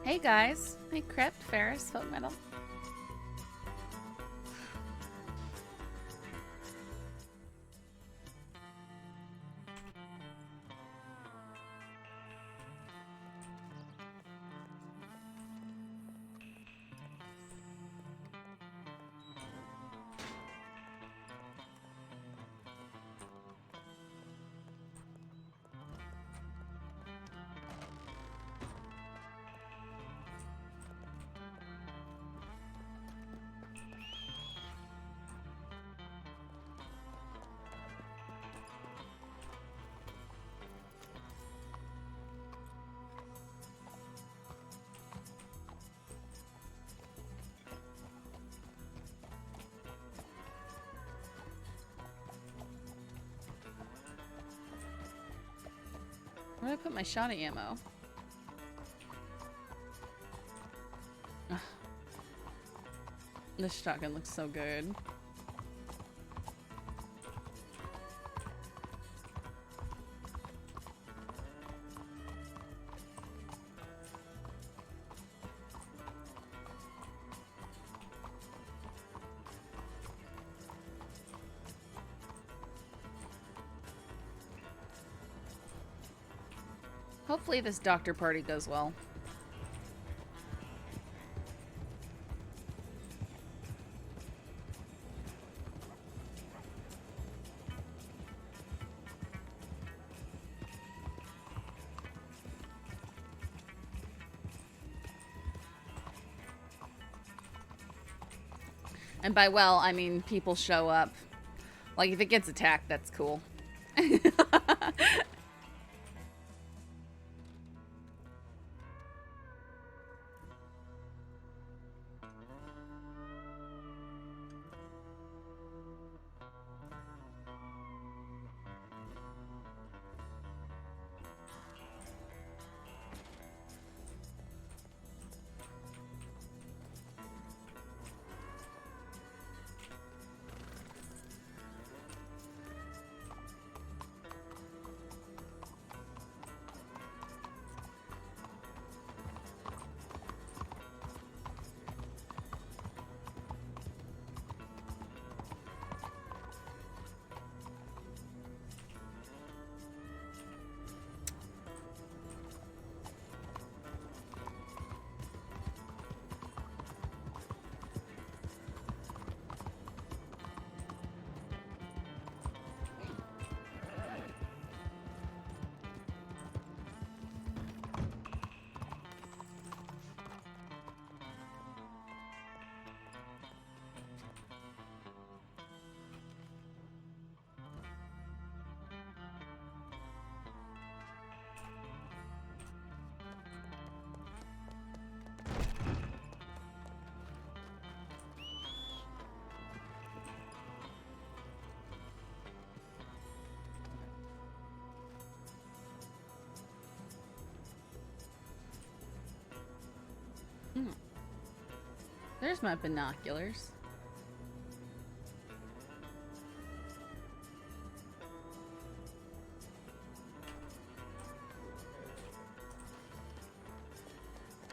Hey guys. Hey Crypt, Ferris, Folk Metal. Where did I put my shotty ammo? Ugh. This shotgun looks so good. Hopefully this doctor party goes well. And by well, I mean people show up. Like, if it gets attacked, that's cool. There's my binoculars.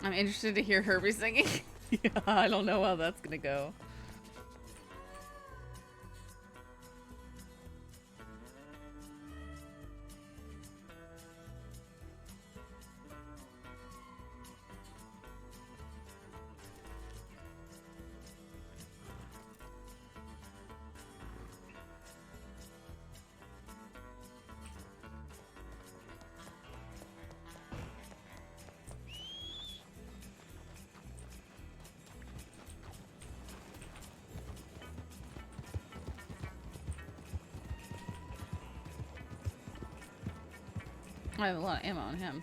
I'm interested to hear Herbie singing. Yeah, I don't know how that's gonna go. I have a lot of ammo on him.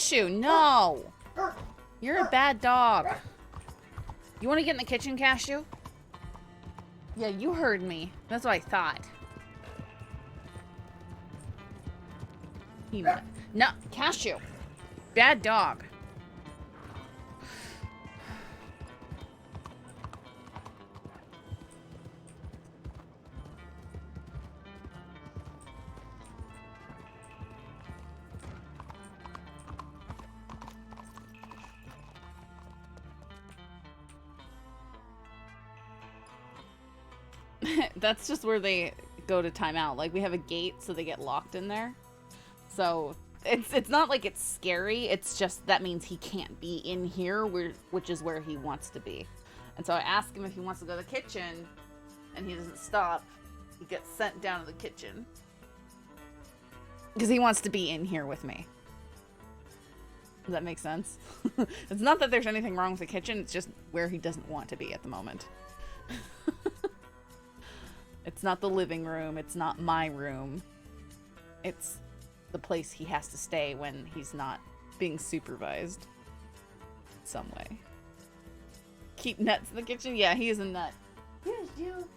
Cashew, no! You're a bad dog. You want to get in the kitchen, Cashew? Yeah, you heard me. That's what I thought. Peanut. No, Cashew. Bad dog. That's just where they go to timeout. Like, we have a gate, so they get locked in there. So it's not like it's scary. It's just that means he can't be in here, which is where he wants to be. And so I ask him if he wants to go to the kitchen, and he doesn't stop. He gets sent down to the kitchen because he wants to be in here with me. Does that make sense? It's not that there's anything wrong with the kitchen. It's just where he doesn't want to be at the moment. It's not the living room. It's not my room. It's the place he has to stay when he's not being supervised some way. Keep nuts in the kitchen? Yeah, he is a nut. Here's you.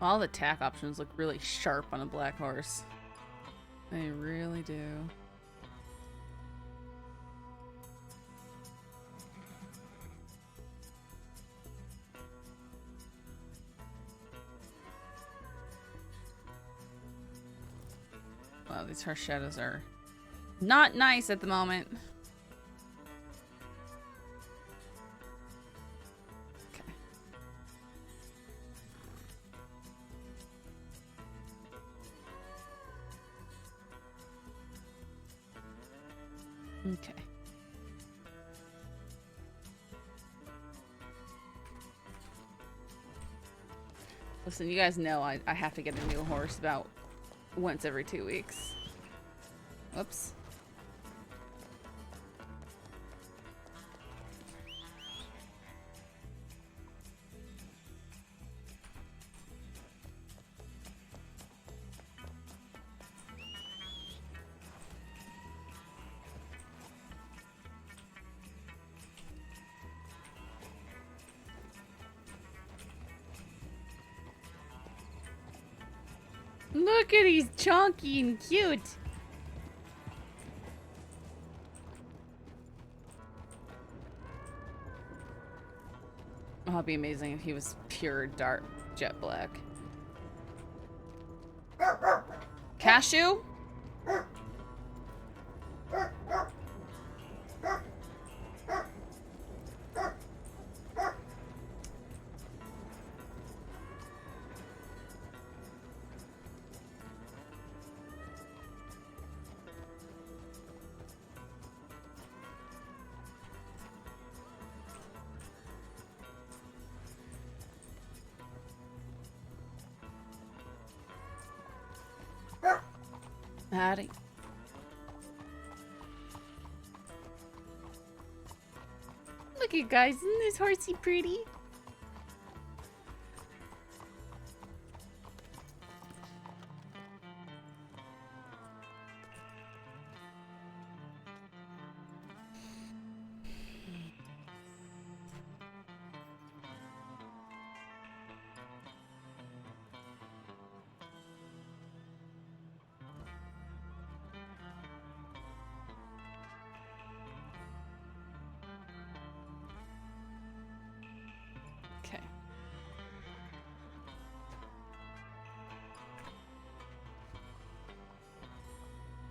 All the tack options look really sharp on a black horse. They really do. Wow, these harsh shadows are not nice at the moment. Okay. Listen, you guys know I have to get a new horse about once every 2 weeks. Whoops. Look at he's chunky and cute. Oh, it'd be amazing if he was pure dark jet black. Cashew? howdy. Look at guys, isn't this horsey pretty? Okay.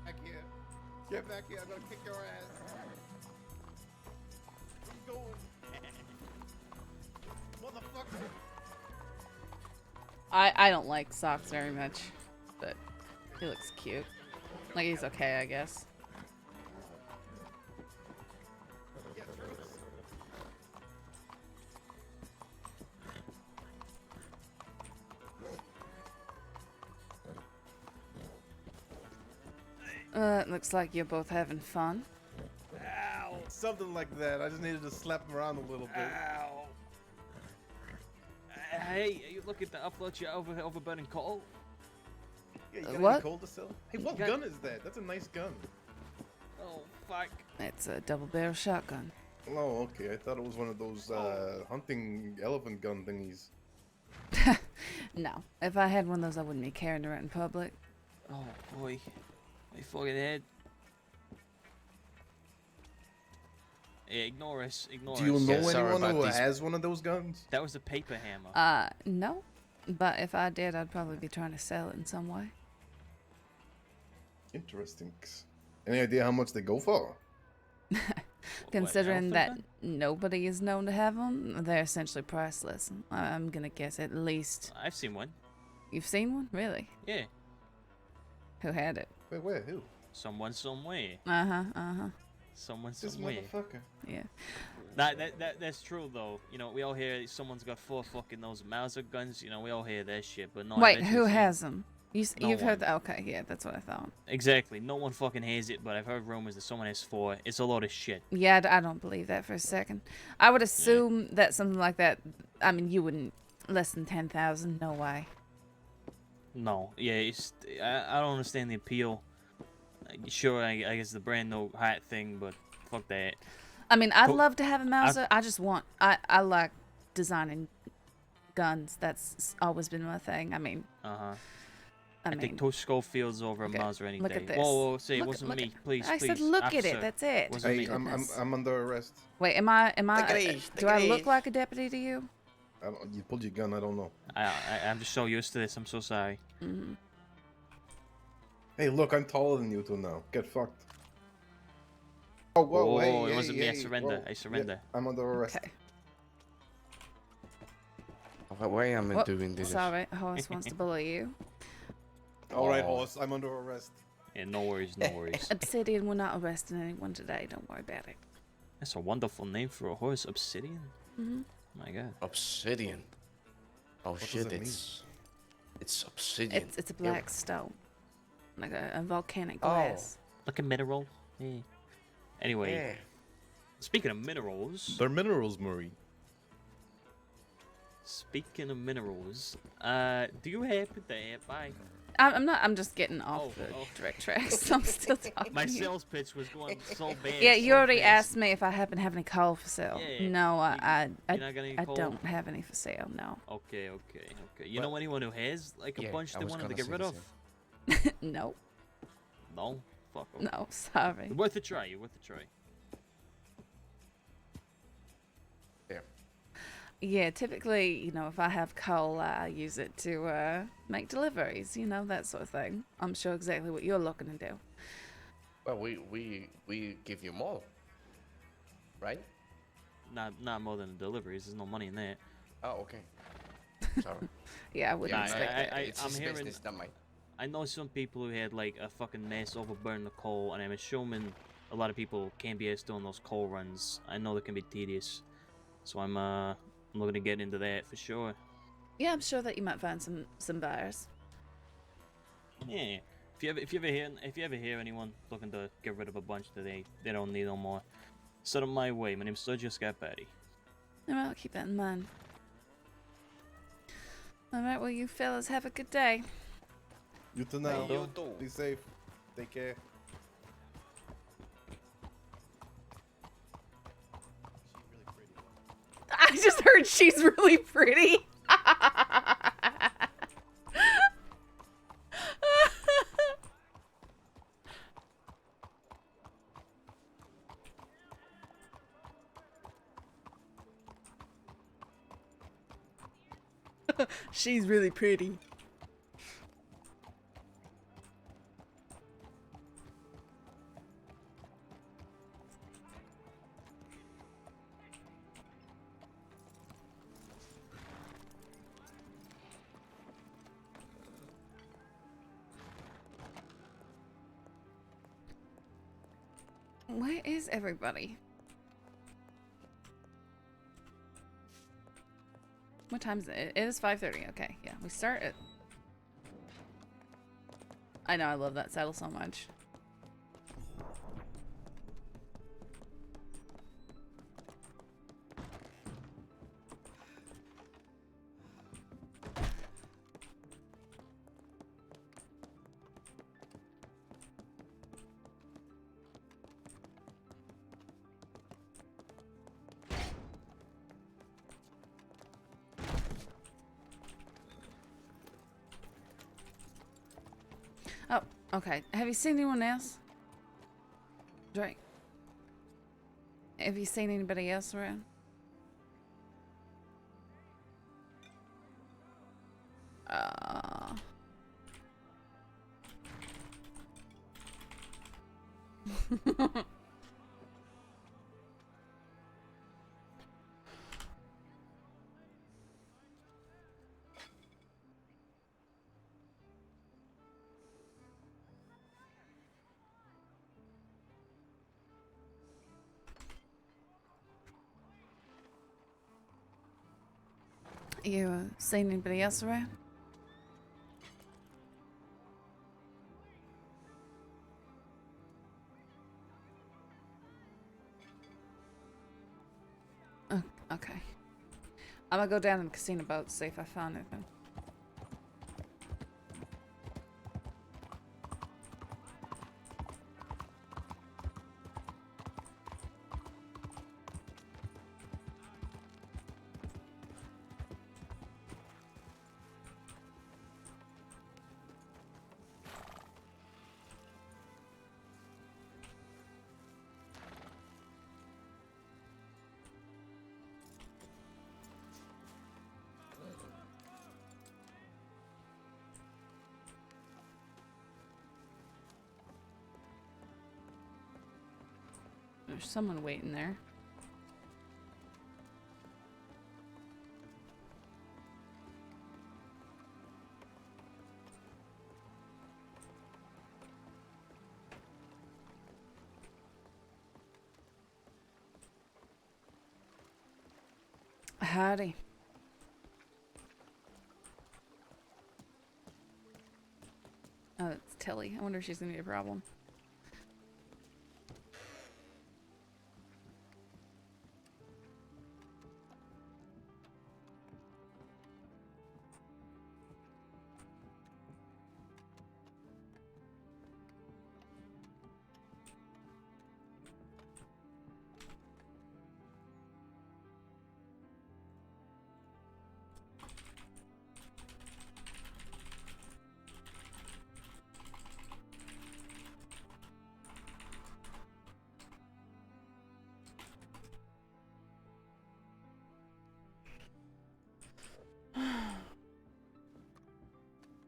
Back here. Get back here. I'm gonna kick your ass. Where you going? Motherfucker. I don't like Socks very much, but he looks cute. Like he's okay, I guess. Get through. It looks like you're both having fun. Ow. Something like that. I just needed to slap him around a little bit. Ow. Hey, are you looking to upload your overburning coal? Yeah, you got What? any coal to sell? Hey, what got- gun is that? That's a nice gun. Oh, fuck. It's a double-barrel shotgun. Oh, okay. I thought it was one of those hunting elephant gun thingies. No. If I had one of those, I wouldn't be carrying it around in public. Oh, boy. My fucking head. Yeah, ignore us. Ignore Do you us. know Yeah, sorry anyone about who these- has one of those guns? That was a paper hammer. No. But if I did, I'd probably be trying to sell it in some way. Interesting. Any idea how much they go for? Considering that elephant nobody is known to have them, they're essentially priceless. I'm gonna guess at least. gun? I've seen one. You've seen one? Really? Yeah. Who had it? Wait, where? Who? Someone, somewhere. Uh-huh. Someone, This somewhere. motherfucker. Yeah. That's true, though. You know, we all hear someone's got 4 fucking those Mauser guns. You know, we all hear that shit, but no. I've Wait, actually who seen- has them? No You've heard one. that? Okay, yeah, that's what I thought. Exactly. No one fucking has it, but I've heard rumors that someone has 4. It's a load of shit. Yeah, I don't believe that for a second. I would assume that something like that, I mean, you wouldn't, less than 10,000, no way. No, yeah, I don't understand the appeal. Sure, I guess the brand new hot thing, but fuck that. I mean, I'd Cool. love to have a Mauser. I just want, I like designing guns. That's always been my thing. I mean, I mean, think two Schofields over a okay, Mauser any look day. at this. Whoa, say it Look- wasn't look me, at- please, I please. said look at officer. it, that's it. Wasn't Hey, me. Goodness. I'm under arrest. Wait, am I, Grace, the do I look Grace. like a deputy to you? I don't, you pulled your gun. I don't know. I'm just so used to this. I'm so sorry. Mm-hmm. Hey, look, I'm taller than you two now. Get fucked. Oh, whoa, Oh, hey, it wasn't hey, me. I hey, surrender. whoa. I surrender. Yeah, I'm under arrest. Okay. Why am I Whoop, doing this? Sorry, horse wants to bully you. All right, Oh. horse, I'm under arrest. Yeah, no worries, no worries. Obsidian, we're not arresting anyone today. Don't worry about it. That's a wonderful name for a horse, Obsidian. Mm-hmm. My God. Obsidian. Oh does shit! it mean? It's obsidian. It's a black stone, like a volcanic Oh. glass. Like a mineral. Yeah. Anyway, Yeah. speaking of minerals. They're minerals, Murray. Speaking of minerals, do you happen to have I'm not. I'm just getting off Oh, the oh. direct tracks. I'm still talking. my to you. sales pitch was going so bad. Yeah, you so already fast. asked me if I happen to have any coal for sale. Yeah. No, I You not got any I coal? don't have any for sale. No. Okay. You know anyone who has like a Yeah, bunch I they was wanted to gonna get say rid the of? No. No. Fuck 'em. No. Sorry. Worth a try. Worth a try. There. Yeah, typically, you know, if I have coal, I use it to make deliveries. You know, that sort of thing. I'm sure exactly what you're looking to do. Well, we give you more, right? Not more than the deliveries. There's no money in that. Oh, okay. Sorry. Yeah, I wouldn't Yeah, expect that. It's I'm his hearing- business, not mine. I know some people who had like a fucking mess over burning the coal, and I'm assuming a lot of people can't be as doing those coal runs. I know they can be tedious, so I'm looking to get into that for sure. Yeah, I'm sure that you might find some buyers. Yeah. If you ever hear anyone looking to get rid of a bunch that they don't need no more, send them my way. My name's Sergio Scarpati. I'll keep that in mind. Alright, well, you fellas have a good day. You too now. Hey, you too. Be safe. Take care. I just heard she's really pretty. She's really pretty. Where is everybody? What time is it? It is 5:30. Okay, yeah, we start at... I know, I love that saddle so much. Oh, okay. Have you seen anyone else? Drake. Have you seen anybody else around? You seen anybody else around? Oh, okay. I'm gonna go down in the casino boat to see if I found anything. There's someone waiting there. Howdy. Oh, it's Tilly. I wonder if she's gonna be a problem.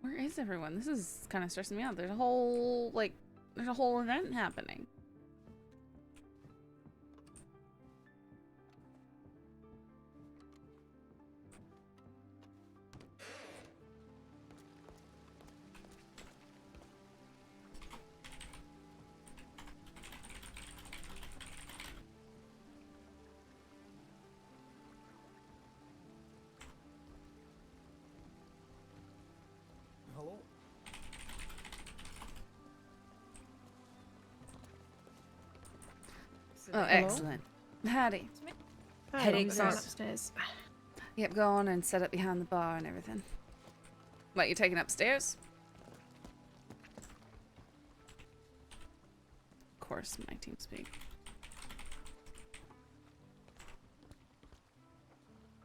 Where is everyone? This is kind of stressing me out. There's a whole, like, there's a whole event happening. Hello? Oh, excellent. Howdy. Hi, Heading who's going south. upstairs? Yep, go on and set up behind the bar and everything. What, you taking upstairs? Of course, my team speak.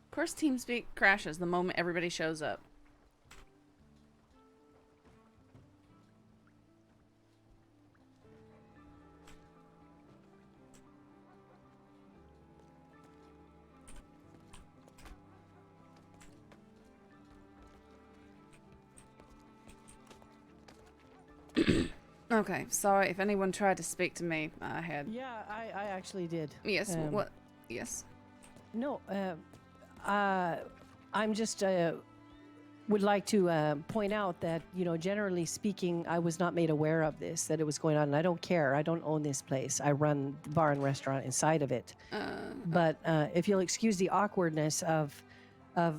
Of course, TeamSpeak crashes the moment everybody shows up. Okay, sorry if anyone tried to speak to me. I had. Yeah, I actually did. Yes, Um, what? Yes. No, I'm just would like to point out that, you know, generally speaking, I was not made aware of this, that it was going on. And I don't care. I don't own this place. I run the bar and restaurant inside of it. But if you'll excuse the awkwardness of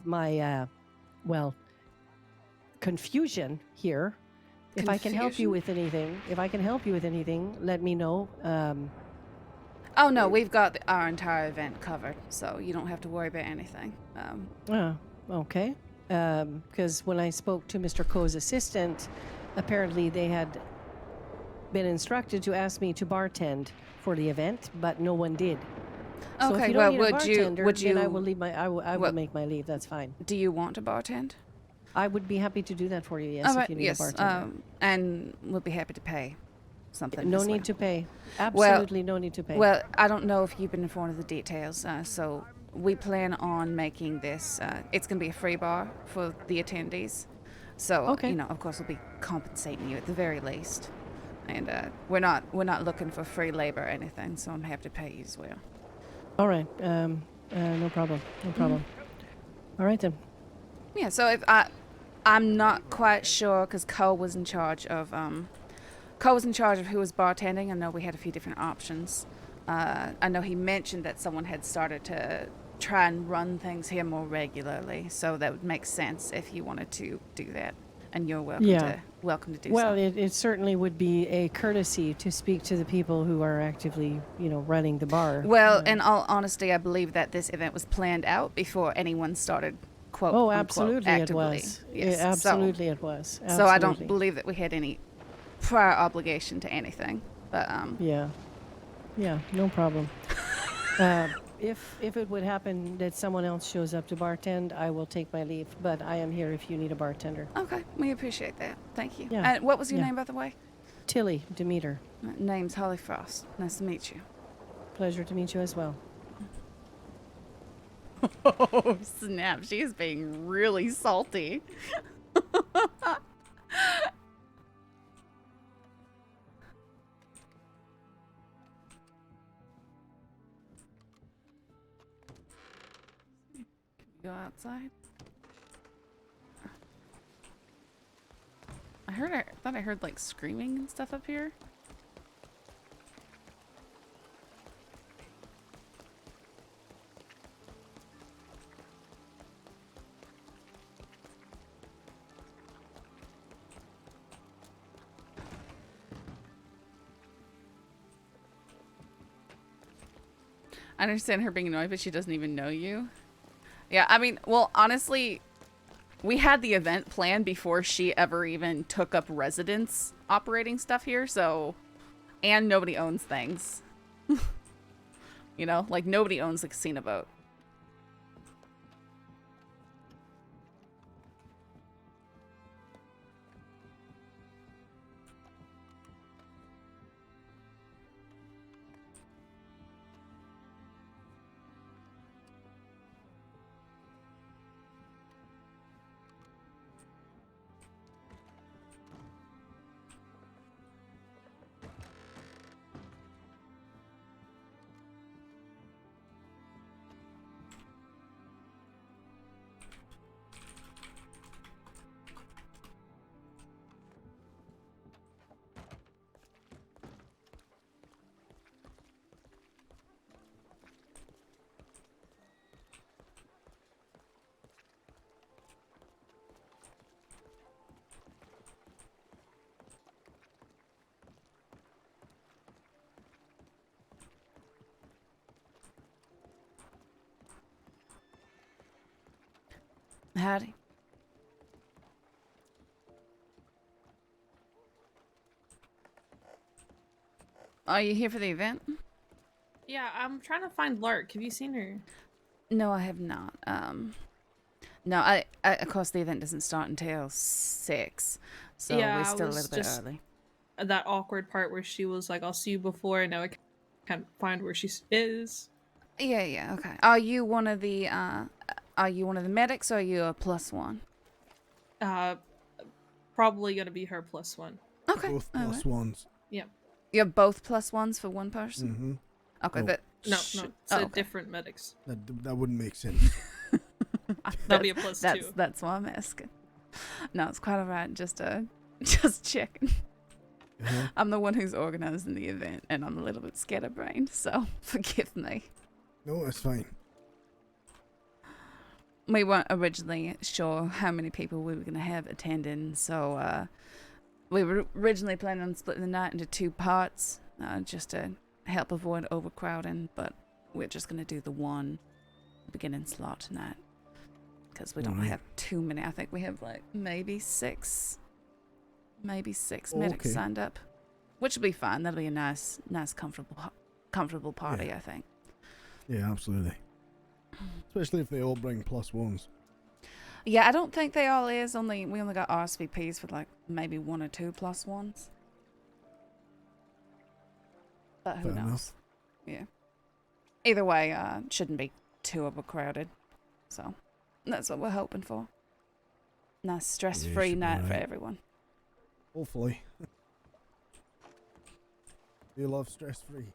my, well, confusion here. If I can help you with anything, let me know. Oh no, we've got our entire event covered, so you don't have to worry about anything. Okay. Because when I spoke to Mr. Coe's assistant, apparently they had been instructed to ask me to bartend for the event, but no one did. So if Okay, you well, don't need a bartender, would you? then I will leave my. I will well, make my leave. That's fine. Do you want to bartend? I would be happy to do that for you. Yes, All if right, you need yes, a bartender. and we'll be happy to pay something. No as need well. to pay. Absolutely no need to pay. Well, I don't know if you've been informed of the details, so we plan on making this. It's going to be a free bar for the attendees. So, Okay. you know, of course, we'll be compensating you at the very least. And we're not looking for free labor or anything, so I'm happy to pay you as well. All right. No problem. No problem. All right then. Yeah. So if I'm not quite sure because Cole was in charge of who was bartending. I know we had a few different options. I know he mentioned that someone had started to try and run things here more regularly, so that would make sense if you wanted to do that. And you're welcome to do Well, so. it certainly would be a courtesy to speak to the people who are actively, you know, running the bar. Well, in all honesty, I believe that this event was planned out before anyone started, quote, Oh, unquote, absolutely actively. it was. Yes. Absolutely it was. So I don't Absolutely. believe that we had any prior obligation to anything. But Yeah. Yeah, no problem. If it would happen that someone else shows up to bartend, I will take my leave. But I am here if you need a bartender. okay, we appreciate that. Thank you. Yeah, And what was your yeah. name, by the way? Tilly Demeter, Name's Holly Frost. Nice to meet you. pleasure to meet you as well. Oh, snap. She is being really salty. Go outside. I thought I heard like screaming and stuff up here. I understand her being annoyed, but she doesn't even know you. Yeah, I mean, well, honestly, we had the event planned before she ever even took up residence operating stuff here, so... And nobody owns things. You know? Like, nobody owns the casino boat. Howdy. Are you here for the event? Yeah, I'm trying to find Lark. Have you seen her? No, I have not. No, of course the event doesn't start until 6, so Yeah, we're I still a was little bit just- early. That awkward part where she was like, "I'll see you before," and now I can't find where she is. Yeah, okay. Are you one of the medics, or are you a +1? Probably gonna be her +1. Okay. Both all plus right. ones. You're both +1s for one person? Mm-hmm. Okay, No. that No, should- it's oh, a okay. different medics. That wouldn't make sense. That'll be a +2. That's why I'm asking. No, it's quite alright, just checking. Uh-huh. I'm the one who's organizing the event, and I'm a little bit scatterbrained, so forgive me. No, that's fine. We weren't originally sure how many people we were going to have attending, so we were originally planning on splitting the night into 2 parts, just to help avoid overcrowding, but we're just going to do the one beginning slot tonight, because we don't Alright. have too many. I think we have like maybe six Oh, medics okay. signed up, which will be fine. That'll be a nice comfortable party, Yeah. I think. Yeah, absolutely. Especially if they all bring +1s. Yeah, I don't think they all is. We only got RSVPs for like maybe 1 or 2 +1s. But who Fair knows? enough. Yeah. Either way, shouldn't be too overcrowded. So that's what we're hoping for. Nice stress-free should be night for alright. everyone. Hopefully. You love stress-free.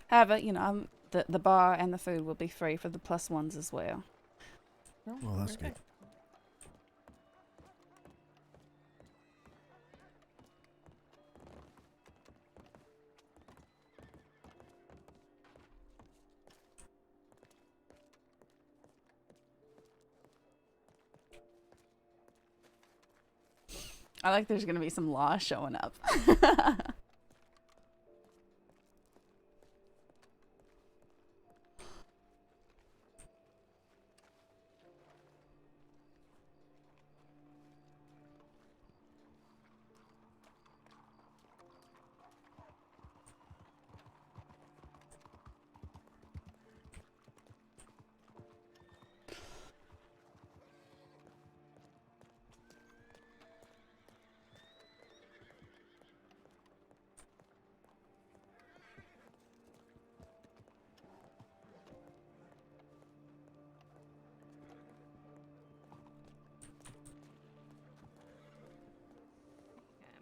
However, the bar and the food will be free for the +1s as well. Oh, that's good. I like there's gonna be some law showing up.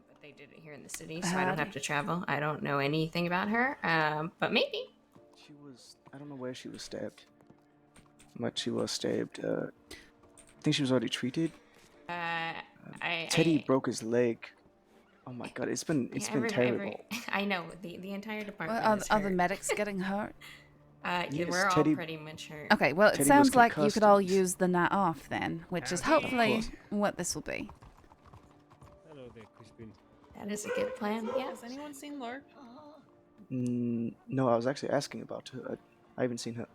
But they did it here in the city, so I don't have to travel. I don't know anything about her, but maybe. She was. I don't know where she was stabbed. But she was stabbed. I think she was already treated. Teddy broke his leg. Oh my god, it's been terrible. I know the entire department. Well, is are the hurt. medics getting hurt? Yes, we're all Teddy- pretty much hurt. Okay, well, it Teddy was sounds like you concussed could all and- use the night off then, which is hopefully course. what this will be. Hello there, Crispin. That is a good plan. Yeah. Has anyone seen Lark? No, I was actually asking about her. I haven't seen her.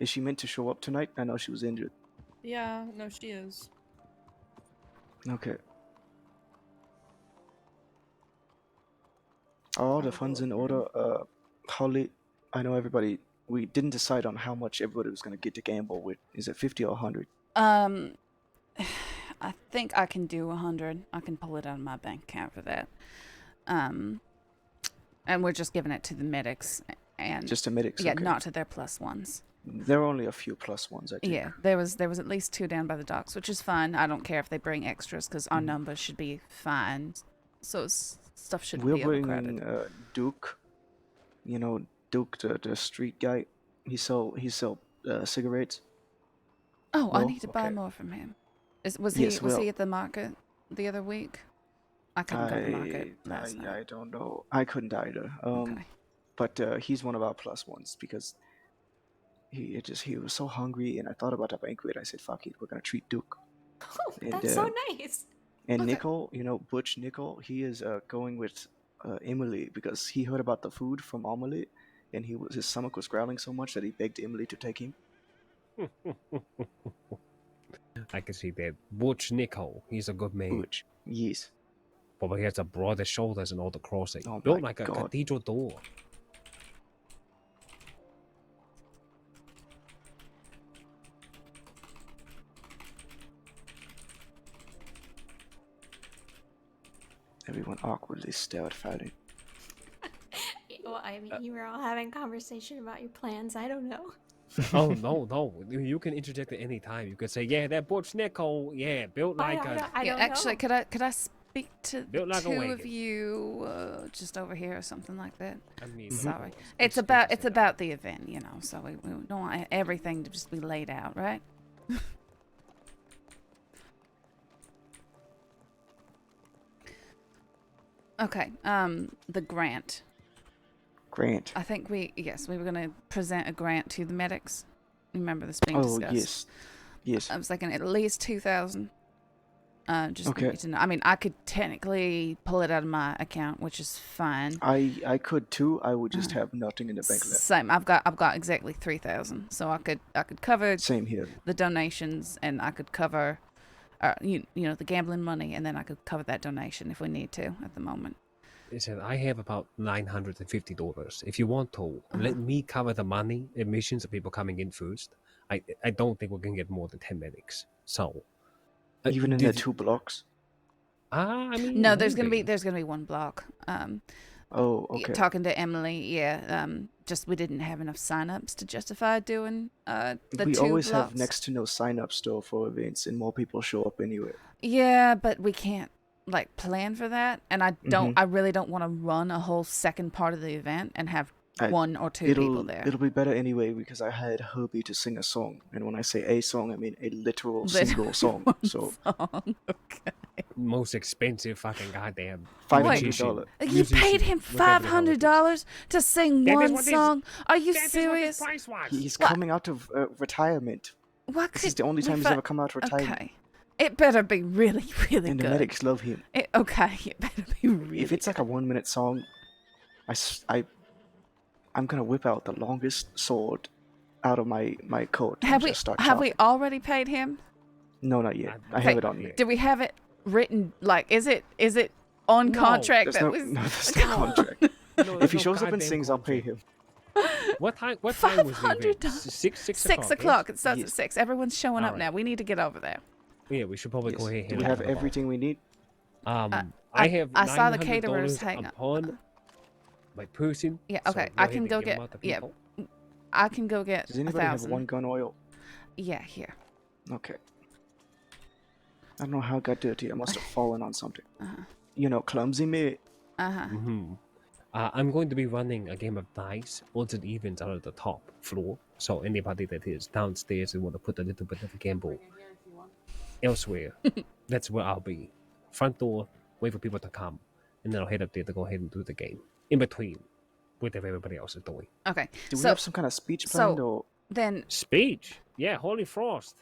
Is she meant to show up tonight? I know she was injured. Yeah, no, she is. Okay. Are all the funds in order? Holly, I know everybody. We didn't decide on how much everybody was going to get to gamble with. Is it 50 or 100? I think I can do 100. I can pull it out of my bank account for that. And we're just giving it to the medics and Just the medics? yeah, okay. not to their +1s. There are only a few +1s, I think. Yeah, there was at least 2 down by the docks, which is fine. I don't care if they bring extras because our numbers should be fine. So stuff shouldn't We're be overcrowded. bringing Duke. You know, Duke, the street guy. He sell cigarettes. Oh, I No? need to buy Okay. more from him. Was Yes, he well- at the market the other week? I couldn't go to the market last night. I don't know. I couldn't either. Okay. But he's one of our +1s because he was so hungry, and I thought about the banquet. I said, "Fuck it, we're gonna treat Duke." Oh, And, that's so nice. And Okay. Nickel, Butch Nickel, he is going with Emily because he heard about the food from Amelie, and his stomach was growling so much that he begged Emily to take him. I can see that. Butch Nickel, he's a good man. Butch, yes. But he has the broadest shoulders and all the crossing. Oh Built my like a God. cathedral door. Everyone awkwardly stared at it. Well, I mean, you were all having conversation about your plans. I don't know. Oh, no. You can interject at any time. You could say, yeah, that Butch Nickel, yeah, built like I don't actually, know. could I speak to Built the like a two wagon. of you just over here or something like that? I mean, Sorry, it's about the event, you know. So we don't want everything to just be laid out, right? Okay. The grant. Grant. I think we were gonna present a grant to the medics. Remember this being Oh, discussed? yes. I was thinking at least 2,000. Just Okay. need to know. I mean, I could technically pull it out of my account, which is fine. I could too. I would just have nothing in the bank left. Same. I've got exactly 3,000, so I could cover Same here. the donations, and I could cover, you know, the gambling money, and then I could cover that donation if we need to at the moment. Listen, I have about $950. If you want to, let me cover the money, admissions of people coming in first. I don't think we're going to get more than 10 medics. So... Even in the 2 blocks? I mean... No, there's gonna be one block. Oh, okay. Talking to Emily, just we didn't have enough signups to justify doing the 2 We always blocks. have next to no sign-ups though for events, and more people show up anyway. Yeah, but we can't like plan for that, and I don't. I really don't want to run a whole second part of the event and have 1 or 2 people there. It'll be better anyway because I hired Herbie to sing a song, and when I say a song, I mean a literal single song. So Okay. Most expensive fucking goddamn... $500. You paid him $500 to sing one song? Are you serious? He's coming out of retirement. This is the only time he's ever come out of retirement. Okay. It better be really, really And good. the medics love him. It better be really If it's like a 1-minute song, I'm gonna whip out the longest sword out of my coat. Have and we just start have we chopping. already paid him? No, not yet. I have it on me. Do we have it written? Like, is it on contract? There's there's no contract. If he shows up and sings, I'll pay him. What time was the event? Six o'clock. It starts at 6. Everyone's showing up now. We need to get over there. Yeah, we should probably go ahead. Do we have everything we need? I have I saw the $900 caterers hang up. upon my person. Yeah, so okay. go I ahead can and go give them get. out to Yeah, people. I can go get Does anybody have 1,000. 1 gun oil? Yeah, here. Okay. I don't know how it got dirty. I must have fallen on something. You know, clumsy me. I'm going to be running a game of dice, odds and evens out of the top floor. So anybody that is downstairs and want to put a little bit of a gamble elsewhere, that's where I'll be. Front door, wait for people to come, and then I'll head up there to go ahead and do the game. In between, whatever everybody else is doing. Okay. Do we have some kind of speech planned or? Then Speech? Yeah, Holy Frost,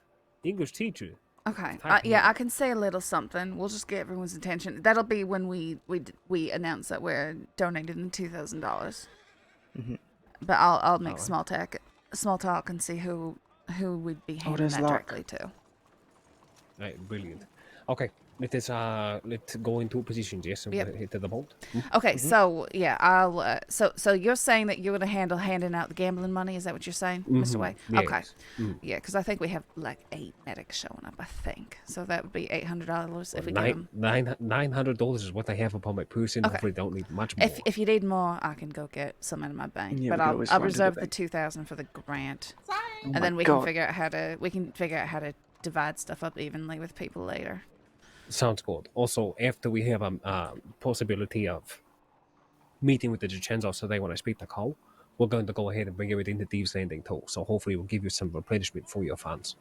English teacher. okay. Type Yeah, here. I can say a little something. We'll just get everyone's attention. That'll be when we announce that we're donating the $2,000. But I'll make small talk and see who we'd be handing there's that luck. directly to. Right, brilliant. Okay, let's go into positions. Yes, and Yep. we'll hit to the boat. Okay, so yeah, I'll. So you're saying that you're gonna handle handing out the gambling money? Is that what you're saying, Mr. Way? Yes. Okay. Yeah, because I think we have like 8 medics showing up. I think so. That would be $800 if we give them. $900 is what I have upon my person. Okay. Hopefully, don't need much more. If you need more, I can go get some out of my bank. Yeah, but we can always I'll run to the reserve the bank. 2,000 for the grant, Oh and my then we God. can figure out how to divide stuff up evenly with people later. Sounds good. Also, after we have a possibility of meeting with the DiCenzos so they want to speak the call, we're going to go ahead and bring everything to Thieves Landing too. So hopefully we'll give you some replenishment for your funds.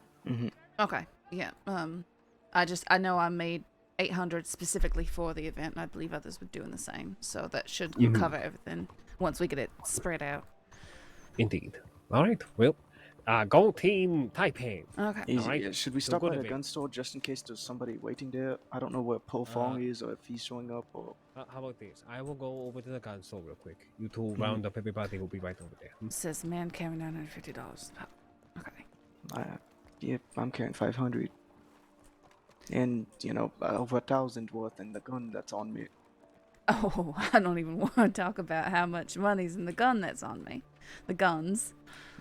Okay. Yeah. I know I made 800 specifically for the event, and I believe others were doing the same. So that should cover everything once we get it spread out. Indeed. All right. Well, Go team Taipan. Okay. Easy. Alright, Should we so stop good by the of it. gun store just in case there's somebody waiting there? I don't know where Po Fong is or if he's showing up or. How about this? I will go over to the gun store real quick. You two Mm-hmm. round up everybody. We'll be right over there. Says man carrying $950. Okay. Yeah, I'm carrying 500. And, you know, over 1,000 worth in the gun that's on me. Oh, I don't even want to talk about how much money's in the gun that's on me. The guns.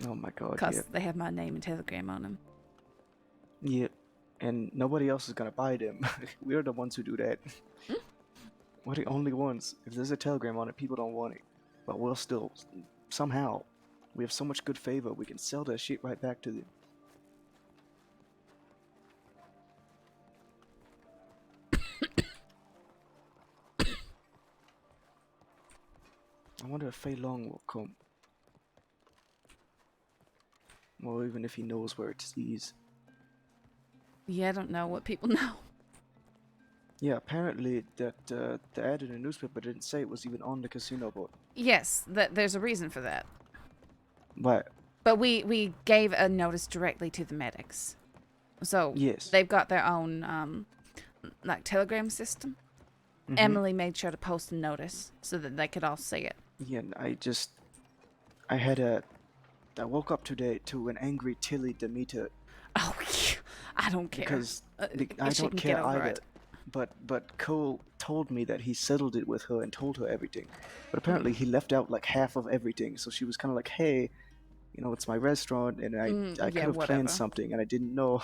Oh my god, Because yeah. they have my name and telegram on them. Yeah. And nobody else is gonna buy them. We're the ones who do that. We're the only ones. If there's a telegram on it, people don't want it. But we'll still, somehow, we have so much good favor, we can sell that shit right back to them. I wonder if Fei Long will come. Or even if he knows where it is. Yeah, I don't know what people know. Yeah, apparently that the ad in the newspaper didn't say it was even on the casino board. Yes, there's a reason for that. But But we gave a notice directly to the medics. So yes, they've got their own like telegram system. Mhm. Emily made sure to post a notice so that they could all see it. Yeah, I woke up today to an angry Tilly Demeter Oh, I don't care. because I she don't can care get over either. it. But Cole told me that he settled it with her and told her everything. But apparently he left out like half of everything. So she was kind of like, "Hey, you know, it's my restaurant, and I yeah, could have whatever. planned something, and I didn't know."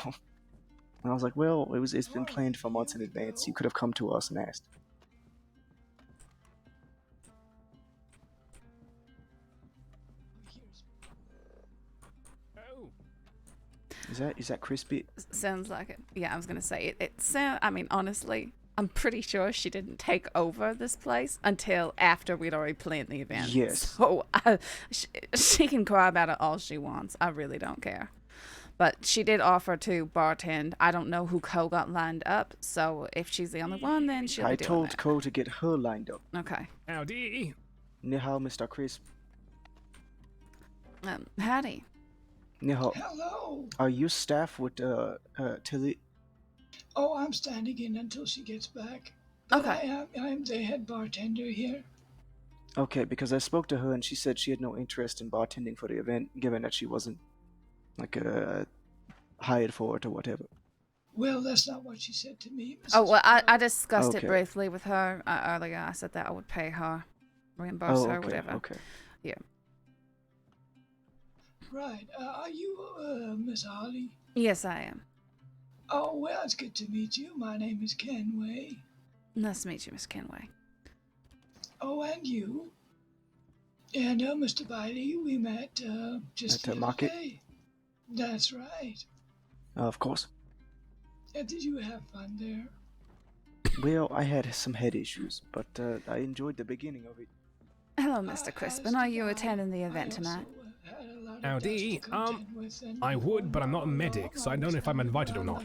And I was like, "Well, it's been planned for months in advance. You could have come to us and asked." Is that crispy? Sounds like it. Yeah, I was gonna say it. I mean, honestly, I'm pretty sure she didn't take over this place until after we'd already planned the event. Yes. So she can cry about it all she wants. I really don't care. But she did offer to bartend. I don't know who Ko got lined up, so if she's the only one, then she'll I be doing told that. Ko to get her lined up. Okay. Howdy. Ni hao, Mr. Crisp. Howdy. Ni hao. Hello. Are you staff with Tilly? Oh, I'm standing in until she gets back. But Okay. I'm the head bartender here. Okay, because I spoke to her and she said she had no interest in bartending for the event, given that she wasn't like hired for it or whatever. Well, that's not what she said to me. Mrs. Oh, well, I discussed Okay. it briefly with her earlier. I said that I would pay her, reimburse her, okay, whatever. okay. Yeah. Right. Are you Miss Holly? Yes, I am. Oh, well, it's good to meet you. My name is Kenway. Nice to meet you, Miss Kenway. Oh, and you. And Mr. Biley, we met just At the the other market? day. That's right. Of course. Did you have fun there? Well, I had some head issues, but I enjoyed the beginning of it. Hello, Mr. Crispin. Are you attending the event tonight? Howdy. I would, but I'm not a medic, so I don't know if I'm invited or not.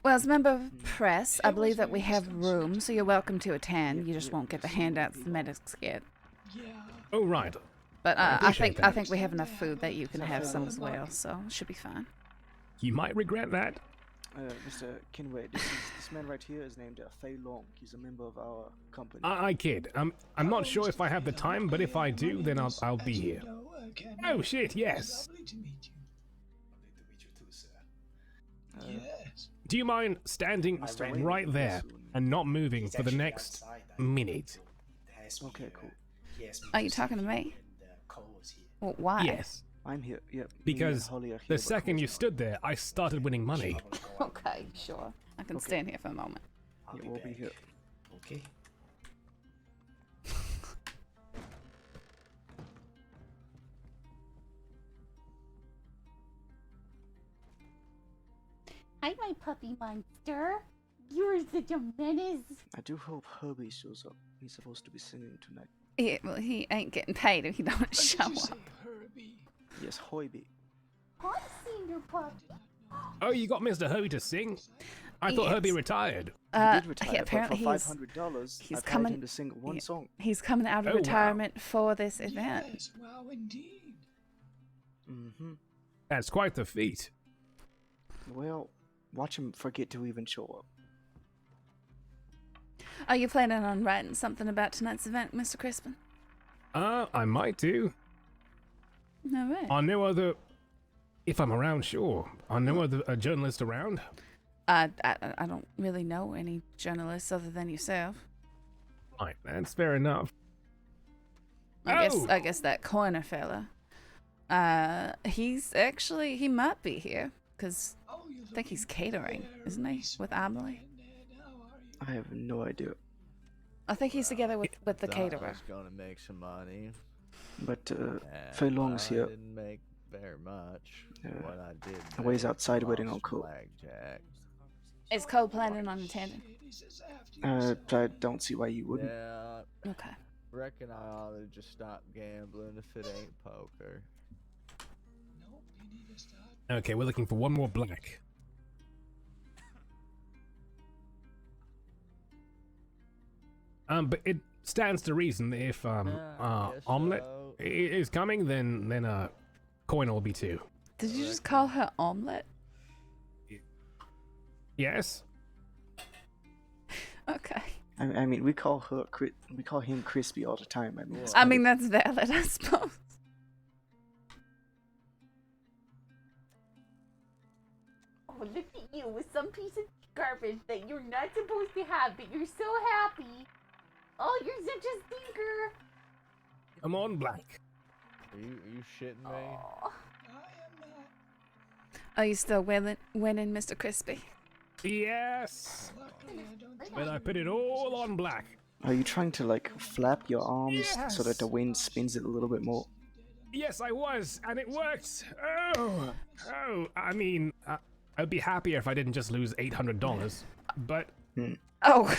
Well, as a member of press, I believe that we have room, so you're welcome to attend. You just won't get the handouts the medics get. Oh, right. But I I appreciate think that. we have enough food that you can have some as well, so it should be fine. You might regret that. Mr. Kinway, this man right here is named Fei Long. He's a member of our company. I kid. I'm not sure if I have the time, but if I do, then I'll be here. Oh shit, yes. Lovely to meet you. Yes. Do you mind standing right there and not moving for the next minute? Okay, cool. Are you talking to me? Well, why? Yes. I'm here. Yep. Because the second you stood there, I started winning money. Okay, sure. I can stand here for a moment. Yeah, we'll be here. Okay. Hi, my puppy monster. You're such a menace. I do hope Herbie shows up. He's supposed to be singing tonight. Yeah, well, he ain't getting paid if he don't show up. Yes, Hoiby. I've seen your puppy. Oh, you got Mr. Herbie to sing? I thought Yes. Herbie retired. He did retire, apparently but he's for $500, he's I've coming. hired him to sing one song. He's coming out of Oh, wow. retirement for this event. Yes, wow, indeed. Mm-hmm. That's quite the feat. Well, watch him forget to even show up. Are you planning on writing something about tonight's event, Mr. Crispin? I might do. All right. Are no other... If I'm around, sure. Are no other journalists around? I don't really know any journalists other than yourself. Right, that's fair enough. I guess that corner fella. He might be here because I think he's catering, isn't he, with Emily? I have no idea. I think he's together with the caterer. I was gonna make some money. But Fei Long's here. I didn't make very much. What I did. Away's outside waiting on Cole. Blackjack. Is Cole planning on attending? I don't see why you wouldn't. Yeah. Okay. Reckon I ought to just stop gambling if it ain't poker. Okay, we're looking for one more black. But it stands to reason that if Omelette is coming, then Coin will be too. Did you just call her Omelette? Yes. Okay. I mean, we call him Crispy all the time. I mean that's valid, I suppose. Oh, look at you with some piece of garbage that you're not supposed to have, but you're so happy. Oh, you're such a stinker. I'm on black. Are you shitting me? Oh. Are you still winning, Mr. Crispy? Yes. But I put it all on black. Are you trying to like flap your arms so that the Yes. wind spins it a little bit more? Yes, I was, and it worked. Oh. I mean, I'd be happier if I didn't just lose $800. But Oh,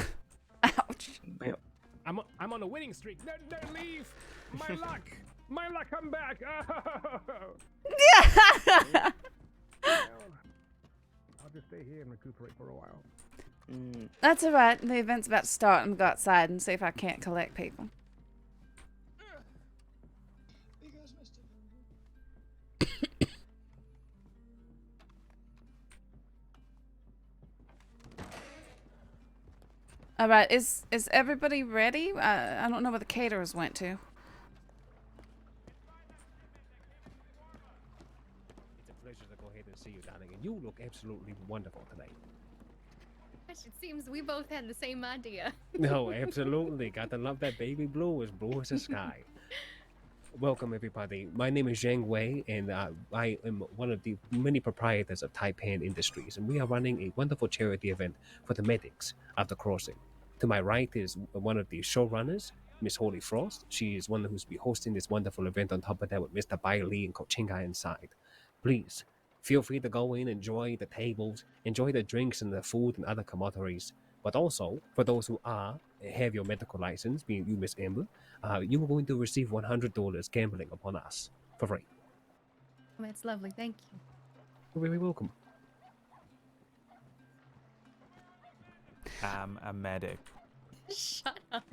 ouch. Yeah. I'm on a winning streak. No, don't leave. My luck, I'm back. Oh. I'll just stay here and recuperate for a while. That's alright. The event's about to start. I'm gonna go outside and see if I can't collect people. Alright, is everybody ready? I don't know where the caterers went to. It's a pleasure to go ahead and see you, darling, and you look absolutely wonderful tonight. It seems we both had the same idea. No, absolutely. Gotta love that baby blue as the sky. Welcome, everybody. My name is Zhang Wei, and I am one of the many proprietors of Taipan Industries, and we are running a wonderful charity event for the medics of the crossing. To my right is one of the showrunners, Miss Holy Frost. She is one who's be hosting this wonderful event on top of that with Mr. Bai Li and Kochinga inside. Please, feel free to go in, enjoy the tables, enjoy the drinks and the food and other commodities. But also, for those who have your medical license, being you, Miss Amber, you are going to receive $100 gambling upon us for free. That's lovely, thank you. You're very welcome. I'm a medic. Shut up.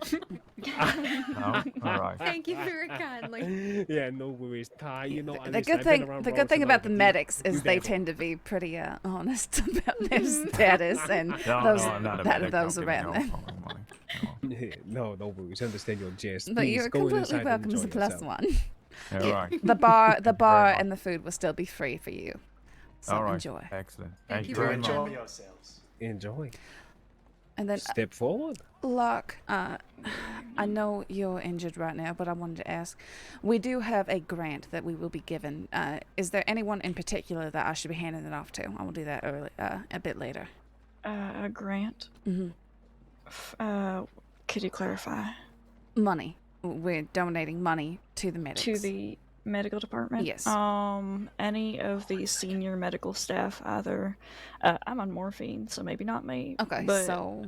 No? Alright. Thank you very kindly. Yeah, no worries, Ty. You know, The good thing about the medics is they tend to be pretty honest about their status and those around them. No worries. Understand your jest. But Please you're go completely inside and welcome as a enjoy plus yourself. one. Yeah, right. The bar and the food will still be free for you. So Alright. enjoy. Excellent. Thank you very very much. much. yourselves. Enjoy. And then Step forward. Locke, I know you're injured right now, but I wanted to ask. We do have a grant that we will be given. Is there anyone in particular that I should be handing it off to? I will do that a bit later. A grant? Mm-hmm. Could you clarify? Money. We're donating money to the medics. To the medical department? Yes. Any of the senior medical staff, either. I'm on morphine, so maybe not me. Okay, but, so.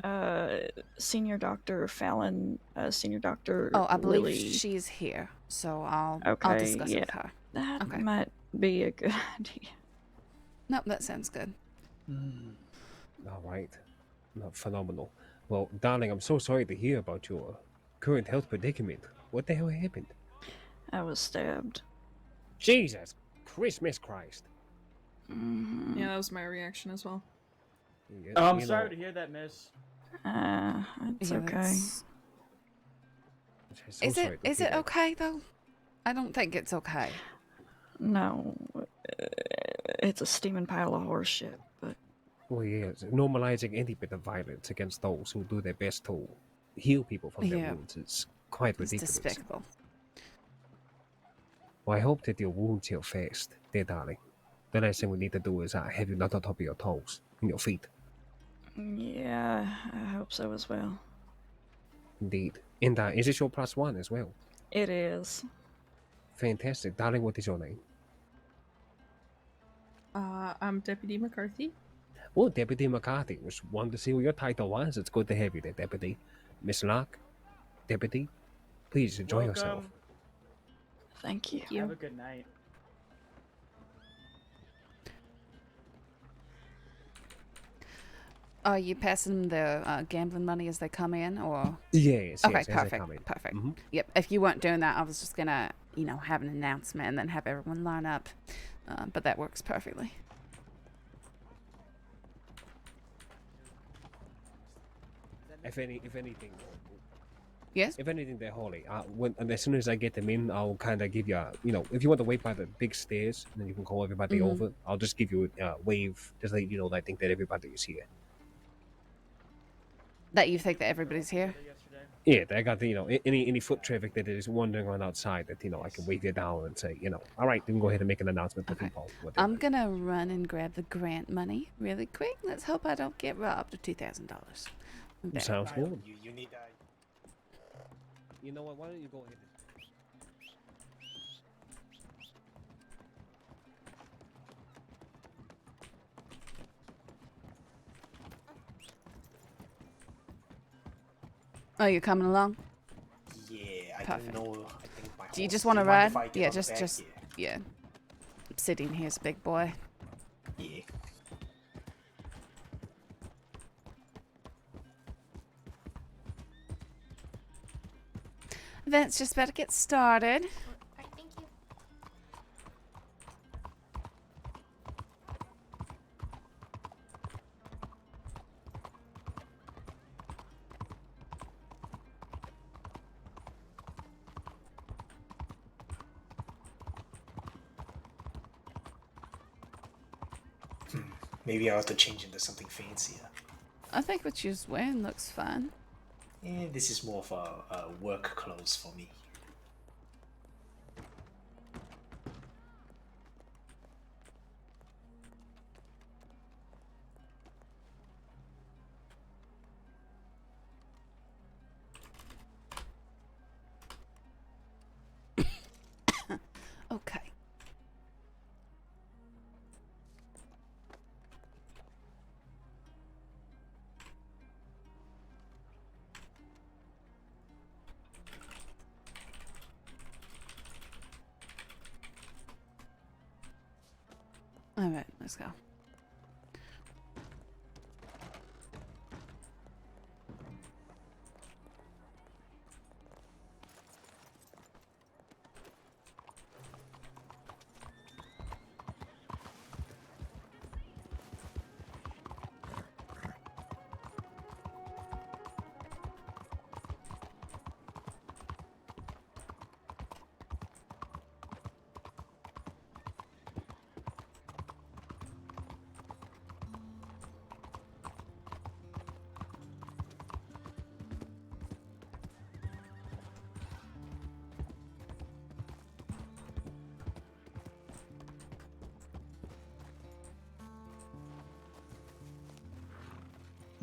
Senior Dr. Fallon, Senior Dr. Oh, I believe Lily. she's here, so I'll discuss it with her. That might be a good idea. Nope, that sounds good. All right. Not phenomenal. Well, darling, I'm so sorry to hear about your current health predicament. What the hell happened? I was stabbed. Jesus Christmas Christ. Yeah, that was my reaction as well. Yeah, Oh, I'm you sorry know, to hear that, miss. It's Yeah, okay. that's- so Is sorry it to is hear it that. okay though? I don't think it's okay. No, it's a steaming pile of horse shit. But Well, yes, normalizing any bit of violence against those who do their best to heal people from their Yeah. wounds is quite It's ridiculous. despicable. Well, I hope that your wounds heal fast, dear darling. The last thing we need to do is have you not on top of your toes and your feet. yeah, I hope so as well. Indeed. And is this your +1 as well? It is. Fantastic. Darling, what is your name? I'm Deputy McCarthy. Well, Deputy McCarthy, was wanted to see what your title was. It's good to have you there, Deputy. Miss Locke, Deputy, please enjoy yourself. Welcome. Thank you. Have a good night. Are you passing them the gambling money as they come in, or? Yes, Okay, yes, as they perfect, come in. perfect. Mhm. Yep. If you weren't doing that, I was just gonna, have an announcement and then have everyone line up. But that works perfectly. If anything. Yes. If anything, they're holy. And as soon as I get them in, I'll kind of give you, if you want to wait by the big stairs, and then you can call everybody Mhm. over. I'll just give you a wave, just let you know that I think that everybody is here. That you think that everybody's here? Yeah, I got the, any foot traffic that is wandering around outside that, I can wave you down and say, all right, then go ahead and make an announcement to people. I'm gonna run and grab the grant money really quick. Let's hope I don't get robbed of $2,000. Sounds good. You need that. You know what? Why don't you go ahead? Oh, you're coming along? Yeah, I Perfect. don't know. I think my Do you horse- just want to do you mind ride? if I get Yeah, on the back? just yeah. Sitting here's a big boy. Yeah. Event's just about to get started. Maybe I'll have to change into something fancier. I think what you're wearing looks fine. Yeah, this is more of a work clothes for me. Okay. All right, let's go.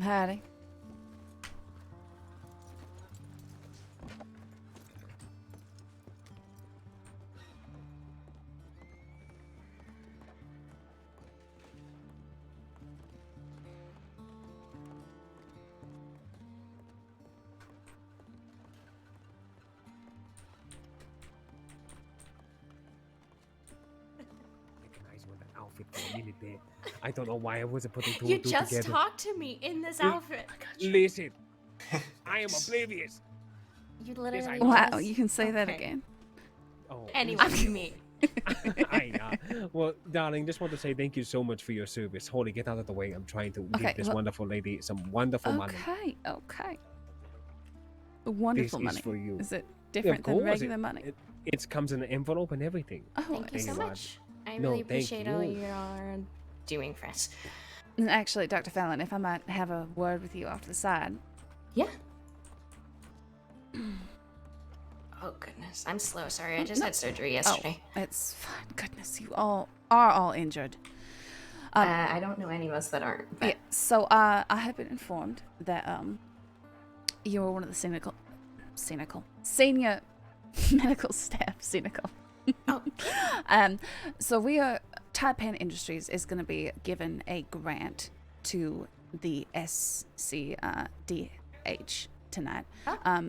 Howdy. Recognize what that outfit for a minute there. I don't know why I wasn't putting two You and two just together. talked to me in this outfit. Listen, I am oblivious. You literally. Wow, just- you can say that Okay. again. Oh, Anyway, you mean. Well, darling, just want to say thank you so much for your service. Holly, get out of the way. I'm trying to Okay, give this look- wonderful lady some wonderful money. Okay. Wonderful This money. is for you. Is it Yeah, different of than course, regular money? It comes in an envelope and everything. Oh, Thank you so There are. much. I No, really thank appreciate all you. you are doing for us. And actually, Dr. Fallon, if I might have a word with you off to the side. Yeah. Oh goodness, I'm slow. Sorry, I just had surgery yesterday. Oh, it's fine. Goodness, you all are all injured. I don't know any of us that aren't. But... Yeah. So I have been informed that you are one of the senior medical staff. Oh. So we are. Taipan Industries is going to be given a grant to the SCDH tonight.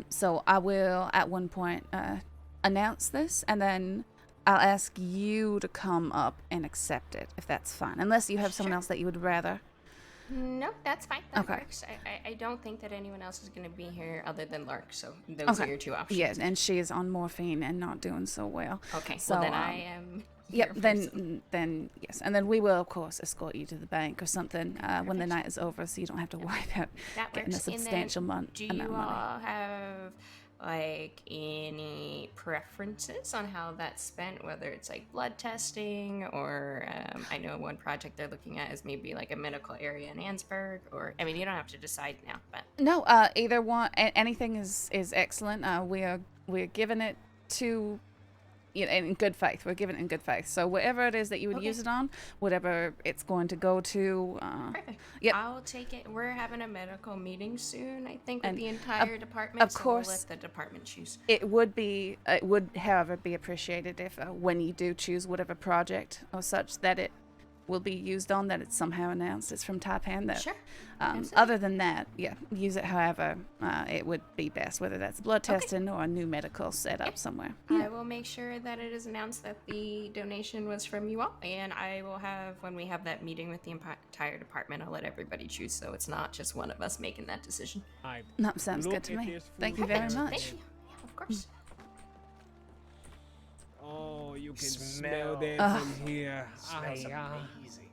So I will at one point announce this, and then I'll ask you to come up and accept it, if that's fine. Unless you have someone else that you would rather. No, that's fine. That Okay. works. I don't think that anyone else is going to be here other than Lark, so those are your two options. Yes, and she is on morphine and not doing so well. Okay, So well then I am. Yep. here Then yes, and then we will of course escort you to the bank or something when the night is over, so you don't have to worry about That getting a works. And then substantial Do amount you of money. all have like any preferences on how that's spent? Whether it's like blood testing, or I know one project they're looking at is maybe like a medical area in Ansburg, or I mean you don't have to decide now, but No, either one. Anything is excellent. We're giving it to. In good faith. We're giving it in good faith. So whatever it is that you would use it on, whatever it's going to go to. Perfect. Yep. I'll take it. We're having a medical meeting soon, I think, with And the entire department. of so course, we'll let the department choose. It would, however, be appreciated if when you do choose whatever project or such that it will be used on, that it's somehow announced it's from Taipan. That, Sure. other than that, yeah, use it however it would be best, whether that's blood testing or a new medical setup somewhere. I will make sure that it is announced that the donation was from you all, and I will have, when we have that meeting with the entire department, I'll let everybody choose, so it's not just one of us making that decision. That sounds good to me. Thank you very Perfect. much. Thank you. Yeah, of course. Oh, you can Smell. smell that from here.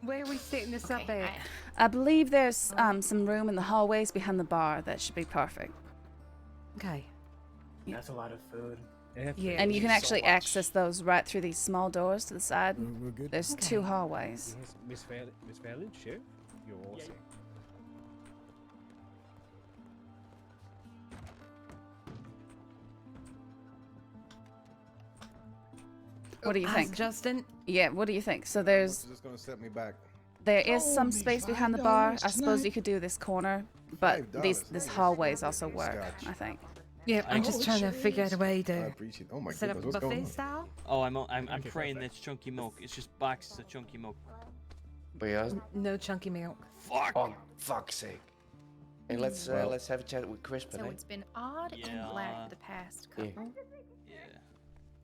Where are we setting this up at? I believe there's some room in the hallways behind the bar that should be perfect. Okay. That's a lot of food. Yeah. And you can actually access those right through these small doors to the side. We're good. There's Okay. 2 hallways. Yes, Miss Fallon, sure. You're all set. What do you think, Justin? Yeah, what do you think? So there's Just gonna set me back. there is Oh, some me space behind the bar. $5 I suppose tonight. you could do this corner, but $5. this hallways also work, I think. Yeah, I'm just Oh, trying to sure figure out is. a way I to appreciate. Oh my set up goodness, what's going buffet on? style. Oh, I'm praying that's chunky milk. It's just boxes of chunky milk. But No chunky milk. Fuck. oh, fuck's sake. Hey, let's have a chat with Crispin. So eh? it's been odd Yeah. and black the past Yeah. couple. Yeah.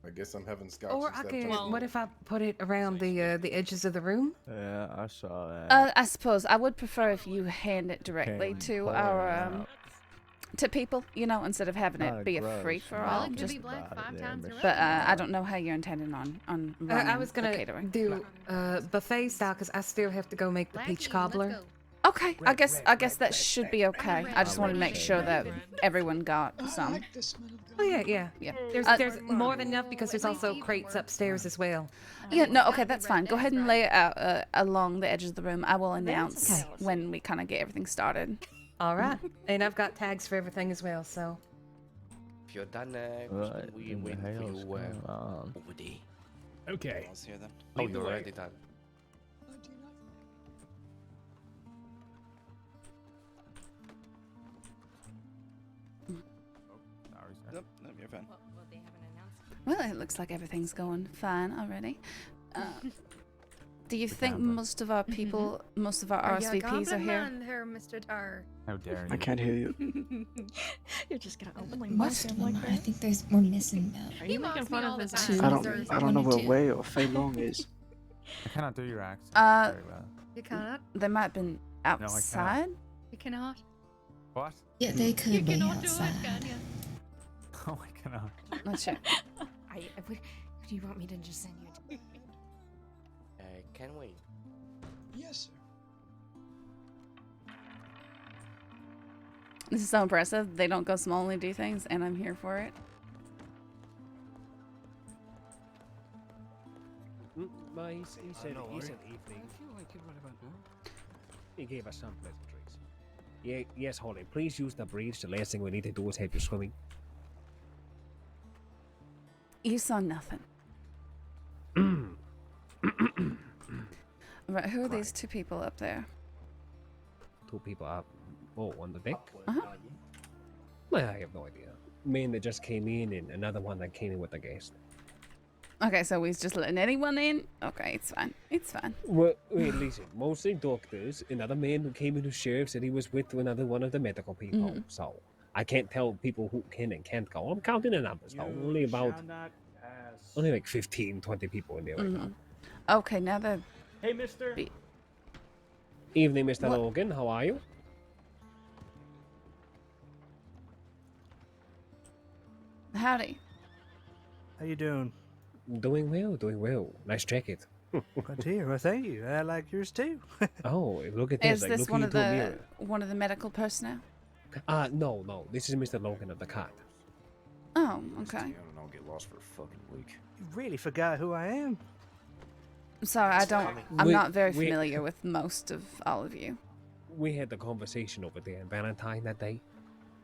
I guess I'm having scotch. Or I instead of could. chocolate. What if I put it around the edges of the room? Yeah, I saw that. I suppose I would prefer if you hand it directly Can't to pour it our out. to people, instead of having it Not be a gross. free for Well, all. it could Just, be black about it 5 there, times Miss- around. but I don't know how you're intending on running I was the gonna catering. do buffet style because I still have to go make the peach Blackie, cobbler. let's go. Okay, I guess that should be okay. I just wanted to make sure that everyone got I some. like the smell of Oh yeah. Yeah. There's more than enough because there's also crates upstairs as well. Yeah, no, okay, that's fine. Go ahead and lay it out along the edges of the room. I will announce okay. when we kind of get everything started. All right, and I've got tags for everything as well. So If you're done, What Crispin, we in the waiting for hell's you going on? over there. Okay. Oh, Lead the you're way. already done. Nope, you're fine. Well, it looks like everything's going fine already. Do you think most of our people, most of our Are you a RSVPs are goblin here? man there, Mr. Tar? How dare you? I can't hear you. You're just gonna openly Most mock of him like them. I that. think there's we're missing He mocks me all the time. I don't know where Way or Fei Long is. I cannot do your accent Uh, very well. You cannot? They might have been cannot. outside. You cannot? What? Yeah, they could You be cannot do it, outside. can you? Oh, I cannot. Not sure. We're do you want me to just send you? Can we? Yes, sir. This is so impressive. They don't go small and do things, and I'm here for it. But he said evening. I feel like you're right about now. He gave us some pleasantries. Yeah, yes, Holly. Please use the bridge. The last thing we need to do is have you swimming. You saw nothing. Right, who are these two people up there? Two people up. Oh, on the deck? Uh-huh. Well, I have no idea. Man that just came in and another one that came in with the guest. Okay, so he's just letting anyone in? Okay, it's fine. It's fine. Well, wait, listen. Mostly doctors. Another man who came in who sheriff said he was with another one of the medical people. So I can't tell people who can and can't go. I'm counting the numbers though. Only like 15, 20 people in there right now. Okay, now the... Hey, mister. Evening, Mr. Logan. How are you? Howdy. How you doing? Doing well, doing well. Nice jacket. Good to hear. Well, thank you. I like yours too. Oh, look at this. Is like this looking one of into a mirror. the medical personnel? No. This is Mr. Logan of the cart. Oh, okay. Don't get lost for a fucking week. You really forgot who I am. I'm sorry, I'm We- not very we- familiar with most of all of you. We had the conversation over there in Valentine that day.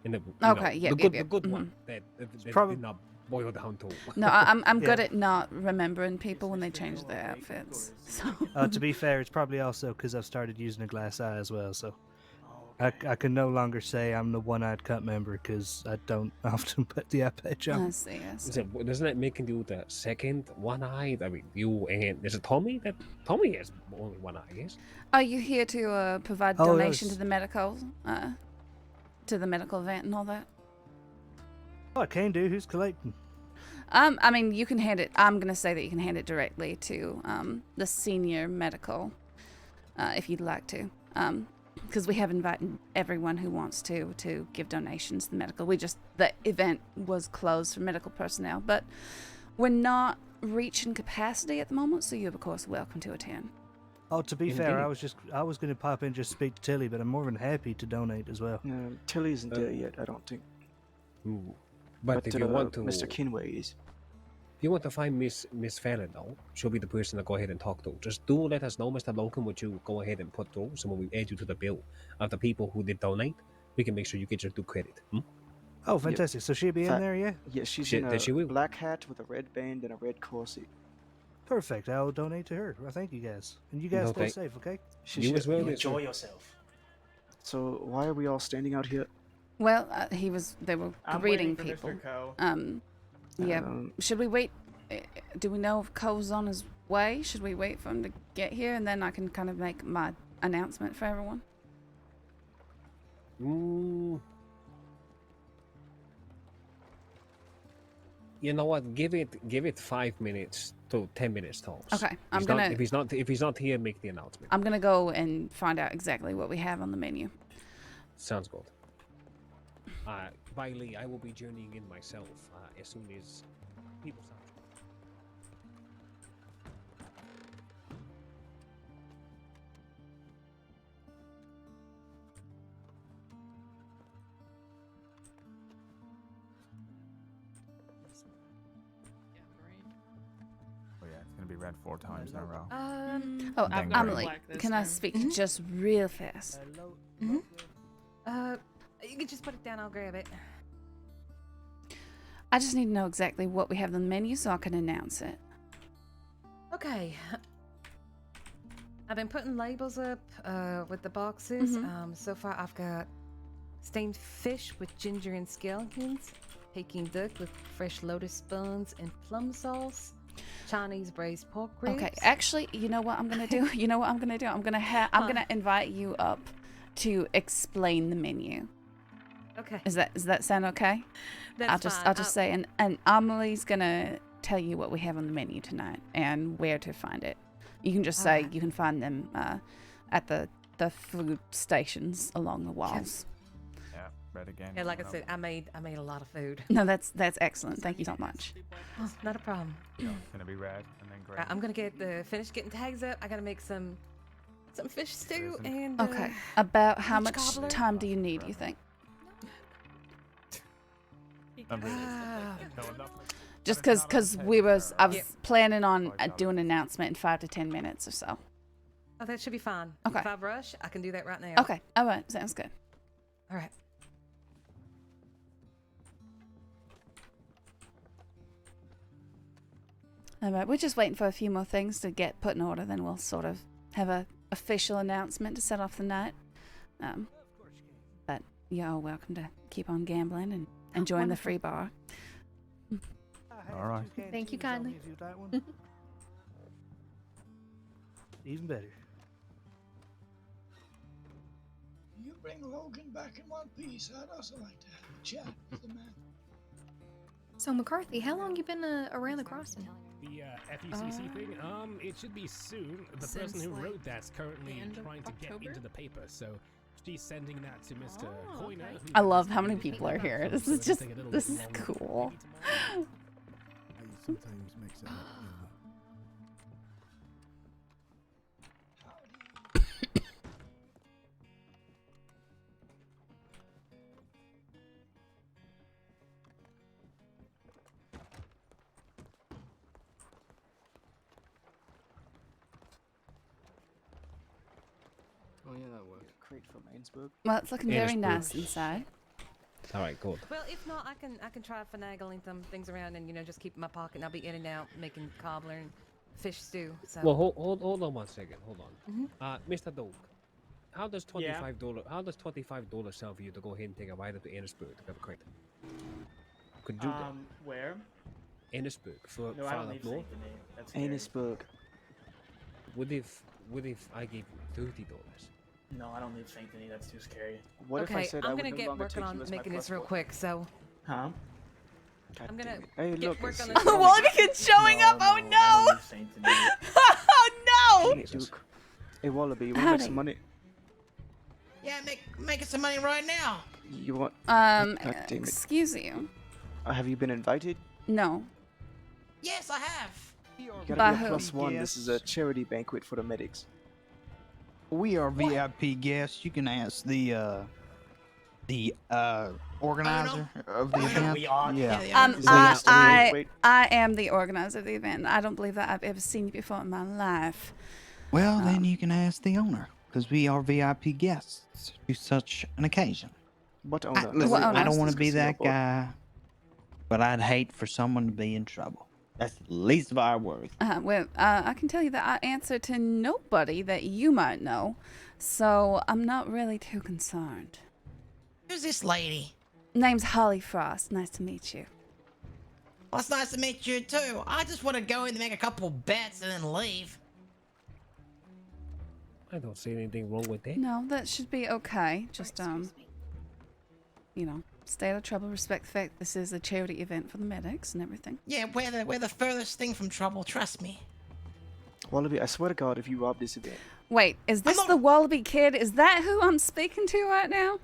In the, Okay, yeah, the yeah. good one. That did not boil down to. No, I'm good Yeah. at not remembering people when they change their outfits. So. To be fair, it's probably also because I've started using a glass eye as well, so I can no longer say I'm the one-eyed cut member because I don't often put the eye patch on. I see. So, doesn't that make you the second one-eyed? I mean, you and there's a Tommy. That Tommy has only one eye, yes. Are you here to provide Oh, donation yes. to the medical event and all that? Oh, I can do. Who's collecting? I mean, you can hand it. I'm gonna say that you can hand it directly to the senior medical, if you'd like to. Because we have invited everyone who wants to give donations to the medical. The event was closed for medical personnel, but we're not reaching capacity at the moment, so you're of course welcome to attend. Oh, to be fair, Indeed. I was going to pop in just speak to Tilly, but I'm more than happy to donate as well. No, Tilly isn't there yet, I don't think. But if you want to, Mr. Kinway is. If you want to find Miss Fallon, though, she'll be the person to go ahead and talk to. Just do let us know, Mr. Logan, what you go ahead and put through. So when we add you to the bill of the people who did donate, we can make sure you get your due credit. Oh, fantastic. So she'll be in there, yeah? Yeah, she's She- in that she will. a black hat with a red band and a red corset. Perfect. I'll donate to her. Well, thank you guys. And you guys No, stay thank- safe, okay? You as well, You Mr. enjoy yourself. So why are we all standing out here? Well, they were I'm greeting waiting for people. Mr. Coe. Yeah. Should we wait? Do we know if Cole's on his way? Should we wait for him to get here and then I can kind of make my announcement for everyone? You know what? Give it 5 minutes to 10 minutes tops. Okay, If he's not here, make the announcement. I'm gonna go and find out exactly what we have on the menu. Sounds good. By Lee, I will be journeying in myself as soon as people start. Oh yeah, it's gonna be red 4 times in a row. Oh, Dang Amelie, right. can I speak just real fast? You can just put it down, I'll grab it. I just need to know exactly what we have on the menu so I can announce it. Okay. I've been putting labels up with the boxes. So far I've got steamed fish with ginger and scallions, Peking duck with fresh lotus buns and plum sauce, Chinese braised pork ribs. Okay, actually, you know what I'm gonna do? I'm gonna invite you up to explain the menu. Okay. Does that sound okay? That's I'll just say, and Amelie's gonna tell you what we have on the menu tonight and where to find it. You can just say you can find them at the food stations along the walls. bread again. Yeah, like I coming said, I made a lot of food. No, that's excellent. Thank you so much. Oh, not a problem. up. It's gonna be red and then green. I'm gonna get finish getting tags up. I gotta make some fish stew and Okay. About how peach much cobbler. time do you need, you think? Just because I was planning on doing an announcement in 5 to 10 minutes or so. Oh, that should be fine. Okay. If I rush, I can do that right now. Okay. All right. Sounds good. All right. All right. We're just waiting for a few more things to get put in order. Then we'll sort of have a official announcement to set off the night. But you're all welcome to keep on gambling and enjoying the free bar. All right. Thank you kindly. Even better. You bring Logan back in one piece. I'd also like to have a chat with the man. So McCarthy, how long you been around the crossing? The FECC thing? It should be soon. The person who wrote that's currently trying to get into the paper, so she's sending that to Mr. Coiner. who I love is how many the people are here. paper, This so is it'll just take a little this bit is longer, cool. maybe Sometimes mix it up, Oh yeah, that worked. Crate from Ainsburg. Well, it's looking very nice inside. All right, good. Well, if not, I can try finagling some things around and just keep in my pocket. And I'll be in and out making cobbler and fish stew. So. Well, hold on 1 second. Hold on. Mhm. Mr. Dog, how does $25? How does $25 sell for you to go ahead and take a ride up to Ennisburg to grab a crate? Could you do that? Where? Ennisburg, for No, I far don't up leave north. Saint Denis. That's scary. Ainsburg. What if I gave you $30? No, I don't leave Saint Denis. That's too scary. What if I Okay, said I'm I would gonna no get longer working take on you as my making this plus real one? quick. So. Huh? I'm gonna Hey, get look, work it's- on it's this. Wally Kid's showing up. Oh no! I don't leave Saint Denis. Oh no! Dang it, Duke. Hey, Wallaby, you want to Howdy. make some money? Yeah, making some money right now. You want? Um, God damn it. excuse you. Have you been invited? No. Yes, I have. You By gotta be who? a +1. This is a charity banquet for the medics. We are VIP guests. You can ask the organizer of the event. We are. Yeah. I am the organizer of the event. I don't believe that I've ever seen you before in my life. Well, then you can ask the owner, because we are VIP guests to such an occasion. What owner? Listen, I don't want This to be casino that board. guy, but I'd hate for someone to be in trouble. That's the least of our worries. Well, I can tell you that I answer to nobody that you might know, so I'm not really too concerned. Who's this lady? Name's Holly Frost. Nice to meet you. Well, it's nice to meet you too. I just want to go in and make a couple bets and then leave. I don't see anything wrong with that. No, that should be okay. Just you know, stay out of trouble. Respect the fact this is a charity event for the medics and everything. Yeah, we're the furthest thing from trouble. Trust me. Wallaby, I swear to God, if you rob this event, Wait, is this the Wallaby Kid? Is that who I'm speaking to right now?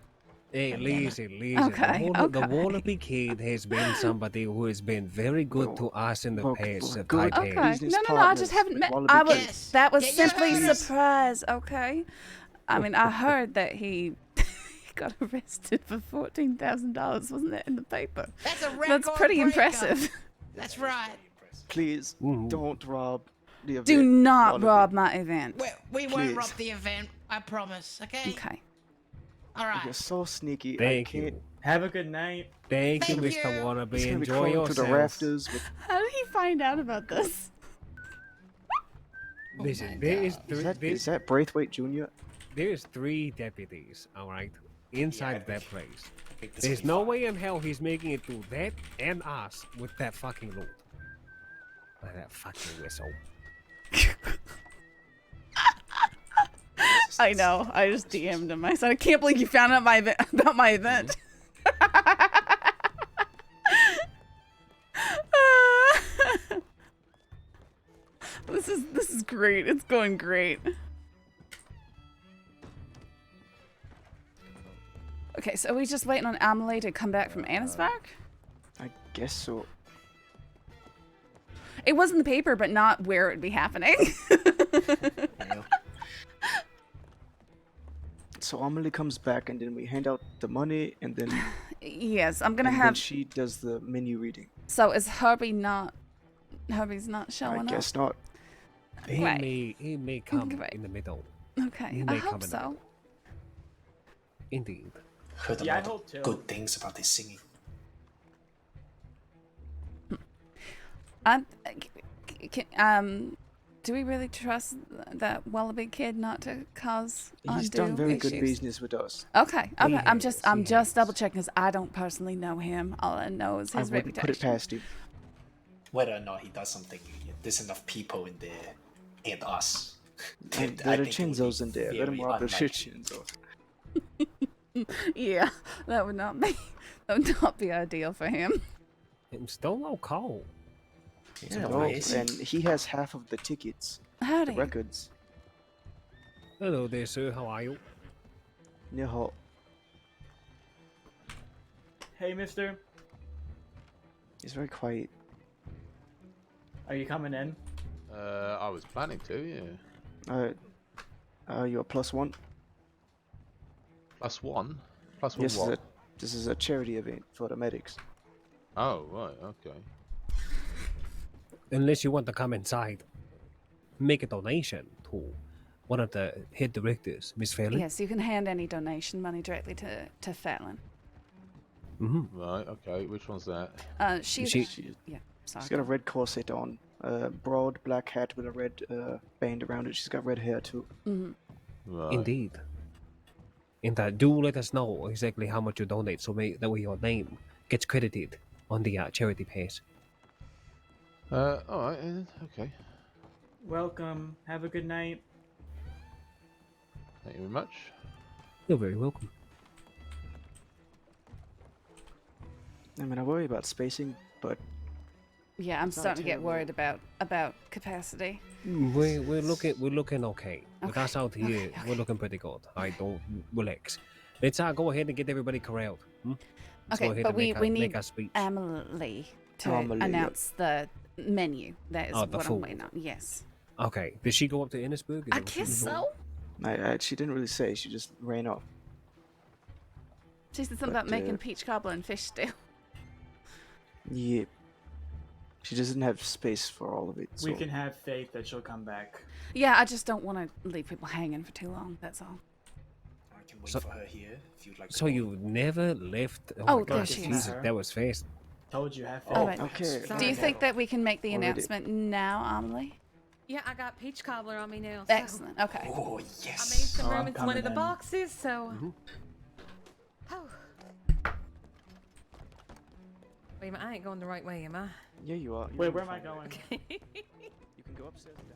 Hey, listen. Okay, The Wallaby Kid has been somebody who has been very good to us in the past. good Okay. business No, I just partners haven't met. with I Wallaby was. Kids. That was Yeah, simply yes. surprise. Okay. I mean, I heard that he got arrested for $14,000. Wasn't that in the paper? That's a record That's pretty breaker. impressive. That's right. please don't rob the event. Do not Wallaby. rob my event. We won't Please. rob the event. I promise. Okay. Okay. All right. You're so sneaky. Thank I can't. you. Have a good night. Thank you, Thank Mr. you. Wannabe. He's gonna be Enjoy crawling yourselves. through the rafters with. How did he find out about this? Listen, there is Is that Braithwaite Jr.? there's 3 deputies, all right, inside of that place. Make this There's be no fun. way in hell he's making it through that and us with that fucking loot. Like that fucking whistle. I know. I just DM'd him. I said, I can't believe you found out about my event. This is great. It's going great. Okay, so are we just waiting on Amelie to come back from Annisburg? I guess so. It was in the paper, but not where it'd be happening. Yeah. So Amelie comes back, and then we hand out the money, and then Yes, I'm gonna and then have. she does the menu reading. So is Herbie's not showing I up? guess not. Right. He may come Right. in the middle. Okay, He I may hope come in the so. middle. Indeed. Heard a Yeah, I lot hope of too. good things about his singing. Do we really trust that Wallaby kid not to cause He's undue done very issues? good business with us. Okay, okay. I'm has, just double checking because I don't personally know him. All I know is I his wouldn't reputation. put it past him. Whether or not he does something, there's enough people in there and us. And I there are think it would be DiCenzos in there. Let him very rob the unlikely. DiCenzos. Yeah, that would not be ideal for him. I'm still no call. Yeah, well, and he has half of the tickets. Howdy. The records. Hello there, sir. How are you? No. Hey, mister. He's very quiet. Are you coming in? I was planning to, yeah. You're +1. +1? +1 Yes, what? this is a charity event for the medics. Oh, right, okay. Unless you want to come inside, make a donation to one of the head directors, Miss Fairley. Yes, you can hand any donation money directly to Fallon. Mm-hmm. Right, okay. Which one's that? She's yeah. Sorry. She's got a red corset on, broad black hat with a red band around it. She's got red hair too. Mm-hmm. Right. Indeed. And do let us know exactly how much you donate, so that way your name gets credited on the charity page. Alright, okay. Welcome. Have a good night. Thank you very much. You're very welcome. I mean, I worry about spacing, but Yeah, I'm It's not starting to get terrible. worried about capacity. We're looking okay. With Okay, us out here, we're looking pretty good. I don't relax. Let's go ahead and get everybody corralled. Let's go Okay, ahead but and we make need our speech. Emily to Amelie, yep. announce the menu. That is Oh, the what food. I'm waiting on. Yes. Okay. Did she go up to Innisburg? Is I that what she guess was doing? so. she didn't really say. She just ran off. She said something But, about making peach cobbler and fish stew. Yeah. She just didn't have space for all of it. So. We can have faith that she'll come back. Yeah, I just don't want to leave people hanging for too long. That's all. I can wait So- for her here if you'd like to So go. you never left? Oh, my there God, she is. Jesus, that was fast. Told you, have faith. All right. Okay. Do you think that we can make the Already. announcement now, Amelie? Yeah, I got peach cobbler on me now. So Excellent. Okay. Oh, I yes. made some Oh, room I'm into one coming of the in. boxes, so. Mm-hmm. Oh. Wait a minute, I ain't going the right way, am I? Yeah, you are. Wait, where am I going? You can go upstairs and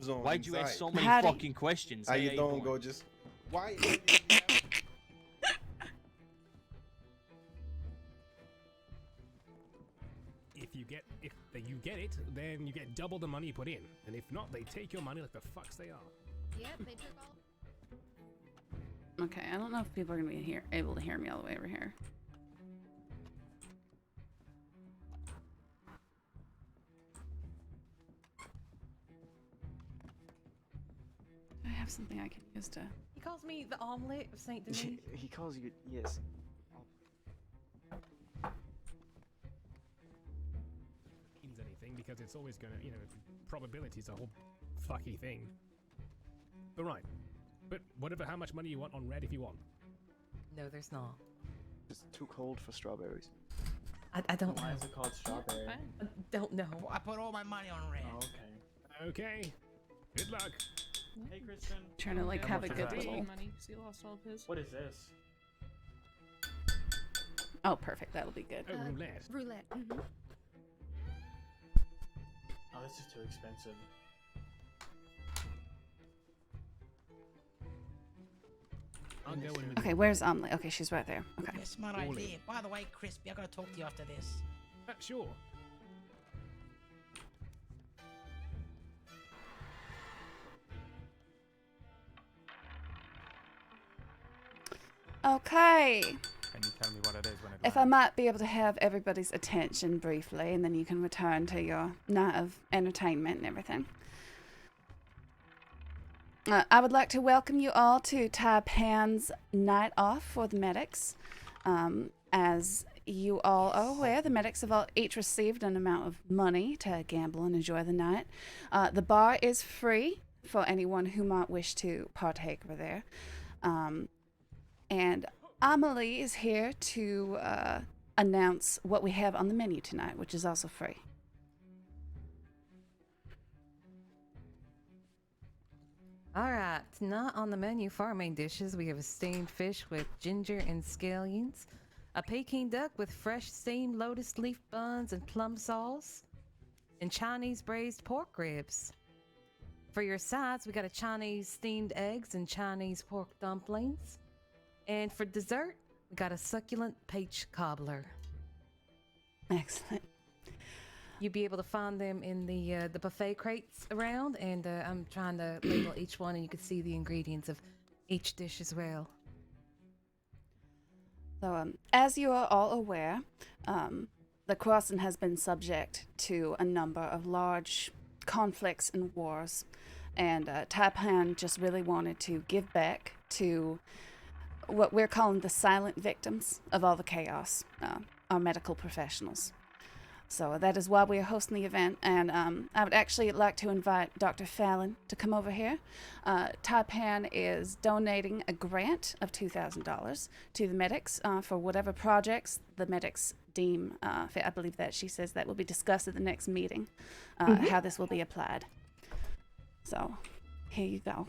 down. Why'd you ask so many Howdy. fucking questions? How Hey, you doing, doing? gorgeous? Why? If you get it, then you get double the money you put in, and if not, they take your money like the fucks they are. Yep, they took all. Okay. I don't know if people are gonna be able to hear me all the way over here. Do I have something I can use to? He calls me the omelet of Saint Denis. He calls you. Yes. Means anything because it's always gonna, probability is a whole fucky thing. But right, but whatever, how much money you want on red if you want. No, there's not. It's too cold for strawberries. I don't Why know. is it called strawberry? I don't know. I put all my money on red. Oh, okay. Okay, good luck. Hey, Kristen. Trying to like How have a much good is that? little. money. So he lost all of his. What is this? Oh, perfect. That'll be good. Oh, roulette. Roulette. Mm-hmm. Oh, this is too expensive. I'll go in with Okay, where's Amelie? Okay, she's right there. Okay. Yeah, smart All idea. By the way, Crispy, I gotta talk to you after this. Sure. Okay. Can you tell me what it is when it If I might be able to have everybody's attention briefly, and then you can return to your night of entertainment and everything. I would like to welcome you all to Taipan's Night Off for the medics. As you all are aware, the medics have all each received an amount of money to gamble and enjoy the night. The bar is free for anyone who might wish to partake over there. And Amelie is here to announce what we have on the menu tonight, which is also free. Alright, tonight on the menu for our main dishes, we have a steamed fish with ginger and scallions, a Peking duck with fresh steamed lotus leaf buns and plum sauce, and Chinese braised pork ribs. For your sides, we got a Chinese steamed eggs and Chinese pork dumplings. And for dessert, we got a succulent peach cobbler. Excellent. You'll be able to find them in the buffet crates around, and I'm trying to label each one, and you can see the ingredients of each dish as well. So, as you are all aware, the Crossing has been subject to a number of large conflicts and wars, and Taipan just really wanted to give back to what we're calling the silent victims of all the chaos, our medical professionals. So that is why we are hosting the event, and I would actually like to invite Dr. Fallon to come over here. Taipan is donating a grant of $2,000 to the medics for whatever projects the medics deem fit. I believe that she says that will be discussed at the next meeting, how this will be applied. So here you go.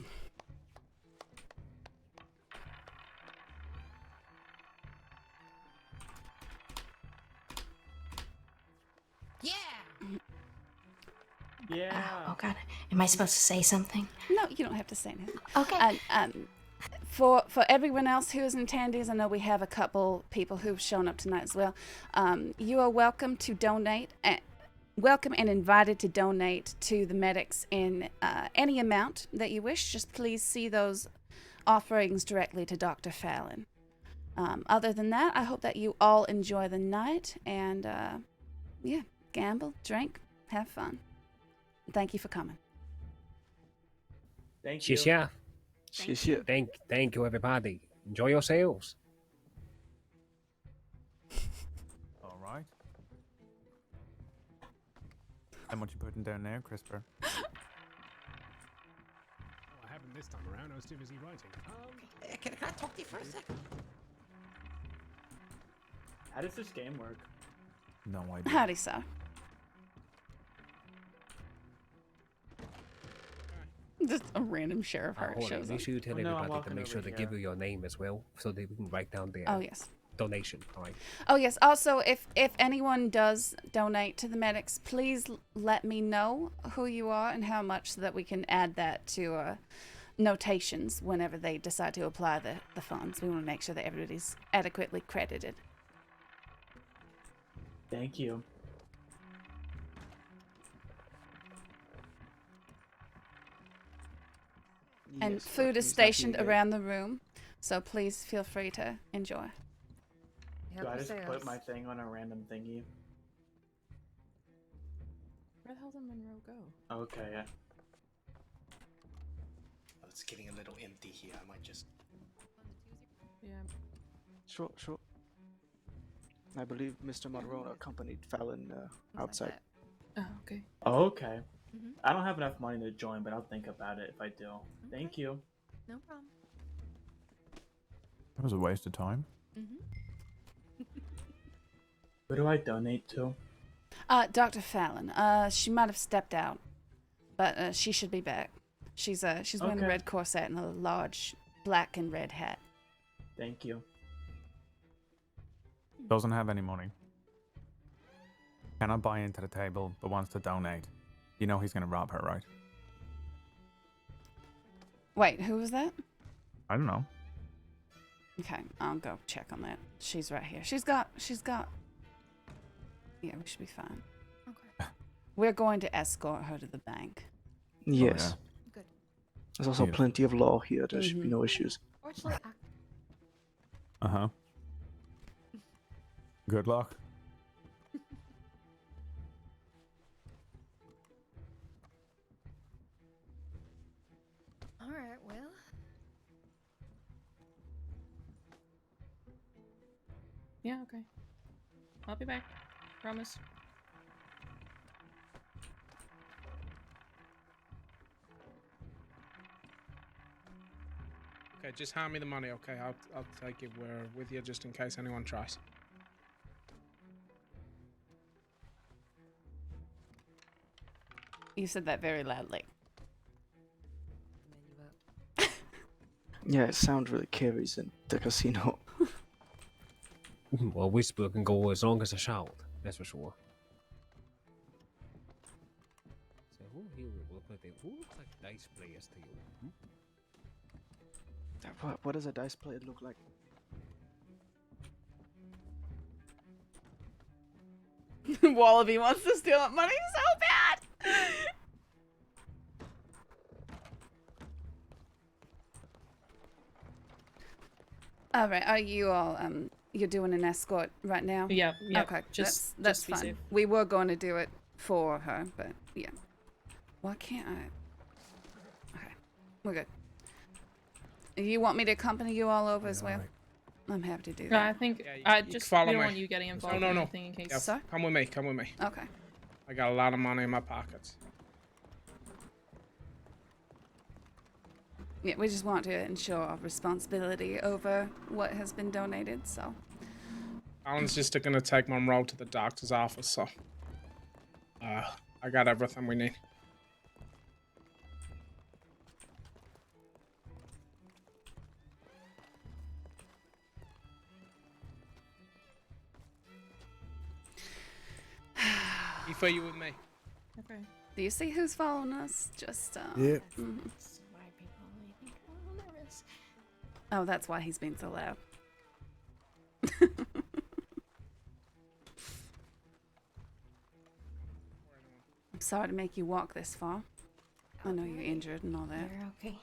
Yeah. Oh God, am I supposed to say something? No, you don't have to say anything. Okay. For everyone else who is in attendees, I know we have a couple people who've shown up tonight as well. You are welcome to donate, welcome and invited to donate to the medics in any amount that you wish. Just please see those offerings directly to Dr. Fallon. Other than that, I hope that you all enjoy the night and yeah, gamble, drink, have fun. Thank you for coming. Thank you. Thank you, everybody. Enjoy yourselves. All right. How much you putting down there, CRISPR? Oh, I haven't this time around. I was too busy writing. Can I talk to you for a second? How does this game work? No idea. Howdy, sir. Just a random sheriff heart shows up. Make sure you tell Oh, no, I'm everybody to walking make over sure to here. give you your name as well, so that we can write down their Oh, yes. donation. All right. Oh, yes. Also, if anyone does donate to the medics, please let me know who you are and how much so that we can add that to notations whenever they decide to apply the funds. We want to make sure that everybody's adequately credited. Thank you. And Yes, food but is he's not here stationed yet. around the room, so please feel free to enjoy. Do I just put my thing on a random thingy? Where the hell did Monroe go? Okay, yeah. Oh, it's getting a little empty here. I might just. Yeah. Sure. I believe Mr. Monroe accompanied Fallon outside. Oh, okay. Oh, okay. I don't have enough money to join, but I'll think about it if I do. Thank you. No problem. That was a waste of time. Who do I donate to? Dr. Fallon. She might have stepped out, but she should be back. She's wearing a Okay. red corset and a large black and red hat. Thank you. Doesn't have any money. Cannot buy into the table, but wants to donate. You know he's gonna rob her, right? Wait, who was that? I don't know. Okay, I'll go check on that. She's right here. She's got. Yeah, we should be fine. Okay. We're going to escort her to the bank. Yes. Good. There's also Yeah. plenty of law here. There should be no issues. Fortunately, Uh-huh. Good luck. All right, well. Yeah, okay. I'll be back. Promise. Okay, just hand me the money, okay? I'll take it with you just in case anyone tries. You said that very loudly. Yeah, it sounds really carries in the casino. Well, a whisper can go as long as a shout, that's for sure. So who here will look like who looks like dice players to you? What does a dice player look like? Wallaby wants to steal up money so bad. All right, are you all you're doing an escort right now? Yeah. Okay, Just that's be fine. safe. We were going to do it for her, but yeah. Why can't I? Okay, we're good. You want me to accompany you all over as well? I'm happy to do No, that. I think Yeah, I you just follow don't me. want you getting involved No. in anything in case. Yeah, Sir? come with me. Come with me. Okay. I got a lot of money in my pockets. Yeah, we just want to ensure our responsibility over what has been donated, so. Alan's just gonna take Monroe to the doctor's office, so I got everything we need. Aoife, you with me? Okay. Do you see who's following us? Just, Yep. mhm. That's why people may think I'm a little nervous. Oh, that's why he's being so loud. I'm sorry to make you walk this far. I know you're injured and all that. You're okay.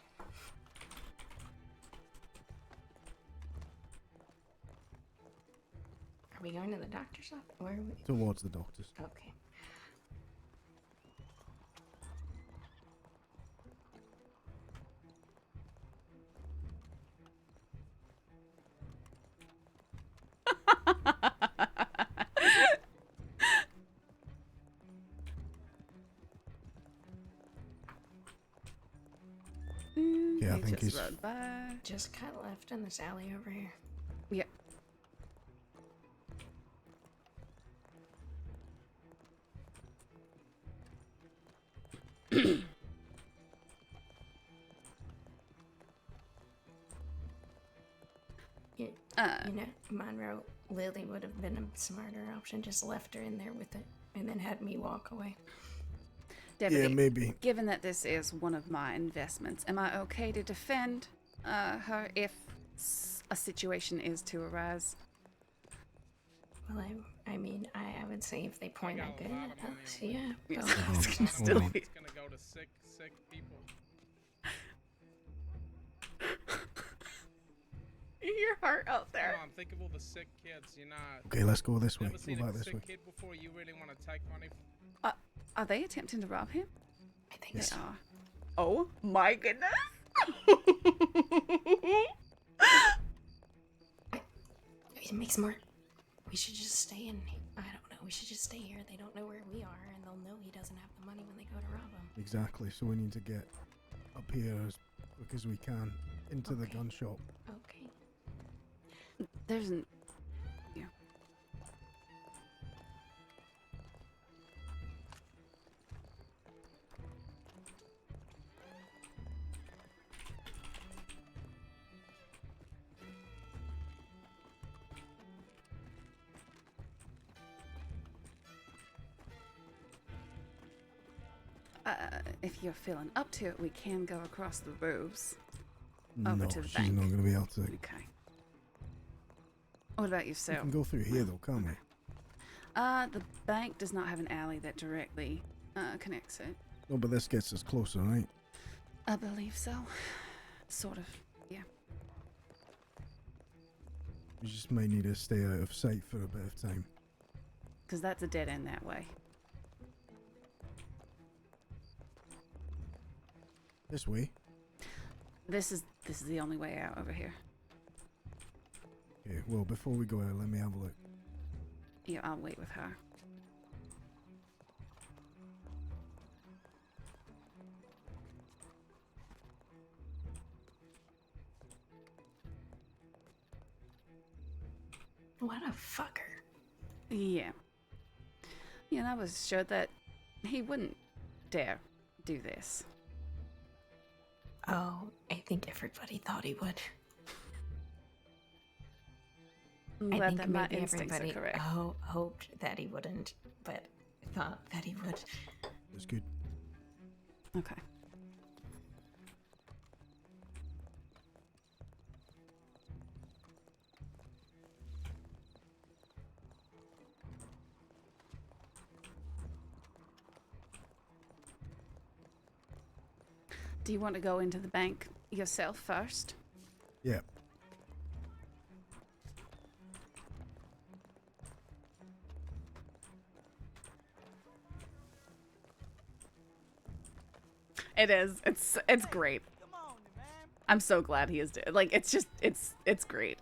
Are we going to the doctor's office? Where are we? Towards the doctors. Okay. Yeah, I think he's. rode by. Just cut left in this alley over here. Yep. You know, Monroe, Lily would have been a smarter option. Just left her in there with it and then had me walk away. Deputy, Yeah, maybe. Given that this is one of my investments, am I okay to defend her if a situation is to arise? Well, I mean, I would say if they point a gun at us, yeah. Yes, but- it's gonna still be. It's gonna go to sick people. Your heart out there. Come on, think of all the sick kids. You're not. Okay, let's go this way. Never seen Move a out this sick way. kid before. You really want to take money? Are they attempting to rob him? I think Yes. they are. Oh my goodness. It makes more. We should just stay in. I don't know. We should just stay here. They don't know where we are, and they'll know he doesn't have the money when they go to rob him. Exactly. So we need to get up here as quick as we can into the gun shop. Okay. There's an. Yeah. If you're feeling up to it, we can go across the roofs over No, to the she's bank. not going to be able to. Okay. What about We yourself? can go through here though, can't we? The bank does not have an alley that directly connects it. No, but this gets us closer, right? I believe so. Sort of, yeah. We just may need to stay out of sight for a bit of time. Because that's a dead end that way. This way? This is the only way out over here. Okay, well, before we go out, let me have a look. Yeah, I'll wait with her. What a fucker. Yeah. Yeah, and I was sure that he wouldn't dare do this. Oh, I think everybody thought he would. I'm I glad think that my maybe instincts are everybody correct. hoped that he wouldn't, but thought that he would. That's good. Okay. Do you want to go into the bank yourself first? Yeah. It is. It's great. I'm so glad he is like it's just it's great.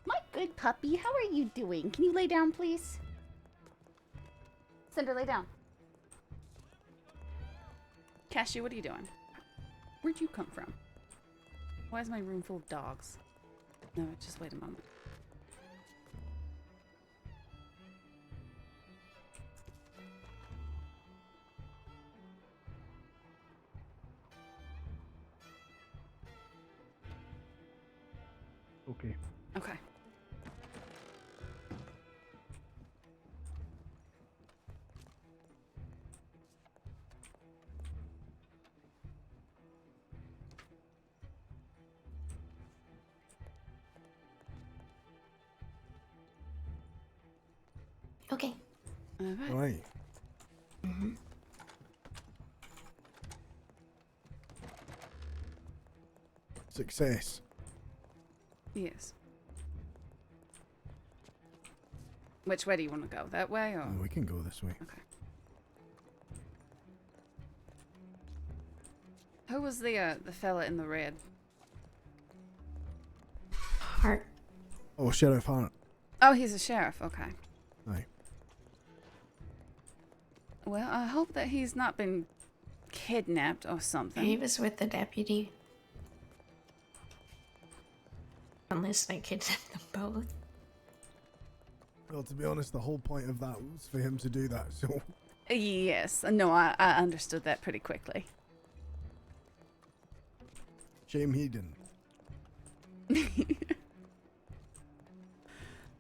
My good puppy, how are you doing? Can you lay down, please? Cinder, lay down. Cashew, what are you doing? Where'd you come from? Why is my room full of dogs? No, just wait a moment. Okay. Okay. Okay. All right. Mm-hmm. Success. Yes. Which way do you want to go? That way or? We can go this way. Okay. Who was the fella in the red? Hart. Oh, Sheriff Hart. Oh, he's a sheriff. Okay. Aye. Well, I hope that he's not been kidnapped or something. He was with the deputy. Unless they kidnapped them both. Well, to be honest, the whole point of that was for him to do that, so... Yes. No, I understood that pretty quickly. Shame he didn't.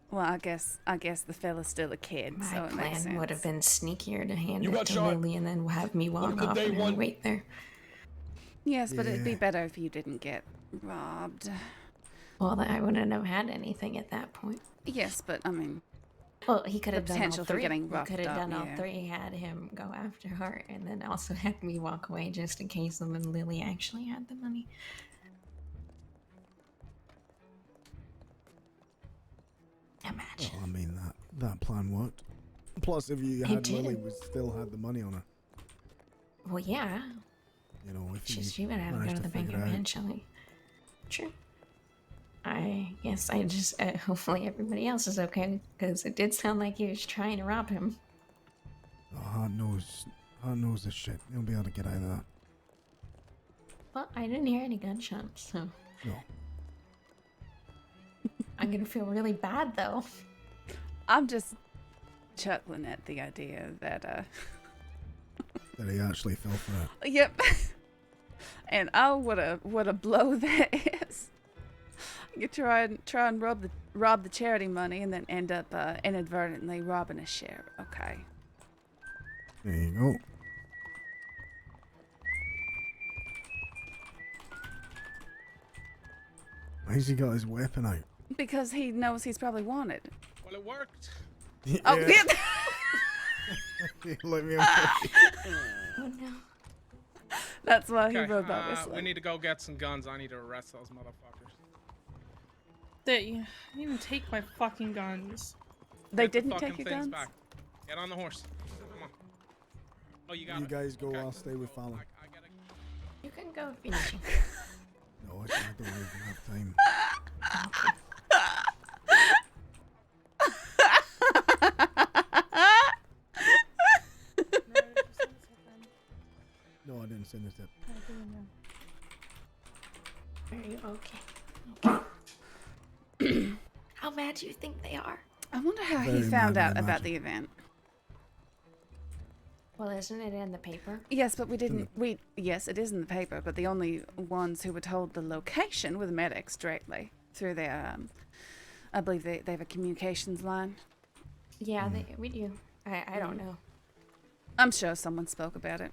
Well, I guess the fella's still a kid, My so it makes sense. plan would have been sneakier to hand You it got to shot. Lily and then have me walk off and her wait there. Yes, but it'd be Yeah. better if you didn't get robbed. Well, I wouldn't have had anything at that point. Yes, but I mean, Well, he could have the done all potential for three. getting He roughed could have up, done all yeah. three. Had him go after her, and then also had me walk away just in case them and Lily actually had the money. Imagine. Well, I mean, that plan worked. Plus, if you It had Lily, did. we still had the money on her. Well, yeah. You know, if She would have to go managed to the bank figure it out. eventually. True. I guess I just hopefully everybody else is okay because it did sound like he was trying to rob him. Oh, Hart knows this shit. He'll be able to get out of that. Well, I didn't hear any gunshots, so No. I'm gonna feel really bad though. I'm just chuckling at the idea that That he actually fell for it. Yep. And oh, what a blow that is. You try and rob the charity money and then end up inadvertently robbing a sheriff. Okay. There you go. Why's he got his weapon out? Because he knows he's probably wanted. Well, it worked. Oh, yeah. Let me off. Oh no. That's why he Okay, wrote that whistle. we need to go get some guns. I need to arrest those motherfuckers. You didn't even take my fucking guns. They Get the didn't fucking take your things guns? back. Get on the horse. Come on. Oh, you got You it. guys go, I'll stay with Fallon. You can go if you need to. No, I don't even have time. No, I didn't send the tip. Are you okay? How mad do you think they are? I wonder how he Very found mad, out I about imagine. the event. Well, isn't it in the paper? Yes, but we didn't. Yes, it is in the paper, but the only ones who were told the location were the medics directly through their. I believe they have a communications line. Yeah, we do. I don't know. I'm sure someone spoke about it.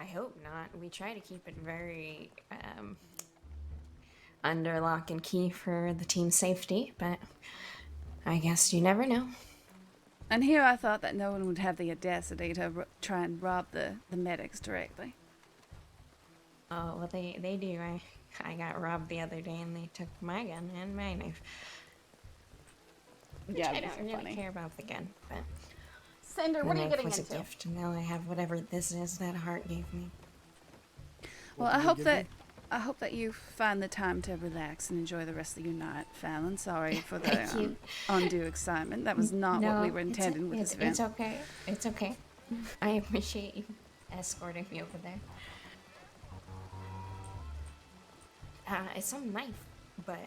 I hope not. We try to keep it very under lock and key for the team's safety, but I guess you never know. And here I thought that no one would have the audacity to try and rob the medics directly. Oh, well, they do. I got robbed the other day and they took my gun and my knife. Which Yeah, I these don't are really funny. care about the gun, but Cinder, what the are you knife getting was into? a gift, and now I have whatever this is that Heart gave me. Well, I hope that you find the time to relax and enjoy the rest of your night, Fallon. Sorry for the Thank you. undue excitement. That was not what we were intending with this event. It's okay. It's okay. I appreciate you escorting me over there. It's some knife, but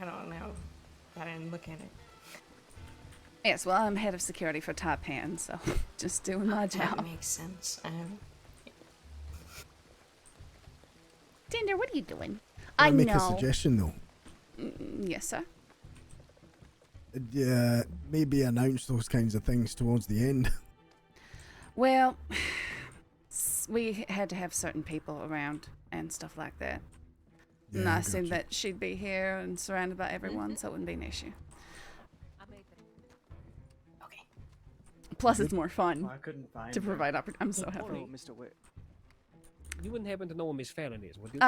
I don't know. I didn't look at it. Yes, well, I'm head of security for Taipan, so just doing my job. That makes sense. Cinder, what are you doing? Can I make know. a suggestion though? Yes, sir. Maybe announce those kinds of things towards the end. Well, we had to have certain people around and stuff like that. And Yeah, I I assumed gotcha. that she'd be here and surrounded by everyone, so it wouldn't be an issue. Okay. Plus, it's more fun Oh, I couldn't find to her. provide opportunity. I'm so happy. Hello, Mr. Witt. You wouldn't happen to know where Miss Fallon is, would you?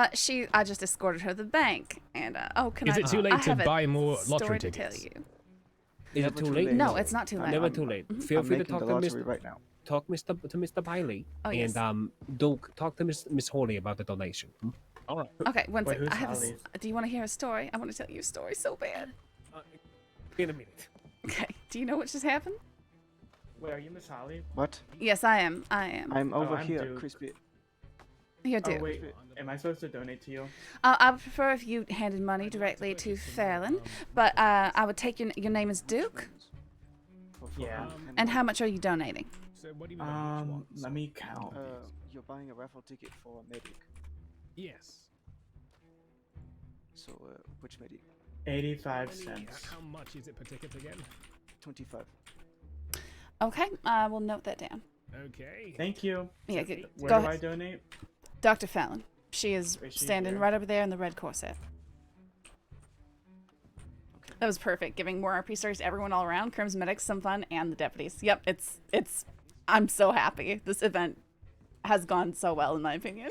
I just escorted her to the bank, and can I? Is it too I late to have a buy more story lottery to tell tickets? you. Is it too late? No, it's not too late. Never too late. Feel I'm free to making talk the to lottery Mr. right now. Talk to Mr. Biley, Oh, yes. and Duke, talk to Miss Holly about the donation. All right. Okay, one Wait, sec. who's I have Holly? do you want to hear a story? I want to tell you a story so bad. In a minute. Okay. Do you know what just happened? Wait, are you Miss Holly? What? Yes, I am. I am. I'm over I'm here, Duke. Crispy. You're Oh Duke. wait, am I supposed to donate to you? I would prefer if you handed money directly to Fallon, but I would take your name is Duke. Yeah. And how much are you donating? So what do you want? Let me count. You're buying a raffle ticket for a medic. Yes. So, which medic? 85 cents. How much is it per ticket again? 25. Okay, I will note that down. Okay. Thank you. Yeah, good. Where Go do I ahead. donate? Dr. Fallon. She is Is she standing here? right over there in the red corset. That was perfect, giving more RP stories to everyone all around, Crim's medics, some fun, and the deputies. Yep, it's I'm so happy. This event has gone so well, in my opinion.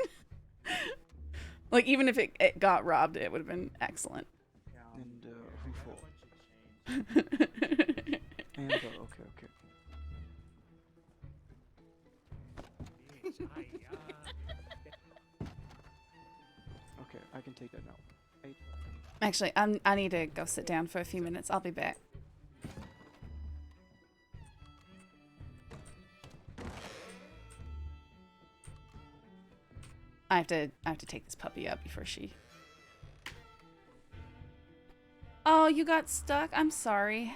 Like, even if it got robbed, it would have been excellent. And who for? And okay. Okay, I can take that now. 8. Actually, I need to go sit down for a few minutes. I'll be back. I have to take this puppy up before she. Oh, you got stuck? I'm sorry.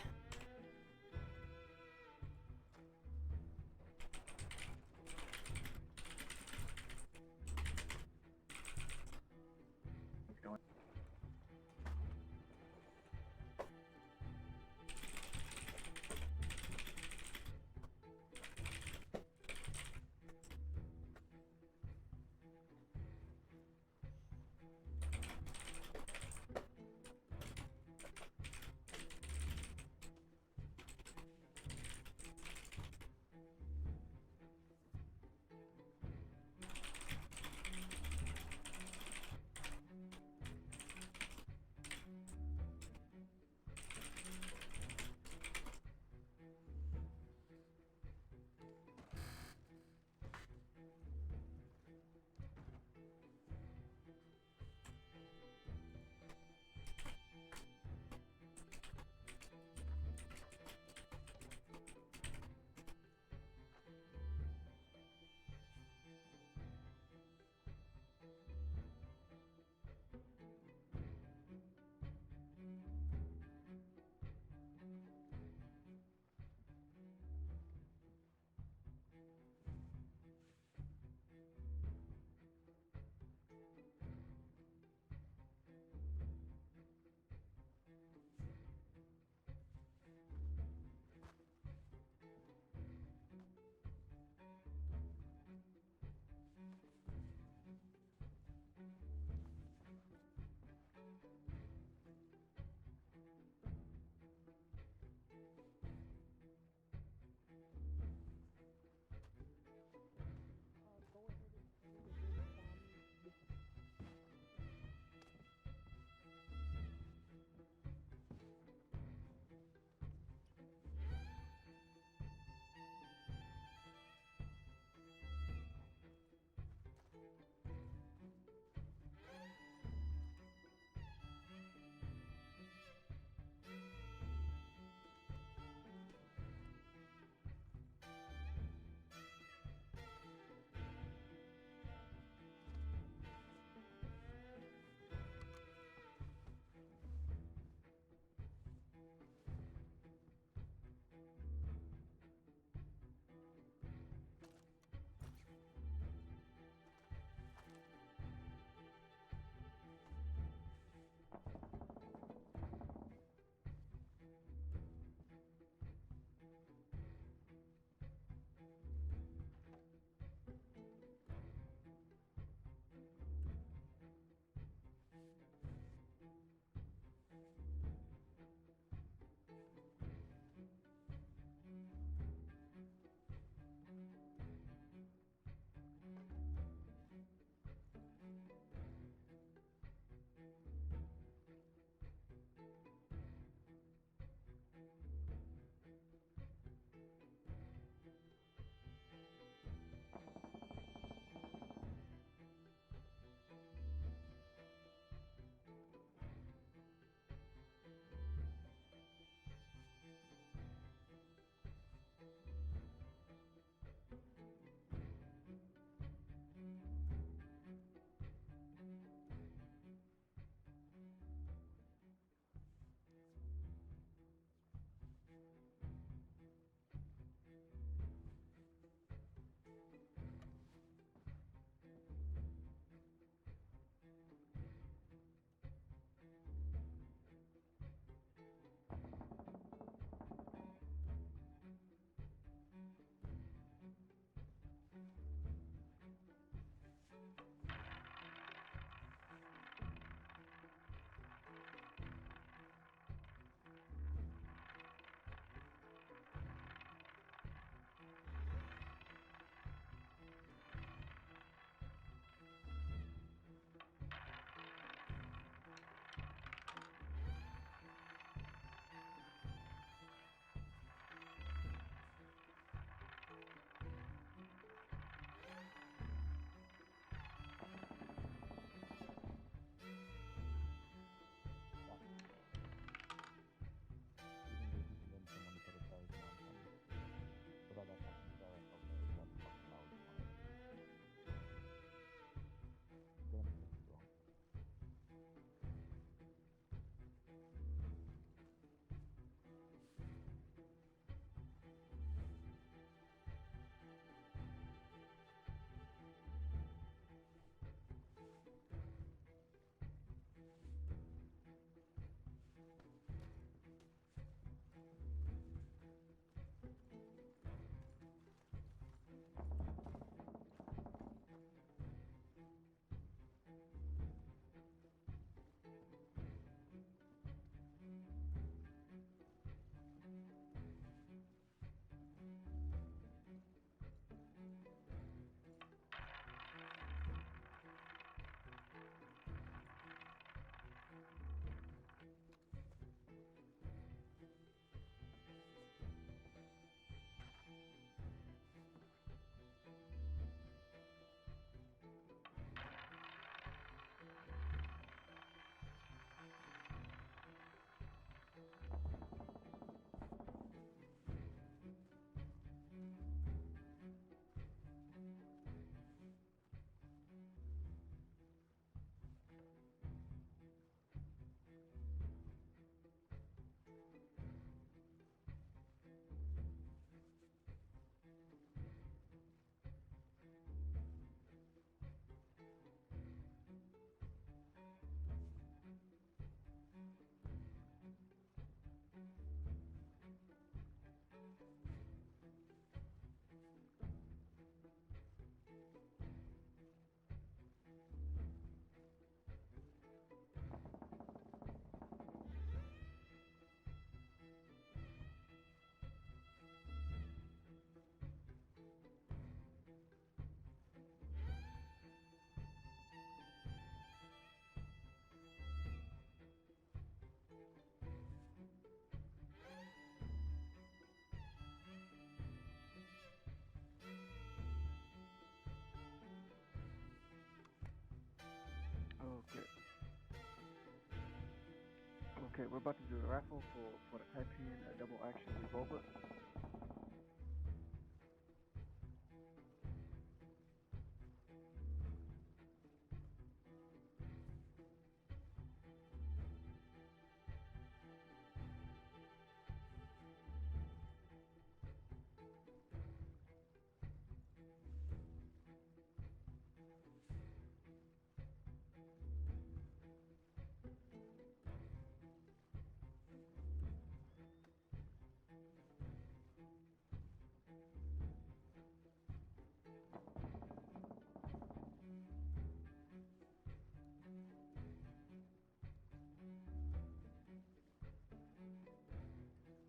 we're about to do a raffle for the Taipan double action revolver.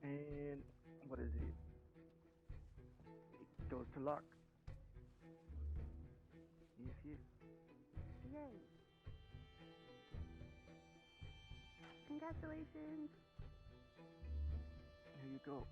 And what is it? It goes to luck. Yes, yes. Yay. Congratulations. Here you go.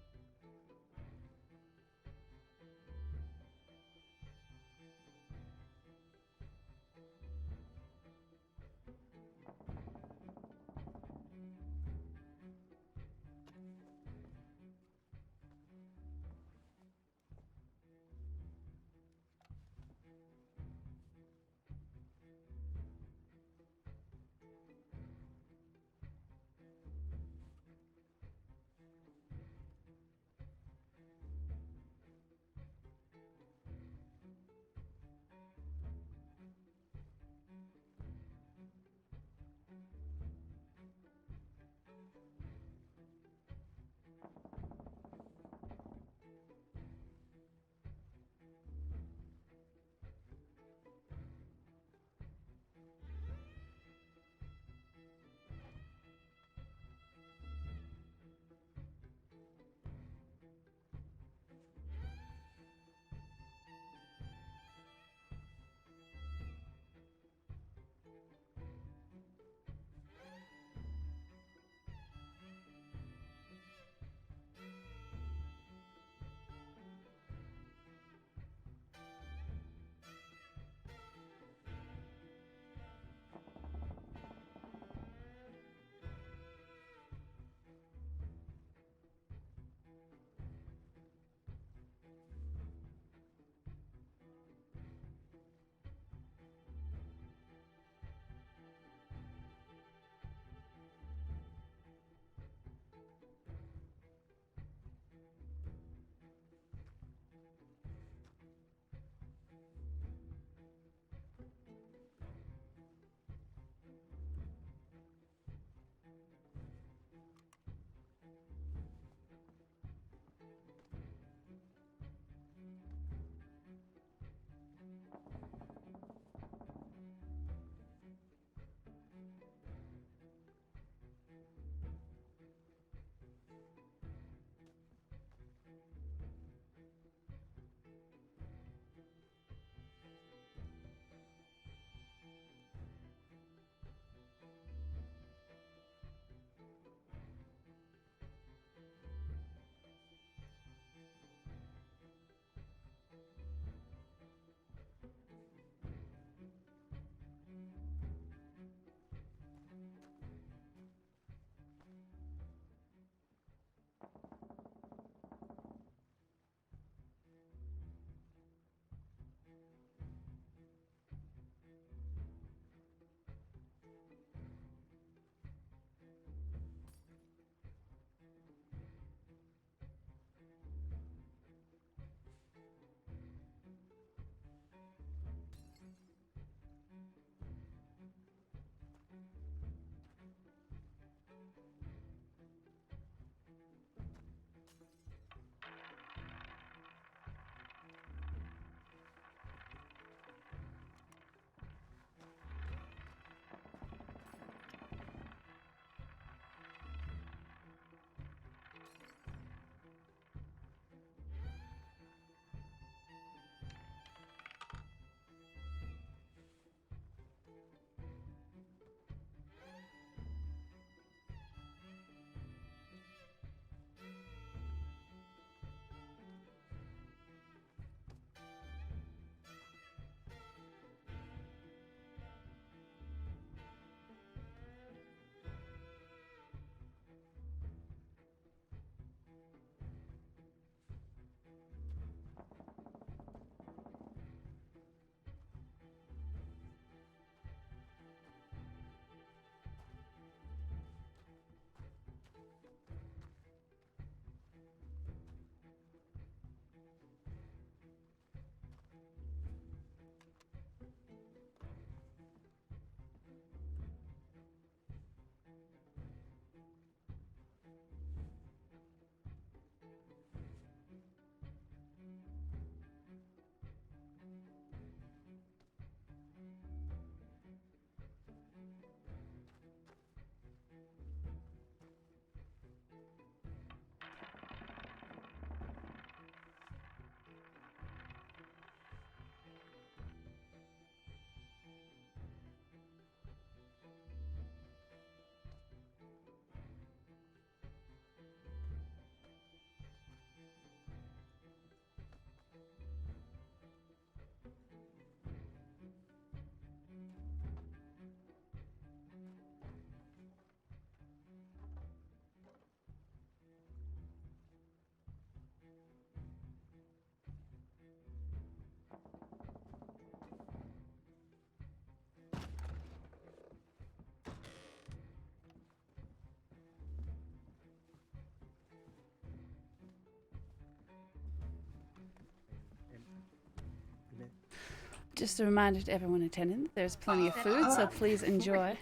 Just a reminder to everyone attending that there's plenty of food, so please enjoy.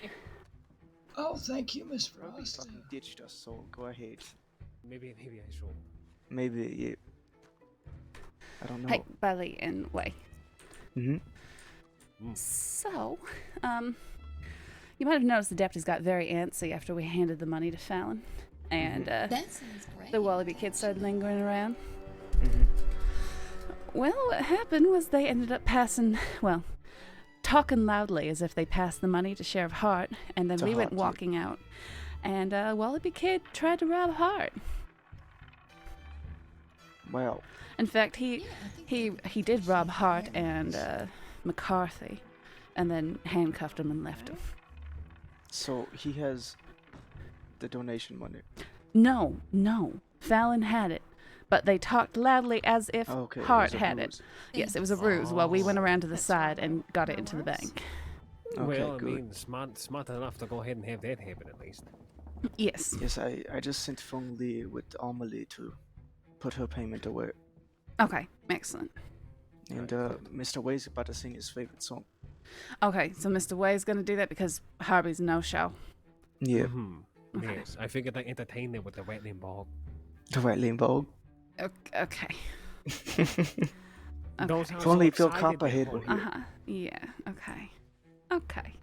Oh, thank you, Miss Bro, he Frost. fucking ditched us, so go ahead. Maybe I should. Maybe, yeah. I don't know. Hey, Bailey and Way. Mm-hmm. So, you might have noticed the deputies got very antsy after we handed the money to Fallon. And, That sounds great. the Wallaby kids started lingering around. Mm-hmm. Well, what happened was they ended up talking loudly as if they passed the money to Sheriff Hart, and then To we went Hart, yeah. walking out. And, Wallaby kid tried to rob Hart. Wow. In fact, he did rob Hart and McCarthy, and then handcuffed him and left him. So he has the donation money. No, Fallon had it, but they talked loudly as if Okay, it Hart was a had it. ruse. Yes, it was a ruse while we went around to the side and got it into the bank. Okay, Well, I good. mean, smart enough to go ahead and have that happen at least. Yes. Yes, I just sent Feng Li with Amelie to put her payment away. Okay, excellent. And Mr. Way's about to sing his favorite song. Okay, so Mr. Way's gonna do that because Harvey's no-show. Yeah. Okay. Yes, I figured I'd entertain them with the Rattling Bog. The Rattling Bog. Okay. Don't Okay. sound If only so Phil excited, Copperhead were Nicole. here. Yeah, okay. Okay.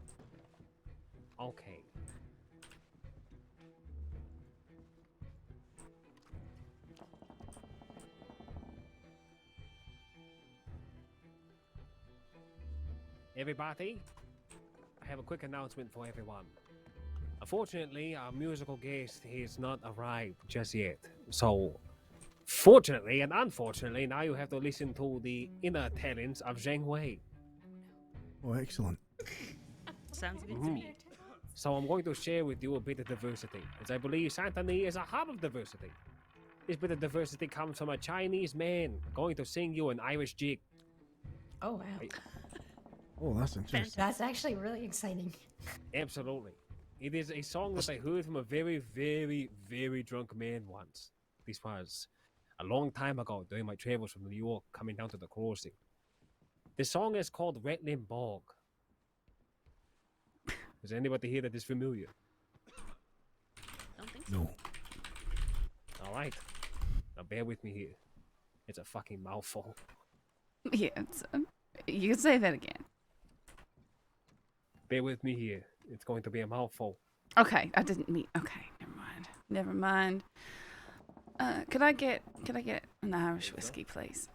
Okay. Everybody, I have a quick announcement for everyone. Unfortunately, our musical guest has not arrived just yet. So, fortunately and unfortunately, now you have to listen to the inner talents of Zhang Wei. Oh, excellent. Sounds good to Mhm. me. So I'm going to share with you a bit of diversity, as I believe Santani is a hub of diversity. This bit of diversity comes from a Chinese man going to sing you an Irish jig. Oh wow. Oh, that's interesting. That's actually really exciting. Absolutely. It is a song that I heard from a very, very, very drunk man once. This was a long time ago during my travels from New York coming down to the crossing. The song is called Rattling Bog. Is anybody here that is familiar? Don't think No. Alright. Now bear with me here. It's a fucking mouthful. Yeah, it's, you can say that again. Bear with me here. It's going to be a mouthful. Okay, I didn't mean. Okay, never mind. Could I get an Irish whiskey, please?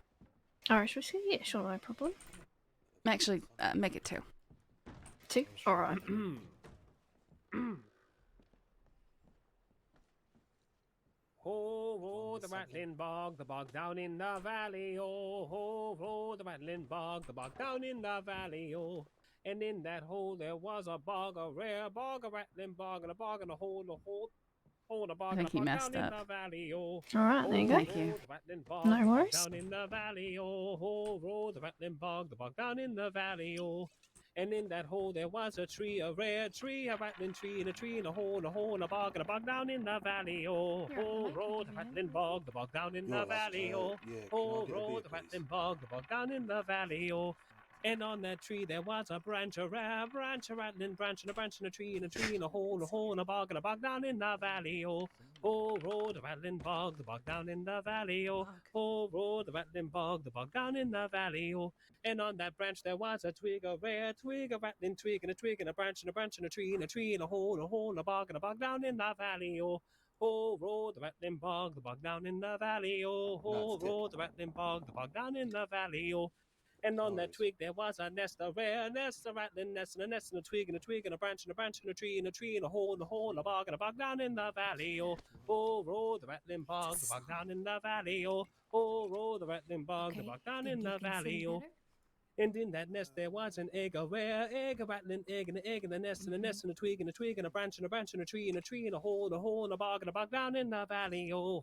Irish whiskey? Yeah, sure, no problem. Actually, make it 2. 2? Alright. Oh, the rattling bog, the bog down in the valley, oh, the rattling bog, the bog down in the valley, oh. And in that hole there was a bog, a rare bog, a rattling bog, and a bog, and a hole, a bog, I think he and a bog messed down up. in the valley, oh. Alright, there you go. Thank you. The rattling bog, No the bog worries. down in the valley, oh, the rattling bog, the bog down in the valley, oh. And in that hole there was a tree, a rare tree, a rattling tree, and a tree, and a hole, and a bog down in the valley, oh, the rattling bog, the bog down in the valley, oh, the rattling bog, the bog down in the valley, oh. And on that tree there was a branch, a rare branch, a rattling branch, and a branch, and a tree, and a tree, and a hole, and a bog down in the valley, oh, the rattling bog, the bog down in the valley, oh, the rattling bog, the bog down in the valley, oh. And on that branch there was a twig, a rare twig, a rattling twig, and a branch, and a branch, and a tree, and a hole, and a bog down in the valley, oh. The rattling bog, the bog down in the valley, oh, the rattling bog, the bog down in the valley, oh. And on that twig there was a nest, a rare nest, a rattling nest, and a twig, and a branch, and a branch, and a tree, and a hole, and a bog down in the valley, oh, the rattling bog, the bog down in the valley, oh, the rattling bog, the bog down in the valley, oh. And in that nest there was an egg, a rare egg, a rattling egg, and an egg in the nest, and a twig, and a branch, and a tree, and a hole, and a bog down in the valley, oh,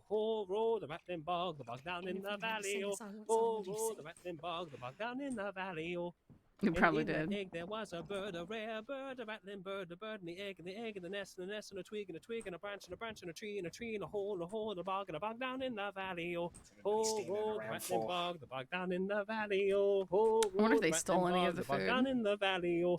the rattling bog, the bog down in the valley, oh, the rattling bog, the bog down in the valley, oh. You And probably in that did. egg there was a bird, a rare bird, a rattling bird, a bird, and the egg, and the egg, and the nest, and the nest, and a twig, and a twig, and a branch, and a branch, and a tree, and a tree, and a hole, and a bog, down in the valley. Oh, oh, oh, the rattling bog, down in the valley. Oh, oh, I wonder oh, if they the stole rattling any bog, of the bog food. down in the valley. Oh.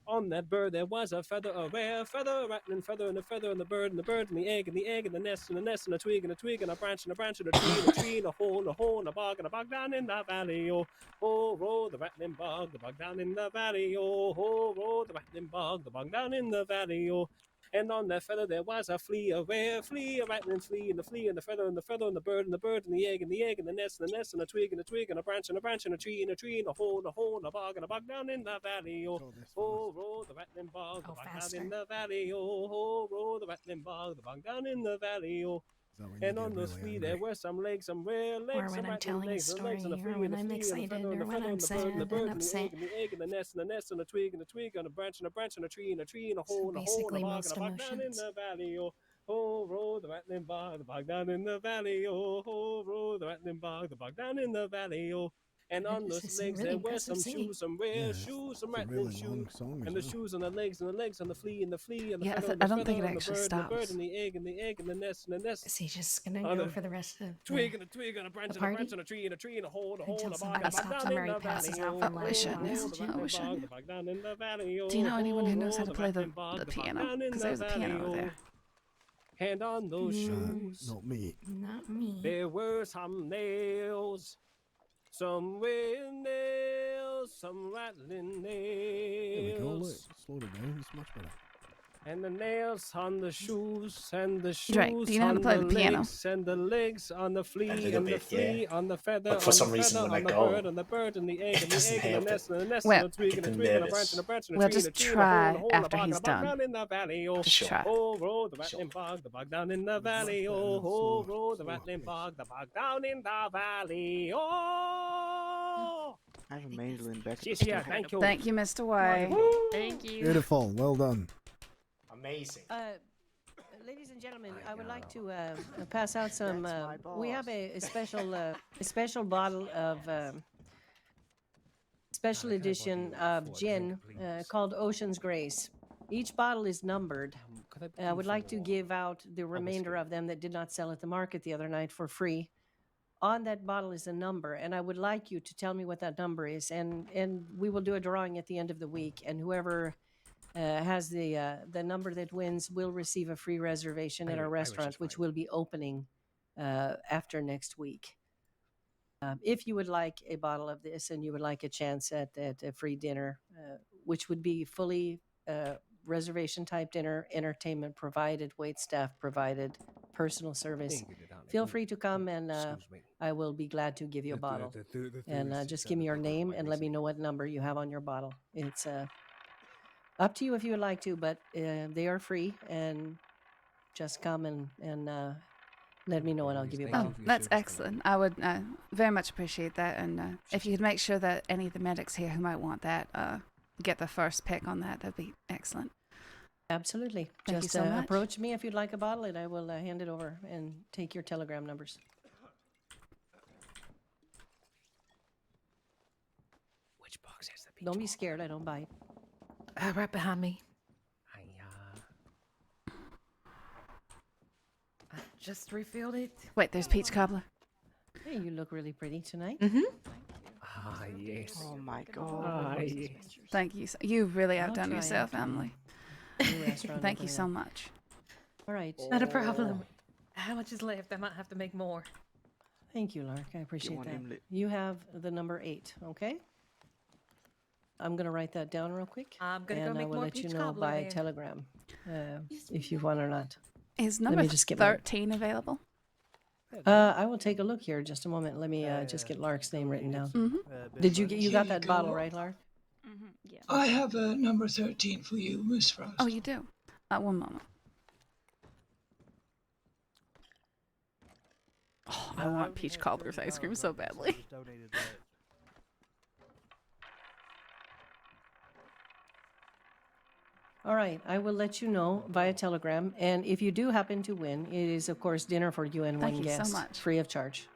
On that bird there was a feather, a rare feather, a rattling feather, and a feather, and the bird, and the egg, and the egg, and the nest, and a twig, and a twig, and a branch, and a branch, and a tree, and a hole, and a bog, down in the valley. Oh, oh, oh, the rattling bog, down in the valley. Oh, oh, oh, the rattling bog, down in the valley. Oh. And on that feather there was a flea, a rare flea, a rattling flea, and the flea, and the feather, and the feather, and the bird, and the egg, and the egg, and the nest, and a twig, and a branch, and a branch, and a tree, and a hole, and a bog, down in the valley. Oh, oh, roll the rattling bog, down in the valley. Oh, oh, roll the rattling bog, down in the valley. Oh. And on those flea there were some legs, some rare legs, some rattling legs, and legs, and a flea, and a flea, and a feather, and a feather, and the bird, and the bird, and the egg, and the nest, and a twig, and a branch, and a tree, and a hole, and a bog, down in the valley. Oh, oh, roll the rattling bog, down in the valley. Oh, oh, roll the rattling bog, down in the valley. Oh. And on those legs there were some shoes, some rare shoes, some rattling shoes, and the shoes on the legs, and the flea, and the flea, and the feather, and the I don't think it feather, and actually the stops. bird, and the egg, and the nest, Is he just gonna go for the rest of twig, and a twig, and a branch, and a branch, and a tree, and a hole, and a bog, down in the valley. Oh, we shouldn't. Oh, we shouldn't. Down in the valley. Do you know anyone who knows how to play the piano? Because there's a piano over there. And on those shoes, Not me. Not me. there were some nails. Some red nails, some rattling There we go, look. nails. Slow it down. It's much better. And the nails on the shoes, and the shoes Drake, do you know how to on play the the piano? legs, and the legs on the flea, A little and the bit, flea yeah. on the feather, But for on some the reason feather, when on I the go, bird, and the bird, and the egg, it and the doesn't egg, and the happen. nest, and the nest, Well, and the twig, and the getting twig, and a nervous. branch, and a branch, and a We'll tree, and a just tree, and a try hole, and a after bog, he's done. down in the valley. Oh, Just try. oh, roll the rattling bog, down in the valley. Oh, roll the rattling bog, down in the valley. Oh. I have a mandolin back. She's here. Thank you. Thank you, Mr. White. Thank you. Beautiful. Well done. Amazing. Ladies and gentlemen, I would like to pass out some. We have a special bottle of special edition of gin called Ocean's Grace. Each bottle is numbered. I would like to give out the remainder of them that did not sell at the market the other night for free. On that bottle is a number, and I would like you to tell me what that number is, and we will do a drawing at the end of the week, and whoever has the number that wins will receive a free reservation at our restaurant, which will be opening after next week. If you would like a bottle of this and you would like a chance at a free dinner, which would be fully reservation type dinner, entertainment provided, wait staff provided, personal service, feel free to come and I will be glad to give you a bottle. And just give me your name and let me know what number you have on your bottle. It's up to you if you would like to, but they are free, and just come and let me know and I'll give you a bottle. Oh, that's excellent. I would very much appreciate that. And if you could make sure that any of the medics here who might want that get the first pick on that, that'd be excellent. Absolutely. Thank Just you so much. approach me if you'd like a bottle, and I will hand it over and take your telegram numbers. Which box has the peach? Don't be scared. I don't bite. Right behind me. I just refilled it. Wait, there's peach cobbler. Hey, you look really pretty tonight. Mm-hmm. Ah, yes. Oh my god. Ah, yes. Thank you. You've really I'll outdone try yourself, after Emily. New restaurant Thank you opening so up. much. All right. Not a problem. How much is left? I might have to make more. Thank you, Lark. I appreciate one that. Emily. You have the number 8, okay? I'm going to write that down real quick. I'm gonna go and make I will more let you peach know cobbler by then. telegram if you want or not. Is Let number me just get my- 13 available? I will take a look here just a moment. Let me just get Lark's name written down. Did you got that bottle right, Lark? Yeah. I have a number 13 for you, Miss Frost. Oh, you do? One moment. Oh, I want peach cobbler's ice cream so badly. All right, I will let you know via telegram. And if you do happen to win, it is, of course, dinner for you and Thank one you so guest, much. free of charge.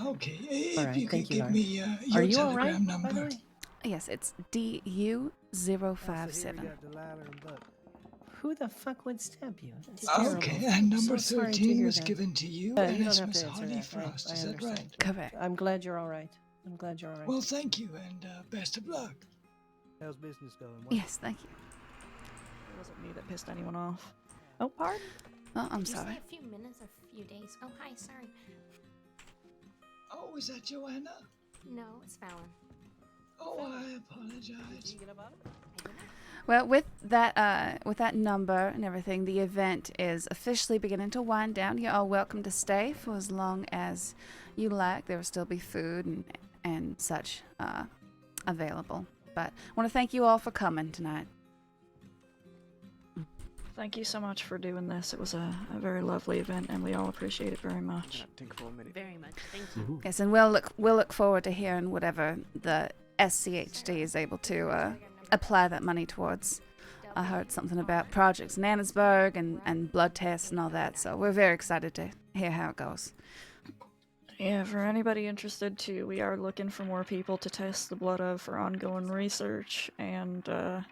Okay, if All right, you could thank you, give Lark. me Are your you all telegram right, by the number. way? Yes, it's DU057. Who the fuck would stab you? That's Okay, terrible. and I'm number so sorry to 13 hear was that. given to you, You and don't it's have to Miss answer Hardy that. Frost. I Is that understand. right? Correct. I'm glad you're all right. I'm glad you're all right. Well, thank you, and best of luck. How's business going? Yes, thank you. It wasn't me that pissed anyone off. Oh, pardon? Oh, I'm Did you sorry. say a few minutes or a few days? Oh, hi, sorry. Oh, is that Joanna? No, it's Fallon. Oh, I apologize. Well, with that number and everything, the event is officially beginning to wind down. You're all welcome to stay for as long as you like. There will still be food and such available. But I want to thank you all for coming tonight. Thank you so much for doing this. It was a very lovely event, and we all appreciate it very much. Very much. Thank you. Yes, and we'll look forward to hearing whatever the SCHD is able to apply that money towards. I heard something about projects in Annesburg and blood tests and all that, so we're very excited to hear how it goes. Yeah, for anybody interested too, we are looking for more people to test the blood of for ongoing research and to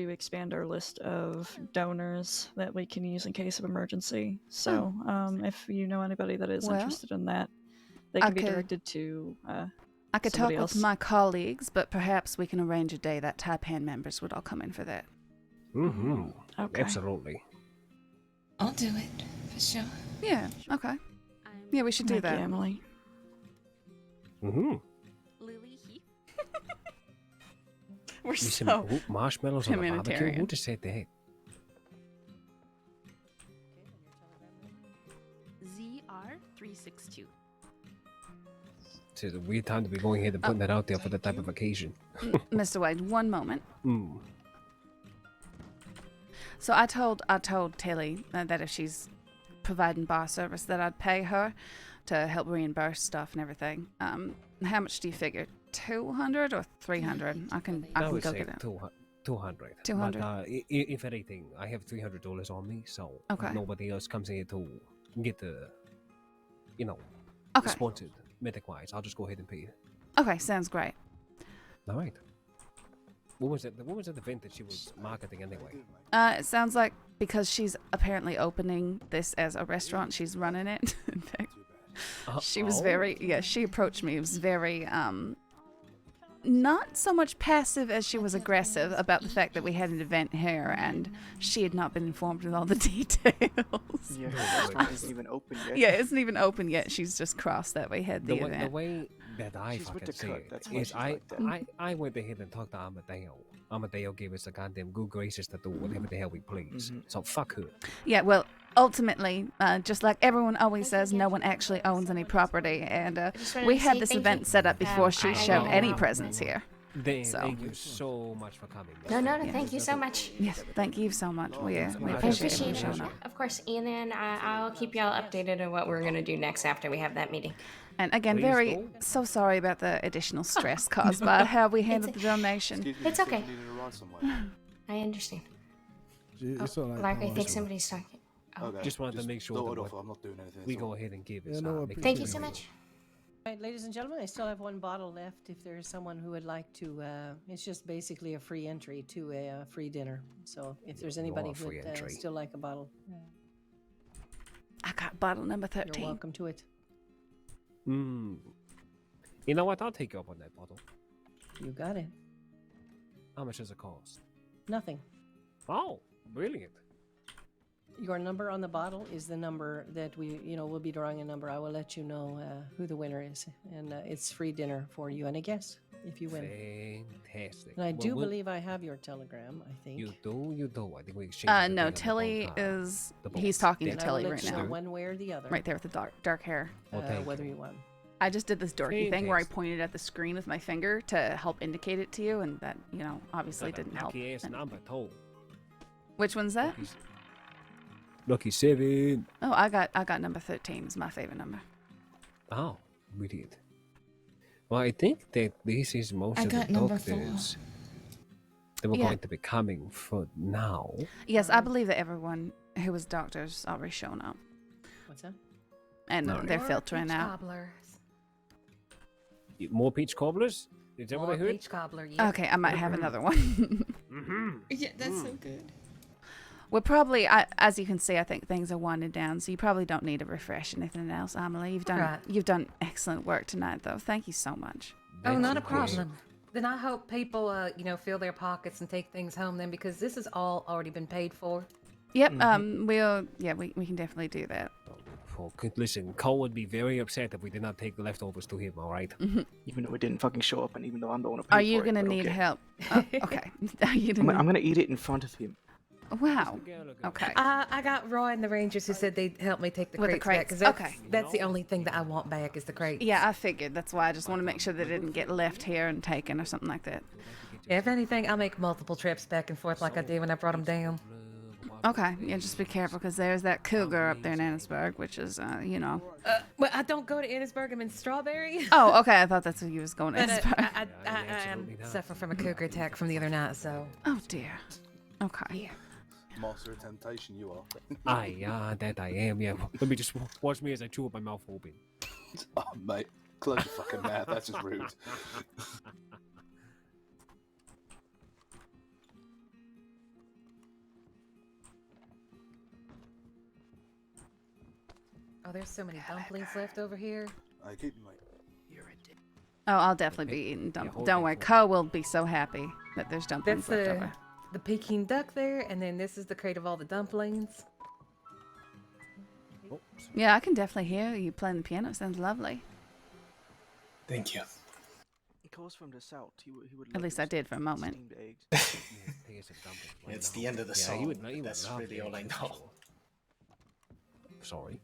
expand our list of donors that we can use in case of emergency. So, if you know anybody that is Well, interested in that, they can be directed to I could talk somebody with else. my colleagues, but perhaps we can arrange a day that Taipan members would all come in for that. Mm-hmm. Okay. Absolutely. I'll do it, for sure. Yeah, okay. Yeah, we should do Thank that. you, Emily. Mm-hmm. Lily Heath. We're You so some marshmallows on the barbecue? humanitarian. Who just said that? ZR362. It's a weird time to be going ahead and putting that out there for that type of occasion. Mr. Wade, one moment. Mm. So I told Tilly that if she's providing bar service, that I'd pay her to help reimburse stuff and everything. How much do you figure? 200 or 300? I can I go would say get it. 200. 200. But if anything, I have $300 on me, so Okay. if nobody else comes in to get the, Okay. sponsored medic-wise, I'll just go ahead and pay it. Okay, sounds great. All right. What was that event that she was marketing anyway? It sounds like because she's apparently opening this as a restaurant, she's running it. In fact, she was she approached me. It was very, not so much passive as she was aggressive about the fact that we had an event here and she had not been informed with all the details. Yeah, the restaurant isn't even open yet. Yeah, it isn't even open yet. She's just crossed that we had the event. The way that I She's with fucking the see cut, it that's why is she's like that. I went ahead and talked to Amadeo. Amadeo gave us the goddamn good graces to do whatever the hell we please. So fuck her. Yeah, well, ultimately, just like everyone always says, no one actually owns any property, and wanted we to had say this thank event you. set up before she I showed know. any presence here. Thank you so much for coming. No, thank you so much. Yes, thank you so much. We I appreciate appreciate you it. showing up. Of course, and then I'll keep y'all updated on what we're gonna do next after we have that meeting. And again, so sorry about the additional stress caused by how we handled the donation. It's okay. I understand. It's all right, Lark, I Paolo. think somebody's talking. Oh. Just wanted to make sure throw it that off, I'm not doing anything, we so- go ahead and give it. Yeah, no, I Thank you so much. Right, ladies and gentlemen, I still have one bottle left if there's someone who would like to. It's just basically a free entry to a free dinner. So if there's anybody who free would entry. still like a bottle, I got bottle number 13. you're welcome to it. You know what? I'll take you up on that bottle. You got it. How much does it cost? Nothing. Oh, brilliant. Your number on the bottle is the number that we'll be drawing a number. I will let you know who the winner is, and it's free dinner for you and a guest if you win. Fantastic. And I Well, do we'll- believe I have your telegram. I think. You do. I think we exchanged. No, Tilly is. He's talking to And I will Tilly let right you know now. one way or the other. Right there with the dark hair. Whether you won. I just did this dorky thing where I pointed at the screen with my finger to help indicate it to you, and that obviously didn't help. Lucky ass number, told. Which one's that? Lucky 7. Oh, I got number 13. It's my favorite number. Oh, brilliant. Well, I think that this is most I of got the number 4. doctors that were Yeah. going to be coming for now. Yes, I believe that everyone who was doctors already shown up, What's that? and Alright. they're filtering out. Gobblers. More peach cobblers? Is that what I More heard? peach cobbler. Yep. Okay, I might have another one. Yeah, that's so good. We're probably, as you can see, I think things are winding down, so you probably don't need to refresh anything else, Amelie. You've done excellent work tonight, though. Thank you so much. Oh, not a problem. Then I hope people, fill their pockets and take things home then, because this has all already been paid for. Yep. We can definitely do that. Oh, listen, Cole would be very upset if we did not take the leftovers to him. All right. Even though it didn't fucking show up, and even though I'm the one who paid Are you for it, gonna but need okay. help? Okay. Are you gonna... I'm gonna eat it in front of him. Wow. Okay. I got Roy and the Rangers who said they'd help me take the With the crates crates, back. okay. That's the only thing that I want back is the crates. Yeah, I figured. That's why I just want to make sure they didn't get left here and taken or something like that. If anything, I'll make multiple trips back and forth like I did when I brought them down. Okay. Yeah, just be careful because there's that cougar up there in Annisburg, which is, Well, I don't go to Annisburg. I'm in Strawberry. Oh, okay. I thought that's where you was going to But Annisburg. I am suffering from a cougar attack from the other night, so. Oh, dear. Okay. Yeah. Master of temptation, you are. That I am, yeah. Let me just watch me as I chew up my mouth open. Oh, mate, close your fucking mouth. That's just rude. Oh, there's so many dumplings left over here. I keep them, mate. Oh, I'll definitely be eating dumplings. Don't worry. Co will be so happy that there's dumplings That's left over. the Peking duck there, and then this is the crate of all the dumplings. Yeah, I can definitely hear you playing the piano. It sounds lovely. Thank you. He calls from the south. He would At least I did for a moment. It's the end of the song. he would That's love really the all I eggs, know. for sure. Sorry.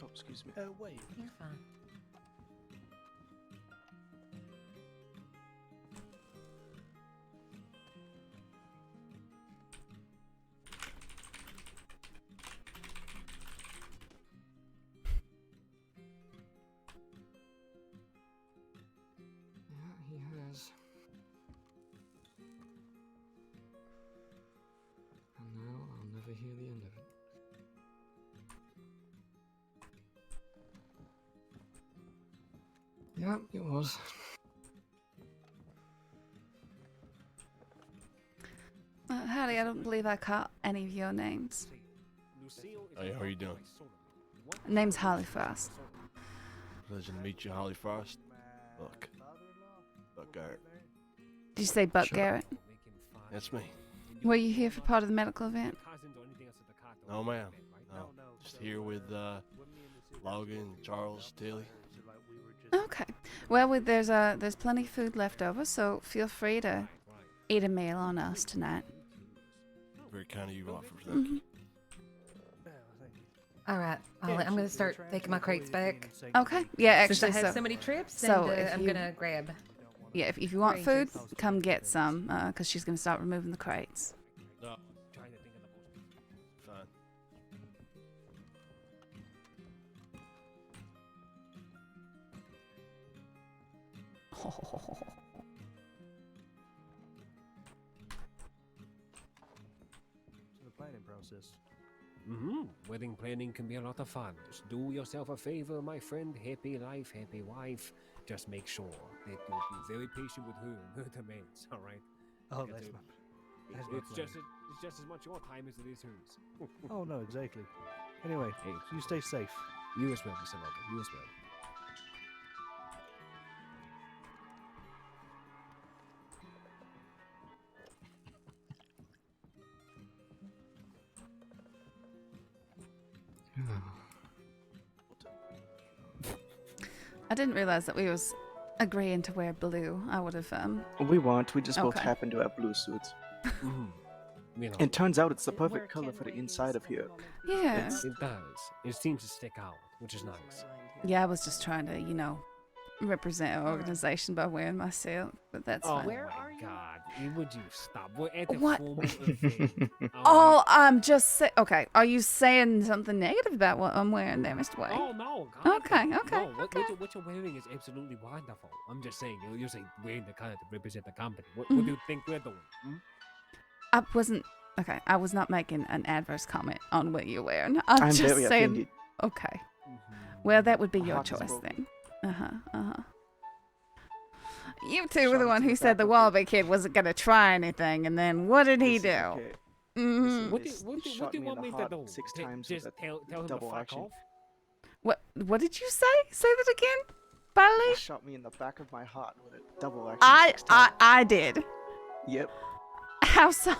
Oh, excuse me. Oh, wait. You're fine. Yeah, he has. And now I'll never hear the end of it. Yeah, it was. Harry, I don't believe I caught any of your names. Hey, how are you doing? Name's Holly Frost. Pleasure to meet you, Holly Frost. Look, Buck Garrett. Did you say Buck Sure. Garrett? That's me. Were you here for part of the medical event? No, ma'am. No, just here with Logan, Charles, Tilly. Okay. Well, there's plenty of food left over, so feel free to eat a meal on us tonight. Very kind of you to offer. Thank you. All right, I'm going to start taking my crates back. Okay. Yeah, actually, Since I have so many trips, so and if I'm you- going to grab. Yeah, if you want food, Ranges. come get some, because she's gonna start removing the crates. No. Fine. The planning process. Wedding planning can be a lot of fun. Just do yourself a favor, my friend. Happy life, happy wife. Just make sure that you'll be very patient with her and her demands. All right. Oh, Because that's it- my. it's, That's my it's plan. just as much your time as it is hers. Oh no, exactly. Anyway, Hey. you stay safe. You as well, Mr. Logan. You as well. I didn't realize that we was agreeing to wear blue. I would have We weren't. We just both Okay. happened to have blue suits. You know, It turns out it's the perfect color for the inside of here. Yeah. it does. It seems to stick out, which is nice. Yeah, I was just trying to, represent our organization by wearing my suit, but that's Oh fine. my God! Would you stop? We're at the What? formal event. Oh, I'm just okay. Are you saying something negative about what I'm wearing there, Mr. Wade? Oh no! God, Okay, no. okay, No, what you're wearing is absolutely wonderful. I'm just saying, you're saying wearing the color to represent the company. What do you think we're doing? I wasn't okay. I was not making an adverse comment on what you're wearing. I'm I'm just very saying. offended. Okay. Well, that would be My your heart is choice broken. then. You two were Shot the it one to who the said back the of Wallaby kid wasn't gonna try anything, and then what did he do? Listen, okay. Mhm. What do What do you want me to do? 6 J- times Just with a tell him to double fuck action. off? What did you say? Say that again, Barley? He shot me in the back of my heart with a double action. 6 times. I did. Yep. How so?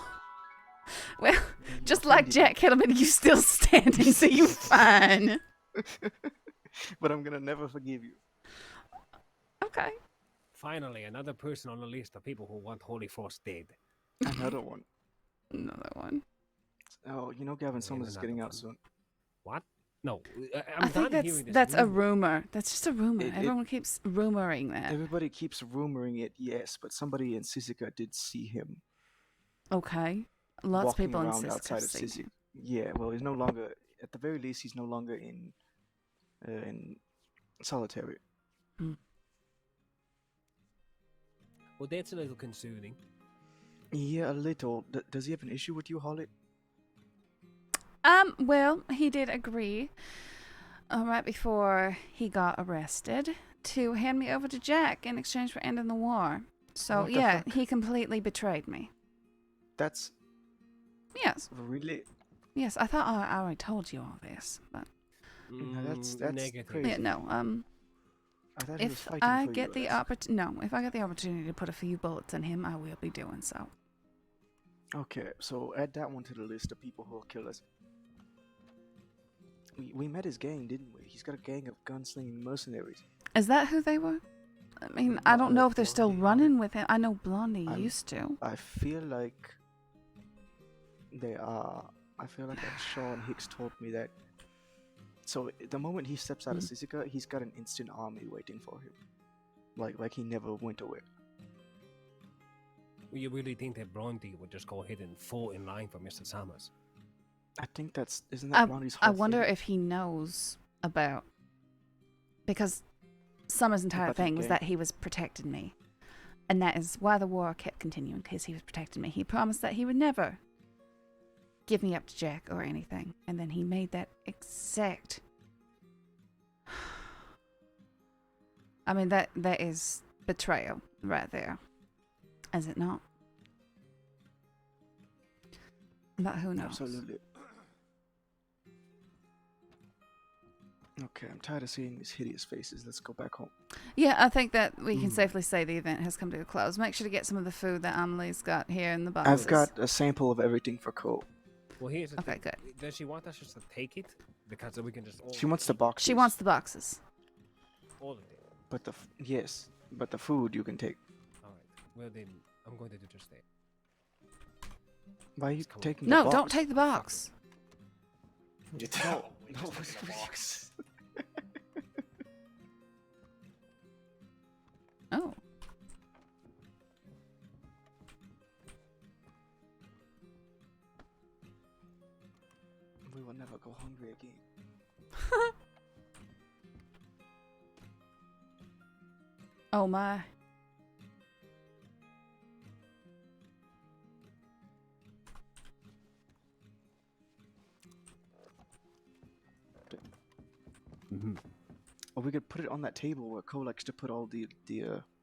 Well, You just like offended Jack Kellerman, you still standing, so you fine. But I'm gonna never forgive you. Okay. Finally, another person on the list of people who want Holy Frost dead. Another one. Another one. Oh, you know Gavin Summers is getting out soon. What? No, I think that's a rumor. That's just a rumor. It- Everyone keeps rumoring that. Everybody keeps rumoring it, yes, but somebody in Sisika did see him Okay. Lots of walking people around insist. outside of Sisika. Yeah, well, he's no longer. At the very least, he's no longer in solitary. Well, that's a little concerning. Yeah, a little. Does he have an issue with you, Holly? Well, he did agree, right before he got arrested, to hand me over to Jack in exchange for ending the war. So, What the yeah, fuck? he completely betrayed me. That's Yes. really. Yes, I thought I already told you all this, but No, that's negative. crazy. yeah, no. I thought he was If fighting I for get you, the that's- if I get the opportunity to put a few bullets in him, I will be doing so. Okay, so add that one to the list of people who will kill us. We met his gang, didn't we? He's got a gang of gunslinging mercenaries. Is that who they were? I mean, I don't know if they're still running with him. I know Blondie used to. I feel like they are. I feel like Sean Hicks told me that. So the moment he steps out of Sisika, he's got an instant army waiting for him. Like he never went away. You really think that Blondie would just go ahead and fall in line for Mr. Summers? I think isn't that Blondie's whole I wonder thing? if he knows about, because Summer's entire About the thing was gang? that he was protecting me, and that is why the war kept continuing, because he was protecting me. He promised that he would never give me up to Jack or anything, and then he made that exact. I mean, that is betrayal right there, is it not? But who knows? Absolutely. Okay, I'm tired of seeing these hideous faces. Let's go back home. Yeah, I think that we can safely say the event has come to a close. Make sure to get some of the food that Amelie's got here in the boxes. I've got a sample of everything for Cole. Well, here's the Okay, thing. good. Does she want us just to take it? Because then we can just all She wants the boxes. She wants the boxes. all of it. But yes, but the food you can take. All right. Well, then I'm going to do just that. Why are you taking No, the box? don't take the box. You No, tell no, just in the box. Oh. We will never go hungry again. Oh my. Or we could put it on that table where Cole likes to put all the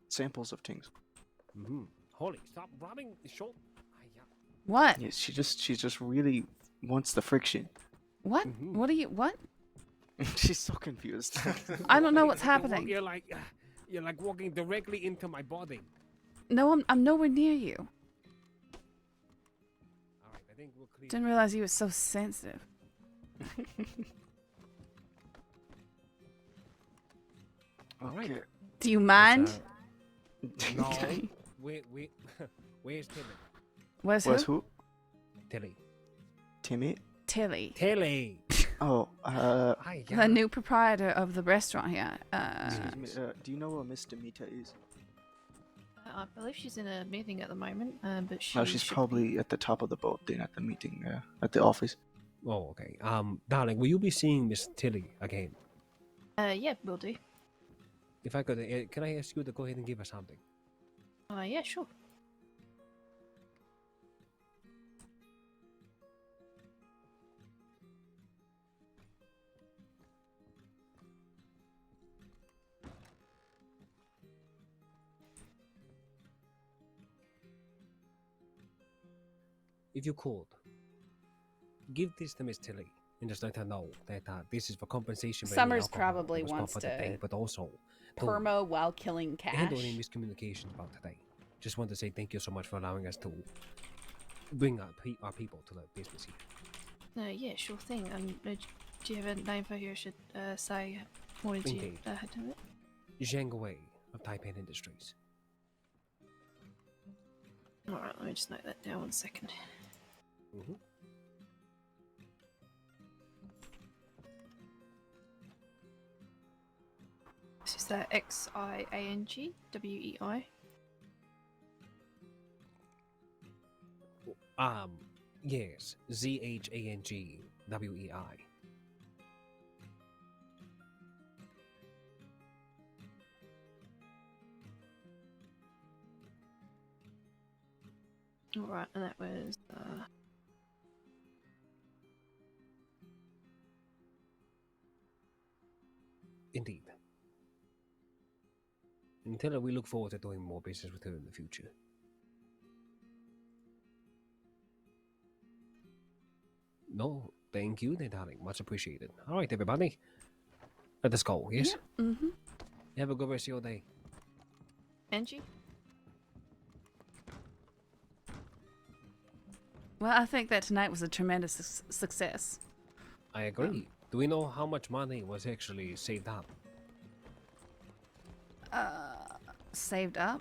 samples of things. Holly, stop rubbing the shoulder. What? Yes, she just really wants the friction. What? What are you? What? She's so confused. I don't know what's happening. You're like walking directly into my body. No, I'm nowhere near you. All right, I think we'll clear. Didn't realize you were so sensitive. All right. Do you mind? No. Where's Tilly? Where's who? Tilly. Timmy? Tilly. Tilly. Oh, The new proprietor of the restaurant here. Excuse me, do you know where Miss Demeter is? I believe she's in a meeting at the moment, but she. No, she's should probably at the top of the boat then at the meeting, at the office. Oh, okay. Darling, will you be seeing Miss Tilly again? Yeah, will do. If I could, can I ask you to go ahead and give her something? Yeah, sure. if you could, give this to Miss Tilly and just let her know that this is for compensation. For any Summers alcohol probably that was bought wants for the day, to but also permo while killing handle any cash. miscommunications about today. Just want to say thank you so much for allowing us to bring our people to the business here. Yeah, sure thing. Do you have a name for who I should say? What did you Indeed. had to it? Zhang Wei of Taipan Industries. Alright, let me just note that down 1 second. Mm-hmm. This is that XIANGWEI. Yes, ZHANGWEI. Alright, and that was Indeed. And tell her we look forward to doing more business with her in the future. No, thank you, then, darling. Much appreciated. All right, everybody. Let us go, yes? Yeah. Mm-hmm. Have a good rest of your day. Angie? Well, I think that tonight was a tremendous success. I agree. Do we know how much money was actually saved up? Saved up?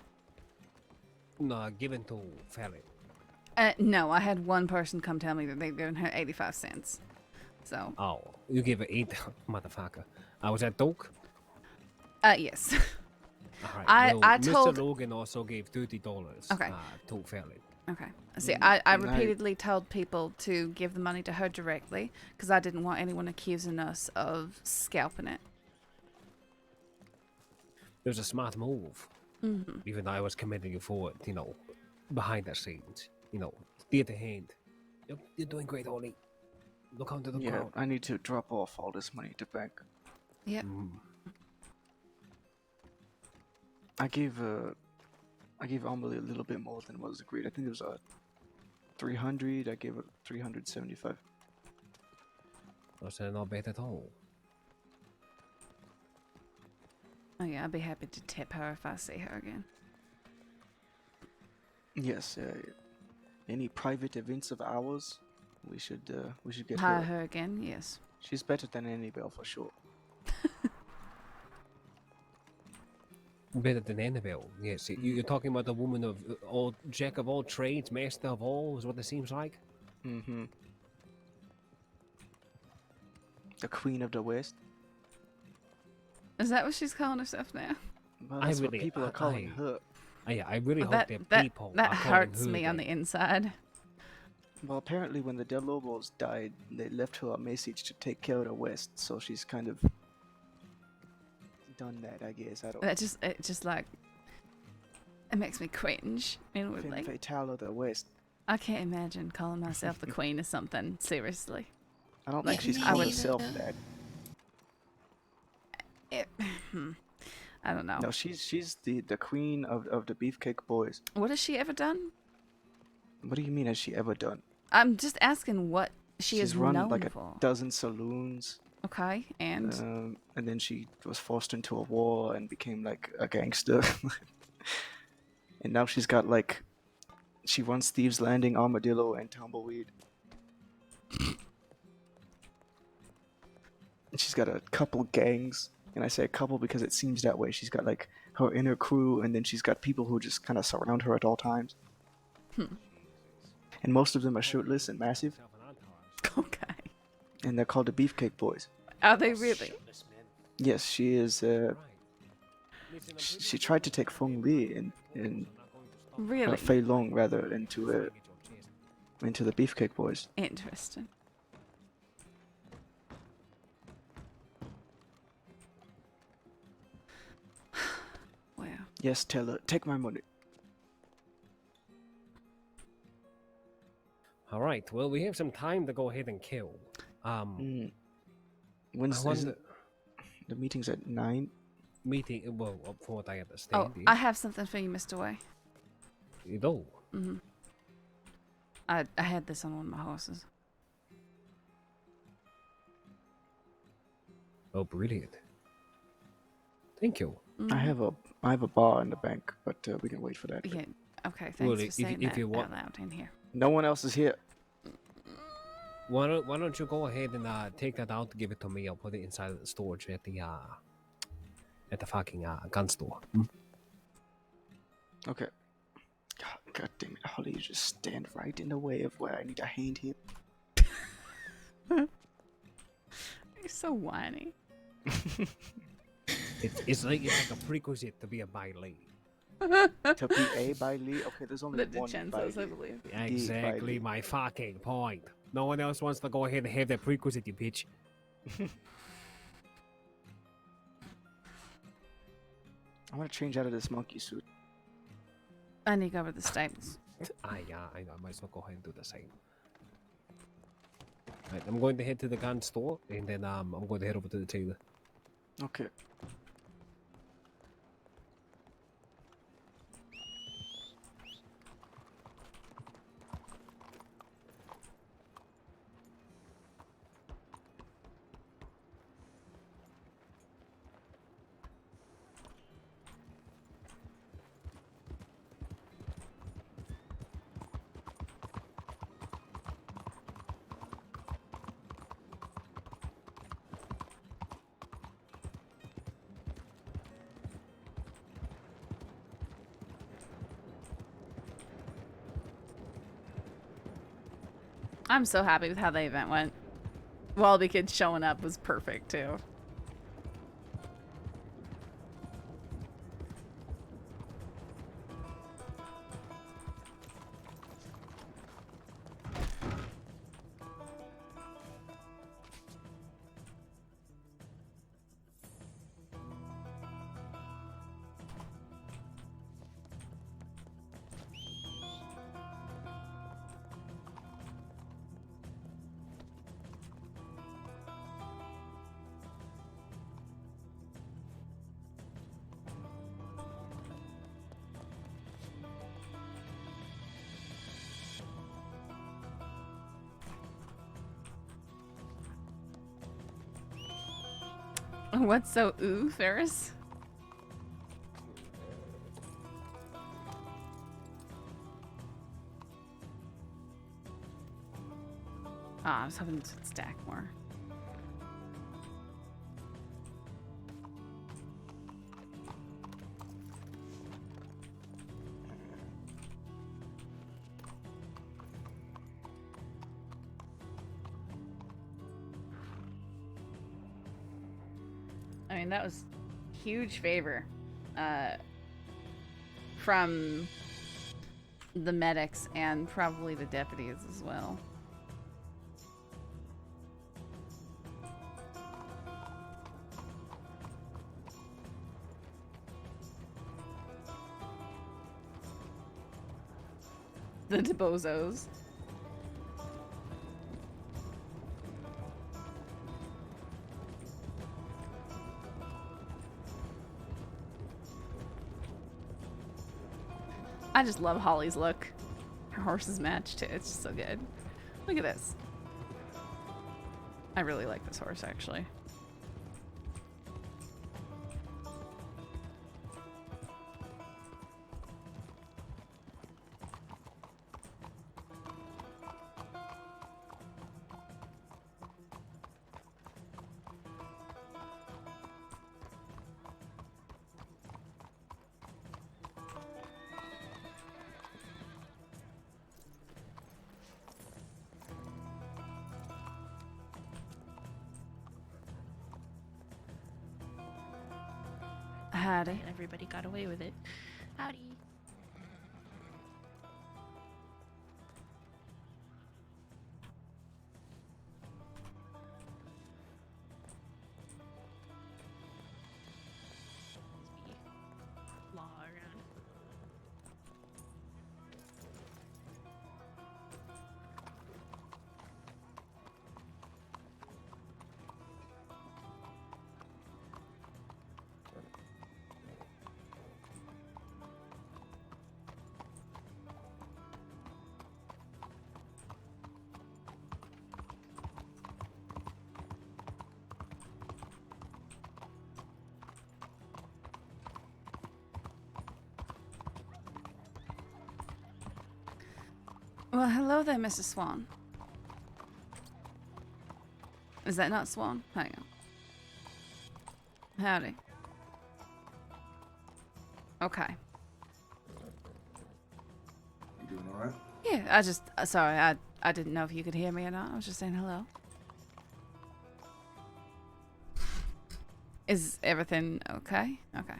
No, given to Farrell. No, I had one person come tell me that they'd given her 85 cents. So. Oh, you gave her 8, motherfucker. Was that Doke? Yes. All right. I Mr. told. Logan also gave $30. Okay. To Farrell. Okay. See, I repeatedly told people to give the money to her directly because I didn't want anyone accusing us of scalping it. It was a smart move. Mm-hmm. Even though I was commending you for it, behind the scenes. Theater hand. You're doing great, Ollie. Look onto the crowd. I need to drop off all this money to bank. Yep. I gave Amelie a little bit more than was agreed. I think it was 300. I gave her 375. That's not bad at all. Oh yeah, I'd be happy to tip her if I see her again. Yes. Any private events of ours, we should get Hire her again. Yes. She's better than Annabelle for sure. Better than Annabelle. Yes, you're talking about the woman of all jack of all trades, master of all, is what it seems like. Mm-hmm. The Queen of the West. Is that what she's calling herself now? Well, that's what people are calling her. I really Well, hope that people that are hurts calling her me on that. the inside. Well, apparently when the Del Lobos died, they left her a message to take care of the West, so she's kind of done that, I guess. I don't know. It just like it makes me cringe inwardly. Femme fatale of the West. I can't imagine calling myself the queen of something. Seriously. I don't Like, think she's I called would- herself that. I don't know. No, she's the queen of the Beefcake Boys. What has she ever done? What do you mean has she ever done? I'm just asking what she She's is run known like a for. dozen saloons. Okay, and then she was forced into a war and became like a gangster. And now she's got like, she runs Thieves Landing, Armadillo, and Tumbleweed. And she's got a couple gangs, and I say a couple because it seems that way. She's got like her inner crew, and then she's got people who just kind of surround her at all times. And most of them are shirtless and massive. Okay. And they're called the Beefcake Boys. Are they really? Yes, she is. She tried to take Feng Li and Really? Fei Long rather into the Beefcake Boys. Interesting. Wow. Yes, tell her, take my money. All right. Well, we have some time to go ahead and kill. When's I wonder- the meeting's at 9? Meeting. Well, for what I understand. Oh, I have something for you, Mr. Way. You do. Mm-hmm. I had this on one of my horses. Oh, brilliant. Thank you. I have a bar in the bank, but we can wait for that. Yeah. Okay. Thanks Well, for if- saying if that you want- out loud in here. No one else is here. Why don't you go ahead and take that out, give it to me. I'll put it inside the storage at the fucking gun store. Okay. God damn it, Holly, you just stand right in the way of where I need a hand here. You're so whiny. It's like a prerequisite to be a baile. To be a baile? Okay, there's only The one DiCenzos, baile. I believe. Exactly my fucking point. No one else wants to go ahead and have that prerequisite, you bitch. I want to change out of this monkey suit. I need to go over the stables. I might as well go ahead and do the same. Right, I'm going to head to the gun store, and then I'm going to head over to the tailor. Okay. I'm so happy with how the event went. Well, the kids showing up was perfect too. What's so ooh, Ferris? Ah, I was hoping this would stack more. I mean, that was huge favor from the medics and probably the deputies as well. The DiBozos. I just love Holly's look. Her horses match too. It's just so good. Look at this. I really like this horse actually. Howdy. Everybody got away with it. Howdy. Law around. Well, hello there, Mrs. Swan. Is that not Swan? Hang on. Howdy. Okay. You doing all right? Yeah, I just... sorry, I didn't know if you could hear me or not. I was just saying hello. Is everything okay? Okay.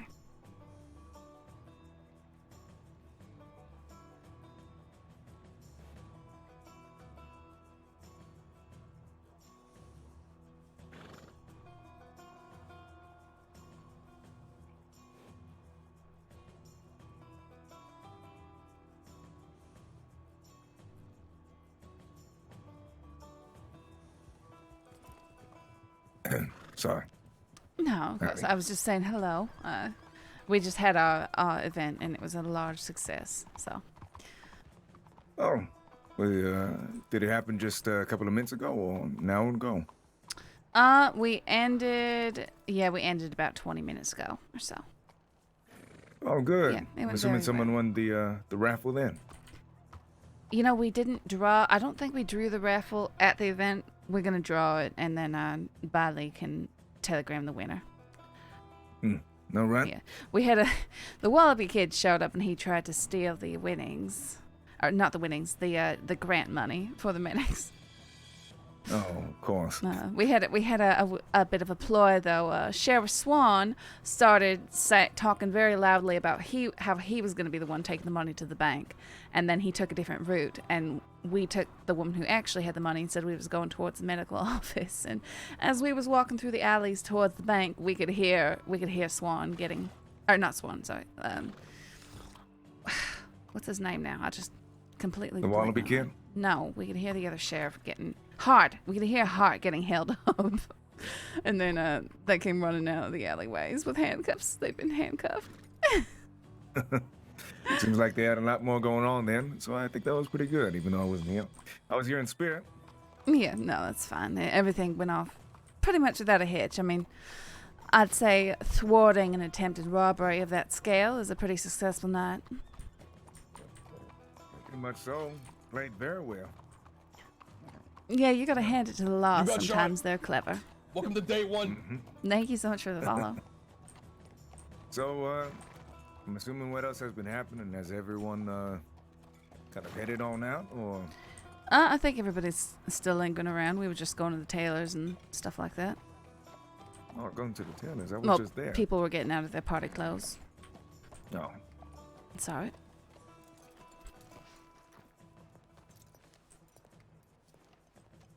Sorry. No, of course. I was just saying hello. We just had our event, and it was a large success, so. Oh, well, did it happen just a couple of minutes ago or an hour ago? We ended about 20 minutes ago or so. Oh, good. Yeah, it I'm went assuming very someone well. won the raffle then. You know, we didn't draw. I don't think we drew the raffle at the event. We're gonna draw it, and then Bailey can telegram the winner. No, right? Yeah, we had the Wallaby kid showed up, and he tried to steal the winnings, or not the winnings, the grant money for the medics. Oh, of course. We had a bit of a ploy though. Sheriff Swan started talking very loudly about how he was going to be the one taking the money to the bank, and then he took a different route, and we took the woman who actually had the money and said we was going towards the medical office. And as we was walking through the alleys towards the bank, we could hear Swan getting, or not Swan, sorry. What's his name now? I just completely. The Wallaby kid? No, we could hear the other sheriff getting Hart. We could hear Hart getting held up. And then they came running out of the alleyways with handcuffs. They've been handcuffed. Seems like they had a lot more going on then, so I think that was pretty good, even though I wasn't here. I was here in spirit. Yeah, no, that's fine. Everything went off pretty much without a hitch. I mean, I'd say thwarting an attempted robbery of that scale is a pretty successful night. Pretty much so. Played very well. Yeah, you gotta hand it to the law. You got Sometimes shot. they're clever. Welcome to day one. Thank you so much for the follow. So, I'm assuming what else has been happening? Has everyone kind of headed on out, or? I think everybody's still lingering around. We were just going to the tailors and stuff like that. Oh, going to the tailors. I was Well, just there. people were getting out of their party clothes. No. It's alright.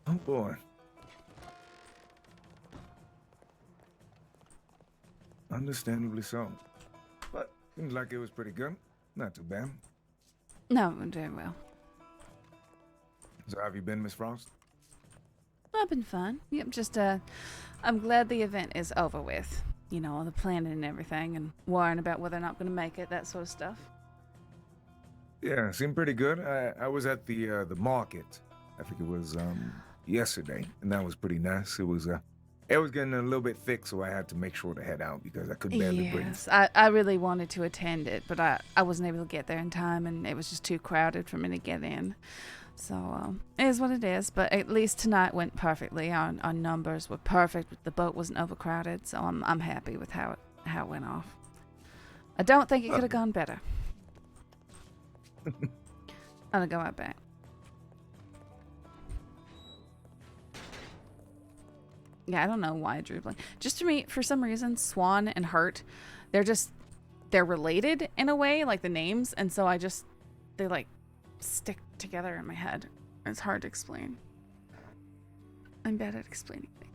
Oh boy. Understandably so. But seems like it was pretty good. Not too bad. No, I'm doing well. So how have you been, Miss Frost? I've been fine. Yep, just I'm glad the event is over with. You know, all the planning and everything, and worrying about whether or not I'm gonna make it, that sort of stuff. Yeah, seemed pretty good. I was at the market. I think it was yesterday, and that was pretty nice. It was getting a little bit thick, so I had to make sure to head out because I could barely breathe. Yes, I really wanted to attend it, but I wasn't able to get there in time, and it was just too crowded for me to get in. So it is what it is. But at least tonight went perfectly. Our numbers were perfect. The boat wasn't overcrowded, so I'm happy with how it went off. I don't think it could have gone better. I'll go right back. Yeah, I don't know why I drew blank. Just to me, for some reason, Swan and Hurt, they're related in a way, like the names, and so they like stick together in my head. It's hard to explain. I'm bad at explaining things.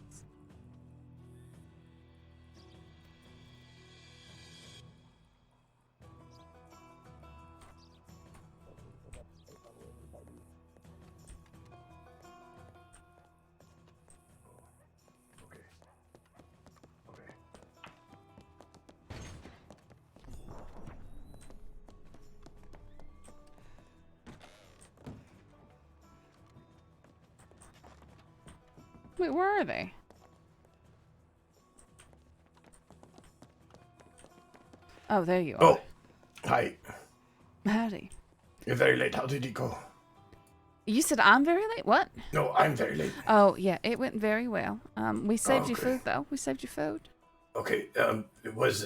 Wait, where are they? Oh, there you are. Oh, hi. Howdy. You're very late. How did it go? You said I'm very late? What? No, I'm very late. Oh, yeah, it went very well. We saved you okay. food, though. We saved you food. Okay, it was,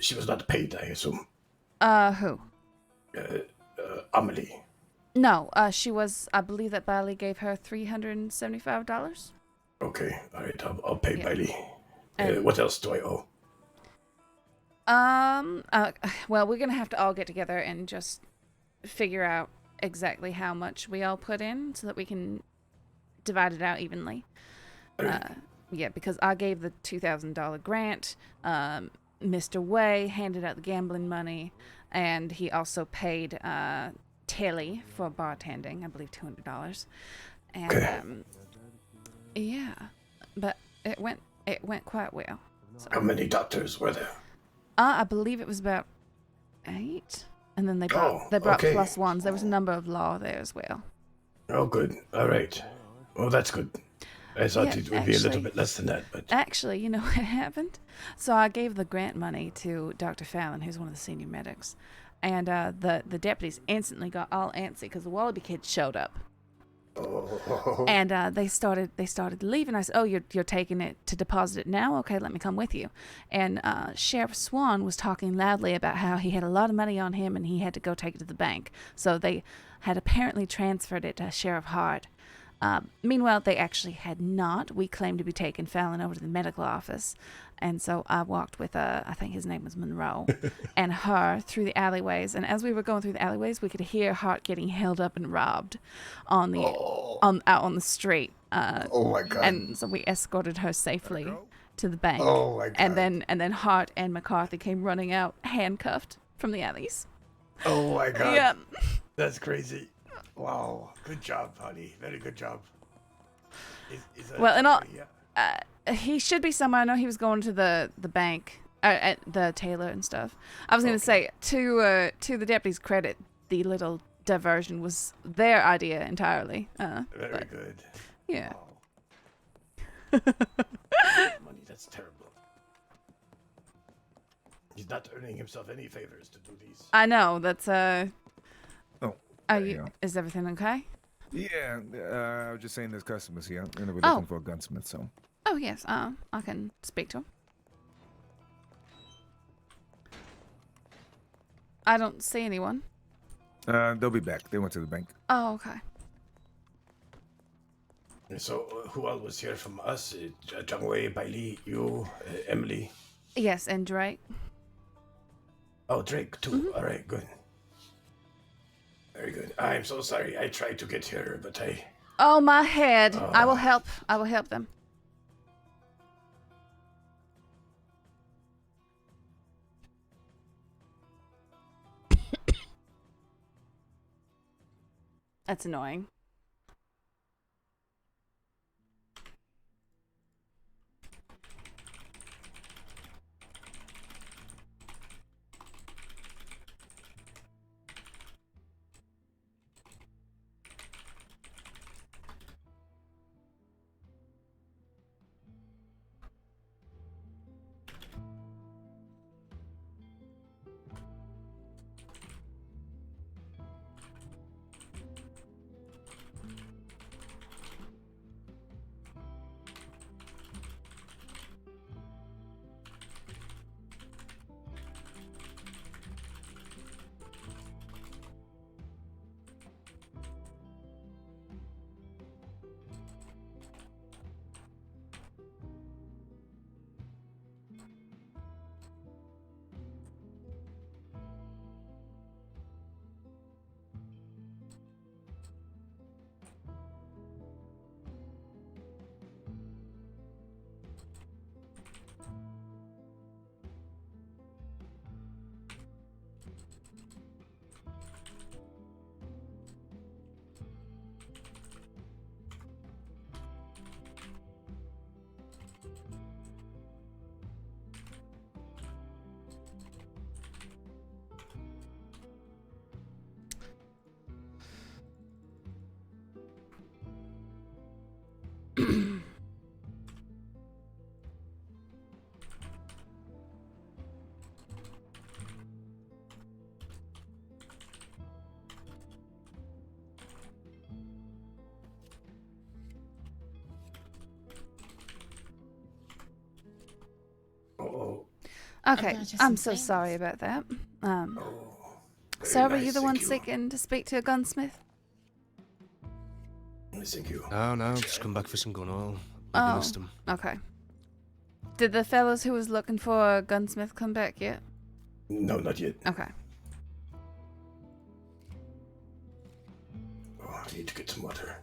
she was not paid, I assume. Who? Amelie. No, she was, I believe that Bailey gave her $375. Okay, alright, I'll pay Bailey. And- What else do I owe? Well, we're gonna have to all get together and just figure out exactly how much we all put in so that we can divide it out evenly. Yeah, because I gave the $2,000 grant. Mr. Way handed out the gambling money, and he also paid Tilly for bartending, I believe $200. And yeah, but it went quite well. So. How many doctors were there? I believe it was about 8, and then they brought okay. plus ones. There was a number of law there as well. Oh, good. All right. Well, that's good. I thought Yeah, it would be a little bit less than that, but Actually, you know what happened? So I gave the grant money to Dr. Fallon, who's one of the senior medics, and the deputies instantly got all antsy because the Wallaby kids showed up. And they started leaving. I said, "Oh, you're taking it to deposit it now? Okay, let me come with you." And Sheriff Swan was talking loudly about how he had a lot of money on him and he had to go take it to the bank. So they had apparently transferred it to Sheriff Hart. Meanwhile, they actually had not. We claimed to be taking Fallon over to the medical office. And so I walked with, I think his name was Monroe, and her through the alleyways. And as we were going through the alleyways, we could hear Hart getting held up and robbed on the out on the street. Oh my God. And so we escorted her safely to the bank. Oh my God. And then Hart and McCarthy came running out, handcuffed from the alleys. oh my God. Yeah. That's crazy. Wow. Good job, honey. Very good job. Is that- Well, and all, yeah. he should be somewhere. I know he was going to the bank, at the tailor and stuff. I was going to say, to the deputy's credit, the little diversion was their idea entirely. Very good. Yeah. Money, that's terrible. He's not earning himself any favors to do these. I know, that's, There you go. is everything okay? Yeah, I was just saying there's customers here, and we're Oh. looking for a gunsmith, so. Oh, yes, I can speak to him. I don't see anyone. They'll be back. They went to the bank. Oh, okay. So, who all was here from us? Jangwei, Bailey, you, Emily. Yes, and Drake. Oh, Drake too. All right, good. Very good. I'm so sorry. I tried to get here, but Oh, my head. I will help. I will help them. That's annoying. Okay, just I'm some so things. sorry about that. Very So were you nice, the one thank you. seeking to speak to a gunsmith? Thank you. No, just come back for some gun oil. Oh, Missed them. okay. Did the fellows who was looking for a gunsmith come back yet? No, not yet. Okay. Oh, I need to get some water.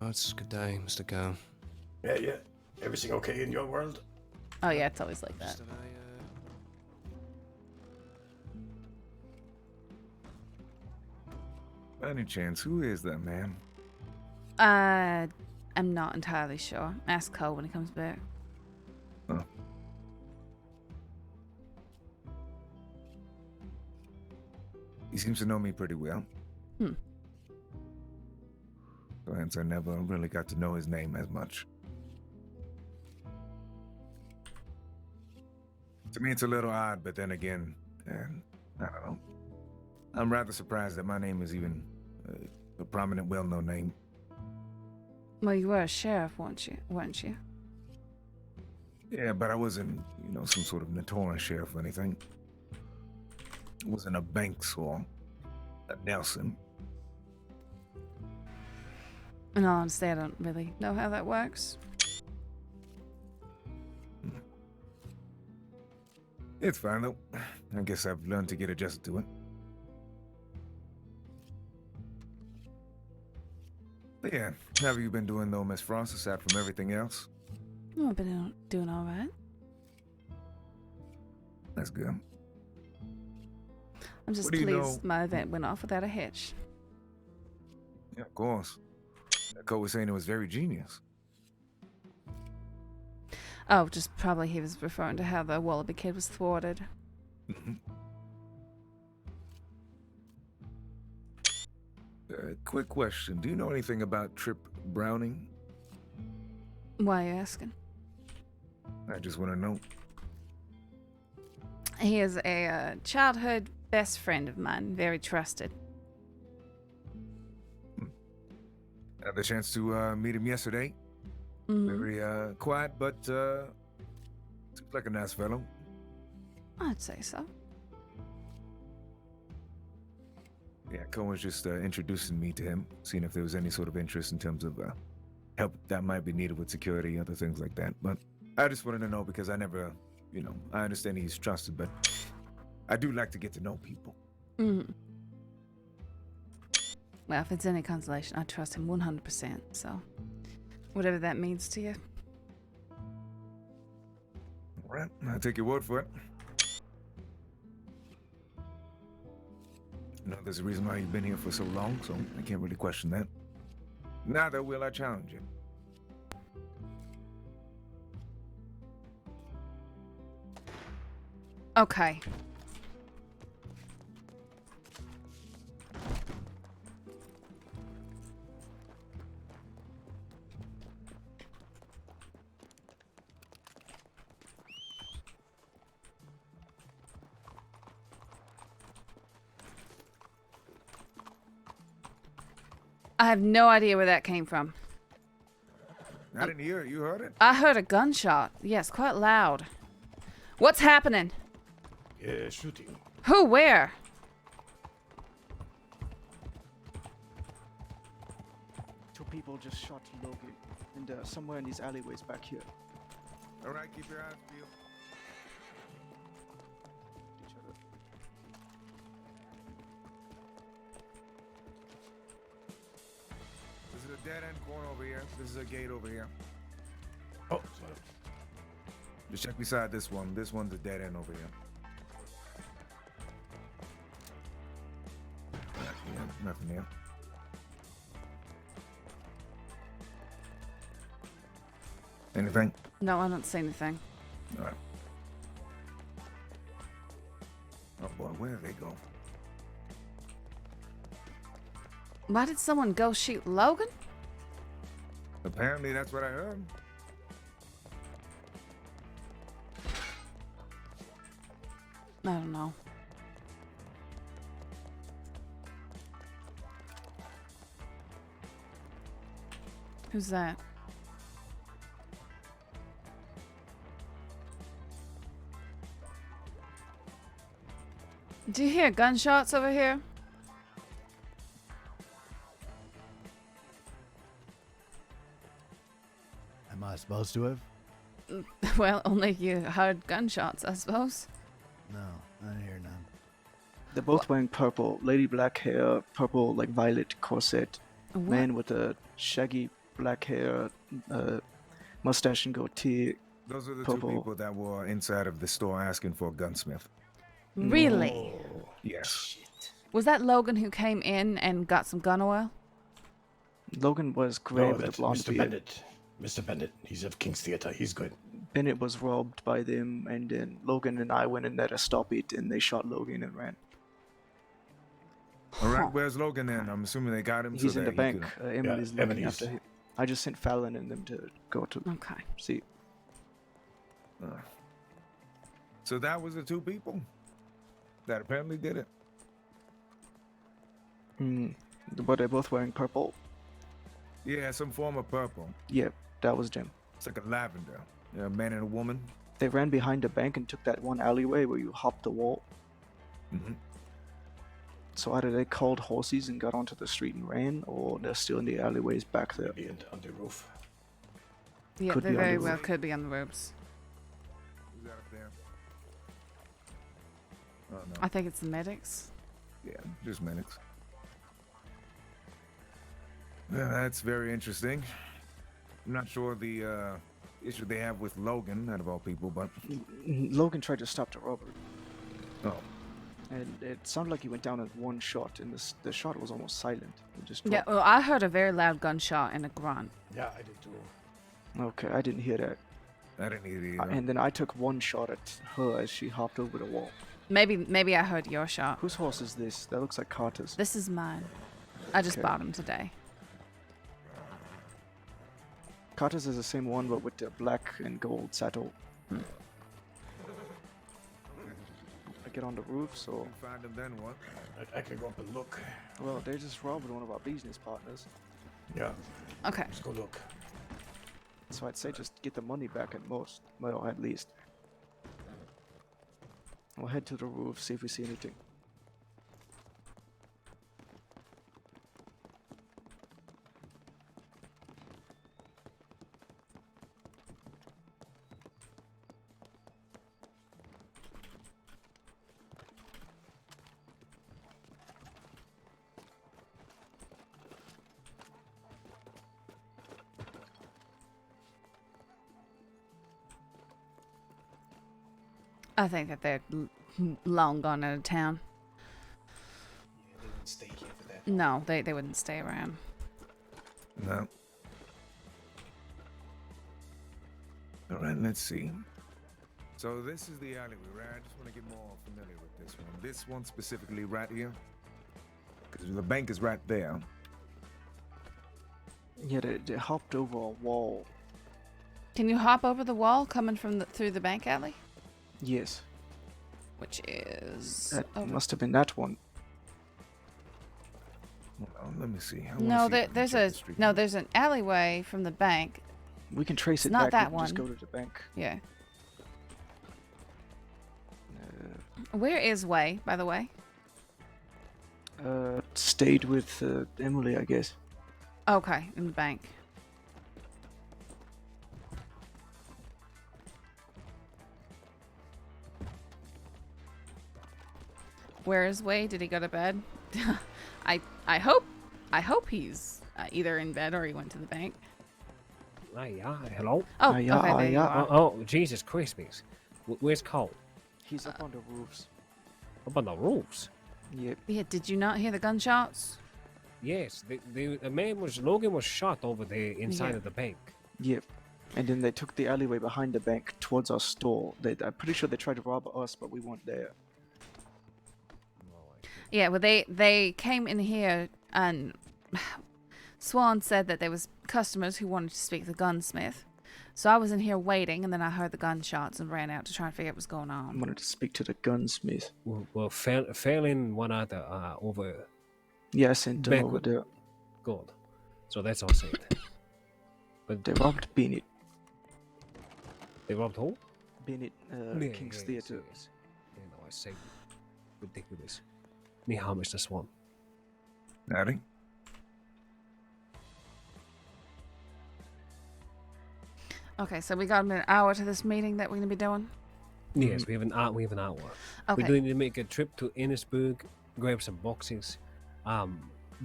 Oh, it's a good day, Mr. Cow. Yeah. Everything okay in your world? Oh yeah, it's always like that. By any chance, who is that man? I'm not entirely sure. Ask Cole when he comes back. Oh. He seems to know me pretty well. So hence I never really got to know his name as much. To me, it's a little odd, but then again, I don't know. I'm rather surprised that my name is even a prominent, well-known name. Well, you were a sheriff, weren't you? Yeah, but I wasn't, some sort of notorious sheriff or anything. I wasn't a Banks or a Nelson. In all honesty, I don't really know how that works. It's fine, though. I guess I've learned to get adjusted to it. But yeah, how have you been doing, though, Miss Frost, aside from everything else? Well, I've been doing all right. That's good. I'm just What do you pleased know- my event went off without a hitch. Yeah, of course. Cole was saying it was very genius. Oh, just probably he was referring to how the Wallaby kid was thwarted. Quick question. Do you know anything about Trip Browning? Why are you asking? I just want to know. He is a childhood best friend of mine, very trusted. I had the chance to meet him yesterday. Very quiet, but seems like a nice fellow. I'd say so. Yeah, Cole was just introducing me to him, seeing if there was any sort of interest in terms of help that might be needed with security, other things like that. But I just wanted to know because I never, I understand he's trusted, but I do like to get to know people. Well, if it's any consolation, I trust him 100%, so whatever that means to you. All right, I'll take your word for it. There's a reason why you've been here for so long, so I can't really question that. Neither will I challenge you. Okay. I have no idea where that came from. I didn't hear it. You heard it? I heard a gunshot. Yes, quite loud. What's happening? Yeah, shooting. Who? Where? Two people just shot Logan, and somewhere in these alleyways back here. All right, keep your eyes peeled. Each other. This is a dead-end corner over here. This is a gate over here. Oh, sorry. Just check beside this one. This one's a dead end over here. Yeah, nothing here. Anything? No, I don't see anything. All right. Oh boy, where did they go? Why did someone go shoot Logan? Apparently, that's what I heard. I don't know. Who's that? Do you hear gunshots over here? Am I supposed to have? Well, only you heard gunshots, I suppose. No, I didn't hear none. They're both wearing purple. Lady black hair, purple like violet corset. What? Man with a shaggy black hair, mustache and goatee. Those are the purple. two people that were inside of the store asking for a gunsmith. Really? Yes. Was that Logan who came in and got some gun oil? Logan was grey No, with a that's blonde Mr. beard. Bennett. Mr. Bennett. He's of King's Theatre. He's good. Bennett was robbed by them, and then Logan and I went in there to stop it, and they shot Logan and ran. All right, where's Logan then? I'm assuming they got him. He's so in the that he bank. can- Emily's looking after him. I just sent Fallon and them to go to see. So that was the two people that apparently did it. But they're both wearing purple. Yeah, some form of purple. Yep, that was them. It's like a lavender. Yeah, a man and a woman. They ran behind the bank and took that one alleyway where you hop the wall. Mm-hmm. So either they called horses and got onto the street and ran, or they're still in the alleyways back there. On the roof. Yeah, Could they be on very the well roof. could be on the roofs. Who's that up there? Oh, no. I think it's the medics. Yeah, just minutes. Yeah, that's very interesting. I'm not sure the issue they have with Logan, out of all people, but... Logan tried to stop the robbery. Oh. And it sounded like he went down in one shot, and the shot was almost silent. It just Yeah, dropped. well, I heard a very loud gunshot and a grunt. Yeah, I did too. Okay, I didn't hear that. I didn't hear it either. And then I took one shot at her as she hopped over the wall. Maybe I heard your shot. Whose horse is this? That looks like Carter's. This is mine. I just Okay. bought him today. Carter's is the same one, but with the black and gold saddle. I get on the roof, so... Find him then, what? I can go up and look. Well, they just robbed one of our business partners. Yeah. Okay. Let's go look. So I'd say just get the money back at most. Well, at least. We'll head to the roof, see if we see anything. I think that they're long gone out of town. They wouldn't stay here for that. No, they wouldn't stay around. No. All right, let's see. So this is the alleyway, right? I just want to get more familiar with this one. This one specifically right here? Because the bank is right there. Yeah, they hopped over a wall. Can you hop over the wall coming from through the bank alley? Yes. Which is... That must have been that one. Hold on, let me see. I wanna No, see if I can there's check a the street. there's an alleyway from the bank. We can trace It's it not back. that We can just one. go to the bank. Yeah. Where is Way, by the way? Stayed with Emily, I guess. Okay, in the bank. Where is Way? Did he go to bed? I hope he's either in bed or he went to the bank. Hello? Oh, okay, there you are. Oh, Jesus Christmas. Where's Cole? He's up on the roofs. Up on the roofs? Yep. Yeah, did you not hear the gunshots? Yes, Logan was shot over there inside Yeah. of the bank. Yep. And then they took the alleyway behind the bank towards our store. I'm pretty sure they tried to rob us, but we weren't there. Yeah, well, they came in here and Swan said that there was customers who wanted to speak to the gunsmith. So I was in here waiting, and then I heard the gunshots and ran out to try and figure out what's going I on. wanted to speak to the gunsmith. Well, failing one other over. Yeah, I sent them back over with- there. Good. So that's all said. But They robbed Bennett. They robbed who? Bennett, King's yes, Theatre. yes. You know, I say. ridiculous. Me, how much this one? Howdy. Okay, so we got an hour to this meeting that we're gonna be doing. Yes, we have an hour. Okay. We do need to make a trip to Innisburg, grab some boxes. Do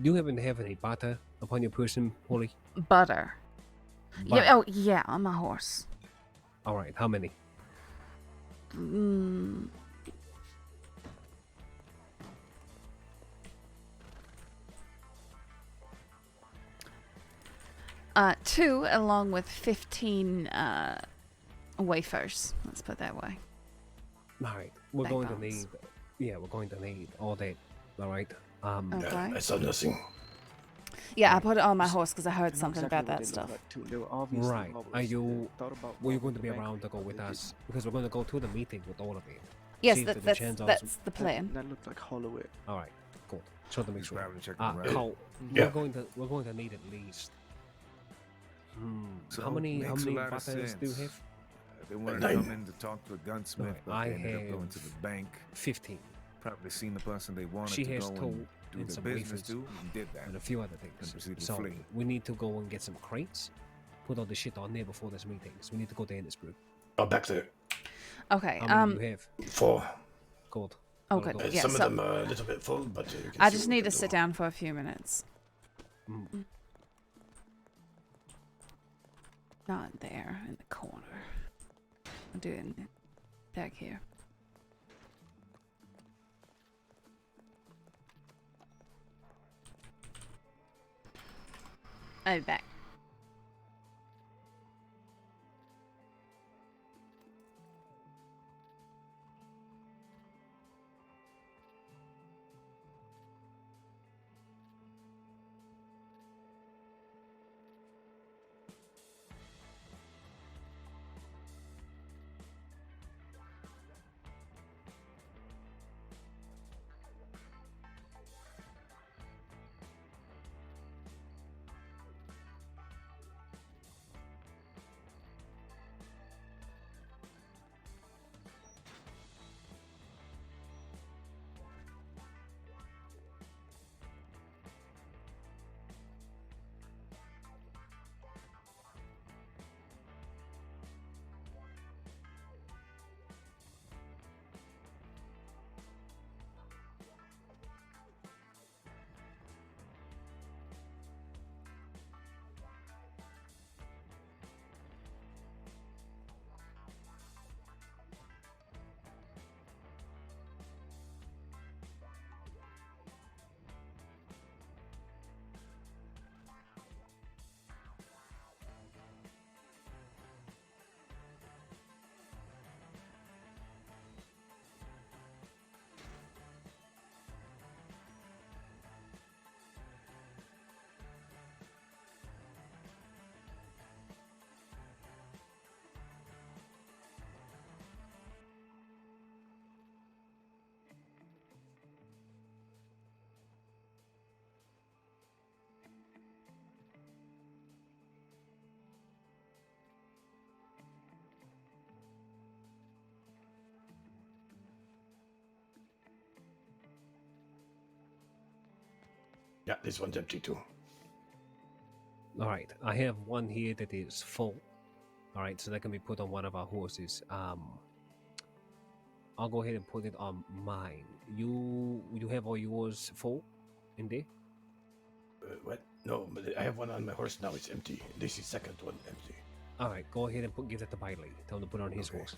you happen to have any butter upon your person, Holly? Butter. Butter. Yeah. Oh, yeah, on my horse. All right. How many? Mm. Two, along with 15 wafers. Let's put it that way. All right. We're Bank going to bonds. need. Yeah, we're going to need all that. All right. Okay. I saw nothing. Yeah, I put it on my horse because I heard I know something exactly about what that they look stuff. like, too. They were obviously Right. bubbles. Are you? Thought about Were you robbing going to the be bank, around to go but with they us? Because we're going to go to the meeting with all of it. Yes, See if the that's DiCenzos- the plan. That looked like Holloway. All right. Cool. So to make He's sure. probably checking around. Cole, Yeah. we're going to need at least. So how many makes a lot of butters do you sense. have? They wanted Nine. to come in to talk to a gunsmith, Right, but I they ended up going have to the bank. 15. Probably seen the person they wanted She to has go told and do and the some business wafers to, and did that. and a few other And things. proceeded to So flee. we need to go and get some crates. Put all the shit on there before this meeting. So we need to go to Innisbrook. Oh, back there. Okay. How many do you have? 4. Good. Oh, good. Yeah, some so of them are a little bit full, but you can I see just what we need to can sit do. down for a few minutes. Not there in the corner. I'll do it in back here. I'll be back. Yeah, this one's empty too. All right. I have one here that is full. All right, so that can be put on one of our horses. I'll go ahead and put it on mine. You have all yours full in there? What? No, but I have one on my horse now. It's empty. This is second one empty. All right, go ahead and give that to Bailey. Tell him to put it on his horse.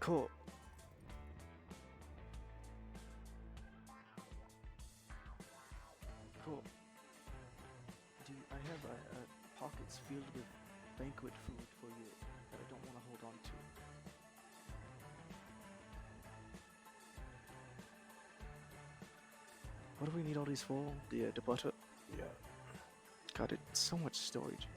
Cool. Cool. I have pockets filled with banquet food for you that I don't want to hold on to. What do we need all these for? The butter? Yeah. God, it's so much storage.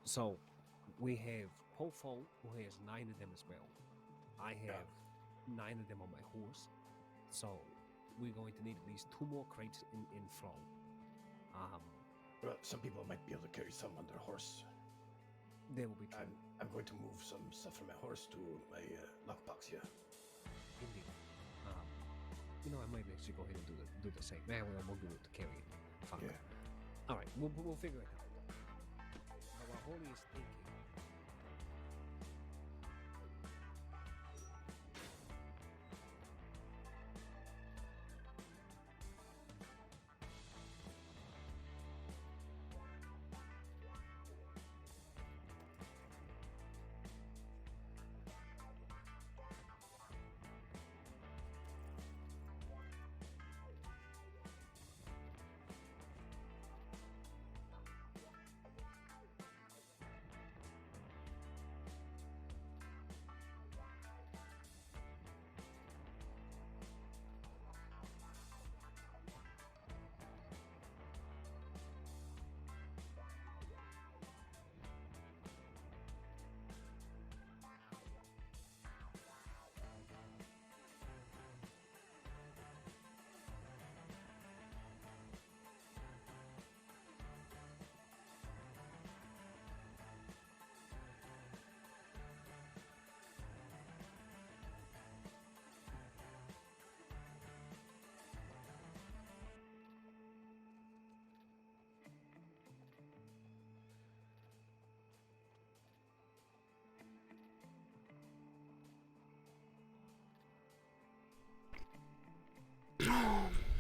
So we have Pofo, who has 9 of them as well. I have 9 of them on my horse. So we're going to need at least 2 more crates in flow. Well, some people might be able to carry some on their horse. They will be true. I'm going to move some stuff from my horse to my lockbox here. Indeed. I might actually go ahead and do the same. Man, we'll do it to carry it. Fuck. Yeah. All right, we'll figure it out. Now, while Holy is thinking.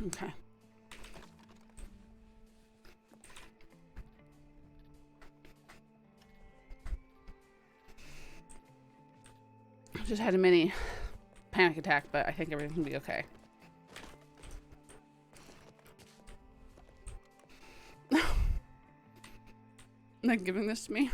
Okay. Just had a mini panic attack, but I think everything will be okay. They're giving this to me.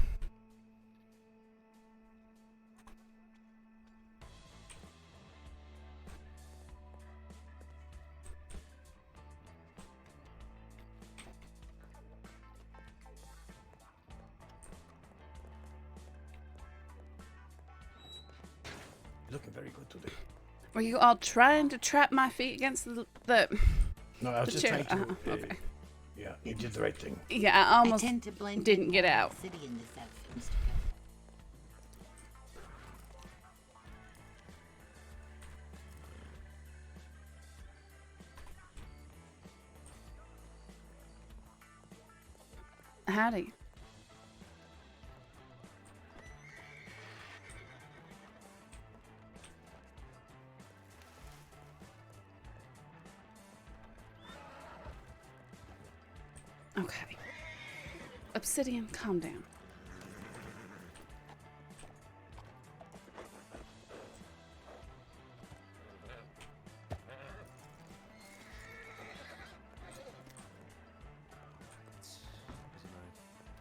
Looking very good today. Were you all trying to trap my feet against the No, I was the just chair? trying to. Okay. Yeah, you did the right thing. Yeah, I almost tend to blend didn't in get more out. obsidian this outfit, Mr. Howdy. Okay. Obsidian, calm down.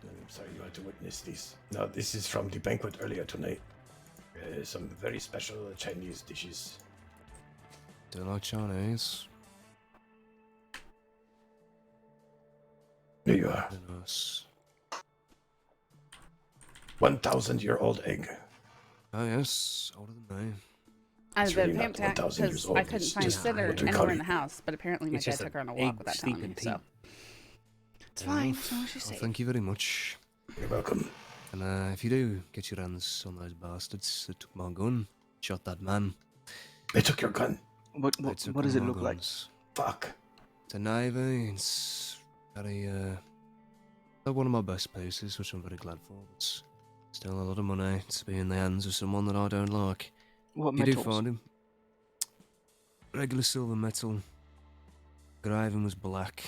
I'm sorry you had to witness this. Now, this is from the banquet earlier tonight. Some very special Chinese dishes. Do you like Chinese? Here you are. Nice. 1,000-year-old egg. Oh yes, older than me. I It's had really a not panic attack 1,000 years because old. I couldn't It's find just Cinder what we call anywhere in it. the house, but apparently my It's dad just took her on a an walk egg without telling me, steeping so. tea. It's fine, as long as you're safe. Thank you very much. You're welcome. And if you do get your hands on those bastards that took my gun, shot that man. They took your gun. What does it look like? Fuck. It's a navy. It's very not one of my best pieces, which I'm very glad for. It's still a lot of money to be in the hands of someone that I don't like. What You do metals? find him. Regular silver metal. Graving was black.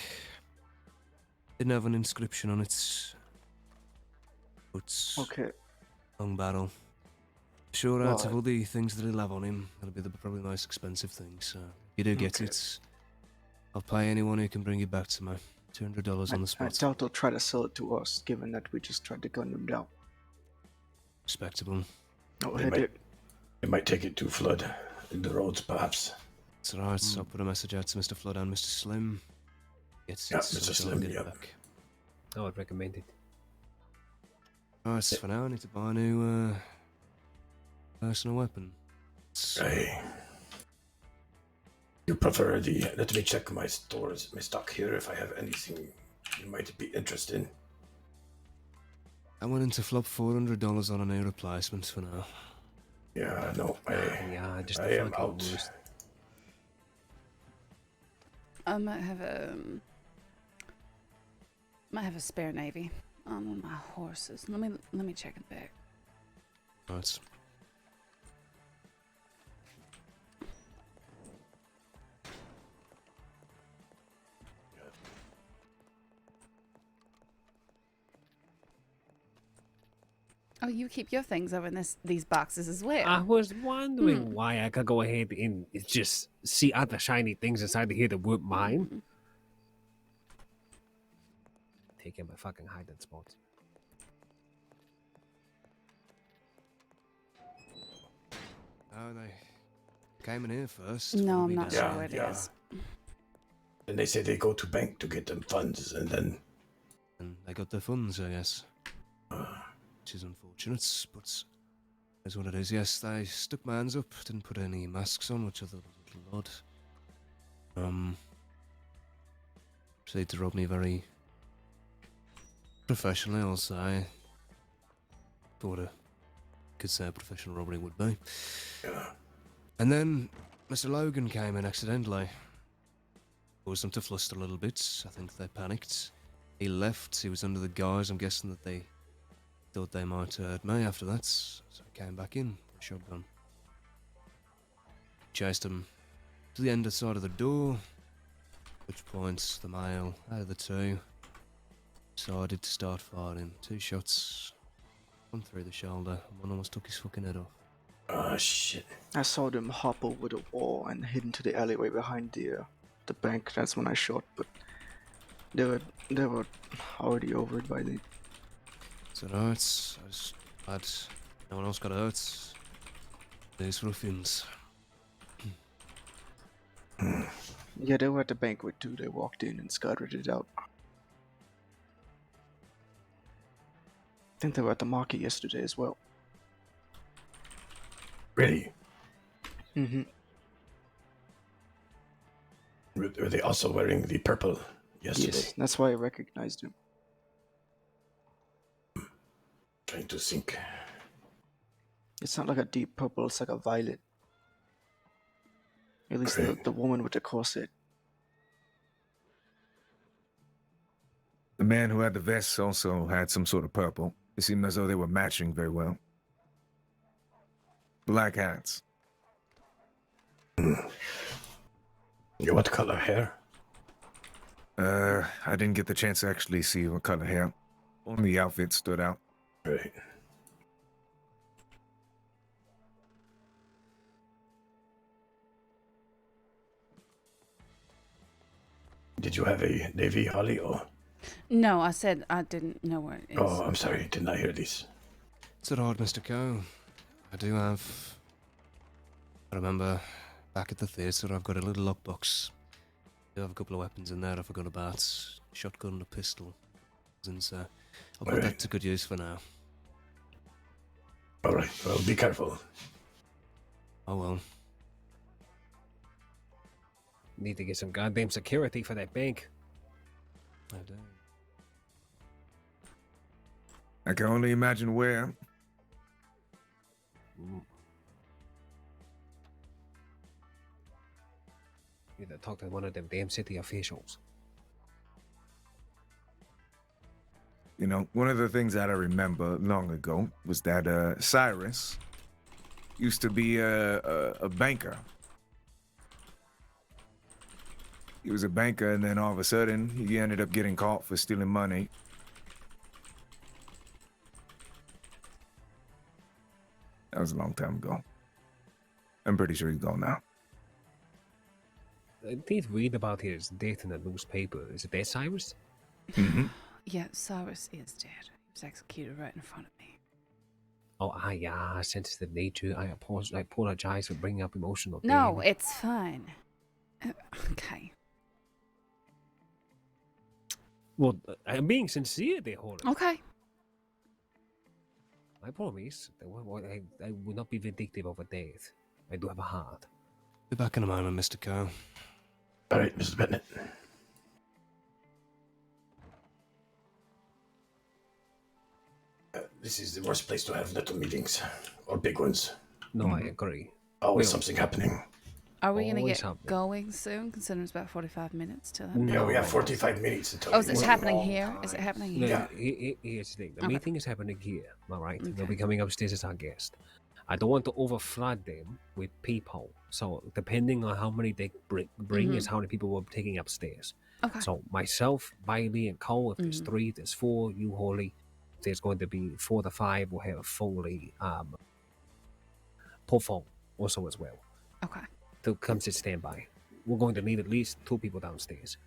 Didn't have an inscription on it. But Okay. long barrel. Sure, out of Right. all the things that he'll have on him, that'll be the probably the most expensive thing. So if you do get Okay. it, I'll pay anyone who can bring it back to me. $200 on the I spot. doubt they'll try to sell it to us, given that we just tried to gun them down. Respectable. Oh, They might take it to Flood in the roads, perhaps. It's alright, I'll put a message out to Mr. Flood and Mr. Slim. It's, Yeah, it's Mr. I'll Slim, get it yep. back. I would recommend it. Alright, so for now I need to buy a new personal weapon. Hey. You prefer the... Let me check my stores, my stock here, if I have anything you might be interested in. I went into flop $400 on a new replacement for now. Yeah, no, I just I the am fucking out. worst. I might have a spare navy on one of my horses. Let me check it back. Right. Oh, you keep your things over in these boxes as well. I was wondering why I could go ahead and just see other shiny things inside here that weren't mine. Taking my fucking hiding spot. Oh, they came in here first. No, What I'm have not you sure done? where it is. And they say they go to bank to get them funds, and then... And they got their funds, I guess. Which is unfortunate, but that's what it is. Yes, they stuck my hands up, didn't put any masks on, which I thought was a little odd. Proceeded to rob me very professionally, I'll say. For what a could say a professional robbery would be. Yeah. And then Mr. Logan came in accidentally. Caused them to fluster a little bit. I think they panicked. He left. He was under the guise. I'm guessing that they thought they might hurt me after that. So I came back in with a shotgun. Chased him to the end side of the door. At which point the male out of the two decided to start firing. 2 shots. One through the shoulder. And one almost took his fucking head off. Oh, shit. I saw them hop over the wall and head into the alleyway behind the bank. That's when I shot, but they were already over it by then. So no, it's I just glad no one else got hurt. These ruffians. Yeah, they were at the banquet too. They walked in and scattered it out. I think they were at the market yesterday as well. Really? Mm-hmm. Were they also wearing the purple yesterday? Yes, that's why I recognized him. Trying to think. It's not like a deep purple, it's like a violet. At least the woman with the corset. The man who had the vest also had some sort of purple. It seemed as though they were matching very well. Black hats. Yeah, what color hair? I didn't get the chance to actually see what color hair. Only the outfit stood out. Right. Did you have a navy, Holly, or? No, I said I didn't know where it is. Oh, I'm sorry. Did not hear these. It's alright, Mr. Coe. I do have. I remember back at the theatre, I've got a little lockbox. I do have a couple of weapons in there I forgot about. Shotgun and a pistol. And so I'll put that to good use for now. Alright, well, be careful. Oh well. Need to get some goddamn security for that bank. I do. I can only imagine where. Need to talk to one of them damn city officials. You know, one of the things that I remember long ago was that Cyrus used to be a banker. He was a banker, and then all of a sudden, he ended up getting caught for stealing money. That was a long time ago. I'm pretty sure he's gone now. I did read about his death in the newspaper. Is it that Cyrus? Mm-hmm. Yeah, Cyrus is dead. He was executed right in front of me. Oh, yeah, sensitive nature. I apologize for bringing up emotional pain. No, it's fine. Okay. Well, I'm being sincere there, Horace. Okay. I promise that I will not be vindictive over death. I do have a heart. Be back in a moment, Mr. Coe. Alright, Mrs. Bennett. This is the worst place to have little meetings, or big ones. No, I agree. Always something happening. Are we going to Always get happening. going soon, considering it's about 45 minutes to that? Yeah, we have 45 minutes until. Oh, is it happening here? Is it happening here? No, here's the thing. The Okay. meeting is happening here, all right? They'll Okay. be coming upstairs as our guest. I don't want to overflood them with people. So depending on how many they bring is how many people we're taking upstairs. Okay. So myself, Bailey, and Cole, if there's 3, there's 4, you, Holly. If there's going to be 4 to 5, we'll have fully Pofo also as well. Okay. To come sit standby. We're going to need at least 2 people downstairs.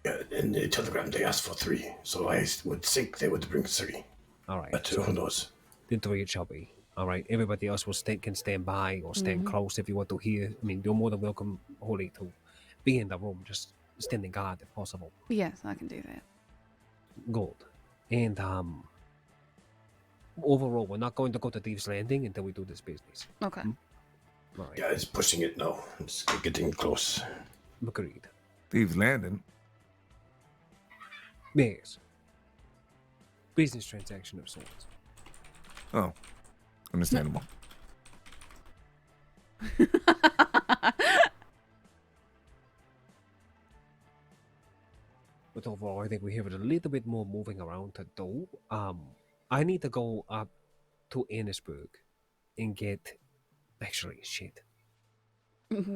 Yeah, in the telegram they asked for 3, so I would think they would bring 3. All right. But who knows? Then 3 it shall be. All right. Everybody else can stand by or stand close if you want to hear. I mean, you're more than welcome, Holly, to be in the room. Just standing guard if possible. Yes, I can do that. Good. And overall, we're not going to go to Thieves Landing until we do this business. Okay. All right. Yeah, it's pushing it now. It's getting close. Agreed. Thieves Landing. Yes. Business transaction of sorts. Oh, understandable. But overall, I think we have a little bit more moving around to do. I need to go up to Ennisburg and get. Actually, shit.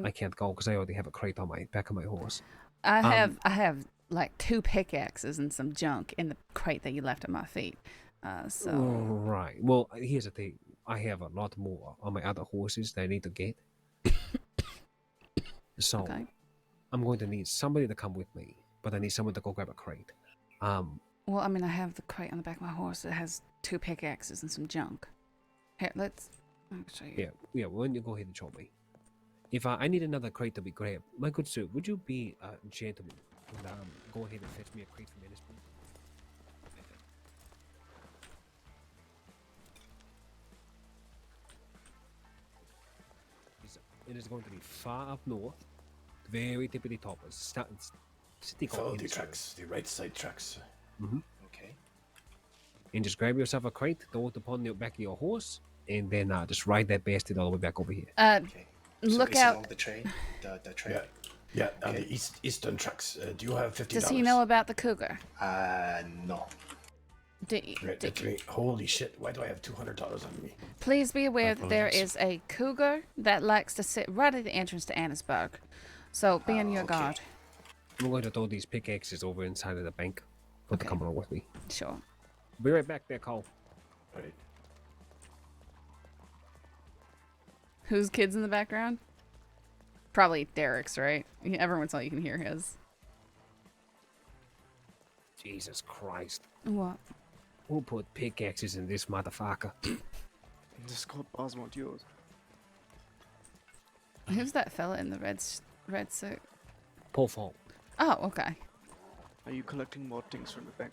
I can't go because I already have a crate on my back of my horse. I have like 2 pickaxes and some junk in the crate that you left at my feet. So Right. Well, here's the thing. I have a lot more on my other horses that I need to get. So Okay. I'm going to need somebody to come with me, but I need someone to go grab a crate. Well, I mean, I have the crate on the back of my horse that has 2 pickaxes and some junk. Here, I'll show you. Yeah. When you go ahead and show me. If I need another crate to be grabbed, my good sir, would you be a gentleman and go ahead and fetch me a crate from Ennispool? It is going to be far up north, very tippity top. Follow the tracks, the right side tracks. Mm-hmm. Okay. And just grab yourself a crate, throw it upon the back of your horse, and then just ride that bastard all the way back over here. Okay. So Look it's out. along the train. The train. Yeah, on the eastern tracks. Do you have $50? Does he know about the cougar? No. Holy shit! Why do I have $200 on me? Please be aware that there is a cougar that likes to sit right at the entrance to Annisburg. So be on your guard. I'm going to throw these pickaxes over inside of the bank. Put the camera with me. Sure. Be right back there, Cole. Right. Whose kid's in the background? Probably Derek's, right? Every once in a while you can hear his. Jesus Christ. What? Who put pickaxes in this motherfucker? Just called Osmond yours. Who's that fella in the red suit? Paul Fault. Oh, okay. Are you collecting more things from the bank?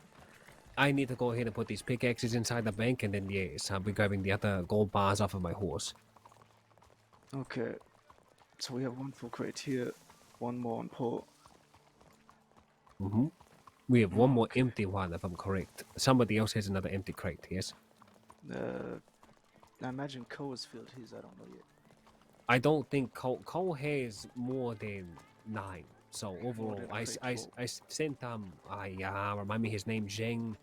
I need to go ahead and put these pickaxes inside the bank, and then yes, I'll be grabbing the other gold bars off of my horse. Okay. So we have 1 full crate here, 1 more on port. Mm-hmm. We have 1 more empty one, if I'm correct. Somebody else has another empty crate, yes? I imagine Cole has filled his, I don't know yet. I don't think Cole has more than 9. So overall, I sent remind me his name, Zheng,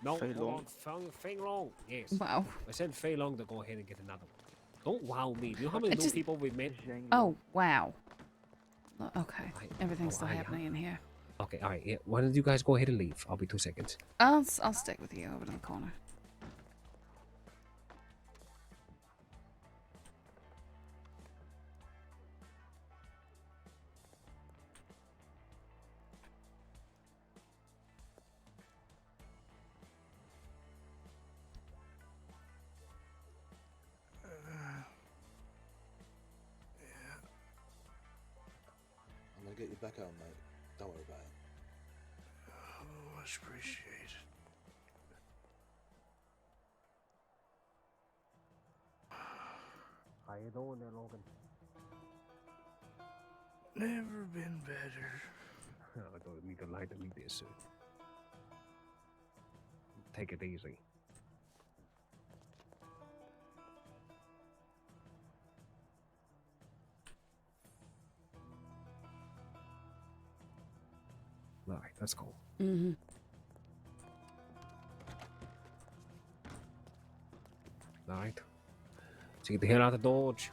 no, Fei Long. Fei Long, yes. Wow. I sent Fei Long to go ahead and get another one. Don't wow me. Do you know how many new people we've met? Oh, wow. Okay. Everything's still happening in here. Okay, alright, yeah. Why don't you guys go ahead and leave? I'll be 2 seconds. I'll stick with you over in the corner. I'm gonna get you back out, mate. Don't worry about it. Oh, much appreciated. How you doing there, Logan? Never been better. I don't need to lie to me there, sir. Take it easy. Alright, that's cool. Mm-hmm. Alright. So get the hell out of Dodge.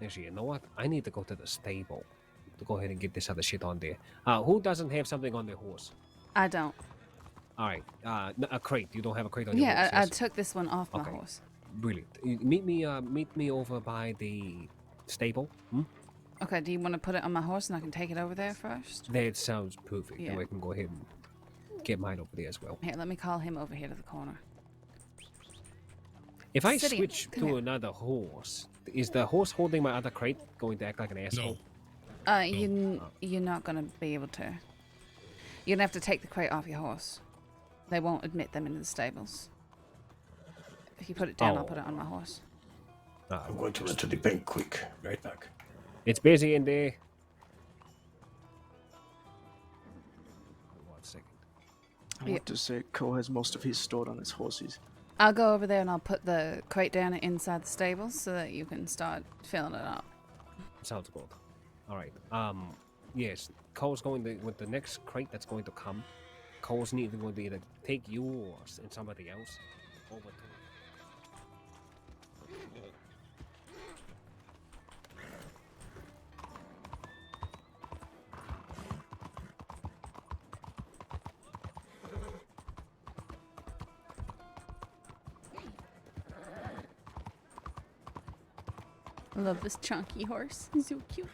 Actually, you know what? I need to go to the stable to go ahead and get this other shit on there. Who doesn't have something on their horse? I don't. Alright, a crate. You don't have a crate on your horse? Yeah, I Yes. took this one off my horse. Brilliant. Meet me over by the stable. Hmm? Okay, do you want to put it on my horse and I can take it over there first? That sounds perfect. Yeah. Then we can go ahead and get mine over there as well. Here, let me call him over here to the corner. If I Sidian, switch come to here. another horse, is the horse holding my other crate going to act like an asshole? You're not gonna be able to. You're gonna have to take the crate off your horse. They won't admit them into the stables. If you put it down, I'll put it on my horse. I'm going to run to the bank quick. Right back. It's busy in there. 1 second. I want to say Cole has most of his stored on his horses. I'll go over there and I'll put the crate down inside the stables so that you can start filling it up. Sounds good. All right. Yes. Cole's going to with the next crate that's going to come. Cole's neither going to either take yours and somebody else over to. I love this chunky horse. He's so cute.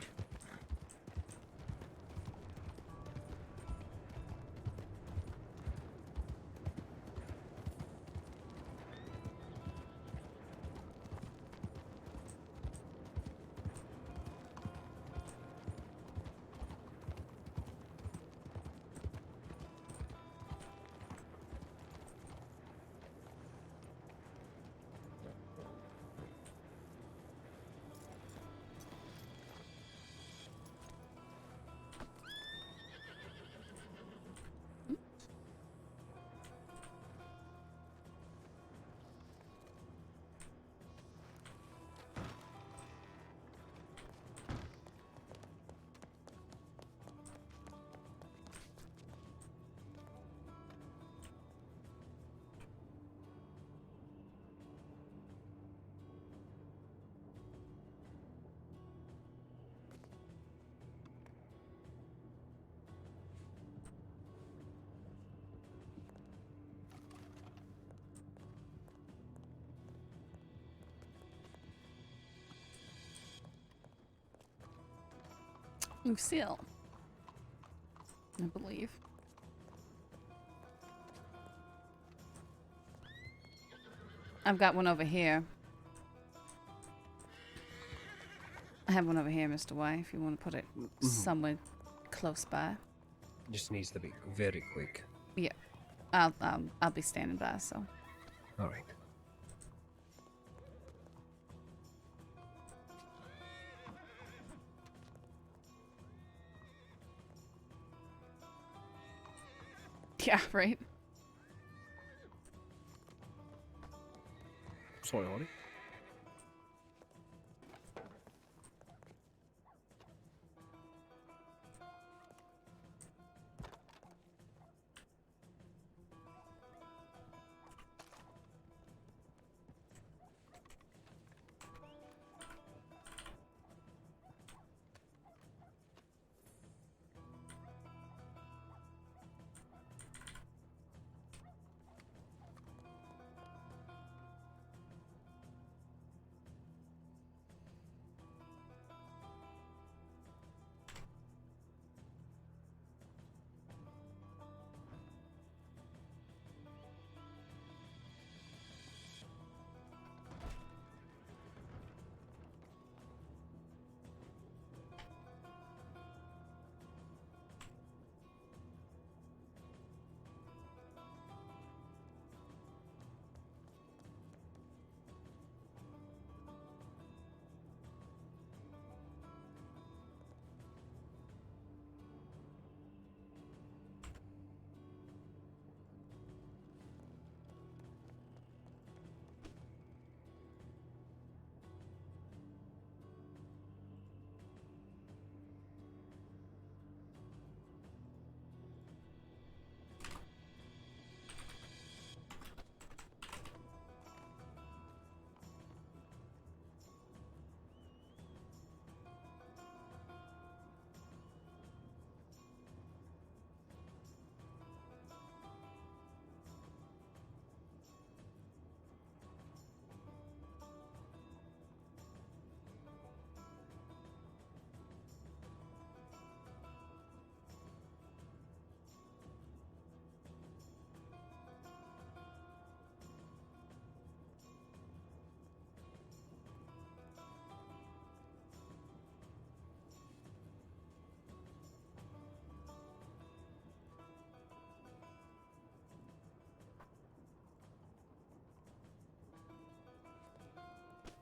Lucille, I believe. I've got one over here. I have one over here, Mr. Y, if you want to put it somewhere close by. Just needs to be very quick. Yeah. I'll be standing by, so. All right. Yeah, right. Sorry, Holly.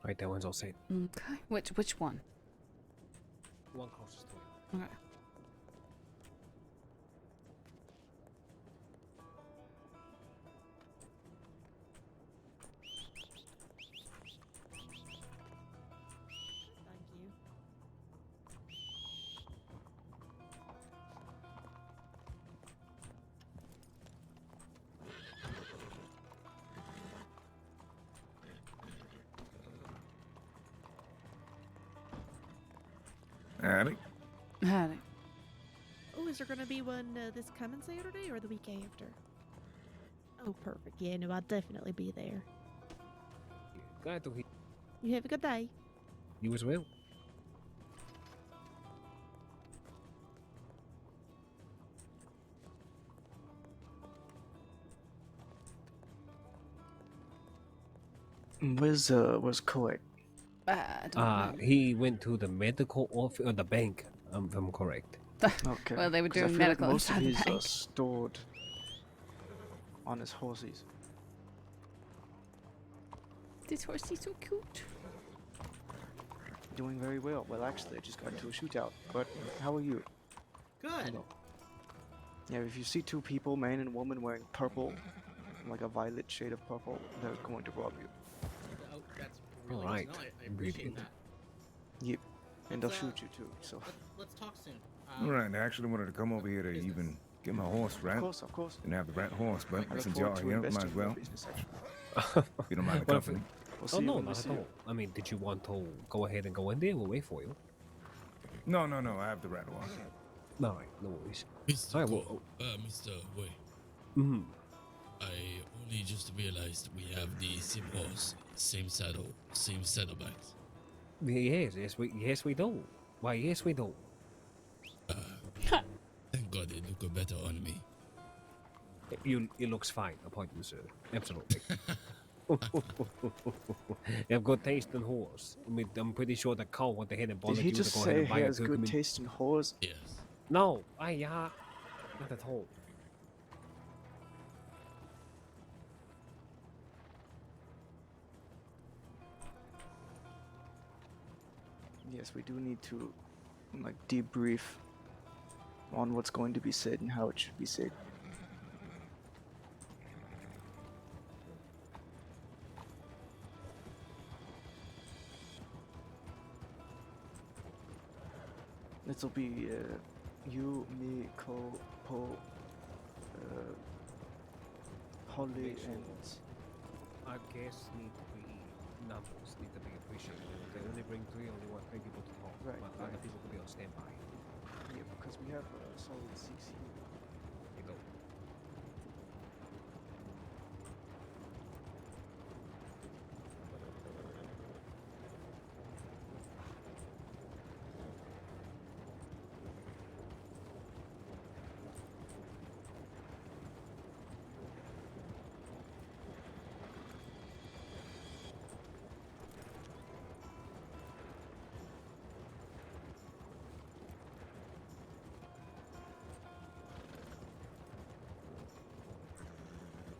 Right, that one's all set. Okay. Which one? One closest to you. Okay. Howdy. Howdy. Oh, is there gonna be one this coming Saturday or the week after? Oh, perfect. Yeah, no, I'll definitely be there. Glad to hear. You have a good day. You as well. Where's Coed? I don't know. He went to the medical office or the bank. If I'm correct. Okay. Well, they were 'Cause I doing feel medical like most of inside the his bank. stored on his horses. This horse is so cute. Doing very well. Well, actually, I just got into a shootout. But how are you? Good. Yeah, if you see two people, man and woman, wearing purple, like a violet shade of purple, they're going to rob you. Oh, that's really good Alright, to know. I appreciate that. Yep. And they'll Let's, shoot you too. So. Let's talk soon. All right, I actually wanted to come over here to even get my horse right. Of course. Didn't have the right horse, but I look since y'all forward are to here, might investing as in your well. business, actually. If you don't mind the Well, company. Oh no, not at all. I mean, did you want to go ahead and go in there? We'll wait for you. No, I have the right horse. No, no worries. Mr. Alright, Go, well, Mr. Wei, mm-hmm. I only just realized we have the same horse, same saddle, same saddlebags. Yes, we do. Why, yes, we do. Thank God they look better on me. It looks fine upon you, sir. Absolutely. You have good taste in horse. I mean, I'm pretty sure the cow went ahead and bothered Did he you just to go ahead say and buy he a has good curcumin. taste in whores? Yes. No, not at all. Yes, we do need to, like, debrief on what's going to be said and how it should be said. This'll be you, me, Ko, Po, Holly, and Our guests need to be numbers, need to be appreciated. They only bring only want three people to talk. Right, But other people could be on standby. yeah, because we have a solid 6 here. You go.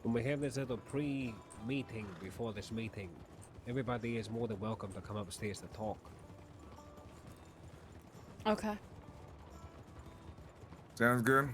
When we have this little pre-meeting before this meeting, everybody is more than welcome to come upstairs to talk. Okay. Sounds good.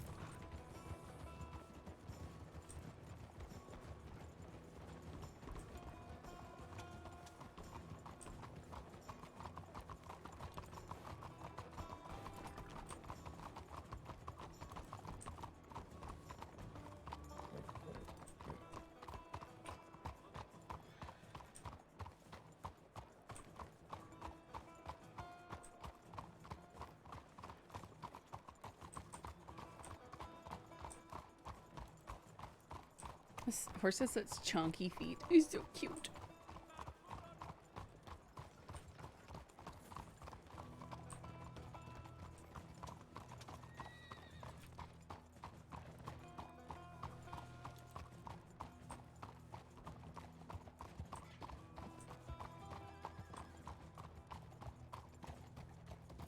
This horse has such chunky feet. He's so cute.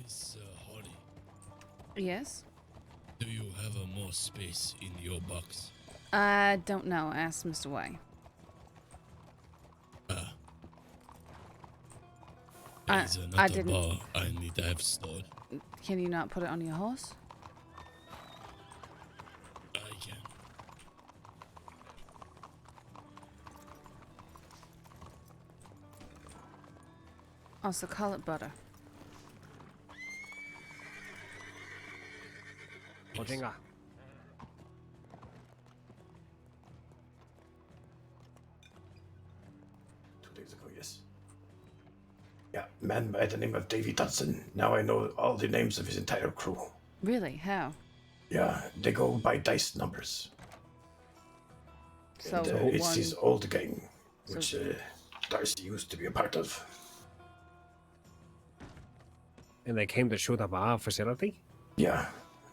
Miss Holly, Yes? do you have more space in your box? I don't know. Ask Mr. Way. There's I another didn't. bar I need to have stored. Can you not put it on your horse? I can. Also, call it butter. Ojenga. 2 days ago, yes. Yeah, man by the name of Davy Dodson. Now I know all the names of his entire crew. Really? How? Yeah, they go by dice numbers. So, And, it's his old gang, So- which Darcy used to be a part of. And they came to shoot up our facility? Yeah.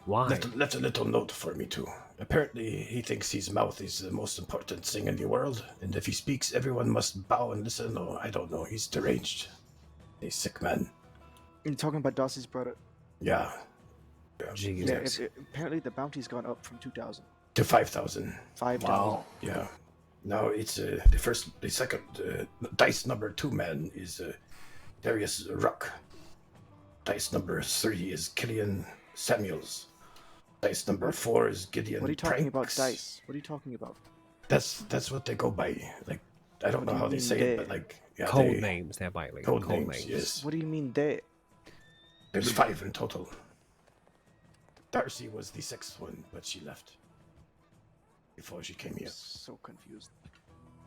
Why? Left a little note for me too. Apparently, he thinks his mouth is the most important thing in the world, and if he speaks, everyone must bow and listen. Or I don't know. He's deranged. He's sick man. You're talking about Darcy's brother. Yeah. Yeah. Apparently, the bounty's gone up from 2,000 to 5,000. 5,000. Yeah. Now it's the second dice number 2 man is Darius Ruck. Dice number 3 is Killian Samuels. Dice number 4 is Gideon. What are you talking about, Pranks. dice? What are you talking about? That's what they go by. Like, I don't What know do how you they mean say it, but like Code names, they're by like Code names. Yes. What do you mean they? There's 5 in total. Darcy was the 6th one, but she left before she came here. So confused.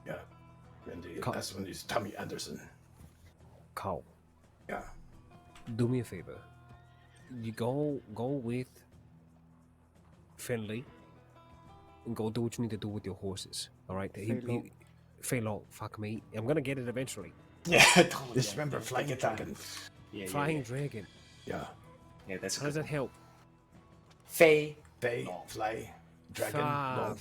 Yeah. And the last one is Tommy Anderson. Cole. Yeah. Do me a favor. You go with Finley and go do what you need to do with your horses. All right? Phalo, fuck me. I'm gonna get it eventually. Yeah, totally. Just remember Flying Dragon. Flying Dragon. Yeah. Yeah, that's How does that help? Fey. Fly, Dragon, long.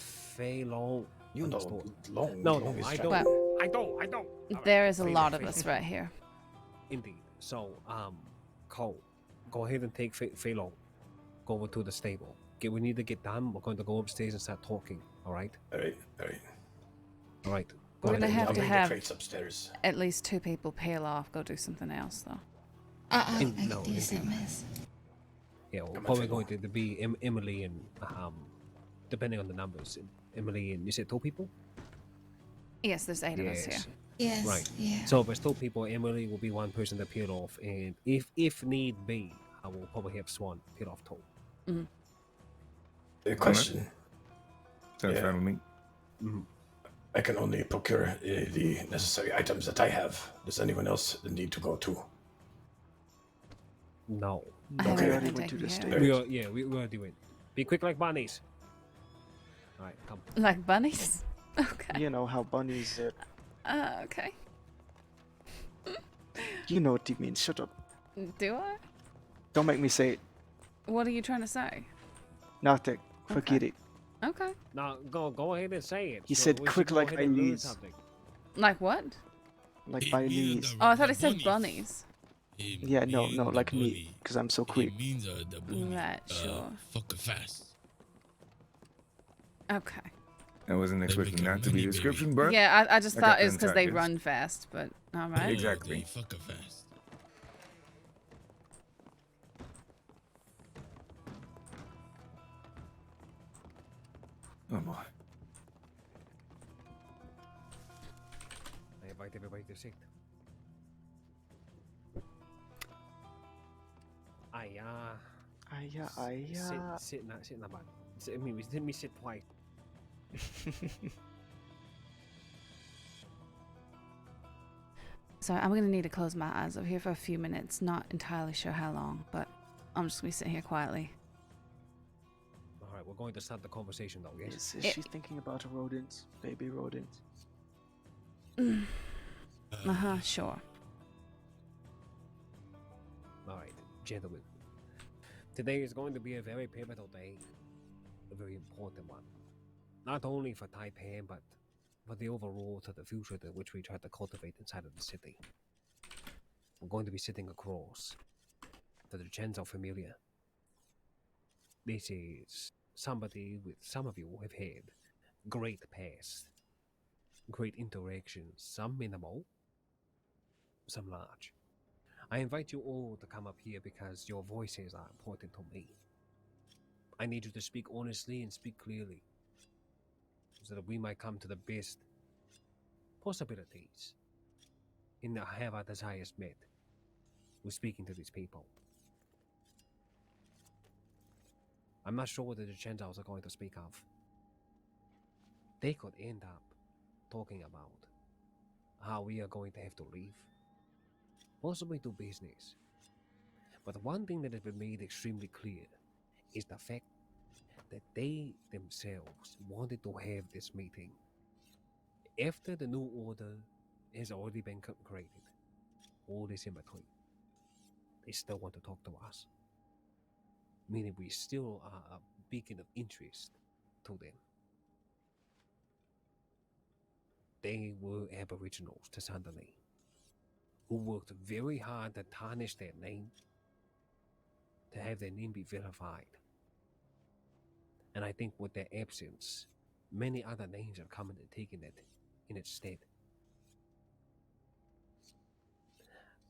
Long. You know, long. No, long is I dragon. don't. I don't. There is a lot of us right here. Indeed. So, Cole, go ahead and take Phalo. Go over to the stable. We need to get done. We're going to go upstairs and start talking. All right? All right. All right. We're going to have to have upstairs. at least 2 people peel off, go do something else, though. No, do some, miss. Yeah, we're probably going to be Emily and, depending on the numbers, Emily and, you said 2 people? Yes, there's 8 of us here. Yes. Right. Yeah. So if there's 2 people, Emily will be one person to peel off, and if need be, I will probably have Swan peel off 2. Mm-hmm. A question. Sounds fine with me. I can only procure the necessary items that I have. Does anyone else need to go too? No. Okay. We already went to the stairs. We will do it. Be quick like bunnies. All right, come. Like bunnies? Okay. You know how bunnies. Okay. You know what you mean. Shut up. Do I? Don't make me say it. What are you trying to say? Nothing. Forget it. Okay. Now go ahead and say it. He So said we should quick go like ahead and learn bunnies. something. Like what? Like bunnies. Oh, I thought he said bunnies. Yeah, no, like me, because I'm so quick. It means the bunny. Right, sure. Fuck fast. Okay. I wasn't expecting that to be a description, but Yeah, I just got thought the it was because they entire run fast, but alright. Exactly. Fuck fast. Oh boy. I invite everybody to sit. Sit in that bed. Let me sit twice. So I'm gonna need to close my eyes. I'm here for a few minutes, not entirely sure how long, but I'm just gonna be sitting here quietly. All right, we're going to start the conversation though. Yes. Is she thinking about rodents? Baby rodents? Sure. All right, gentlemen. Today is going to be a very pivotal day, a very important one. Not only for Taipan, but for the overall to the future that which we try to cultivate inside of the city. We're going to be sitting across to the DiCenzos familia. This is somebody with some of you have had great past, great interactions, some minimal, some large. I invite you all to come up here because your voices are important to me. I need you to speak honestly and speak clearly so that we might come to the best possibilities and have our desires met with speaking to these people. I'm not sure what the DiCenzos are going to speak of. They could end up talking about how we are going to have to leave, possibly do business. But one thing that has been made extremely clear is the fact that they themselves wanted to have this meeting after the new order has already been created. All this in between. they still want to talk to us. Meaning we still are a beacon of interest to them. They were Aboriginals to Sunderland, who worked very hard to tarnish their name, to have their name be vilified. And I think with their absence, many other names have come and taken it in its stead.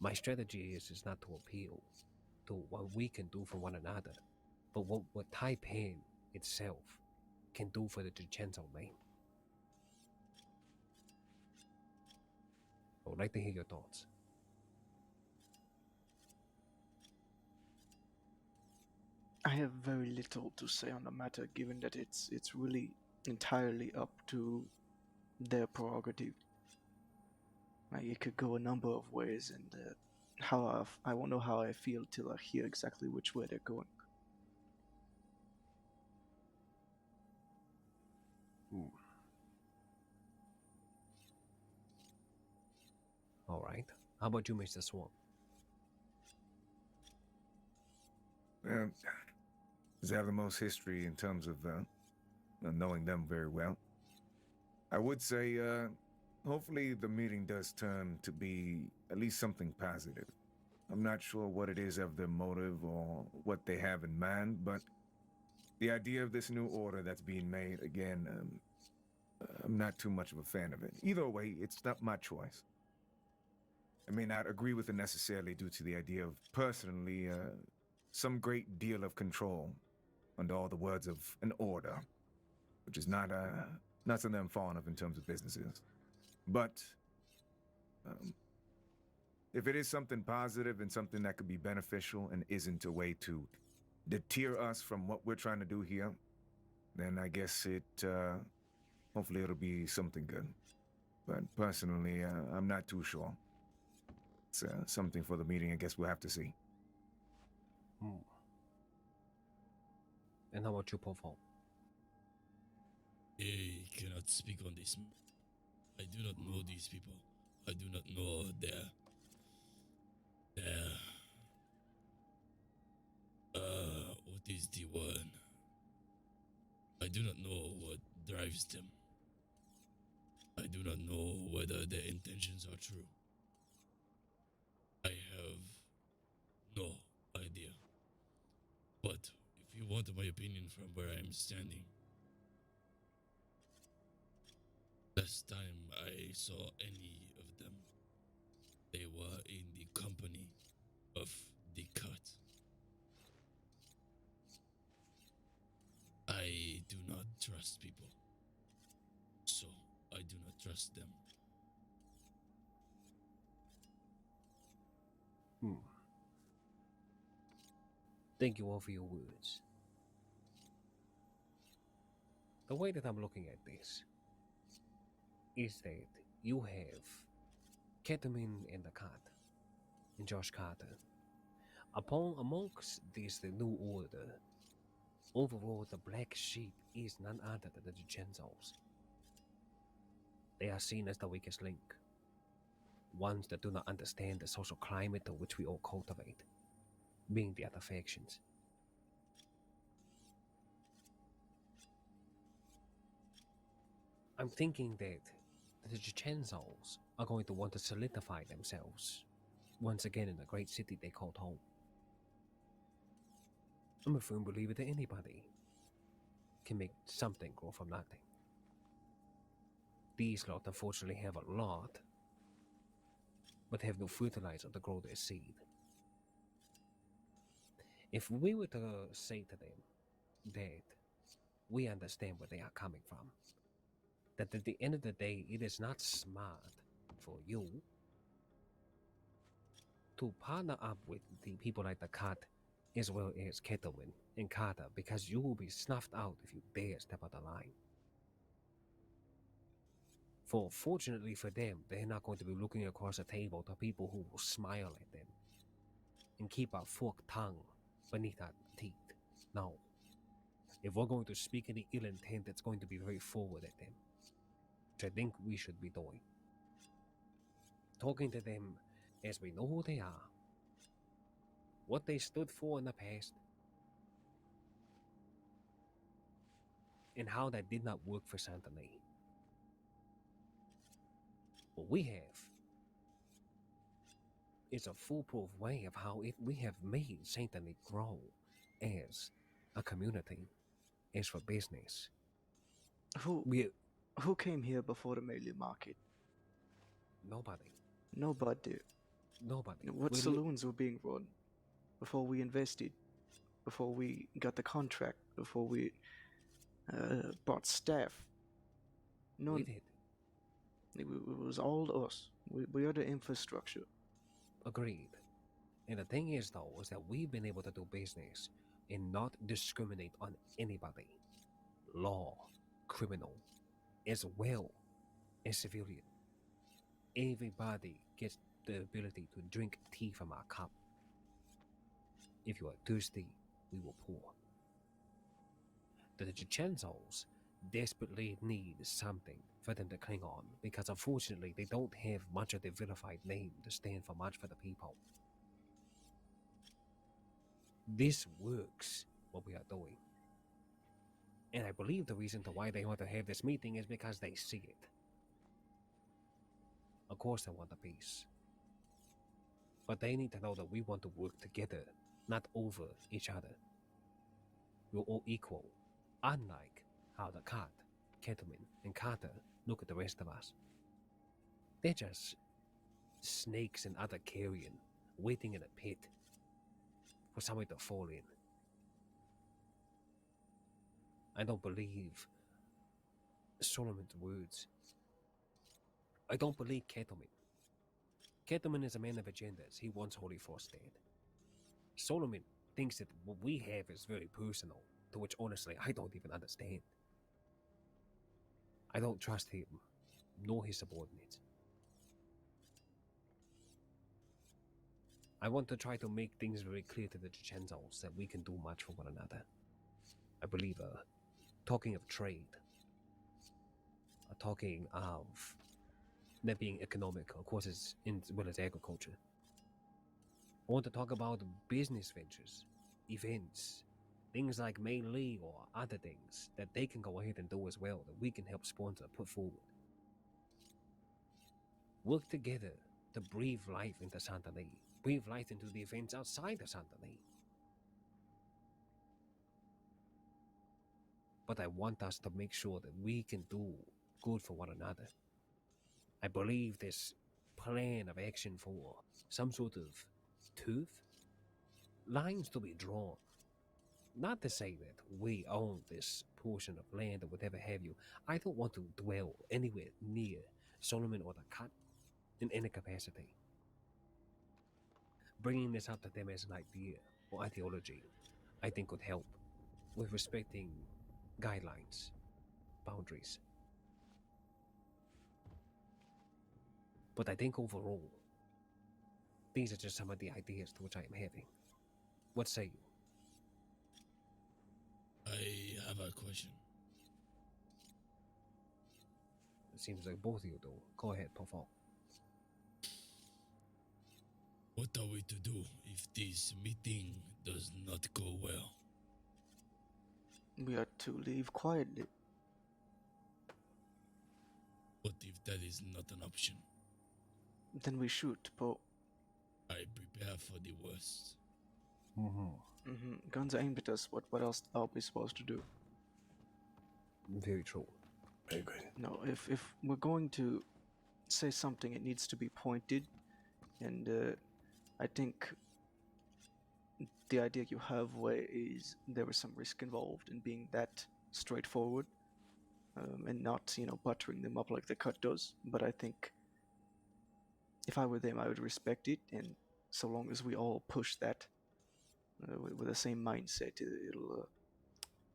My strategy is not to appeal to what we can do for one another, but what Taipan itself can do for the DiCenzos name. I would like to hear your thoughts. I have very little to say on the matter, given that it's really entirely up to their prerogative. Like, it could go a number of ways, and I won't know how I feel till I hear exactly which way they're going. All right. How about you, Mr. Swan? Well, I have the most history in terms of knowing them very well. I would say, hopefully the meeting does turn to be at least something positive. I'm not sure what it is of their motive or what they have in mind, but the idea of this new order that's being made, again, I'm not too much of a fan of it. Either way, it's not my choice. I may not agree with it necessarily due to the idea of, personally, some great deal of control under all the words of an order, which is not something I'm fond of in terms of businesses. But if it is something positive and something that could be beneficial and isn't a way to deter us from what we're trying to do here, then I guess hopefully it'll be something good. But personally, I'm not too sure. It's something for the meeting. I guess we'll have to see. And how about you, Pofo? I cannot speak on this. I do not know these people. I do not know their what is the word? I do not know what drives them. I do not know whether their intentions are true. I have no idea. But if you want my opinion from where I am standing, last time I saw any of them, they were in the company of the cut. I do not trust people, so I do not trust them. Thank you all for your words. The way that I'm looking at this is that you have Ketamine and the Cat, and Josh Carter. Amongst the new order, overall the black sheep is none other than the DiCenzos. They are seen as the weakest link, ones that do not understand the social climate of which we all cultivate, being the other factions. I'm thinking that the DiCenzos are going to want to solidify themselves once again in the great city they called home. I'm a firm believer that anybody can make something grow from nothing. These lot unfortunately have a lot, but have no fertilizer to grow their seed. If we were to say to them that we understand where they are coming from, that at the end of the day, it is not smart for you to partner up with the people like the Cut, as well as Kettleman and Carter, because you will be snuffed out if you dare step out of line. Fortunately for them, they're not going to be looking across the table to people who will smile at them and keep a forked tongue beneath our teeth. No. If we're going to speak any ill intent, it's going to be very forward at them, which I think we should be doing. Talking to them as we know who they are, what they stood for in the past, and how that did not work for Saint Denis. What we have is a foolproof way of how we have made Saint Denis grow as a community, as for business. Who came here before the Melee Market? Nobody. Nobody. Nobody. What saloons were being run before we invested, before we got the contract, before we bought staff? No, We did. It was all us. We are the infrastructure. Agreed. And the thing is, though, is that we've been able to do business and not discriminate on anybody. Law, criminal, as well as civilian. Everybody gets the ability to drink tea from our cup. If you are thirsty, we will pour. The DiCenzos desperately need something for them to cling on, because unfortunately they don't have much of their vilified name to stand for much for the people. This works, what we are doing. And I believe the reason to why they want to have this meeting is because they see it. Of course they want the peace. But they need to know that we want to work together, not over each other. We're all equal, unlike how the cat, Kettleman, and Carter look at the rest of us. They're just snakes and other carrion, waiting in a pit for somebody to fall in. I don't believe Solomon's words. I don't believe Kettleman. Kettleman is a man of agendas. He wants Holy Force dead. Solomon thinks that what we have is very personal, to which honestly I don't even understand. I don't trust him, nor his subordinates. I want to try to make things very clear to the DiCenzos that we can do much for one another. I believe, talking of trade, talking of that being economic, of course, as well as agriculture. I want to talk about business ventures, events, things like melee or other things that they can go ahead and do as well, that we can help sponsor, put forward. Work together to breathe life into Saint Denis, breathe life into the events outside of Saint Denis. But I want us to make sure that we can do good for one another. I believe this plan of action for some sort of turf, lines to be drawn. Not to say that we own this portion of land or whatever have you. I don't want to dwell anywhere near Solomon or the Cut in any capacity. Bringing this up to them as an idea or ideology, I think would help with respecting guidelines, boundaries. But I think overall, these are just some of the ideas to which I am having. What say you? I have a question. It seems like both of you do. Go ahead, Pofo. What are we to do if this meeting does not go well? We are to leave quietly. What if that is not an option? Then we shoot, Poe. I prepare for the worst. Guns are aimed at us. What else are we supposed to do? Very true. Very good. No, if we're going to say something, it needs to be pointed. And I think the idea you have where is there was some risk involved in being that straightforward and not, buttering them up like the Cut does. But I think if I were them, I would respect it. And so long as we all push that with the same mindset, it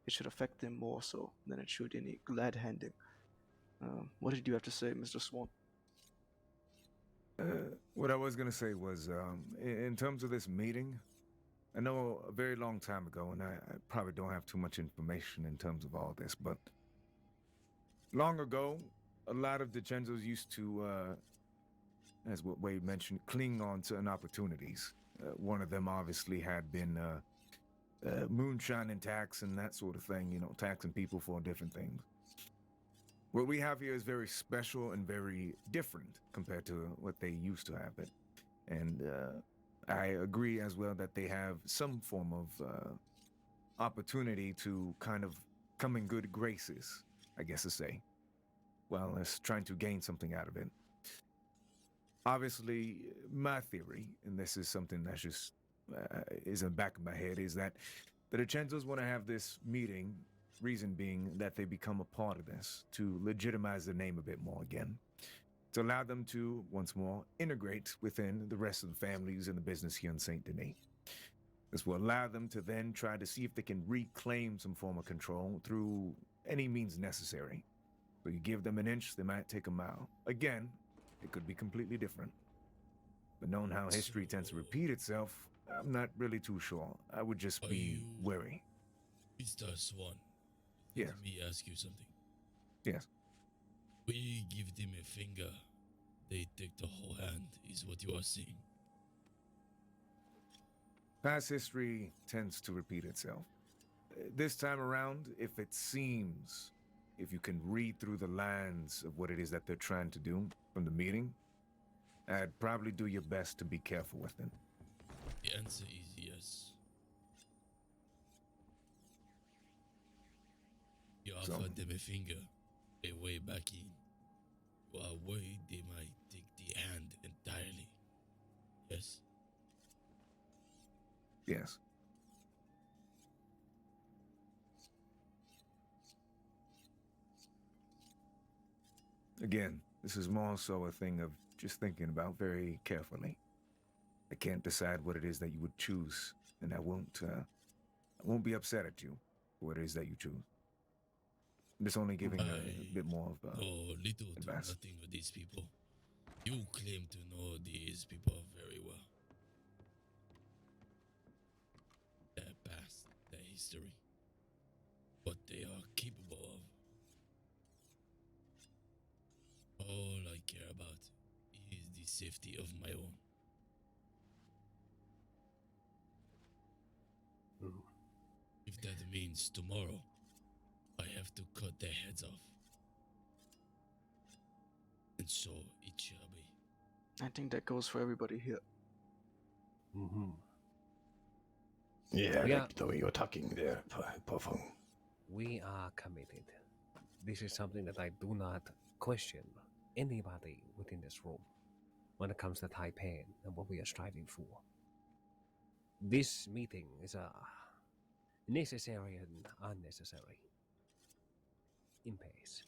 should affect them more so than it should any glad handing. What did you have to say, Mr. Swan? What I was going to say was, in terms of this meeting, I know a very long time ago, and I probably don't have too much information in terms of all this, but long ago, a lot of DiCenzos used to, as what Wade mentioned, cling on to certain opportunities. One of them obviously had been moonshining tax and that sort of thing, you know, taxing people for different things. What we have here is very special and very different compared to what they used to have it. And I agree as well that they have some form of opportunity to kind of come in good graces, I guess to say, while as trying to gain something out of it. Obviously, my theory, and this is something that's just is in the back of my head, is that the DiCenzos want to have this meeting, reason being that they become a part of this, to legitimize the name a bit more again, to allow them to, once more, integrate within the rest of the families and the business here in St. Denis. This will allow them to then try to see if they can reclaim some form of control through any means necessary. So you give them an inch, they might take a mile. Again, it could be completely different. But knowing how history tends to repeat itself, I'm not really too sure. I would just be wary. Mr. Swan, Yes. let me ask you something. Yes. We give them a finger, they take the whole hand, is what you are saying. Past history tends to repeat itself. This time around, if it seems, if you can read through the lines of what it is that they're trying to do from the meeting, I'd probably do your best to be careful with it. The answer is yes. You offer them a finger, a way back in. You are worried they might take the hand entirely. Yes? Yes. Again, this is more so a thing of just thinking about very carefully. I can't decide what it is that you would choose, and I won't be upset at you for what it is that you choose. I'm just only giving a bit more of little advice. to nothing with these people. You claim to know these people very well. Their past, their history, what they are capable of. All I care about is the safety of my own. If that means tomorrow, I have to cut their heads off. And so it shall be. I think that goes for everybody here. Mm-hmm. Yeah, like the way you're talking there, Pofung. We are committed. This is something that I do not question anybody within this room when it comes to Taipan and what we are striving for. This meeting is a necessary and unnecessary impasse.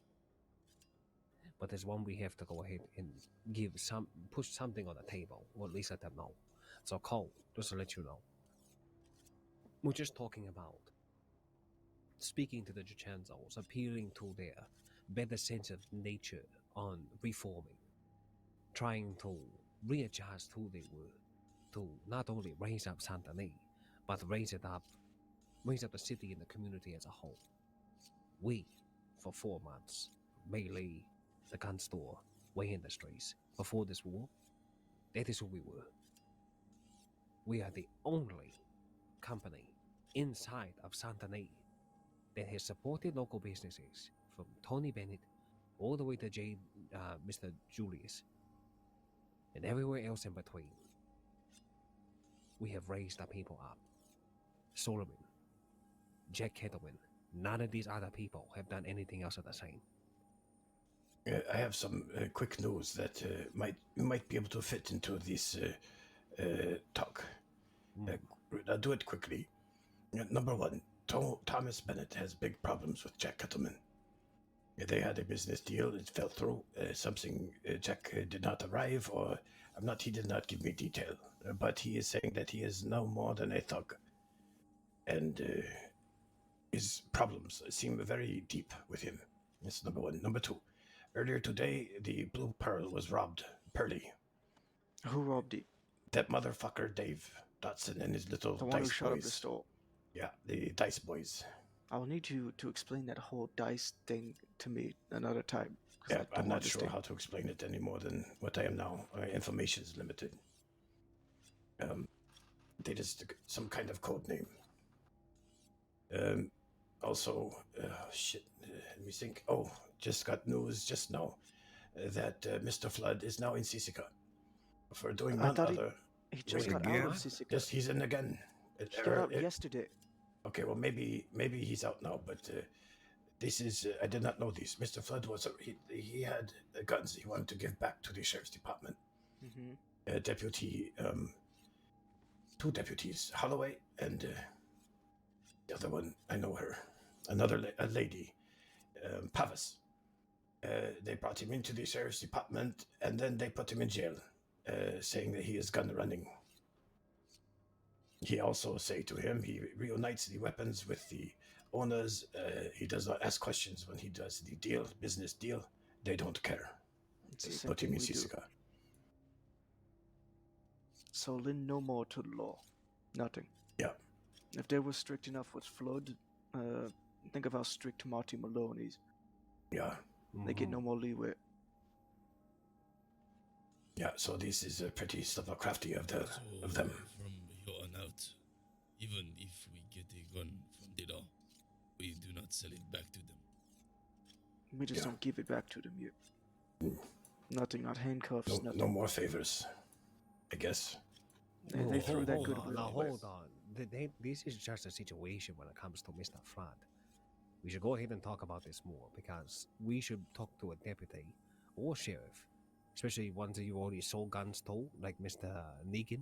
But there's one we have to go ahead and push something on the table, or at least let them know. So Cole, just to let you know, we're just talking about speaking to the DiCenzos, appealing to their better sense of nature on reforming, trying to readjust who they were, to not only raise up Saint Denis, but raise up the city and the community as a whole. We, for 4 months, Melee, the gun store, Way Industries, before this war, that is who we were. We are the only company inside of Saint Denis that has supported local businesses, from Tony Bennett all the way to Mr. Julius, and everywhere else in between. We have raised our people up. Solomon, Jack Kettleman, none of these other people have done anything else of the same. I have some quick news that you might be able to fit into this talk. I'll do it quickly. Number one, Thomas Bennett has big problems with Jack Kettleman. They had a business deal, it fell through. Something Jack did not arrive, or he did not give me detail. But he is saying that he is no more than a thug. And his problems seem very deep with him. That's number one. Number two, earlier today, the Blue Pearl was robbed. Pearly. Who robbed it? That motherfucker Dave Dotson and his little The one dice who shot up boys. the store. Yeah, the dice boys. I'll need you to explain that whole dice thing to me another time. Yeah, I'm not sure how to explain it any more than what I am now. Information is limited. They just some kind of code name. Also, shit. Let me think. Oh, just got news just now that Mr. Flood is now in Sisica for doing I none thought other. he just Wait, got out of Sisica. Yes, he's in again. He got out yesterday. Okay, well maybe he's out now, but this is I did not know this. Mr. Flood was he had guns he wanted to give back to the sheriff's department. Mm-hmm. Deputy, two deputies, Holloway and the other one, I know her, a lady, Pavis. They brought him into the sheriff's department and then they put him in jail, saying that he is gun running. He also say to him he reunites the weapons with the owners. He does not ask questions when he does the business deal. They don't care. They put him in Sisica. So Lynn, no more to the law. Nothing. Yeah. If they were strict enough with Flood, think of how strict Marty Malone is. Yeah. They get no more leeway. Yeah, so this is pretty crafty of them. From here on out, even if we get a gun from the law, we do not sell it back to them. We just don't give it back to them yet. Nothing, not handcuffs, nothing. No more favors, I guess. They threw that goodwill Now away. hold on. This is just a situation when it comes to Mr. Flood. We should go ahead and talk about this more because we should talk to a deputy or sheriff, especially ones that you already sold guns to, like Mr. Negan.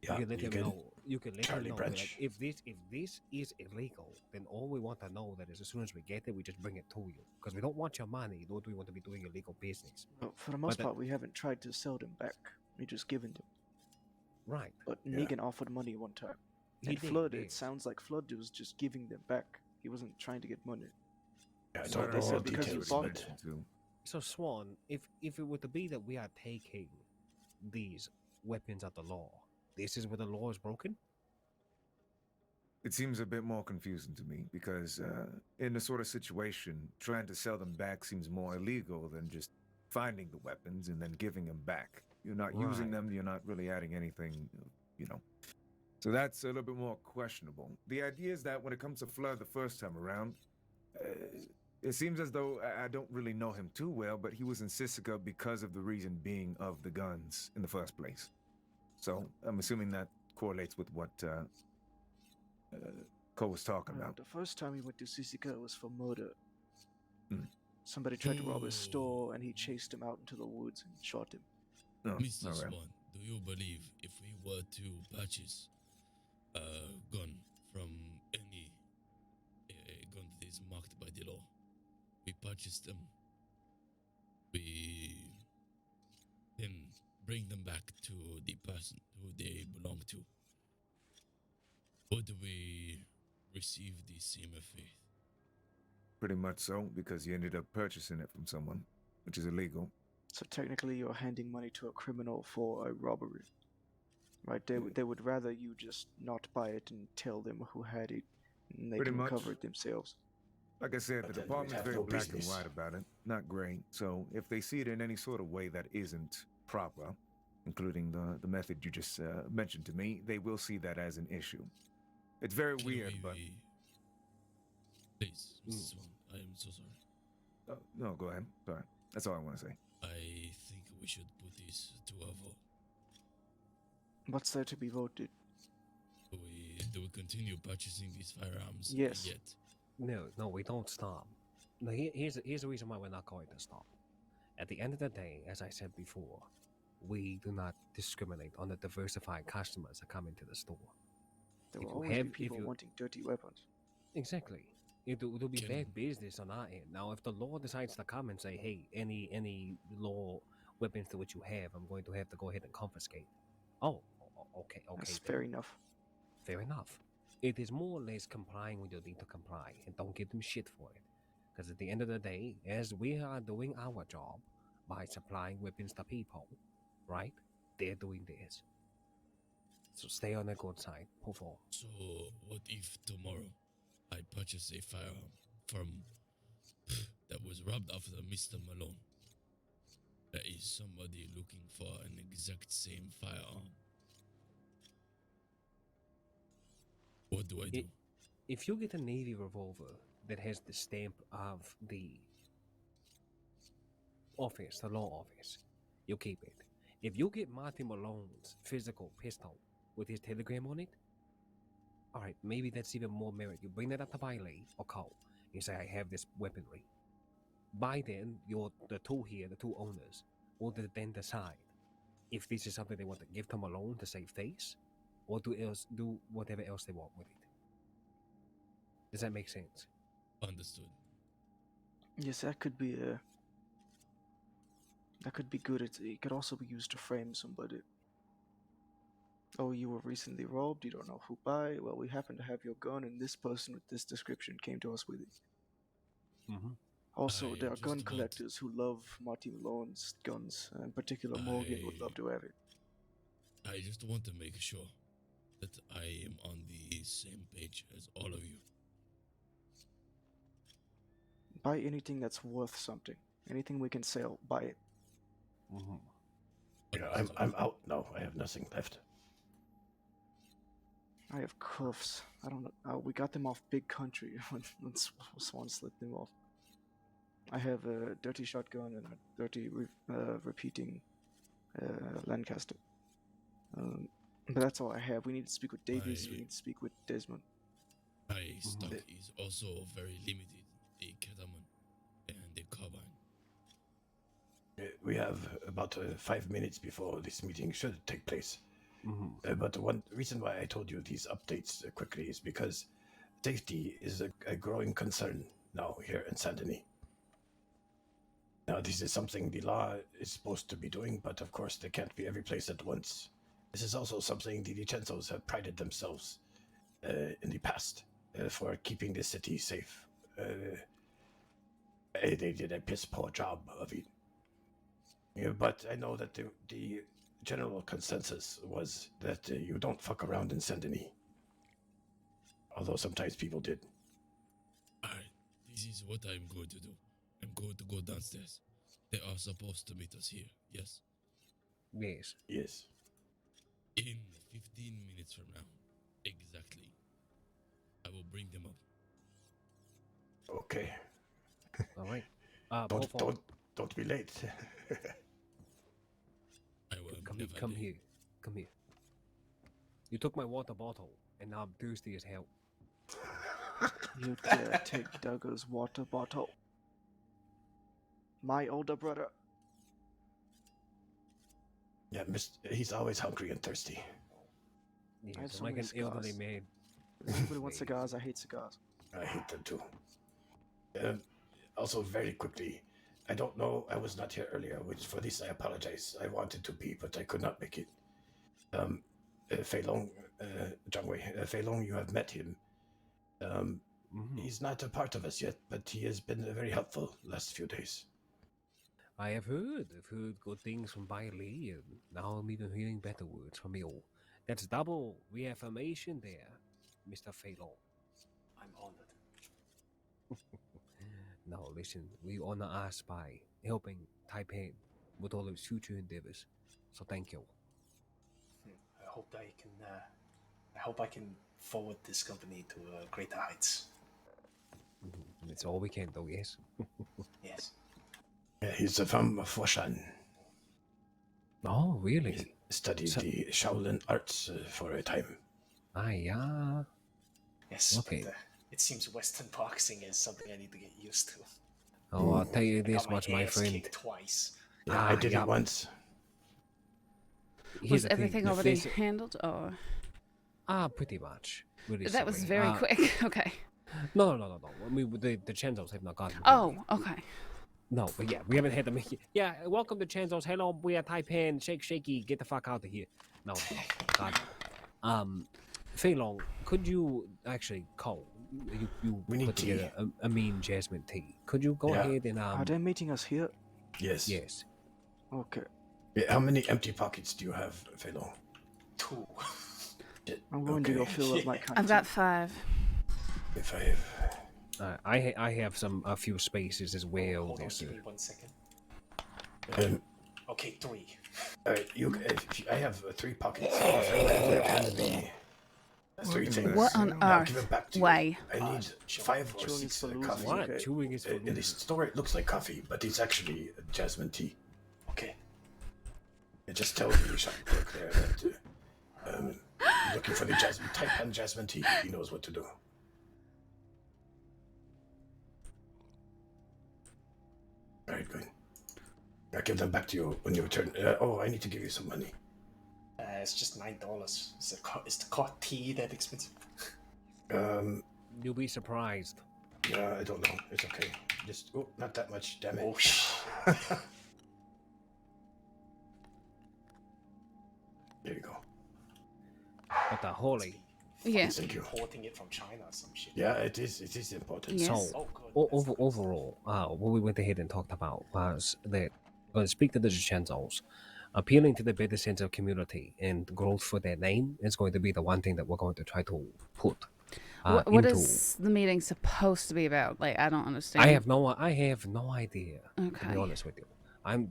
Yeah, you can let him Negan, know. You can let Charlie him know Branch. that if this is illegal, then all we want to know that is as soon as we get it, we just bring it to you because we don't want your money, nor do we want to be doing illegal business. Well, for the most part, we haven't tried to sell them back. We just given them. Right. But Negan offered money one time. He And did, Flood, yes. it sounds like Flood was just giving them back. He wasn't trying to get money. Yeah, I So don't they know said all because you details, bought but So Swan, if it were to be that we are taking these weapons of the law, this is where the law is broken? It seems a bit more confusing to me because in this sort of situation, trying to sell them back seems more illegal than just finding the weapons and then giving them back. You're not using Right. them, you're not really adding anything, you know. So that's a little bit more questionable. The idea is that when it comes to Flood the first time around, it seems as though I don't really know him too well, but he was in Sisica because of the reason being of the guns in the first place. So I'm assuming that correlates with what Cole was talking about. The first time he went to Sisica was for murder. Hmm. Somebody tried to rob his store and he chased him out into the woods and shot him. Oh, Mr. all right. Swan, do you believe if we were to purchase a gun from any gun that is marked by the law, we purchase them, we then bring them back to the person who they belong to? Or do we receive the same faith? Pretty much so, because you ended up purchasing it from someone, which is illegal. So technically you're handing money to a criminal for a robbery. Right? They would rather you just not buy it and tell them who had it and they Pretty can much. cover it themselves. Like I said, But the then we department's have very no black business. and white about it. Not great. So if they see it in any sort of way that isn't proper, including the method you just mentioned to me, they will see that as an issue. It's very weird, but... Please, Mr. Swan, I am so sorry. No, go ahead. Sorry. That's all I want to say. I think we should put this to a vote. What's there to be voted? Do we continue purchasing these firearms? Yes. Yet? No, we don't stop. Now, here's the reason why we're not going to stop. At the end of the day, as I said before, we do not discriminate on the diversified customers that come into the store. There If will you always have- be if people you- wanting dirty weapons. Exactly. It'll be bad business on our end. Now, if the law decides to come and say, hey, any law weapons to which you have, I'm going to have to go ahead and confiscate. Oh, okay. That's then. fair enough. Fair enough. It is more or less complying with your need to comply, and don't give them shit for it. Because at the end of the day, as we are doing our job by supplying weapons to people, right? They're doing theirs. So stay on the good side. Perform. So, what if tomorrow I purchase a firearm from that was robbed after Mr. Malone? There is somebody looking for an exact same firearm. do I do? If you get a Navy revolver that has the stamp of the office, the law office, you keep it. If you get Marty Malone's physical pistol with his telegram on it, all right, maybe that's even more merit. You bring that up to Bailey or Cole. You say, I have this weaponry. By then, the two here, the two owners, will then decide if this is something they want to give to Malone to save face, or do whatever else they want with it. Does that make sense? Understood. Yes, that could be good. It could also be used to frame somebody. Oh, you were recently robbed. You don't know who by. Well, we happen to have your gun, and this person with this description came to us with it. Mm-hmm. Also, there are gun collectors who love Marty Malone's guns. In particular, Morgan would love to have it. I just want to make sure that I am on the same page as all of you. Buy anything that's worth something. Anything we can sell, buy it. Mm-hmm. Yeah, I'm out now. I have nothing left. I have cuffs. I don't know. We got them off Big Country when Swan slipped them off. I have a dirty shotgun and a dirty repeating Lancaster. But that's all I have. We need to speak with Davies. We need to speak with Desmond. My stock is also very limited. The Ketamon and the carbine. We have about 5 minutes before this meeting should take place. Mm-hmm. But one reason why I told you these updates quickly is because safety is a growing concern now here in Saint Denis. Now, this is something the law is supposed to be doing, but of course they can't be every place at once. This is also something the DiCenzos have prided themselves in the past for keeping the city safe. They did a piss poor job of it. Yeah, but I know that the general consensus was that you don't fuck around in Saint Denis. Although sometimes people did. Alright, this is what I'm going to do. I'm going to go downstairs. They are supposed to meet us here, yes? Yes. Yes. In 15 minutes from now, exactly. I will bring them up. Okay. All right. Don't be late. I will Come here. Come here. You took my water bottle, and now I'm thirsty as hell. You dare take Duggar's water bottle. My older brother. Yeah, he's always hungry and thirsty. Yes, I have so like many an elderly cigars. man. If anybody wants cigars, I hate cigars. I hate them too. Also, very quickly, I don't know, I was not here earlier, which for this I apologize. I wanted to be, but I could not make it. Fei Long, Zhangwei, Fei Long, you have met him. He's not a part of us yet, but he has been very helpful last few days. I have heard. I've heard good things from Bai Li, and now I'm even hearing better words from you. That's double reaffirmation there, Mr. Fei Long. I'm honored. Now listen, we honor us by helping Taipan with all its future endeavors. So thank you. I hope I can forward this company to greater heights. That's all we can do, yes? Yes. He's from Foshan. Oh, really? He studied the Shaolin arts for a time. Yeah. Yes, Okay. but it seems Western boxing is something I need to get used to. Oh, I'll tell you I this got much, my my ass friend. kicked twice. Yeah, I did it once. Here's Was the thing, everything the already face- handled, or pretty much. Really that was sorry. very quick? Okay. No. I mean, the DiCenzos have not gotten. Oh, okay. No, but yeah, we haven't had them here. Yeah, welcome to DiCenzos. Hello, we are Taipan. Shake, shaky. Get the fuck out of here. No, God. Fei Long, could you actually call? You We need put tea. together a mean jasmine tea. Could you go ahead and Are they meeting us here? Yes. Yes. Okay. Yeah, how many empty pockets do you have, Fei Long? 2. I'm going to go fill up my I've canteen. got 5. 5. I have a few spaces as well. Hold on, There's, give me 1 second. Okay, 3. I have 3 pockets. If you Three things. What on I'll give earth? it back to Why? you. I need 5 or 6 coffee. What? Chewing is for In the store, it looks like coffee, but it's actually jasmine tea. Okay. It just tells the shop clerk there that you're looking for the Taipan jasmine tea. He knows what to do. All right, good. I'll give them back to you when you return. I need to give you some money. It's just $9. Is the tea that expensive? You'll be surprised. Yeah, I don't know. It's okay. Just not that much. Damn it. Oh shit. There you go. But the holy. Yeah. Thank you. Importing it from China or some shit. Yeah, it is. It is important. Yes. So, overall, what we went ahead and talked about was that we're going to speak to the DiCenzos. Appealing to the better sense of community and growth for their name is going to be the one thing that we're going to try to put What into. is the meeting supposed to be about? Like, I don't understand. I have no idea. Okay. To be honest with you,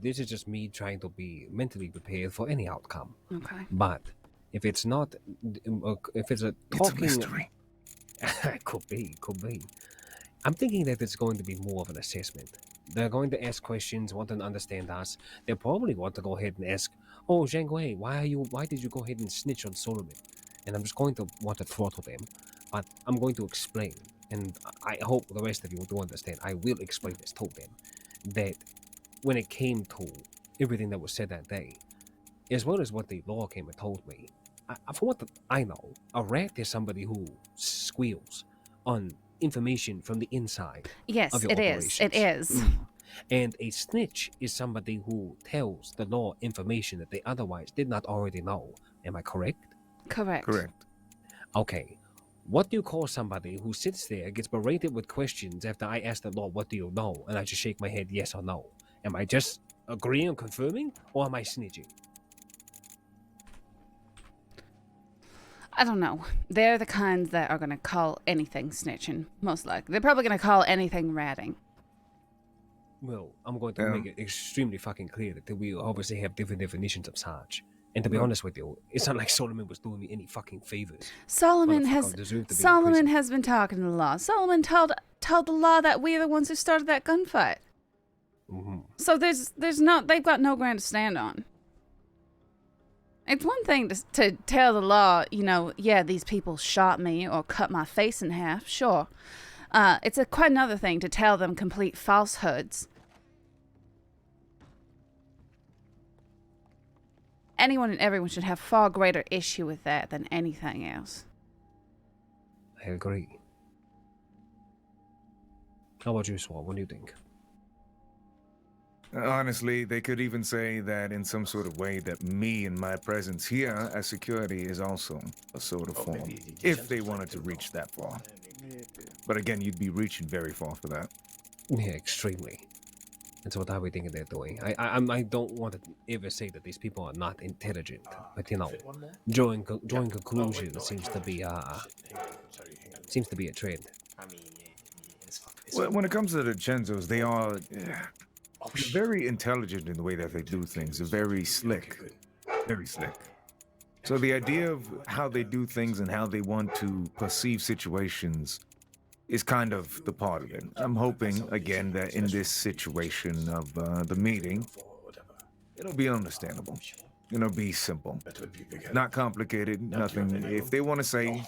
This is just me trying to be mentally prepared for any outcome. Okay. But if it's not, if it's a talking, It's a mystery. could be. I'm thinking that it's going to be more of an assessment. They're going to ask questions, want to understand us. They probably want to go ahead and ask, "Oh, Zhang Wei, why did you go ahead and snitch on Solomon?" And I'm just going to want to throttle them, but I'm going to explain, and I hope the rest of you do understand. I will explain this to them, that when it came to everything that was said that day, as well as what the law came and told me, from what I know, a rat is somebody who squeals on information from the inside. Yes, of your it is. It operations. is. And a snitch is somebody who tells the law information that they otherwise did not already know. Am I correct? Correct. Correct. Okay. What do you call somebody who sits there, gets berated with questions after I ask the law, "What do you know?" and I just shake my head yes or no? Am I just agreeing and confirming, or am I snitching? I don't know. They're the kinds that are going to call anything snitching, most likely. They're probably going to call anything ratting. Well, I'm going to make it extremely fucking clear that we obviously have different definitions of such. And to be honest with you, it's not like Solomon was doing me any fucking favors. Solomon Motherfucker deserved to be in Solomon prison. has been talking to the law. Solomon told the law that we're the ones who started that gunfight. Mm-hmm. So they've got no ground to stand on. It's one thing to tell the law, yeah, these people shot me or cut my face in half, sure. It's quite another thing to tell them complete falsehoods. Anyone and everyone should have far greater issue with that than anything else. I agree. How about you, Swab? What do you think? Honestly, they could even say that in some sort of way that me and my presence here as security is also a sort of form, if they wanted to reach that far. But again, you'd be reaching very far for that. Yeah, extremely. That's what I would think they're doing. I don't want to ever say that these people are not intelligent, but drawing conclusions seems to be a trend. I mean, Well, when it comes to the DiCenzos, they are very intelligent in the way that they do things. They're very slick. Very slick. So the idea of how they do things and how they want to perceive situations is kind of the part of it. I'm hoping, again, that in this situation of the meeting, it'll be understandable. It'll be simple. Not complicated, nothing. If they want to say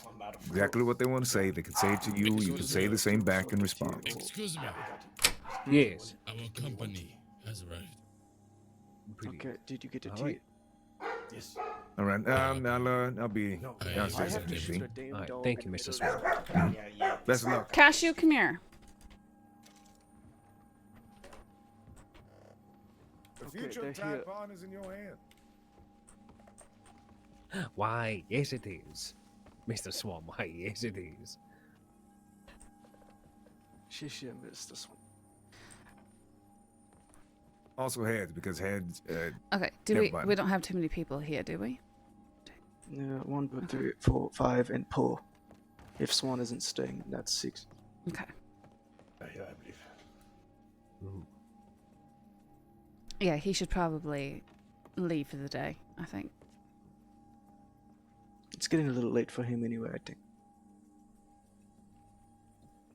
exactly what they want to say, they can say it to you. You can say the same back in response. Excuse me. Yes. Our company has arrived. Okay, did you get a tea? Alright. Yes. All right, I'll be downstairs if need be. All right, thank you, Mr. Swab. Best of luck. Cashew, come here. The future of Taipan is in your hands. Why, yes it is. Mr. Swab, why, yes it is. Shish, Mr. Swab. Also heads, because heads. Okay, we don't have too many people here, do we? Yeah, 1, 2, 3, 4, 5, and pull. If Swan isn't staying, that's 6. Okay. Yeah, I believe. Yeah, he should probably leave for the day, I think. It's getting a little late for him anyway, I think.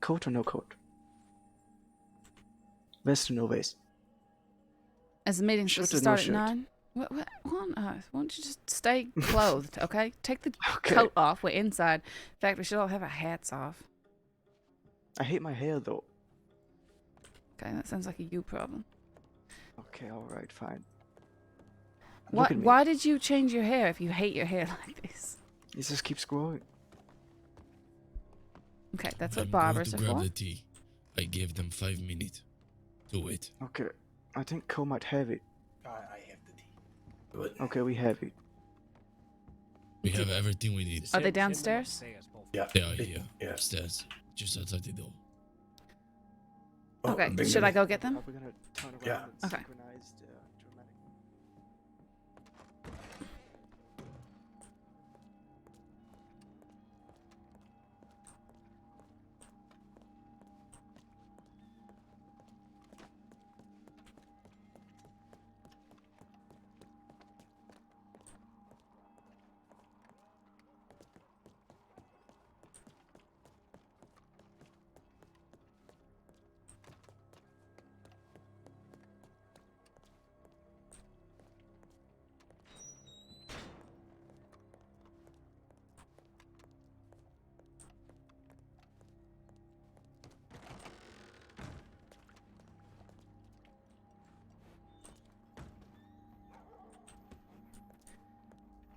Coat or no coat? Vest or no vest? Is the meeting Shirt supposed to or no start at shirt? 9? What on earth? Why don't you just stay clothed, okay? Take the Okay. coat off. We're inside. In fact, we should all have our hats off. I hate my hair though. Okay, that sounds like a you problem. Okay, alright, fine. Why, Look at me. why did you change your hair if you hate your hair like this? It just keeps growing. Okay, that's what I'm barbers going are to grab for. the tea. I gave them 5 minutes to wait. Okay, I think Cole might have it. I have the tea. Good. Okay, we have it. We have everything we need. Are they downstairs? Yeah. They are here, Yeah. upstairs, just outside the door. Oh, Okay, bring should them I in. go get them? We're gonna turn around Yeah. and Okay. synchronized, dramatic.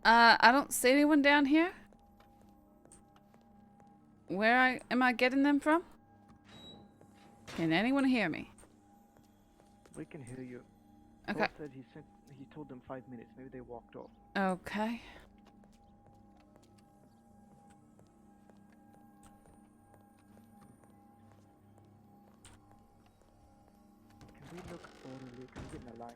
I don't see anyone down here. Where am I getting them from? Can anyone hear me? We can hear you. Okay. Cole said he told them 5 minutes. Maybe they walked off. Okay. Can we look orderly? Can we get in a line?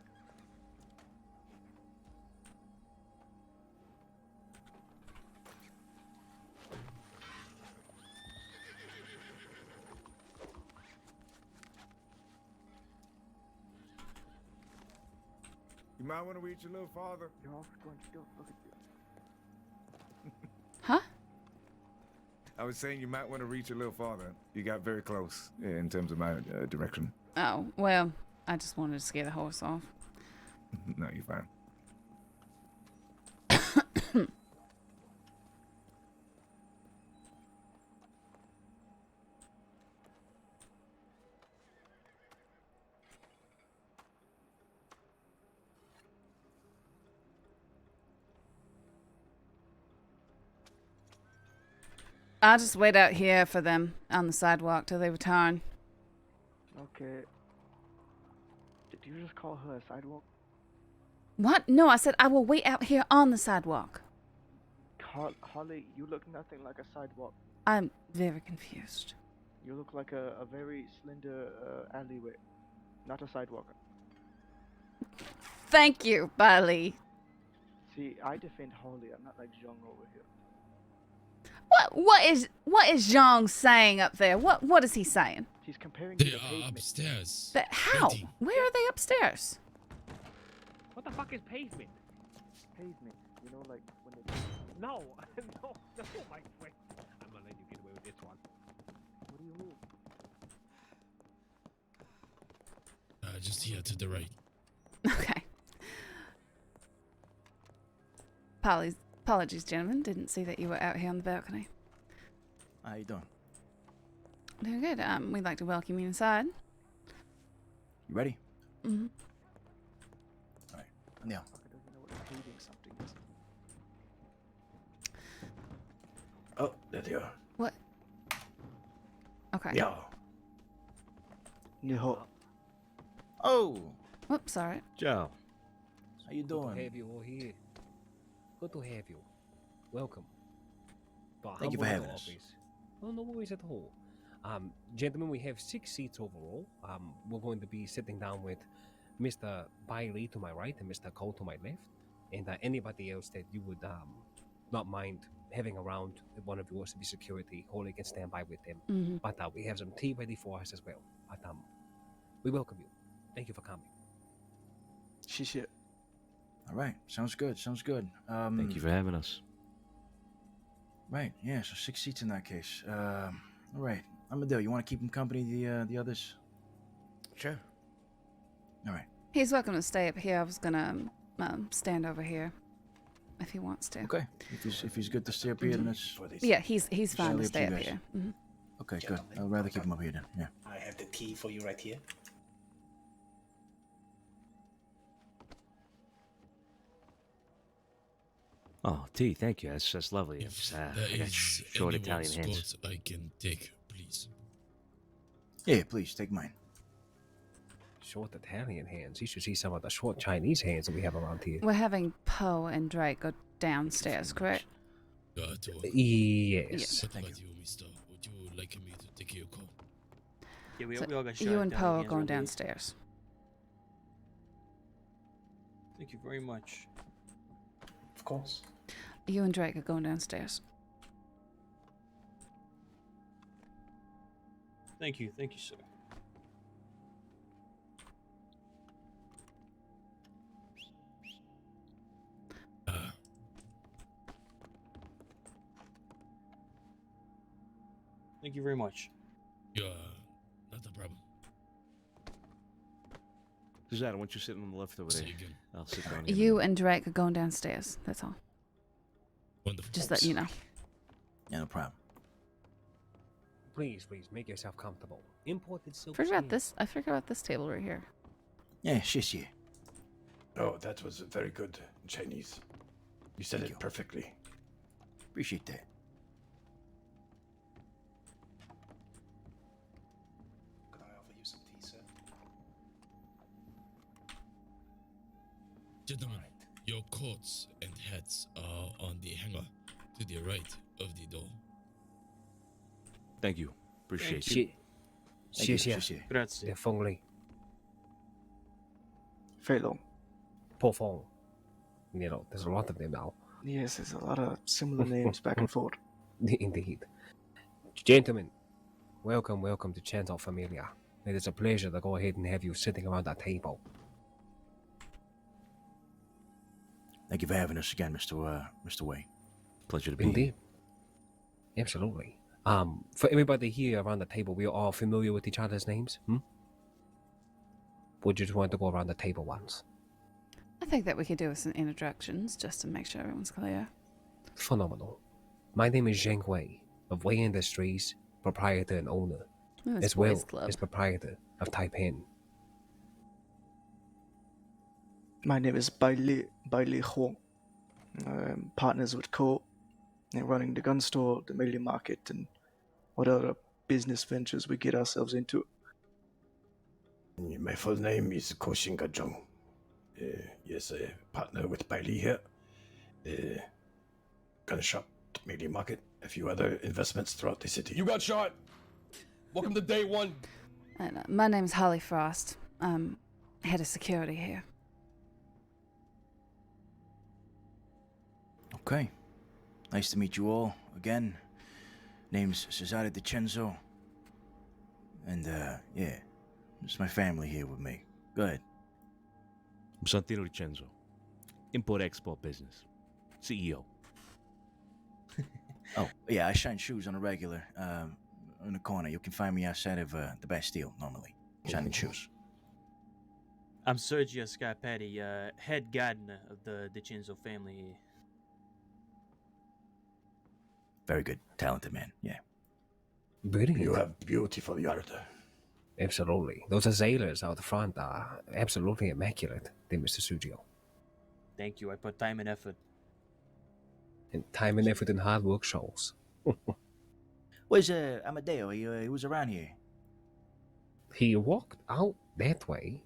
You might want to reach a little farther. You're off going still. Look at you. Huh? I was saying you might want to reach a little farther. You got very close in terms of my direction. Oh, well, I just wanted to scare the horse off. No, you're fine. I'll just wait out here for them on the sidewalk till they return. Okay. Did you just call her a sidewalk? What? No, I said I will wait out here on the sidewalk. Holly, you look nothing like a sidewalk. I'm very confused. You look like a very slender alleyway, not a sidewalk. Thank you, Bali. See, I defend Holly. I'm not like Zhong over here. What is Zhang saying up there? What is he saying? He's comparing They to the are pavement. upstairs. But how? waiting. Where are they upstairs? What the fuck is pavement? Pavement. You know, like when they. No, no, my friend. I'm gonna let you get away with this one. What do you mean? Just here to the right. Okay. Apologies, gentlemen. Didn't see that you were out here on the balcony. How you doing? Doing good. We'd like to welcome you inside. You ready? Mm-hmm. All right. Yeah. Doesn't know what paving something is. Oh, there they are. What? Okay. Yeah. Niho. Oh, Whoops, sorry. Ciao. how you Good to doing? have you all here. Good to have you. Welcome. But Thank you for humble having us. office. Oh, no worries at all. Gentlemen, we have 6 seats overall. We're going to be sitting down with Mr. Bailey to my right and Mr. Cole to my left, and anybody else that you would not mind having around one of yours to be security. Holly can stand by with them. Mhm. But we have some tea ready for us as well. But we welcome you. Thank you for coming. Shit. All right. Sounds good. Sounds good. Thank you for having us. Right. Yeah. So 6 seats in that case. All right. Amadeo, you want to keep him company? The others. Sure. All right. He's welcome to stay up here. I was gonna stand over here if he wants to. Okay. If he's good to stay up here, then it's. Yeah, he's fine to entirely up stay you up guys. here. Mhm. Okay. Good. I'd rather keep him up here then. Yeah. I have the tea for you right here. Oh, tea, thank you. That's lovely. If I there got is short anyone's Italian hands. spot I can take, please. Yeah, please take mine. Short Italian hands. You should see some of the short Chinese hands that we have around here. We're having Poe and Drake go downstairs, correct? Yes. What about you, mister? Would you like me to take your call? Yeah, we So all got you and Italian Poe are hands going earlier. downstairs. Thank you very much. Of course. You and Drake are going downstairs. Thank you, sir. Thank you very much. Yeah, not a problem. Susanna, why don't you sit on the left over there? I'll sit down here. You and Drake are going downstairs. That's all. Wonderful. Just that you know. Yeah, no problem. Please, make yourself comfortable. Imported silk. I forgot about this table right here. Yeah, shishi. Oh, that was very good in Chinese. You said it perfectly. Appreciate that. Can I offer you some tea, sir? Gentlemen, your coats and hats are on the hanger to the right of the door. Thank you. Appreciate Thank you. it. Grazie. Fongli. Felo. Pofong. You know, there's a lot of them now. Yes, there's a lot of similar names back and forth. Indeed. Gentlemen, welcome to Chantal Familia. It is a pleasure to go ahead and have you sitting around that table. Thank you for having us again, Mr. Wei. Pleasure to be Indeed. Absolutely. For everybody here around the table, we are all familiar with each other's names, Would you just want to go around the table once? I think that we could do some introductions just to make sure everyone's clear. Phenomenal. My name is Zheng Wei of Wei Industries, proprietor and owner, Oh, it's as well Boys Club. as proprietor of Taipan. My name is Bai Li Huang. I'm partners with Co. and running the gun store, the melee market, and what other business ventures we get ourselves into. My full name is Ko Shinga Zheng. Yes, a partner with Bailey here. Gun shop, melee market, a few other investments throughout the city. You got shot. Welcome to day one. And, my name's Holly Frost. I'm head of security here. Okay. Nice to meet you all again. Name's Cesare DiCenzo. And, yeah, it's my family here with me. Go ahead. I'm Santino DiCenzo. Import-export business. CEO. Oh, yeah, I shine shoes on a regular. In the corner. You can find me outside of the Bastille, normally. Shining shoes. I'm Sergio Scarpati, head gardener of the DiCenzo family. Very good. Talented man, yeah. Brilliant. You have beautiful yard. Absolutely. Those azaleas out front are absolutely immaculate, dear Mr. Sugio. Thank you, I put time and effort. And time and effort and hard work shows. Where's Amadeo? He was around here. He walked out that way,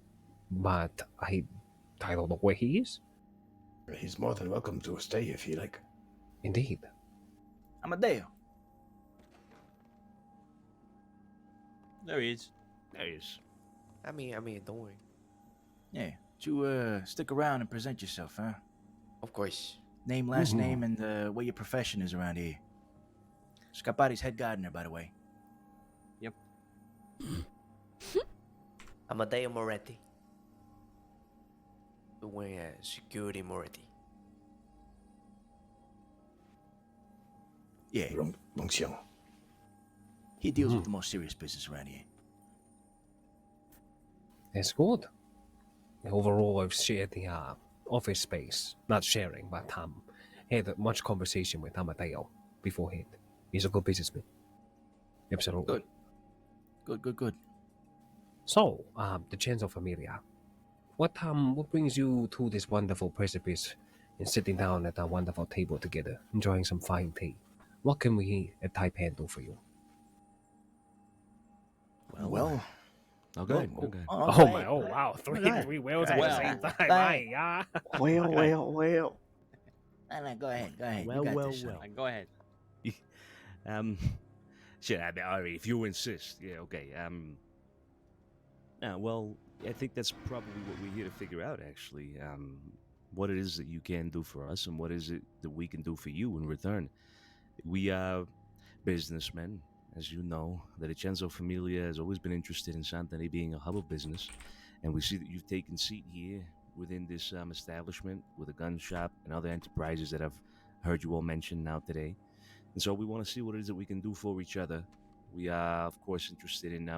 but I don't know where he is. He's more than welcome to stay if he like. Indeed. Amadeo. There he is. There he is. I mean, don't worry. Yeah, you stick around and present yourself, huh? Of course. Name, last name, and what your profession is around here. Scarpati's head gardener, by the way. Yep. Amadeo Moretti. Doing security Moretti. Yeah. Rong Xiang. He deals with the more serious business around here. That's good. Overall, I've shared the office space. Not sharing, but had much conversation with Amadeo beforehand. He's a good businessman. Absolutely. Good. So, DiCenzo Familia, what brings you to this wonderful precipice and sitting down at a wonderful table together, enjoying some fine tea? What can we at Taipan do for you? Well, Oh, go ahead. Oh wow, three whales at Well, the same time. go Aye, ahead. yeah. Well. No, go ahead. Well, you got well, this, well. Sonny. Go ahead. Shit, I mean, all right, if you insist. Yeah, okay. Well, I think that's probably what we're here to figure out, actually. What it is that you can do for us, and what is it that we can do for you in return. We are businessmen, as you know. The DiCenzo Familia has always been interested in Santani being a hub of business, and we see that you've taken seat here within this establishment with a gun shop and other enterprises that I've heard you all mention now today. And so we want to see what it is that we can do for each other. We are, of course, interested in,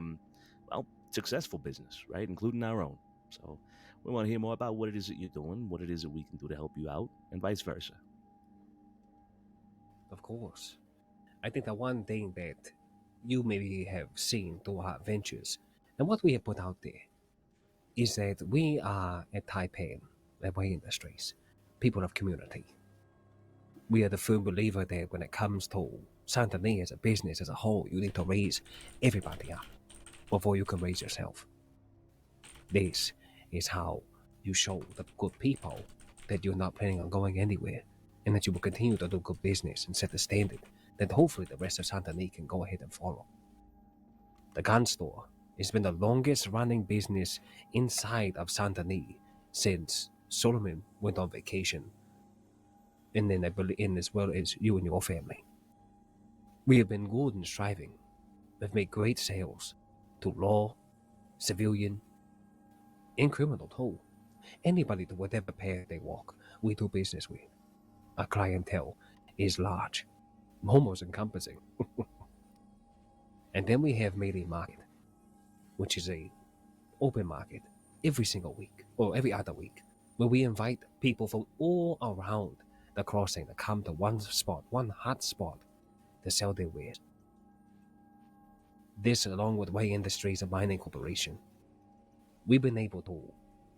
successful business, right? Including our own. So we want to hear more about what it is that you're doing, what it is that we can do to help you out, and vice versa. Of course. I think the one thing that you maybe have seen through our ventures and what we have put out there is that we are at Taipan, Redway Industries, people of community. We are the firm believer that when it comes to Santani as a business as a whole, you need to raise everybody up before you can raise yourself. This is how you show the good people that you're not planning on going anywhere and that you will continue to do good business and set the standard that hopefully the rest of Santani can go ahead and follow. The gun store has been the longest running business inside of Santani since Solomon went on vacation, and then I believe in as well as you and your family. We have been good and striving. We've made great sales to law, civilian, and criminal too. Anybody to whatever path they walk, we do business with. Our clientele is large, almost encompassing. And then we have made a market, which is a open market every single week or every other week, where we invite people from all around the crossing to come to one spot, one hot spot, to sell their wares. This, along with Way Industries and Mining Corporation, we've been able to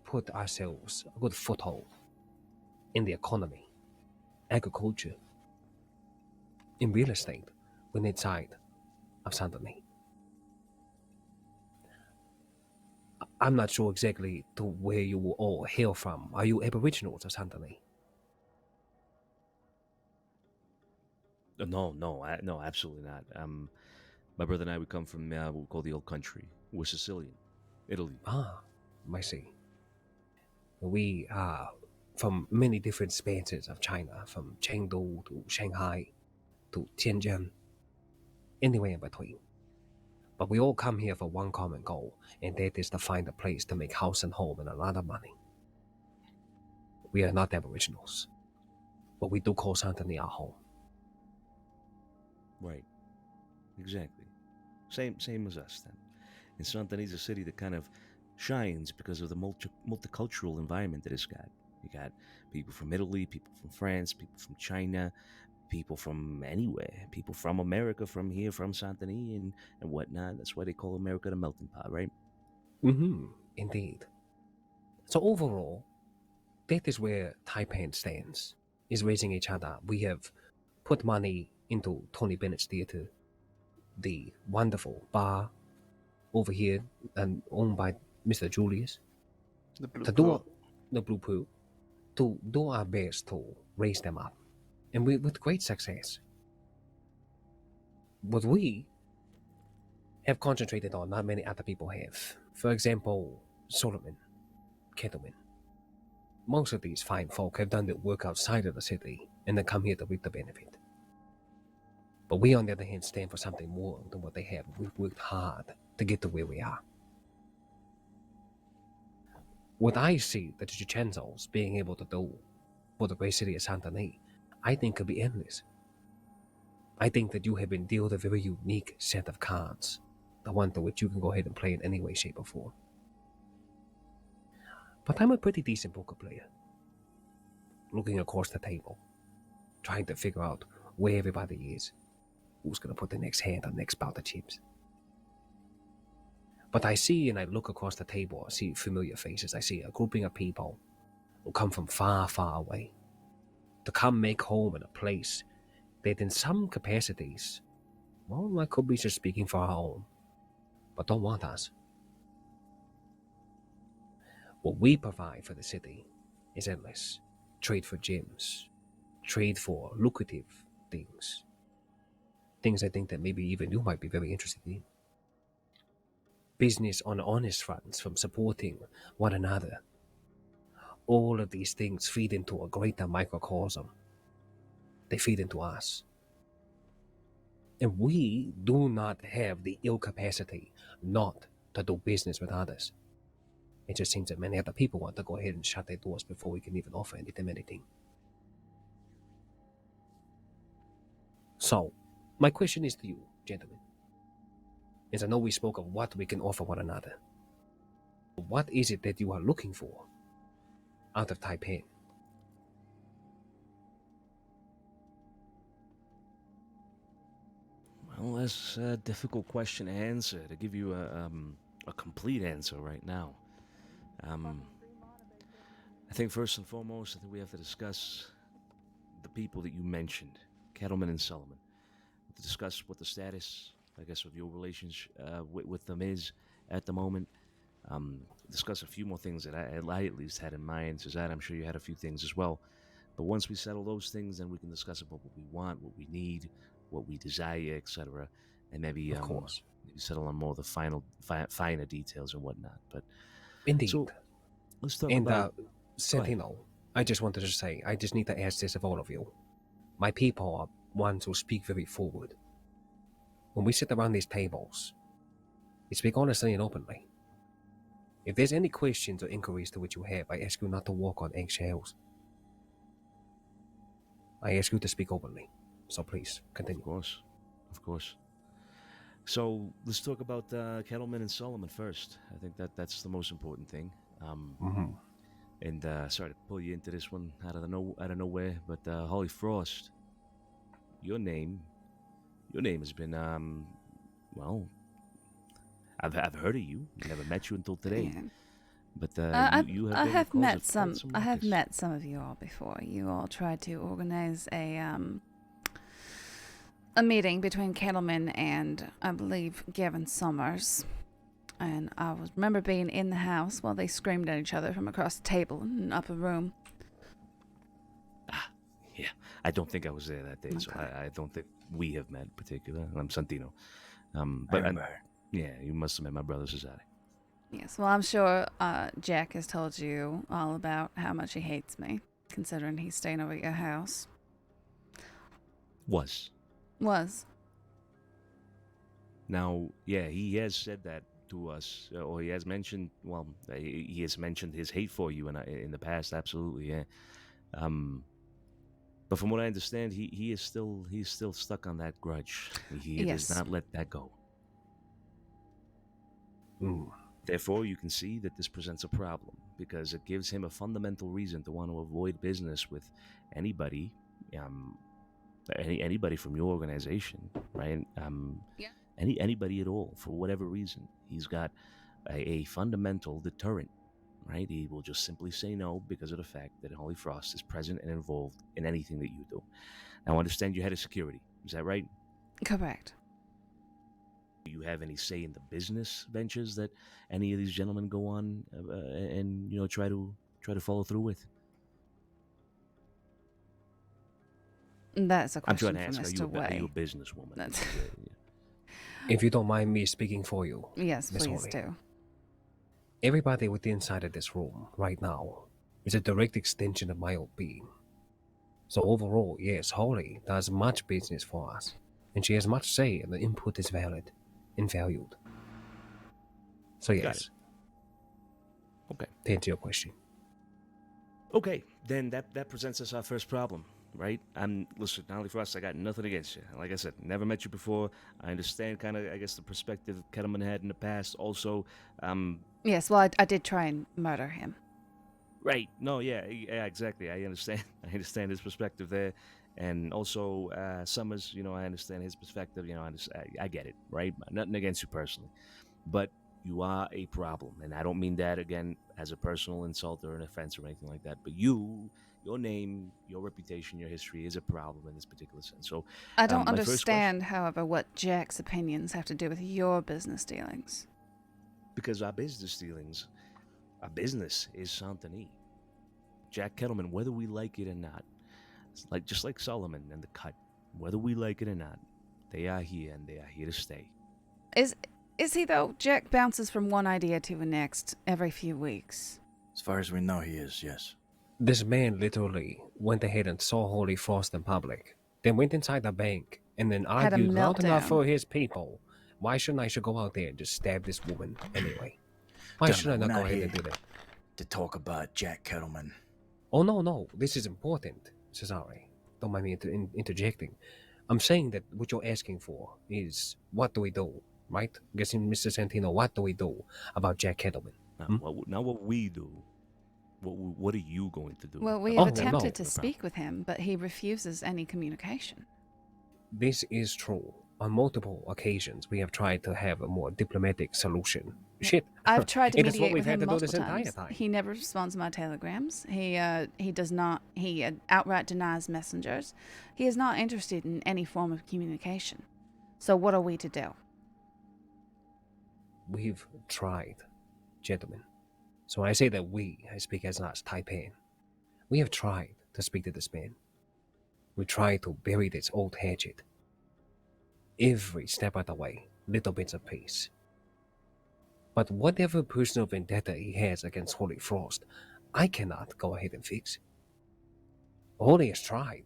put ourselves a good foothold in the economy, agriculture, in real estate, within inside of Santani. I'm not sure exactly to where you all hail from. Are you Aboriginals of Santani? No, absolutely not. My brother and I, we come from what we call the Old Country. We're Sicilian, Italy. Ah, I see. We are from many different spaces of China, from Chengdu to Shanghai to Tianjin, anywhere in between. But we all come here for one common goal, and that is to find a place to make house and home and a lot of money. We are not Aboriginals, but we do call Santani our home. Right. Exactly. Same as us then. And Santani's a city that kind of shines because of the multicultural environment that it's got. You got people from Italy, people from France, people from China, people from anywhere, people from America, from here, from Santani and whatnot. That's why they call America the melting pot, right? Mm-hmm. Indeed. So overall, that is where Taipan stands, is raising each other. We have put money into Tony Bennett's theater, the wonderful bar over here and owned by Mr. Julius. The Blue to Pool. the Blue Pool, to do our best to raise them up, and with great success. What we have concentrated on, not many other people have. For example, Solomon, Kettleman. Most of these fine folk have done their work outside of the city and then come here to reap the benefit. But we, on the other hand, stand for something more than what they have. We've worked hard to get to where we are. What I see the DiCenzos being able to do for the great city of Santani, I think could be endless. I think that you have been dealt a very unique set of cards, the one to which you can go ahead and play in any way, shape, or form. But I'm a pretty decent poker player. Looking across the table, trying to figure out where everybody is, who's going to put the next hand on the next bout of chips. But I see and I look across the table, I see familiar faces, I see a grouping of people who come from far, far away to come make home in a place that in some capacities, well, I could be just speaking for our own, but don't want us. What we provide for the city is endless. Trade for gems, trade for lucrative things. Things I think that maybe even you might be very interested in. Business on honest fronts from supporting one another. All of these things feed into a greater microcosm. They feed into us. And we do not have the ill capacity not to do business with others. It just seems that many other people want to go ahead and shut their doors before we can even offer anything. So, my question is to you, gentlemen, is I know we spoke of what we can offer one another. What is it that you are looking for out of Taipan? Well, that's a difficult question to answer. To give you a complete answer right now, I think first and foremost, I think we have to discuss the people that you mentioned, Kettleman and Sullivan. To discuss what the status, I guess, of your relationship with them is at the moment. Discuss a few more things that I at least had in mind. Suzanne, I'm sure you had a few things as well. But once we settle those things, then we can discuss about what we want, what we need, what we desire, etc. And maybe, of course, maybe settle on more of the finer details and whatnot. But indeed. So let's talk and, about. Sentinel, I just wanted to say, I just need to ask this of all of you. My people are ones who speak very forward. When we sit around these tables, we speak honestly and openly. If there's any questions or inquiries to which you have, I ask you not to walk on eggshells. I ask you to speak openly. So please, continue. Of course. So let's talk about Kettleman and Solomon first. I think that's the most important thing. And sorry to pull you into this one out of nowhere, but Holly Frost, your name has been well, I've heard of you. Never met you until today. Yeah. But I have met some. I have ruckus. met some of you all before. You all tried to organize a meeting between Kettleman and I believe Gavin Summers, and I remember being in the house while they screamed at each other from across the table in an upper room. Yeah, I don't think I was there that day, so I don't think we have met in particular. I'm Santino. But yeah, you must have met my brother Cesare. Yes, well, I'm sure Jack has told you all about how much he hates me, considering he's staying over at your house. Was. Now, yeah, he has said that to us, or he has mentioned. Well, he has mentioned his hate for you in the past. Absolutely, yeah. But from what I understand, he's still stuck on that grudge. He does not let that go. Therefore, you can see that this presents a problem because it gives him a fundamental reason to want to avoid business with anybody, anybody from your organization, right? Anybody at all for whatever reason. He's got a fundamental deterrent, right? He will just simply say no because of the fact that Holy Frost is present and involved in anything that you do. Now, I understand you head of security. Is that right? Correct. Do you have any say in the business ventures that any of these gentlemen go on and try to follow through with? That's a I'm question trying to for ask, Mr. are you a Way. businesswoman? If you don't mind me speaking for you, Yes, Miss please Holly. do. Everybody within inside of this room right now is a direct extension of my own being. So overall, yes, Holly does much business for us, and she has much say, and the input is valid and valued. So yes. Okay. To answer your question. Okay, then that presents us our first problem. right? Listen, Nolly Frost, I got nothing against you. Like I said, never met you before. I understand kind of, I guess, the perspective Kettleman had in the past. Also, Yes, well, I did try and murder him. right. No, yeah, exactly. I understand. I understand his perspective there. And also, Summers, I understand his perspective. I get it, right? Nothing against you personally. But you are a problem. And I don't mean that, again, as a personal insult or an offense or anything like that. But your name, your reputation, your history is a problem in this particular sense. So I don't my first question, understand, however, what Jack's opinions have to do with your business dealings. because our business dealings, our business is Saint-Denis. Jack Kettleman, whether we like it or not, it's just like Solomon and the Cut, whether we like it or not, they are here and they are here to stay. Is he, though? Jack bounces from one idea to the next every few weeks. As far as we know, he is, yes. This man literally went ahead and saw Holy Frost in public, then went inside the bank, and then Had a argued loud enough meltdown. for his people. Why shouldn't I go out there and just stab this woman anyway? Why should I Gentlemen, not we're go ahead here and do that? to talk about Jack Kettleman. Oh, no, this is important, Cesare. Don't mind me interjecting. I'm saying that what you're asking for is, what do we do, right? Guessing Mr. Santino, what do we do about Jack Kettleman? Now what we do, what are you going to do? Well, we have attempted to speak with him, but he refuses any communication. This is true. On multiple occasions, we have tried to have a more diplomatic solution. Shit. I've tried to It is what mediate we've with had him to do multiple this entire times. time. He never responds to my telegrams. He does not. He outright denies messengers. He is not interested in any form of communication. So what are we to do? We've tried, gentlemen. So when I say that I speak as us, Taipan. We have tried to speak to this man. We tried to bury this old hatchet. Every step of the way, little bits of peace. But whatever personal vendetta he has against Holy Frost, I cannot go ahead and fix. Holy has tried.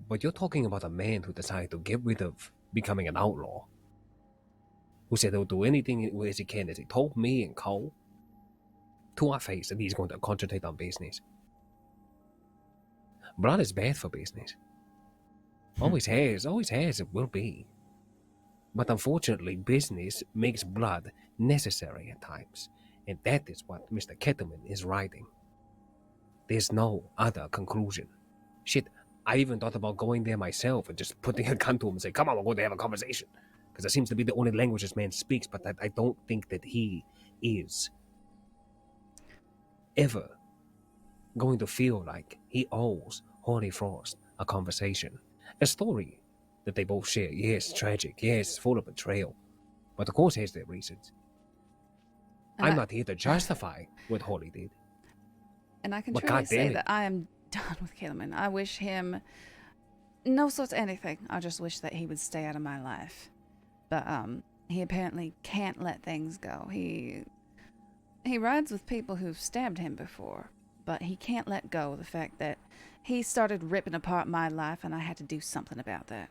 But you're talking about a man who decided to get rid of becoming an outlaw. Who said he'll do anything as he can, as he told me and Cole to our face that he's going to concentrate on business. Blood is bad for business. Always has, it will be. But unfortunately, business makes blood necessary at times, and that is what Mr. Kettleman is writing. There's no other conclusion. Shit, I even thought about going there myself and just putting a gun to him and say, come on, we're going to have a conversation. Because it seems to be the only language this man speaks, but I don't think that he is ever going to feel like he owes Holy Frost a conversation. A story that they both share. Yes, tragic. Yes, full of betrayal. But of course has their reasons. I'm not here to justify what Holy did. And I can But truly say goddamn it. that I am done with Kettleman. I wish him no sorts of anything. I just wish that he would stay out of my life. But he apparently can't let things go. He rides with people who've stabbed him before, but he can't let go of the fact that he started ripping apart my life and I had to do something about that.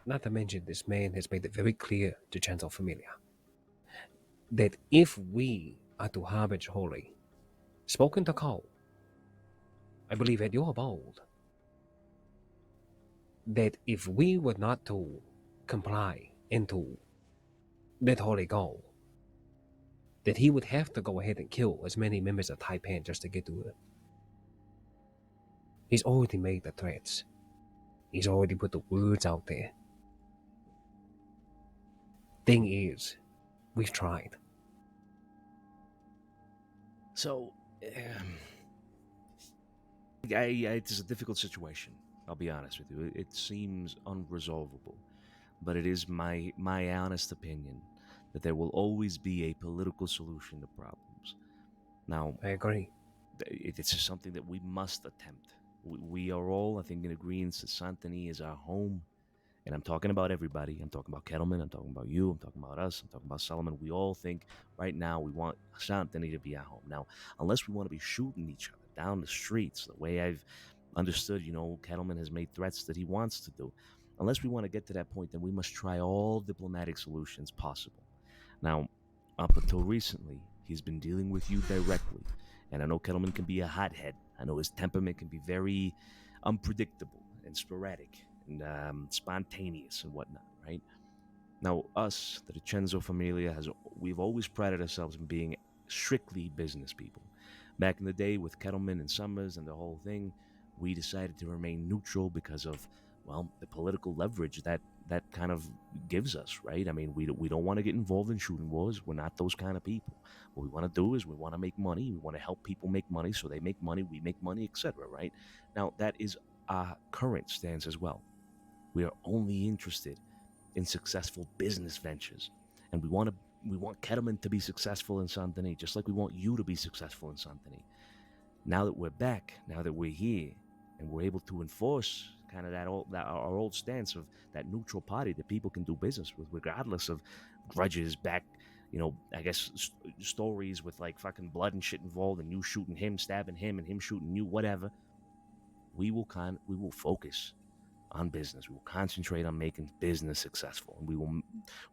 Not to mention, this man has made it very clear to Gentle Familia that if we are to harbage Holy, spoken to Cole, I believe at your bold, that if we were not to comply and to let Holy go, that he would have to go ahead and kill as many members of Taipan just to get to it. He's already made the threats. He's already put the words out there. Thing is, we've tried. So, it's a difficult situation. I'll be honest with you. It seems unresolvable, but it is my honest opinion that there will always be a political solution to problems. Now, I agree. It's just something that we must attempt. We are all, I think, in agreement that Saint-Denis is our home. And I'm talking about everybody. I'm talking about Kettleman. I'm talking about you. I'm talking about us. I'm talking about Solomon. We all think right now we want Saint-Denis to be our home. Now, unless we want to be shooting each other down the streets, the way I've understood, Kettleman has made threats that he wants to do. Unless we want to get to that point, then we must try all diplomatic solutions possible. Now, up until recently, he's been dealing with you directly. And I know Kettleman can be a hothead, I know his temperament can be very unpredictable and sporadic and spontaneous and whatnot, right? Now, us, the DiCenzo Familia, we've always prided ourselves in being strictly business people. Back in the day with Kettleman and Summers and the whole thing, we decided to remain neutral because of, well, the political leverage that kind of gives us, right? I mean, we don't want to get involved in shooting wars. We're not those kind of people. What we want to do is we want to make money. We want to help people make money, so they make money, we make money, etc., right? Now, that is our current stance as well. We are only interested in successful business ventures, and we want Kettleman to be successful in Saint Denis, just like we want you to be successful in Saint Denis. Now that we're back, now that we're here, and we're able to enforce kind of our old stance of that neutral party that people can do business with, regardless of grudges, back, I guess stories with like fucking blood and shit involved, and you shooting him, stabbing him, and him shooting you, whatever. We will focus on business. We will concentrate on making business successful, and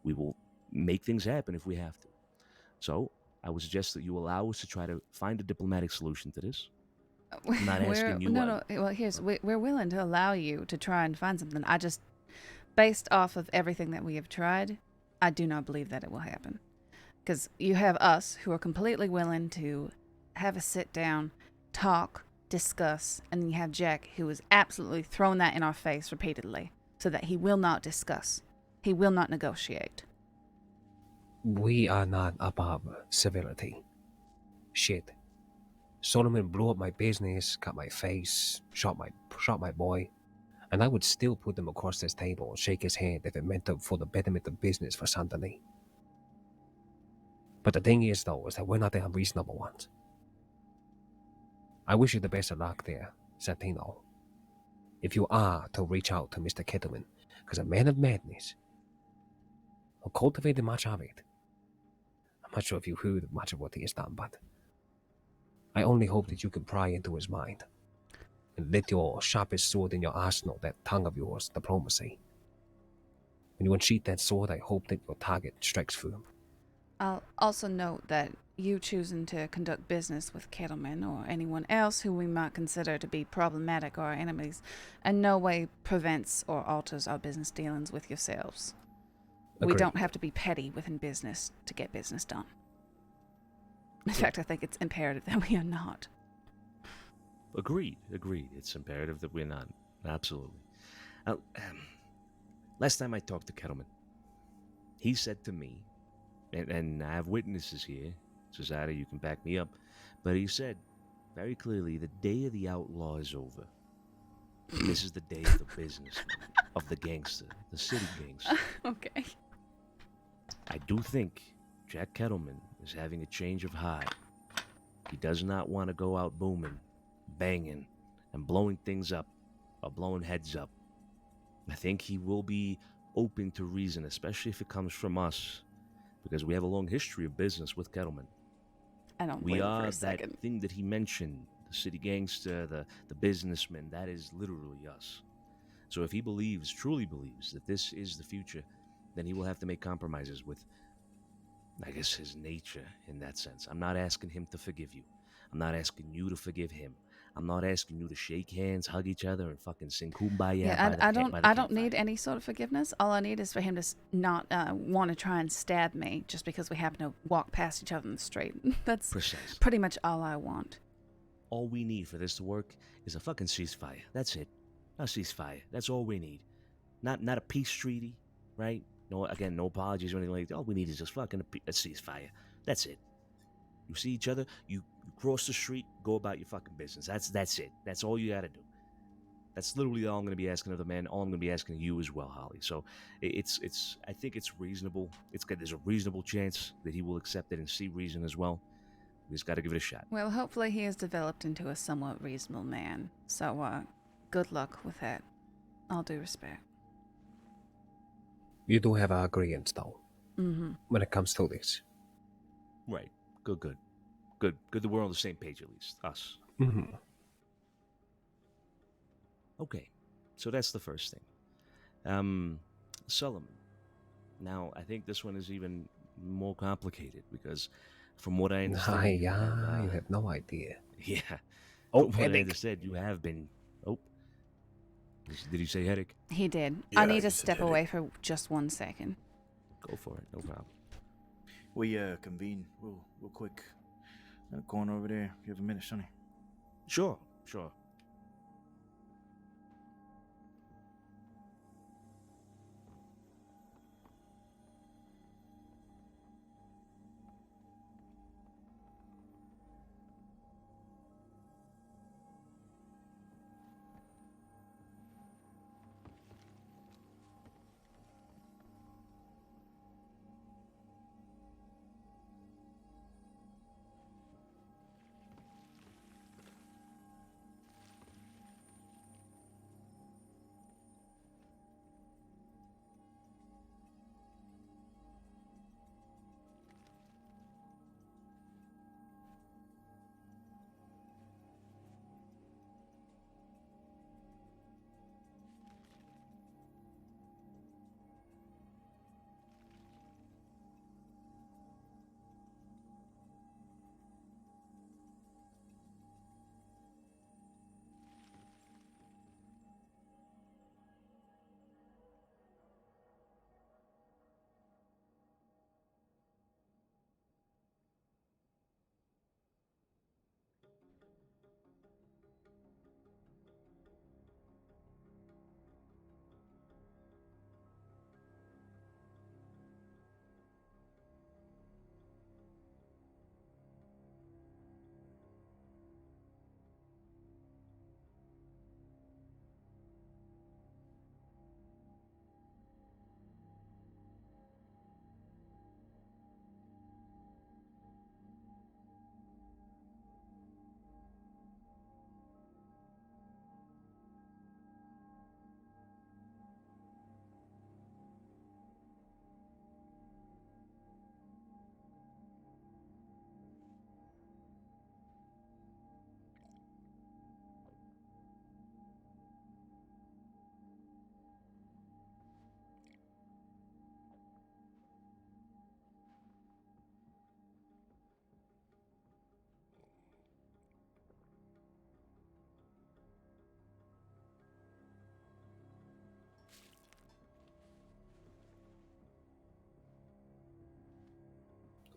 we will make things happen if we have to. So I would suggest that you allow us to try to find a diplomatic solution to this. I'm not asking you. No. Well, we're willing to allow you to try and find something. I just, based off of everything that we have tried, I do not believe that it will happen. Because you have us who are completely willing to have a sit down, talk, discuss, and then you have Jack who has absolutely thrown that in our face repeatedly, so that he will not discuss. He will not negotiate. We are not above civility. Shit. Solomon blew up my business, cut my face, shot my boy, and I would still put him across this table and shake his hand if it meant for the betterment of business for Saint Denis. But the thing is, though, is that we're not the unreasonable ones. I wish you the best of luck there, Santino. If you are to reach out to Mr. Kettleman, because a man of madness will cultivate much of it. I'm not sure if you heard much of what he has done, but I only hope that you can pry into his mind and let your sharpest sword in your arsenal, that tongue of yours, diplomacy. When you unsheath that sword, I hope that your target strikes firm. I'll also note that you choosing to conduct business with Kettleman or anyone else who we might consider to be problematic or our enemies in no way prevents or alters our business dealings with yourselves. Agreed. We don't have to be petty within business to get business done. In fact, I think it's imperative that we are not. Agreed. It's imperative that we're not. Absolutely. Now, last time I talked to Kettleman, he said to me, and I have witnesses here, Cesare, you can back me up, but he said very clearly, the day of the outlaw is over. This is the day of the businessman, of the gangster, the city gangster. Okay. I do think Jack Kettleman is having a change of heart. He does not want to go out booming, banging, and blowing things up, or blowing heads up. I think he will be open to reason, especially if it comes from us, because we have a long history of business with Kettleman. I don't We blame are for a that second. thing that he mentioned, the city gangster, the businessman. That is literally us. So if he truly believes that this is the future, then he will have to make compromises with, I guess, his nature in that sense. I'm not asking him to forgive you. I'm not asking you to forgive him. I'm not asking you to shake hands, hug each other, and fucking sing kumbaya. Yeah, by the I don't need any sort of forgiveness. All I need is for him to not want to try and stab me just because we happen to walk past each other in the street. That's pretty much all I want. All we need for this to work is a fucking ceasefire. That's it. A ceasefire. That's all we need. Not a peace treaty, right? No, again, no apologies or anything like that. All we need is just fucking a ceasefire. That's it. You see each other, you cross the street, go about your fucking business. That's it. That's all you gotta do. That's literally all I'm gonna be asking of the man. All I'm gonna be asking of you as well, Holly. So it's. I think it's reasonable. It's good. There's a reasonable chance that he will accept it and see reason as well. We just gotta give it a shot. Well, hopefully he has developed into a somewhat reasonable man. So, good luck with that. All due respect. You do have our agreement, though, Mm-hmm. when it comes to this. Right. Good that we're on the same page, at least. Us. Mm-hmm. Okay. So that's the first thing. Solomon. Now, I think this one is even more complicated because from what I understand... You have no idea. Yeah. From what I headache. understand, you have been. Oh, did he say headache? He did. Yeah, I need he to said step headache. away for just 1 second. Go for it. No problem. We convene real quick in the corner over there. You have a minute, Sonny? Sure. Sure.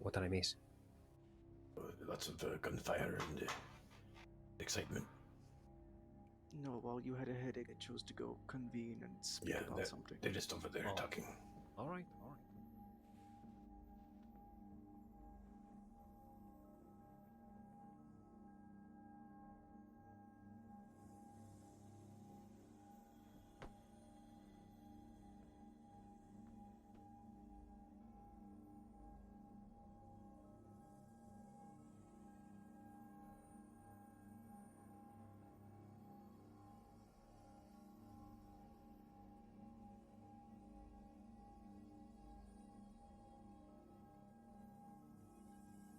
What did I miss? Lots of gunfire and excitement. No, well, you had a headache and chose to go convene and speak Yeah, about something. they're just over there talking. All right.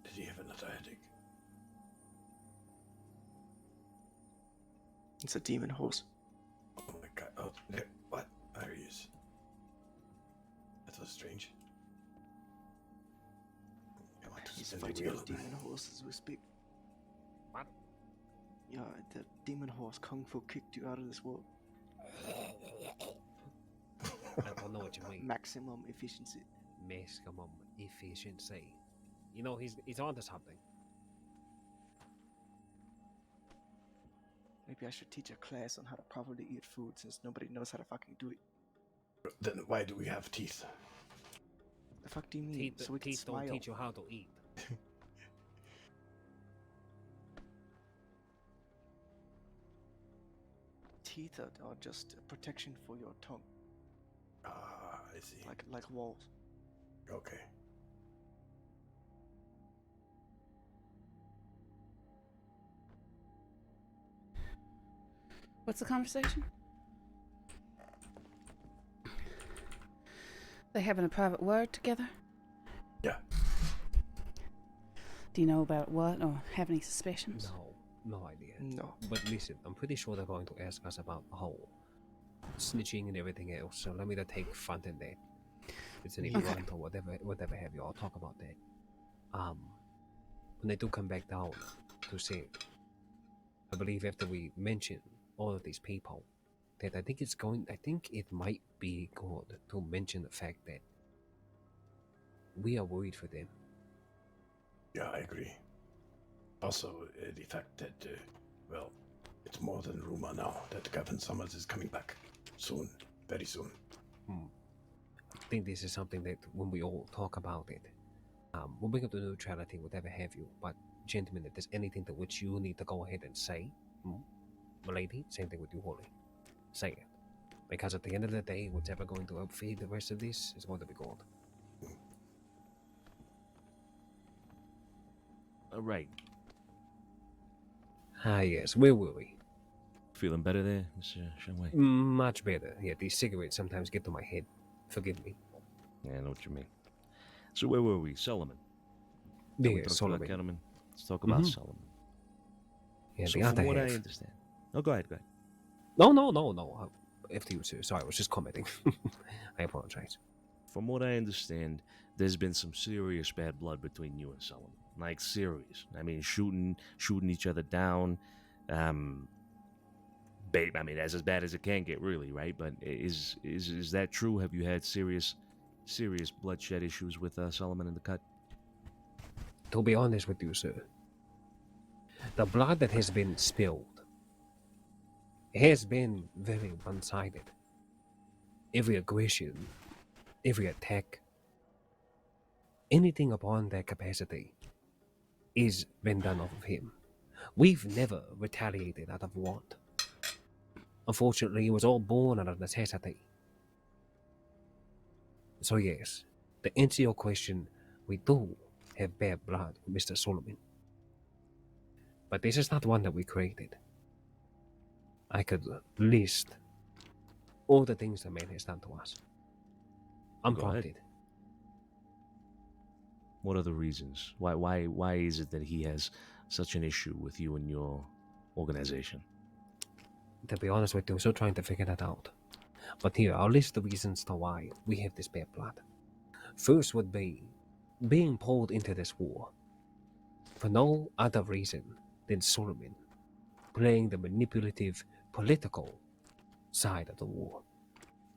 Did he have another headache? It's a demon horse. Oh my god. Oh, there, what? There he is. That was strange. He's fighting a demon horse as we speak. What? Yeah, the demon horse kung fu kicked you out of this world. I don't know what you mean. Maximum efficiency. Maximum efficiency. You know, he's onto something. Maybe I should teach a class on how to properly eat food since nobody knows how to fucking do it. Then why do we have teeth? The fuck do you mean? So we can Teeth don't smile. teach you how to eat. Teeth are just a protection for your tongue. Ah, I see. Like walls. Okay. What's the conversation? They having a private word together? Yeah. Do you know about what or have any suspicions? No idea. No. But listen, I'm pretty sure they're going to ask us about the whole snitching and everything else. So let me take front in there. If it's any Okay. blunt or whatever have you, I'll talk about that. When they do come back down to see, I believe after we mention all of these people, that I think it might be good to mention the fact that we are worried for them. Yeah, I agree. Also, the fact that, well, it's more than rumor now that Gavin Summers is coming back soon, very soon. I think this is something that when we all talk about it, we'll bring up the neutrality, whatever have you. But gentlemen, if there's anything to which you need to go ahead and say, milady, same thing with you, Holly. Say it. Because at the end of the day, what's ever going to outfeed the rest of this is going to be gold. All right. Ah, yes, where were we? Feeling better there, Mr. Shenwei? Much better. Yeah, these cigarettes sometimes get to my head. Forgive me. Yeah, I know what you mean. So where were we? Solomon. Yeah, We talked Solomon. about Kettleman. Let's talk about Mhm. Solomon. Yeah, so the other from what I half. understand. Oh, go ahead. No. After you, sir. Sorry, I was just commenting. I apologize. From what I understand, there's been some serious bad blood between you and Solomon. Like serious. I mean, shooting each other down. I mean, that's as bad as it can get, really, right? But is that true? Have you had serious bloodshed issues with Solomon in the cut? To be honest with you, sir, the blood that has been spilled has been very one-sided. Every aggression, every attack, anything upon that capacity is been done off of him. We've never retaliated out of want. Unfortunately, it was all born out of necessity. So yes, to answer your question, we do have bad blood with Mr. Solomon. But this is not one that we created. I could list all the things the man has done to us. Unprompted. What are the reasons? Why is it that he has such an issue with you and your organization? To be honest with you, I'm still trying to figure that out. But here, I'll list the reasons to why we have this bad blood. First would be being pulled into this war for no other reason than Solomon playing the manipulative political side of the war,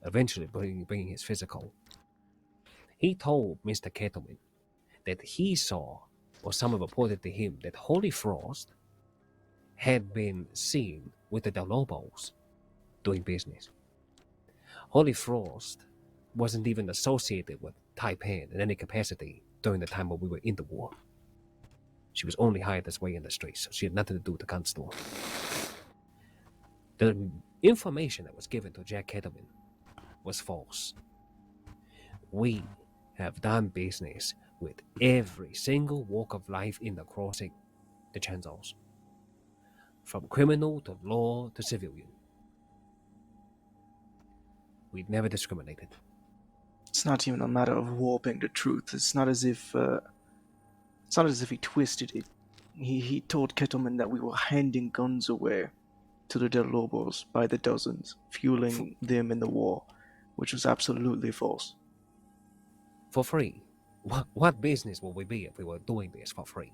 eventually bringing his physical. He told Mr. Kettleman that he saw, or someone reported to him, that Holy Frost had been seen with the Del Lobos doing business. Holy Frost wasn't even associated with Taipan in any capacity during the time when we were in the war. She was only hired this way in the streets, so she had nothing to do with the gun store. The information that was given to Jack Kettleman was false. We have done business with every single walk of life in the crossing, DiCenzos. From criminal to law to civilian. We'd never discriminated. It's not even a matter of warping the truth. It's not as if he twisted it. He told Kettleman that we were handing guns away to the Del Lobos by the dozens, fueling them in the war, which was absolutely false. For free. What business would we be if we were doing this for free?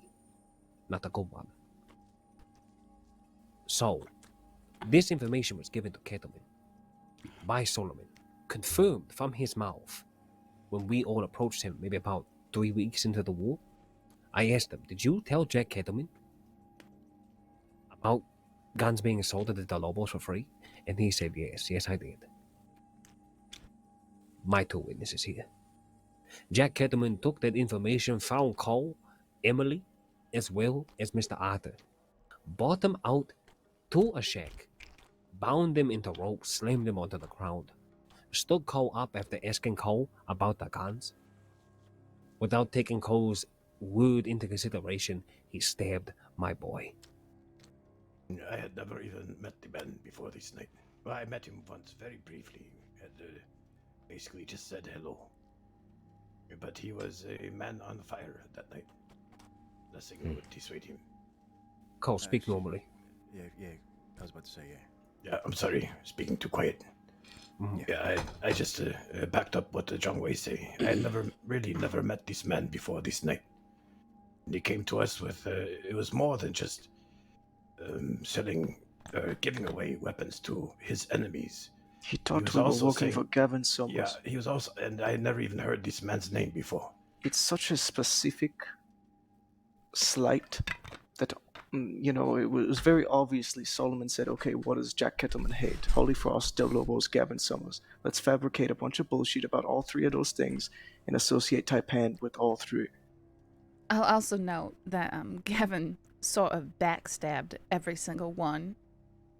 Not a good one. So, this information was given to Kettleman by Solomon, confirmed from his mouth when we all approached him maybe about 3 weeks into the war. I asked him, did you tell Jack Kettleman about guns being sold at the Del Lobos for free? And he said, yes, I did. My two witnesses here. Jack Kettleman took that information, found Cole, Emily, as well as Mr. Arthur, brought them out to a shack, bound them into ropes, slammed them onto the ground, stood Cole up after asking Cole about the guns. Without taking Cole's word into consideration, he stabbed my boy. I had never even met the man before this night. Well, I met him once, very briefly, and basically just said hello. But he was a man on fire that night. Nothing would dissuade him. Cole, speak normally. Yeah, I was about to say, yeah. Yeah, I'm sorry, speaking too quiet. Yeah, I just backed up what John Wei say. I had never met this man before this night. And he came to us with, it was more than just selling, giving away weapons to his enemies. He He thought was we were also working saying, for Gavin Summers. yeah, he was also, and I never even heard this man's name before. It's such a specific slight that, you know, it was very obviously Solomon said, okay, what does Jack Kettleman hate? Holy Frost, Del Lobos, Gavin Summers. Let's fabricate a bunch of bullshit about all three of those things and associate Taipan with all three. I'll also note that Gavin sort of backstabbed every single one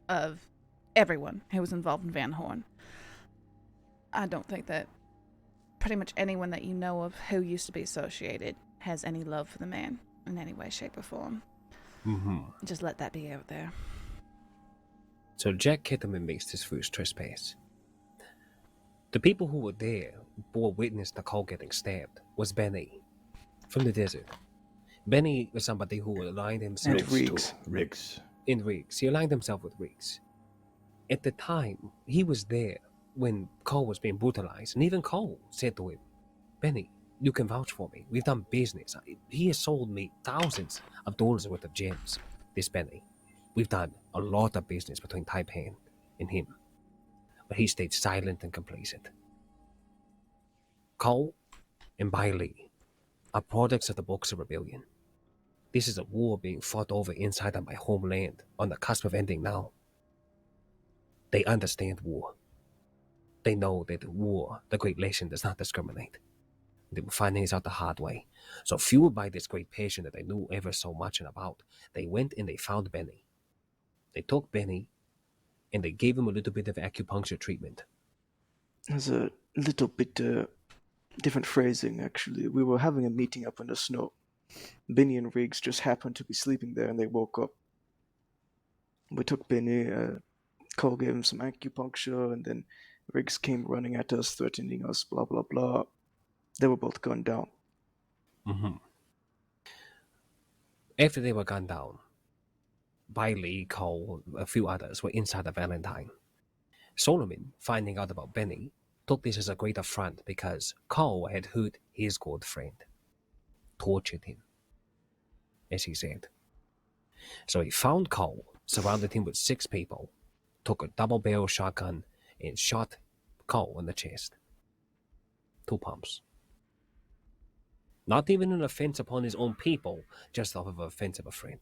of everyone who was involved in Van Horn. I don't think that pretty much anyone that you know of who used to be associated has any love for the man in any way, shape, or form. Just let that be out there. So Jack Kettleman makes his first trespass. The people who were there, bore witness to Cole getting stabbed, was Benny from the desert. Benny was somebody who aligned himself Riggs. In Riggs. He aligned himself with Riggs. At the time, he was there when Cole was being brutalized, and even Cole said to him, Benny, you can vouch for me. We've done business. He has sold me thousands of dollars worth of gems, this Benny. We've done a lot of business between Taipan and him. But he stayed silent and complacent. Cole and Bai Li are products of the Boxer Rebellion. This is a war being fought over inside of my homeland, on the cusp of ending now. They understand war. They know that war, the great lesson, does not discriminate. They were finding this out the hard way. So fueled by this great passion that they knew ever so much about, they went and they found Benny. They took Benny and they gave him a little bit of acupuncture treatment. There's a little bit different phrasing, actually. We were having a meeting up in the snow. Benny and Riggs just happened to be sleeping there and they woke up. We took Benny, Cole gave him some acupuncture, and then Riggs came running at us, threatening us, blah, blah, blah. They were both gunned down. After they were gunned down, Bai Li, Cole, a few others were inside the Valentine. Solomon, finding out about Benny, took this as a great affront because Cole had hurt his good friend, tortured him, as he said. So he found Cole, surrounded him with 6 people, took a double-barrel shotgun, and shot Cole in the chest. 2 pumps. Not even an offense upon his own people, just off of an offense of a friend.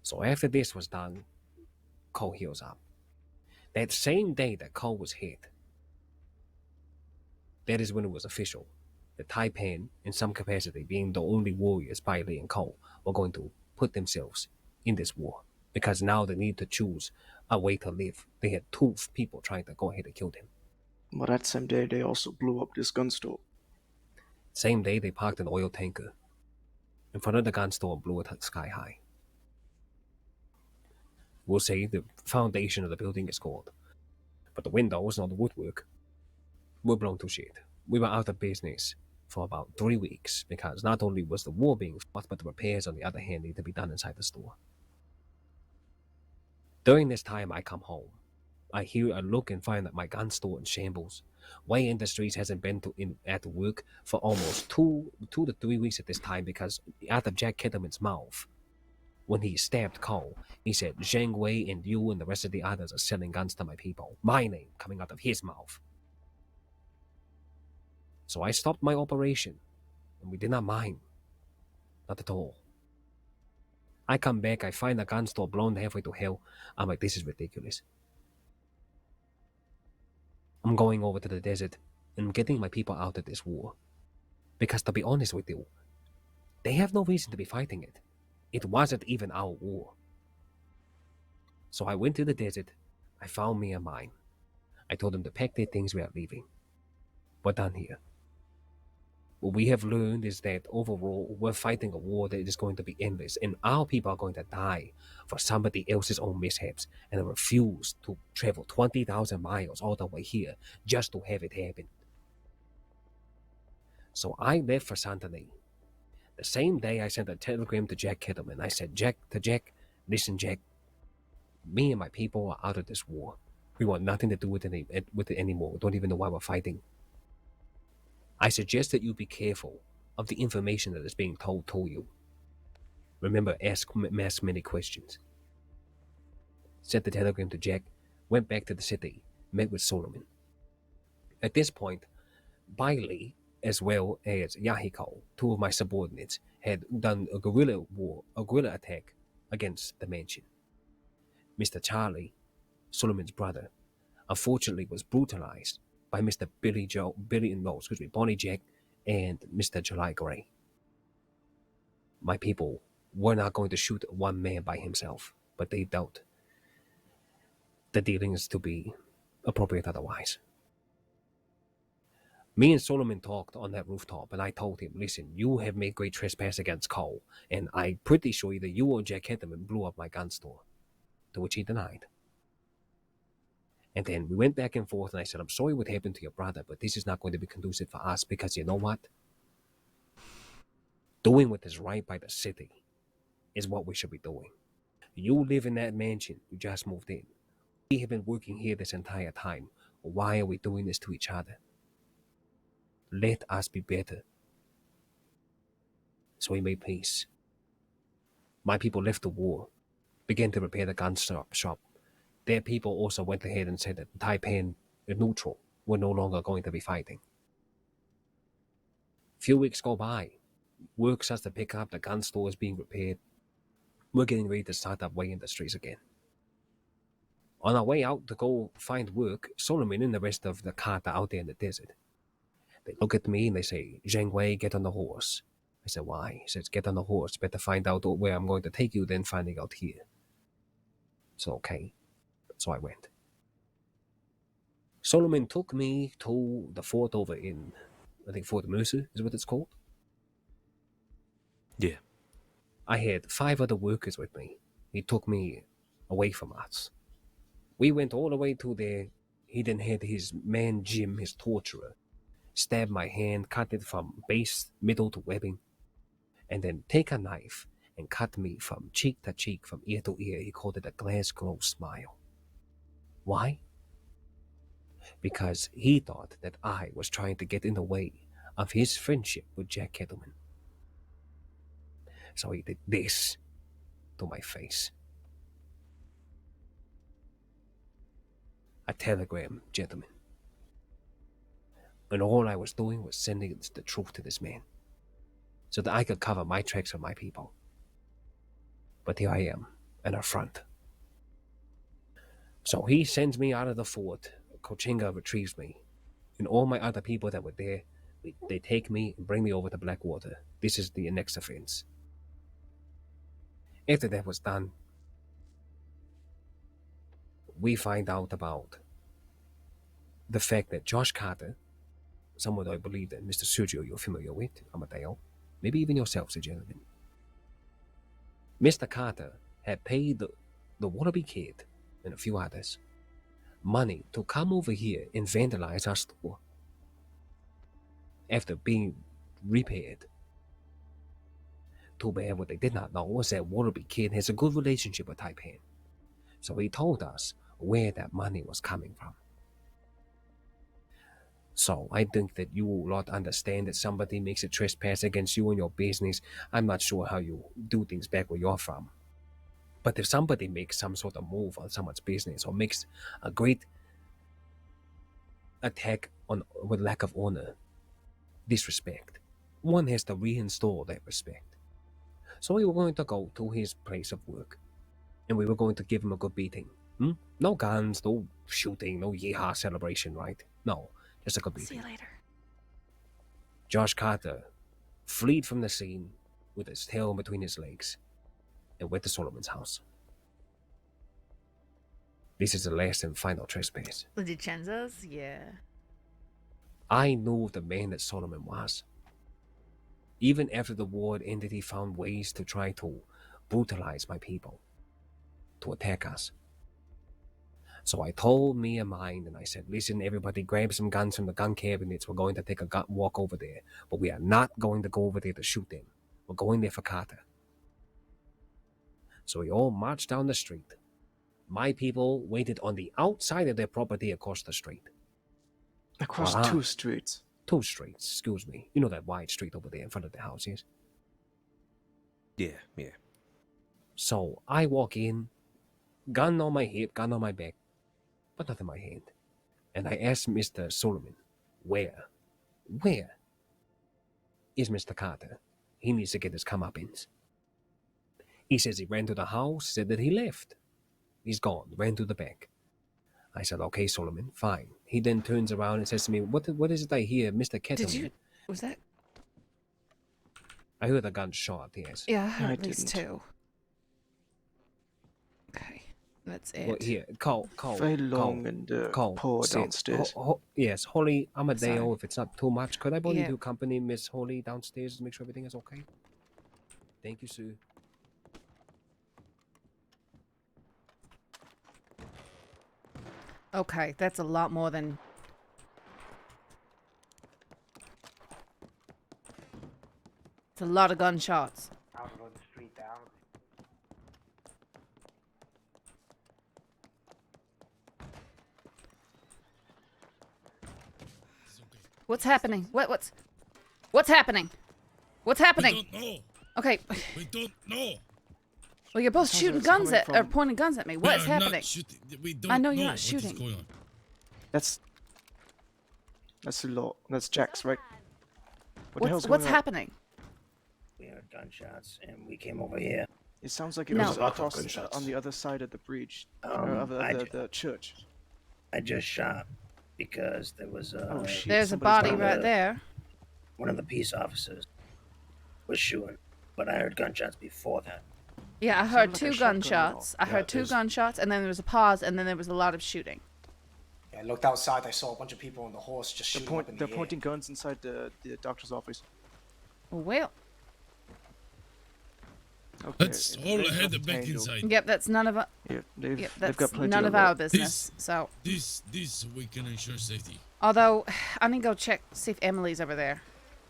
So after this was done, Cole heals up. That same day that Cole was hit, that is when it was official. The Taipan, in some capacity, being the only warriors, Bai Li and Cole, were going to put themselves in this war. Because now they need to choose a way to live. They had 2 people trying to go ahead and kill them. Well, that same day, they also blew up this gun store. Same day, they parked an oil tanker in front of the gun store and blew it sky high. We'll say the foundation of the building is gold, but the windows and all the woodwork were blown to shit. We were out of business for about 3 weeks because not only was the war being fought, but the repairs, on the other hand, need to be done inside the store. During this time, I come home. I hear a look and find that my gun store in shambles. Way Industries hasn't been at work for almost 2 to 3 weeks at this time because out of Jack Kettleman's mouth, when he stabbed Cole, he said, Zhang Wei and you and the rest of the others are selling guns to my people. My name coming out of his mouth. So I stopped my operation, and we did not mind. Not at all. I come back, I find the gun store blown halfway to hell. I'm like, this is ridiculous. I'm going over to the desert and getting my people out of this war. Because to be honest with you, they have no reason to be fighting it. It wasn't even our war. So I went to the desert, I found me a mine. I told them to pack their things, we are leaving. We're done here. What we have learned is that overall, we're fighting a war that is going to be endless, and our people are going to die for somebody else's own mishaps, and I refuse to travel 20,000 miles all the way here just to have it happen. So I left for Santonee. The same day, I sent a telegram to Jack Kettleman. I said, Jack, listen, Jack, me and my people are out of this war. We want nothing to do with it anymore. We don't even know why we're fighting. I suggest that you be careful of the information that is being told to you. Remember, ask many questions. Sent the telegram to Jack, went back to the city, met with Solomon. At this point, Bailey, as well as Yahiko, two of my subordinates, had done a guerrilla attack against the mansion. Mr. Charlie, Solomon's brother, unfortunately was brutalized by Mr. Bonnie Jack and Mr. July Gray. My people were not going to shoot one man by himself, but they doubt the dealings to be appropriate otherwise. Me and Solomon talked on that rooftop, and I told him, listen, you have made great trespass against Cole, and I'm pretty sure either you or Jack Hetterman blew up my gun store, to which he denied. And then we went back and forth, and I said, I'm sorry what happened to your brother, but this is not going to be conducive for us, because you know what? Doing what is right by the city is what we should be doing. You live in that mansion. You just moved in. We have been working here this entire time. Why are we doing this to each other? Let us be better. So we made peace. My people left the war, began to repair the gun shop. Their people also went ahead and said that Taipan is neutral. We're no longer going to be fighting. Few weeks go by. Work starts to pick up. The gun store is being repaired. We're getting ready to start up Way Industries again. On our way out to go find work, Solomon and the rest of the Carter out there in the desert. They look at me and they say, Zheng Wei, get on the horse. I said, why? He says, get on the horse. Better find out where I'm going to take you than finding out here. So, okay. So I went. Solomon took me to the fort over in, I think Fort Mercer is what it's called. Yeah. I had 5 other workers with me. He took me away from us. We went all the way to there. He then had his man Jim, his torturer, stab my hand, cut it from base, middle to webbing, and then take a knife and cut me from cheek to cheek, from ear to ear. He called it a glass glow smile. Why? Because he thought that I was trying to get in the way of his friendship with Jack Kettleman. So he did this to my face. A telegram, gentlemen. And all I was doing was sending the truth to this man, so that I could cover my tracks for my people. But here I am, an affront. So he sends me out of the fort. Kochinga retrieves me. And all my other people that were there, they take me and bring me over to Blackwater. This is the next offense. After that was done, we find out about the fact that Josh Carter, someone I believe that Mr. Sergio you're familiar with, Amadeo, maybe even yourself, Sir Gentleman. Mr. Carter had paid the Wallaby Kid and a few others money to come over here and vandalize our store after being repaired. Too bad what they did not know was that Wallaby Kid has a good relationship with Taipan. So he told us where that money was coming from. So I think that you will not understand that somebody makes a trespass against you and your business. I'm not sure how you do things back where you're from. But if somebody makes some sort of move on someone's business or makes a great attack with lack of honor, disrespect, one has to reinstall that respect. So we were going to go to his place of work, and we were going to give him a good beating. No guns, no shooting, no yeehaw celebration, right? No, just a good beating. See you later. Josh Carter fled from the scene with his tail between his legs and went to Solomon's house. This is the last and final trespass. The DiCenzos? Yeah. I knew the man that Solomon was. Even after the war ended, he found ways to try to brutalize my people, to attack us. So I told me and mine, and I said, listen, everybody grab some guns from the gun cabinets. We're going to take a walk over there. But we are not going to go over there to shoot them. We're going there for Carter. So we all marched down the street. My people waited on the outside of their property across the street. Across 2 streets? 2 streets, excuse me. You know that wide street over there in front of the houses? Yeah. So I walk in, gun on my hip, gun on my back, but not in my hand. And I ask Mr. Solomon, where is Mr. Carter? He needs to get his comeuppance. He says he ran to the house, said that he left. He's gone, ran to the back. I said, okay, Solomon, fine. He then turns around and says to me, what is it I hear, Mr. Kettleman? Did you? Was that? I heard a gunshot, yes. Yeah, I heard at least two. Okay, that's it. Well, here, Cole. Very long and poor sit. downstairs. Yes, Holly Amadeo, Sorry. if it's not too much, could I bother you Yeah. to accompany Miss Holly downstairs to make sure everything is okay? Thank you, Sue. Okay, that's a lot more than. It's a lot of gunshots. Out on the street down. What's happening? What's happening? What's happening? We don't know. Okay. We don't know. Well, you're both Sounds like shooting it's guns coming at or from- pointing guns at me. What is We are not happening? shooting. We don't I know you're not what is shooting. going on. That's a lot. That's Jack's, right? What the hell's What's going on? happening? We heard gunshots and we came over here. It sounds like it No. was Lots of across gunshots. on the other side of the bridge, or of I the church. I just shot because there was Oh, shit. There's a somebody's body down right there. there. one of the peace officers was shooting, but I heard gunshots before that. Yeah, I Sounded heard like a two shotgun gunshots. I Yeah, heard two there's- gunshots, and then there was a pause, and then there was a lot of shooting. Yeah, I looked outside. I saw a bunch of people on the horse just shooting up in the They're air. pointing guns inside the doctor's office. Well, Okay, Let's it's all very head tough back handle. inside. yep, that's none of Yeah, they've yep, got that's plenty none of loot. our business. So, This we can ensure safety. although I need to go check see if Emily's over there.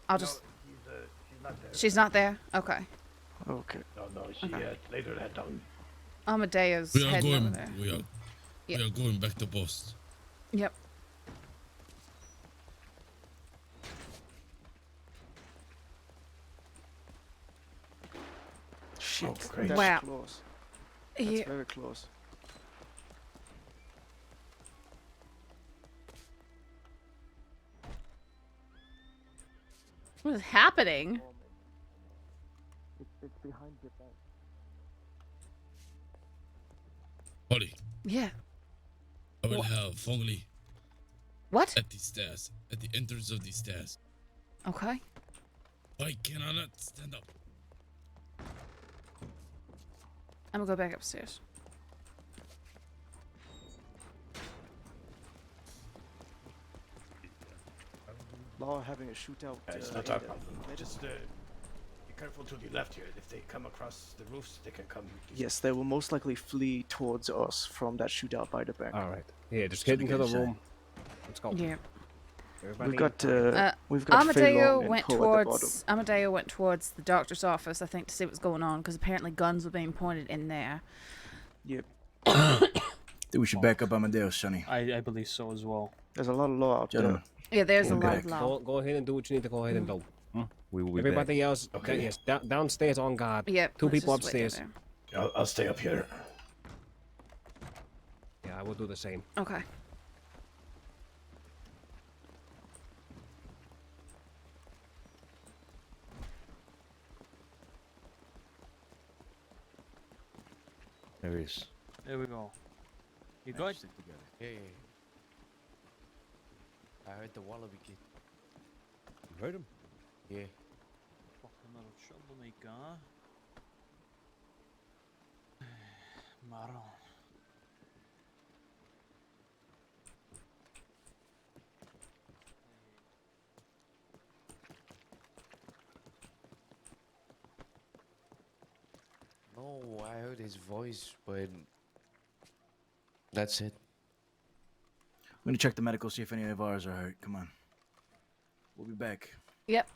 I'll just. She's not there. She's not there. Okay. Okay. No, she Okay. laid her head down. Amadeo's We are heading going. over there. We are going back to post. Yep. Shit, Oh, great. that's Wow. close. That's Yeah. very close. What is happening? It's behind your back. Holly, Yeah. I will have Fongli What? at the stairs, at the entrance of the stairs. Okay. Why can I not stand up? I'm gonna go back upstairs. Law having a shootout. It's in not our the problem. medicine. Just be careful to the left here. If they come across the roofs, they can come. Yes, they will most likely flee towards us from that shootout by the bank. All right. Yeah, just get into the room. Let's go. Yeah. Everybody We've got Amadeo Phelan and went Poe at the bottom. towards Amadeo went towards the doctor's office, I think, to see what's going on, because apparently guns were being pointed in there. Yep. Think we should back up Amadeo, Sonny. I believe so as well. There's a lot of law out Gentlemen. Yeah, there's a Okay. lot of law. Go ahead and do what you need to go ahead and do. We will be Everybody back. else, Okay. yes, downstairs on guard. Yep. Two let's people just wait upstairs. there. I'll stay up here. Yeah, I will do the same. Okay. There he is. There we go. You good? Stick together. Yeah. I heard the Wallaby kid. You heard him? Yeah. Fucking little troublemaker. Maron. No, I heard his voice, but that's it. I'm gonna check the medical, see if any of ours are hurt. Come on. We'll be back. Yep.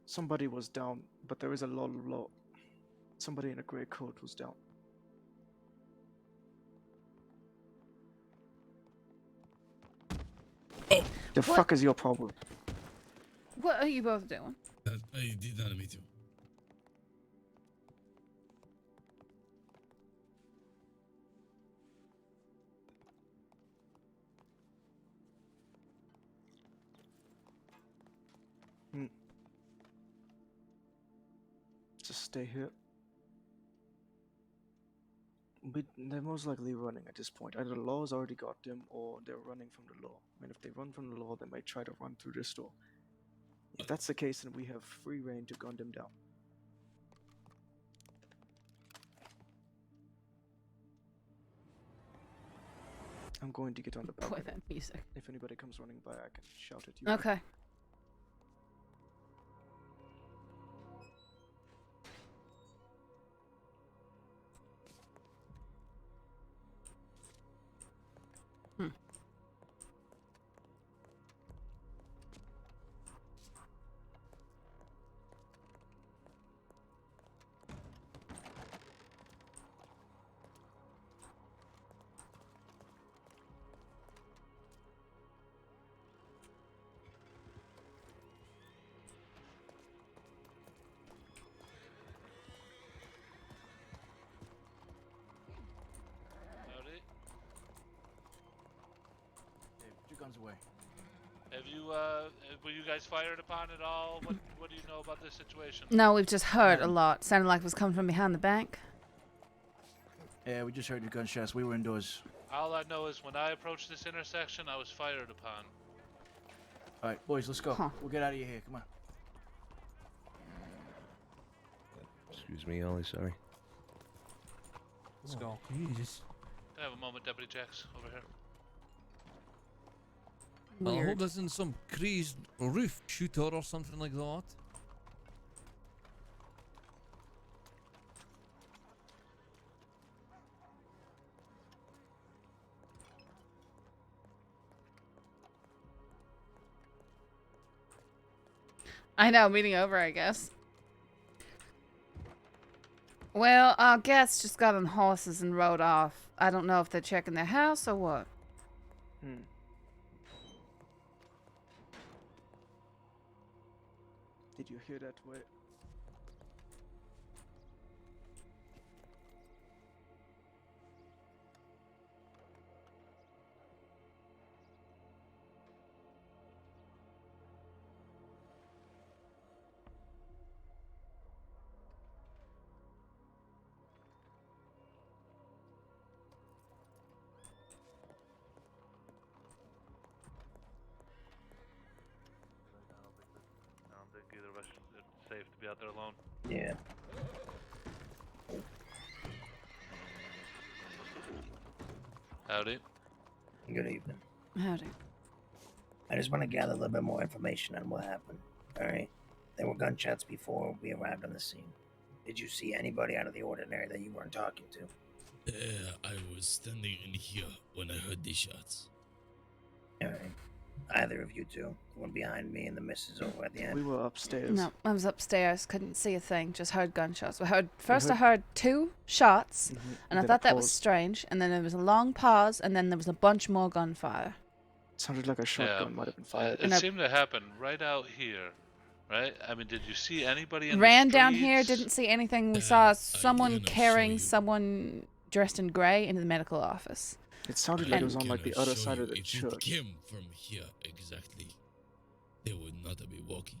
Somebody was down, but there is a lot of law. Somebody in a grey coat was down. The fuck is your problem? What are you both doing? I did not meet you. Just stay here. But they're most likely running at this point. Either the law's already got them, or they're running from the law. I mean, if they run from the law, they might try to run through this door. If that's the case, then we have free reign to gun them down. I'm going to get on the balcony. Play that music. If anybody comes running by, I can shout at you. Okay. Guns away. Have you, were you guys fired upon at all? What do you know about this situation? No, we've just heard a lot. Sounded like it was coming from behind the bank. Yeah, we just heard the gunshots. We were indoors. All I know is when I approached this intersection, I was fired upon. All right, boys, let's go. Huh. We'll get out of your hair. Come on. Excuse me, Ollie. Sorry. Let's go. Jesus. Can I have a moment, Deputy Jax, over here? Well, I hope Weird. this isn't some crazed roof shooter or something like that. I know, meeting over, I guess. Well, our guests just got on horses and rode off. I don't know if they're checking their house or what. Did you hear that? Way? I don't think either of us it's safe to be out there alone. Yeah. Howdy. Good evening. Howdy. I just want to gather a little bit more information on what happened. All right. There were gunshots before we arrived on the scene. Did you see anybody out of the ordinary that you weren't talking to? I was standing in here when I heard these shots. All right. Either of you two, the one behind me and the missus over at the end. We were upstairs. No, I was upstairs, couldn't see a thing, just heard gunshots. I heard heard- I heard 2 shots, Mhm. and I Then thought a that was pause. strange, and then there was a long pause, and then there was a bunch more gunfire. Sounded like a shotgun might have been fired. It seemed to happen right out here, right? I mean, did you see anybody in Ran the down here, streets? didn't see anything. We saw someone carrying someone dressed in gray into the medical office. It sounded like it was on like the other side of the If it church. came from here exactly, they would not be walking.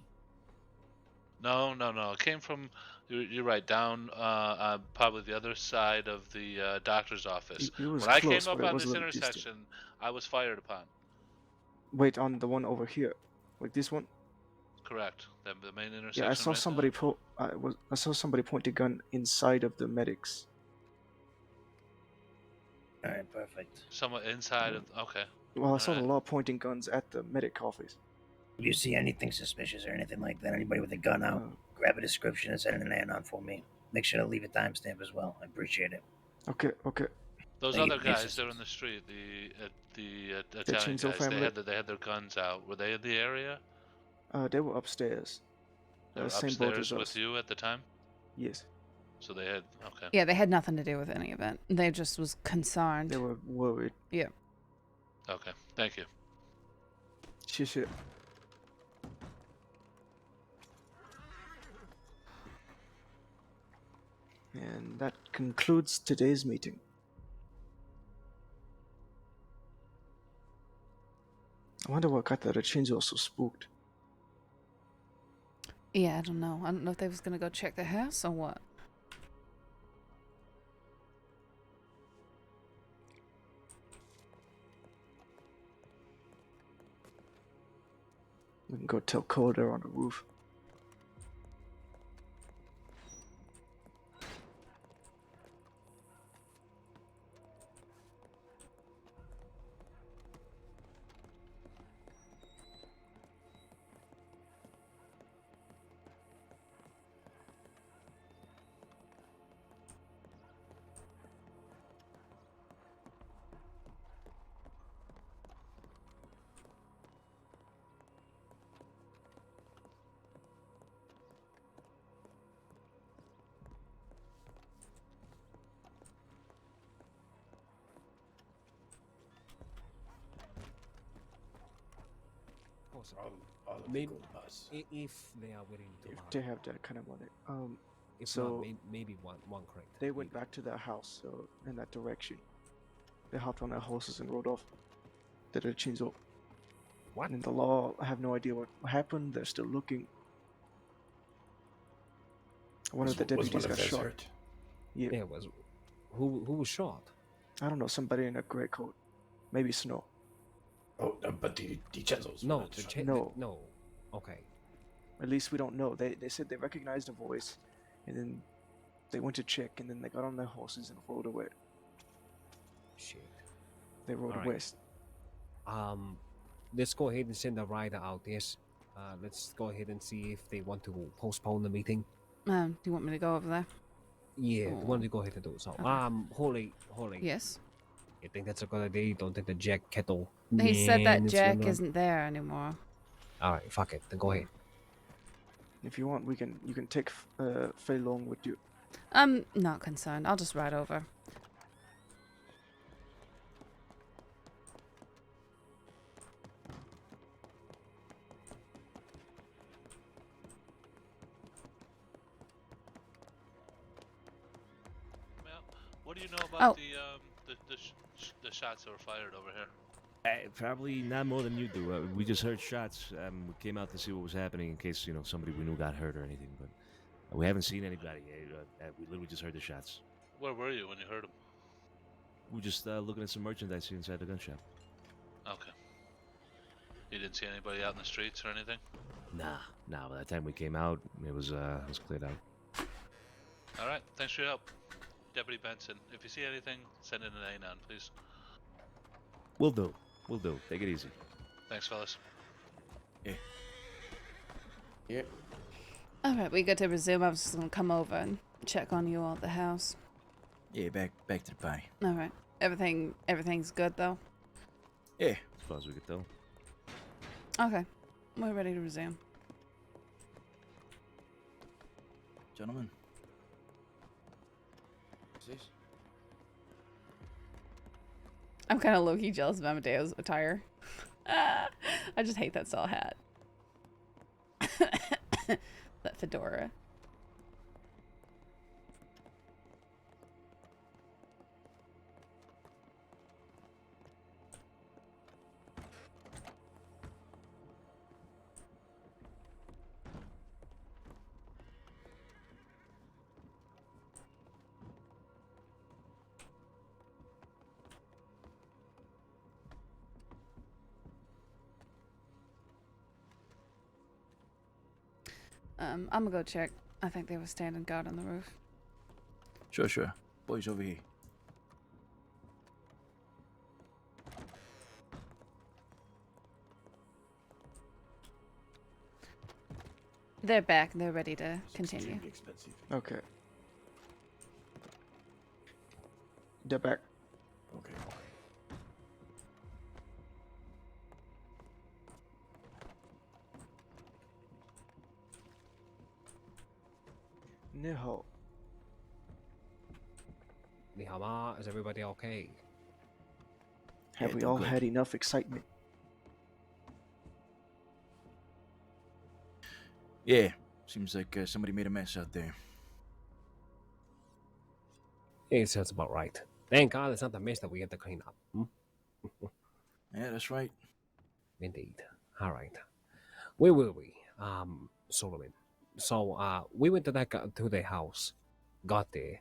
No. It came from. You're right. Down, probably the other side of the doctor's office. It was When I close, came up but it on was a this little distant. intersection, I was fired upon. Wait, on the one over here, like this one. Correct. The main intersection. Yeah, I saw right somebody I saw somebody point a gun inside of the medics. All right, perfect. Somewhat inside of. Okay. Well, I saw the law pointing guns at the medic office. If you see anything suspicious or anything like that, anybody with a gun out, grab a description and send an anon for me. Make sure to leave a timestamp as well. I appreciate it. Okay. Those Thank other you. guys, they're in the street. The Italian DiCenzo guys. family? They had their guns out. Were they in the area? They were upstairs. They were Same boat upstairs as with us. you at the time. Yes. So they had. Okay. Yeah, they had nothing to do with any of it. They just was concerned. They were worried. Yeah. Okay. Thank you. 谢谢。And that concludes today's meeting. I wonder what got the DiCenzos so spooked. Yeah, I don't know. I don't know if they was gonna go check the house or what. We can go tell Coda on the roof. All of Maybe the gold bars. if they are willing to. If they have that kind of money. If So not, maybe one crate. they went back to their house, so in that direction. They hopped on their horses and rode off. The DiCenzo. What? And the law, I have no idea what happened. They're still looking. One of the deputies got shot. Hurt? Yeah. Yeah, was who was shot? I don't know, somebody in a gray coat. Maybe Snow. Oh, but the DiCenzos. No, were shot. no. Okay. At least we don't know. They said they recognized a voice, and then they went to check, and then they got on their horses and rode away. Shit. They rode Alright. west. Let's go ahead and send a rider out. Yes. Let's go ahead and see if they want to postpone the meeting. Do you want me to go over there? Yeah, Oh. why don't you go ahead and do it? So, Okay. Holly. Yes. You think that's a good idea? You don't think the Jack Kettle? He said that man is Jack gonna- isn't there anymore. All right, fuck it. Then go ahead. If you want, you can take Fei Long with you. I'm not concerned. I'll just ride over. What do you know about Oh. the shots that were fired over here? Probably not more than you do. We just heard shots. We came out to see what was happening in case somebody we knew got hurt or anything. But we haven't seen anybody. We literally just heard the shots. Where were you when you heard them? We were just looking at some merchandise here inside the gun shop. Okay. You didn't see anybody out in the streets or anything? Nah. By the time we came out, it was cleared out. All right. Thanks for your help, Deputy Benson. If you see anything, send in an A9, please. Will do. Take it easy. Thanks, fellas. Yeah. Alright, we good to resume. I was just gonna come over and check on you all at the house. Yeah, back to the party. Alright. Everything's good though? Yeah. As far as we could tell. Okay. We're ready to resume. Gentlemen. Cease. I'm kind of low-key jealous of Amadeo's attire. I just hate that saw hat. That fedora. I'm gonna go check. I think they were standing guard on the roof. Sure. Boys over here. They're back. They're ready to continue. Expensive. Okay. They're back. Okay. Niho. Nihama, is everybody okay? Have Yeah, we doing all good. had enough excitement? Yeah, seems like somebody made a mess out there. It sounds about right. Thank God it's not the mess that we have to clean up. Yeah, that's right. Indeed. All right. Where were we? Solomon. So, we went to to the house, got there.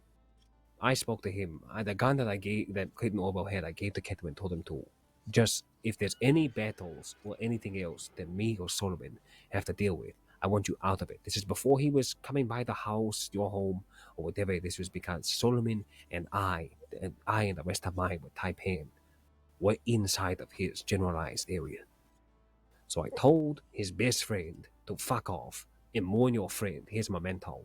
I spoke to him. The gun that I gave, that Clayton Orwell had, I gave to Kettman and told him to just, if there's any battles or anything else that me or Solomon have to deal with, I want you out of it. This is before he was coming by the house, your home, or whatever. This was because Solomon and I and the rest of mine with Taipan were inside of his generalized area. So I told his best friend to fuck off and warn your friend, here's memento.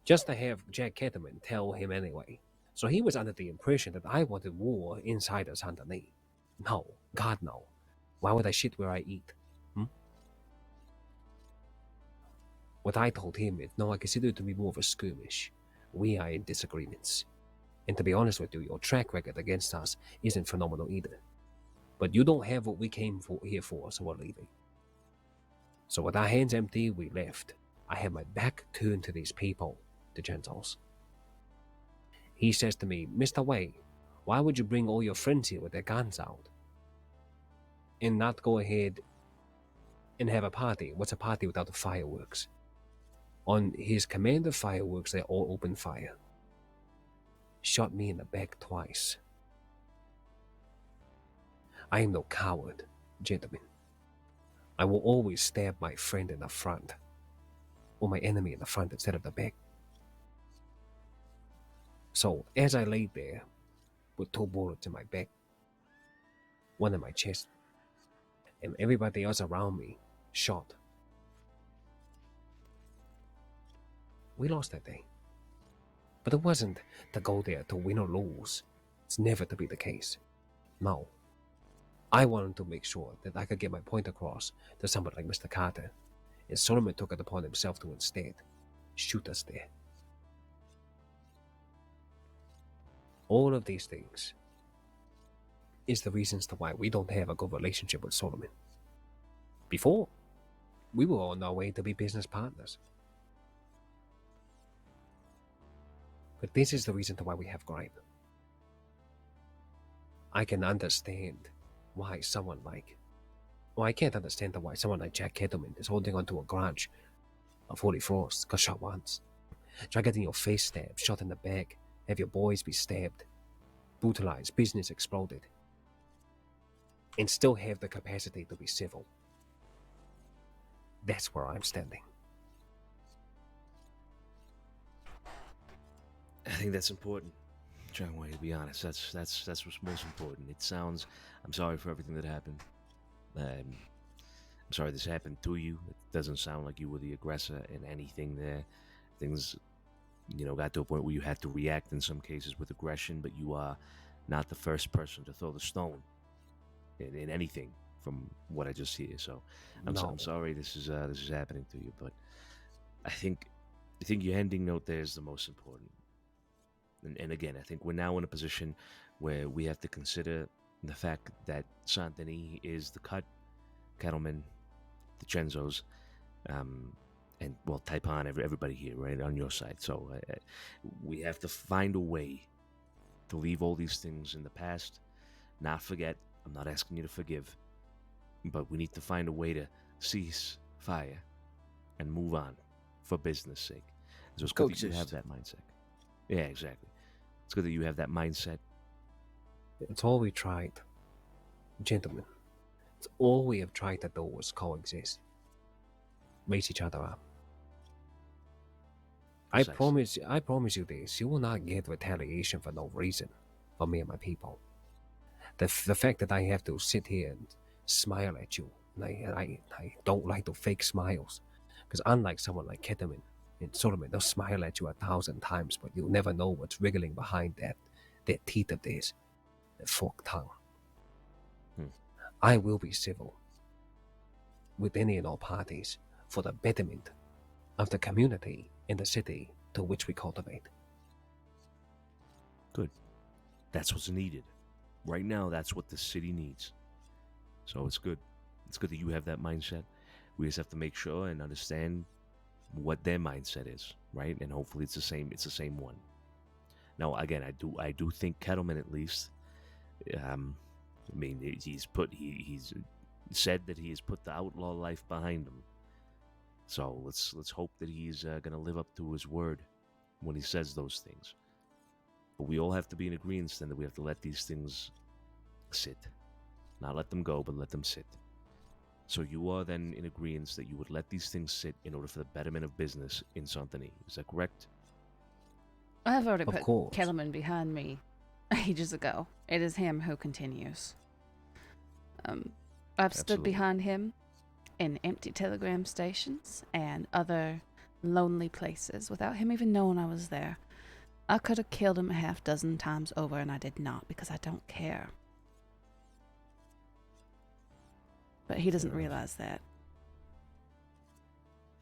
Just to have Jack Kettman tell him anyway. So he was under the impression that I wanted war inside us underneath. No, God no. Why would I shit where I eat? What I told him is, no, I consider it to be more of a skirmish. We are in disagreements. And to be honest with you, your track record against us isn't phenomenal either. But you don't have what we came here for, so we're leaving. So with our hands empty, we left. I had my back turned to these people, DiCenzos. He says to me, Mr. Wei, why would you bring all your friends here with their guns out? And not go ahead and have a party? What's a party without the fireworks? On his command of fireworks, they all opened fire. Shot me in the back twice. I am no coward, gentlemen. I will always stab my friend in the front, or my enemy in the front instead of the back. So, as I laid there, with 2 bullets in my back, 1 in my chest, and everybody else around me shot, we lost that day. But it wasn't to go there to win or lose. It's never to be the case. No. I wanted to make sure that I could get my point across to somebody like Mr. Carter, and Solomon took it upon himself to instead shoot us there. All of these things is the reasons to why we don't have a good relationship with Solomon. Before, we were on our way to be business partners. But this is the reason to why we have gripe. I can understand why someone like... Well, I can't understand why someone like Jack Kettleman is holding onto a grudge of Holy Frost, got shot once. Try getting your face stabbed, shot in the back, have your boys be stabbed, brutalized, business exploded, and still have the capacity to be civil. That's where I'm standing. I think that's important, John Wayne, to be honest. That's what's most important. It sounds... I'm sorry for everything that happened. I'm sorry this happened to you. It doesn't sound like you were the aggressor in anything there. Things, got to a point where you had to react in some cases with aggression, but you are not the first person to throw the stone in anything from what I just hear. So I'm sorry this is happening to you, but I think your ending note there is the most important. And again, I think we're now in a position where we have to consider the fact that Saint Denis is the cut, Kettleman, DiCenzos, and well, Taipan, everybody here, right, on your side. So we have to find a way to leave all these things in the past, not forget. I'm not asking you to forgive, but we need to find a way to cease fire and move on for business sake. So it's good that you have that mindset. Yeah, exactly. It's good that you have that mindset. It's all we tried. Gentlemen, it's all we have tried to do was coexist. Raise each other up. I promise you this, you will not get retaliation for no reason from me and my people. The fact that I have to sit here and smile at you, and I don't like to fake smiles, because unlike someone like Kettleman and Solomon, they'll smile at you 1,000 times, but you'll never know what's wriggling behind that teeth of theirs, that forked tongue. I will be civil with any and all parties for the betterment of the community and the city to which we cultivate. Good. That's what's needed. Right now, that's what the city needs. So it's good. It's good that you have that mindset. We just have to make sure and understand what their mindset is, right? And hopefully it's the same one. Now, again, I do think Kettleman, at least, I mean, he's said that he has put the outlaw life behind him. So let's hope that he's going to live up to his word when he says those things. But we all have to be in agreement then that we have to let these things sit. Not let them go, but let them sit. So you are then in agreement that you would let these things sit in order for the betterment of business in Santani. Is that correct? I've already Of put course. Kellerman behind me ages ago. It is him who continues. I've stood Absolutely. behind him in empty telegram stations and other lonely places without him even knowing I was there. I could have killed him a half dozen times over, and I did not because I don't care. But he doesn't realize that.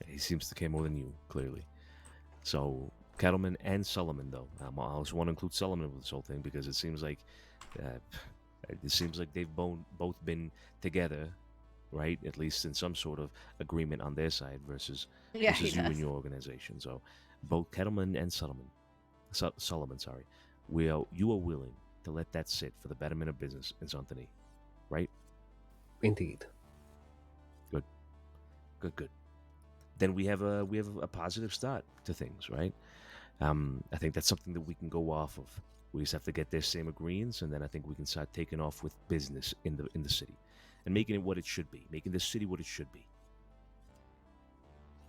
He seems to care more than you, clearly. So, Kettleman and Solomon, though. I also want to include Solomon with this whole thing because it seems like they've both been together, right? At least in some sort of agreement on their side versus you and your organization. So, both Kettleman and Solomon, you are willing to let that sit for the betterment of business in Santani, right? Indeed. Good. Then we have a positive start to things, right? I think that's something that we can go off of. We just have to get their same agreements, and then I think we can start taking off with business in the city, and making it what it should be, making the city what it should be.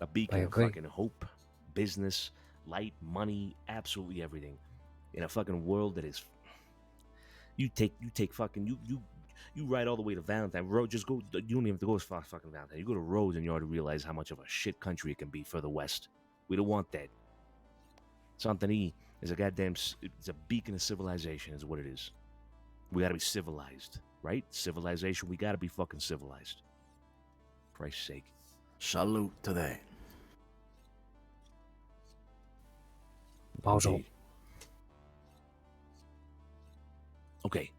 A beacon of fucking hope, business, light, money, absolutely everything, in a fucking world that is. You ride all the way to Valentine Road. Just go. You don't even have to go as far as fucking Valentine. You go to Rhodes and you already realize how much of a shit country it can be further west. We don't want that. Santani is a goddamn. It's a beacon of civilization, is what it is. We gotta be civilized, right? Civilization. We gotta be fucking civilized. For Christ's sake. Salute to that. Indeed. Okay.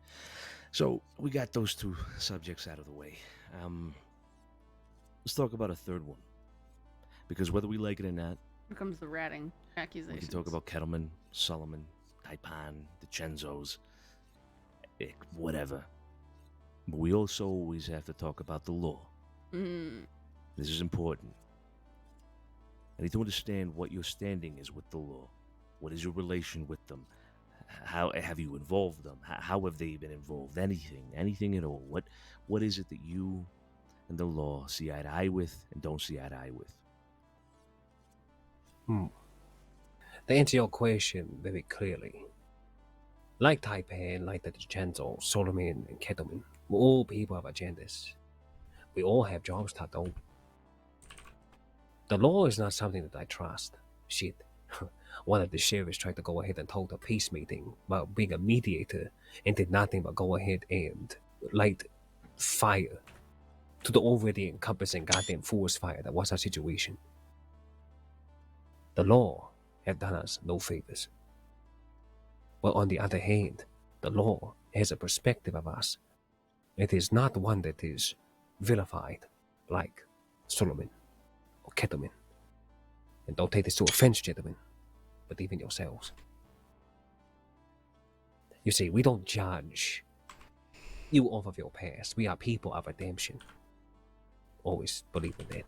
So we got those two subjects out of the way. Let's talk about a third one, because whether we like it or not, Here comes the ratting we accusations. can talk about Kettleman, Solomon, Taipan, DiCenzos, whatever. But we also always have to talk about the law. This is important. I need to understand what your standing is with the law. What is your relation with them? How have you involved them? How have they been involved? Anything at all. What is it that you and the law see eye to eye with and don't see eye to eye with? To answer your question very clearly, like Taipan, like the DiCenzos, Solomon, and Kettleman, we're all people have agendas. We all have jobs to do. The law is not something that I trust. Shit. One of the sheriffs tried to go ahead and hold a peace meeting about being a mediator and did nothing but go ahead and light fire to the already encompassing goddamn forest fire that was our situation. The law have done us no favors. But on the other hand, the law has a perspective of us. It is not one that is vilified like Solomon or Kettleman. And don't take this to offense, gentlemen, but even yourselves. You see, we don't judge you off of your past. We are people of redemption. Always believe in that.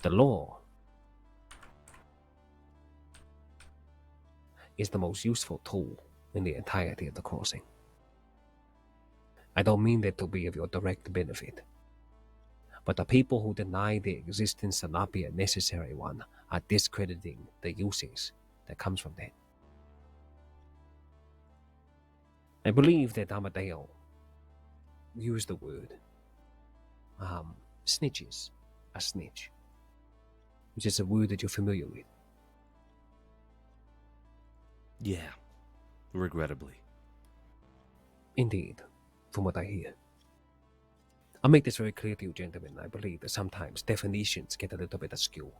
The law is the most useful tool in the entirety of the crossing. I don't mean that to be of your direct benefit, but the people who deny the existence of not be a necessary one are discrediting the usage that comes from that. I believe that Amadeo used the word snitches, a snitch, which is a word that you're familiar with. Yeah, regrettably. Indeed, from what I hear. I'll make this very clear to you, gentlemen. I believe that sometimes definitions get a little bit skewed.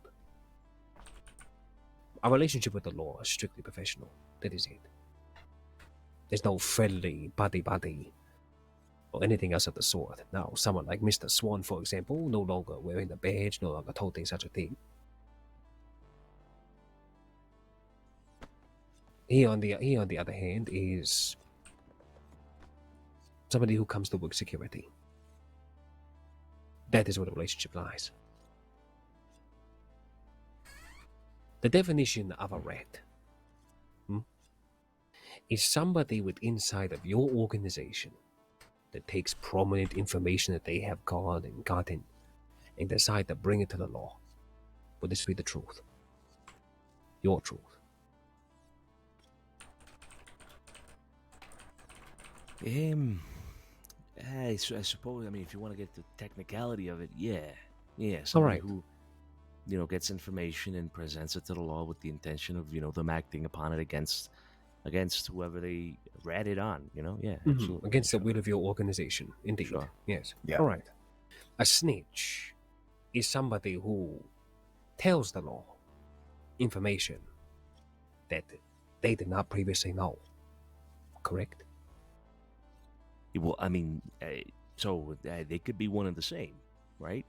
Our relationship with the law is strictly professional. That is it. There's no friendly, buddy-buddy or anything else of the sort. Now, someone like Mr. Swan, for example, no longer wearing the badge, no longer toting such a thing. He, on the other hand, is somebody who comes to work security. That is where the relationship lies. The definition of a rat is somebody with inside of your organization that takes prominent information that they have gotten and decide to bring it to the law. Would this be the truth? Your truth. I suppose, I mean, if you want to get the technicality of it, yeah, somebody who, gets information and presents it to the law with the intention of, them acting upon it against whoever they ratted on, absolutely. Against the will of your organization, indeed. Sure. Yes. Yeah. All right. A snitch is somebody who tells the law information that they did not previously know. Correct? Well, I mean, they could be one and the same, right?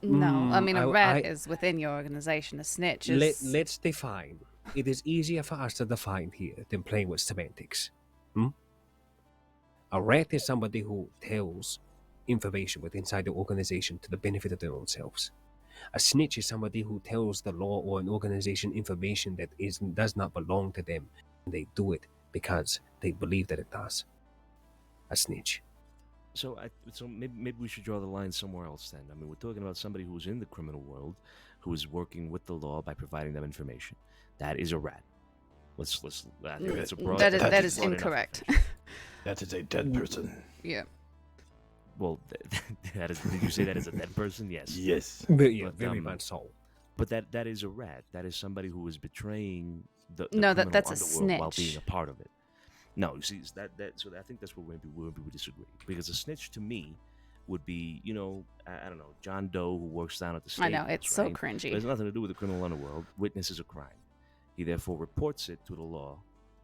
No, I mean, a rat is within your organization. A snitch is... Let's define. It is easier for us to define here than playing with semantics. A rat is somebody who tells information within inside the organization to the benefit of their own selves. A snitch is somebody who tells the law or an organization information that does not belong to them, and they do it because they believe that it does. A snitch. So maybe we should draw the line somewhere else then. I mean, we're talking about somebody who's in the criminal world, who is working with the law by providing them information. That is a rat. I think that's a broad. That is incorrect. That is a dead person. Yeah. Well, that is. Did you say that is a dead person? Yes. Yes. Very much so. But that is a rat. That is somebody who is betraying the no, criminal that's a underworld snitch. while being a part of it. No, you see, so I think that's where we disagree. Because a snitch to me would be, I don't know, John Doe who works down at the I state. know, it's so cringy. It has nothing to do with the criminal underworld. Witnesses a crime. He therefore reports it to the law.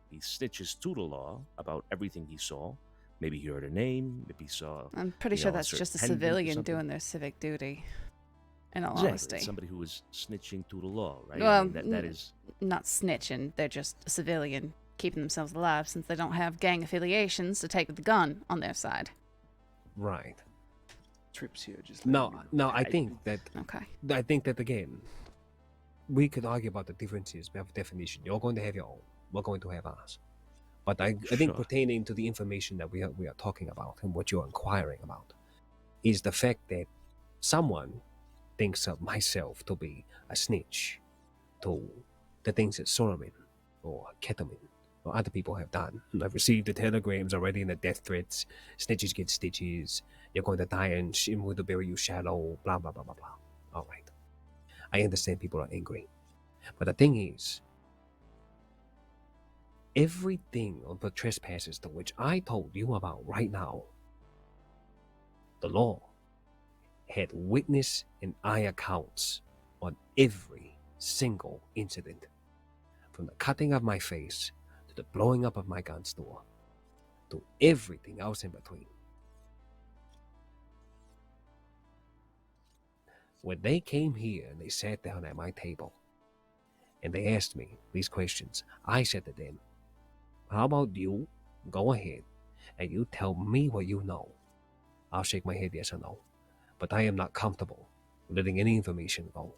He snitches to the law about everything he saw. Maybe he heard a name. Maybe he saw. I'm pretty sure that's just a civilian doing their civic duty. In all honesty, it's somebody who is snitching to the law, right? Well, I mean, that is not snitching. They're just a civilian keeping themselves alive since they don't have gang affiliations to take the gun on their side. Right. Trips here just. No. I think that. Okay. I think that again, we could argue about the differences of definition. You're going to have your own. We're going to have ours. But I think pertaining to the information that we are talking about and what you're inquiring about is the fact that someone thinks of myself to be a snitch to the things that Solomon or Ketamine or other people have done. I've received the telegrams already and the death threats. Snitches get stitches. You're going to die and we're to bury you shallow. Blah, blah, blah, blah, blah. All right. I understand people are angry. But the thing is, everything on the trespasses to which I told you about right now, the law had witness and eye accounts on every single incident. From the cutting of my face to the blowing up of my gun store to everything else in between. When they came here and they sat down at my table and they asked me these questions, I said to them, how about you go ahead and you tell me what you know? I'll shake my head yes or no. But I am not comfortable letting any information go.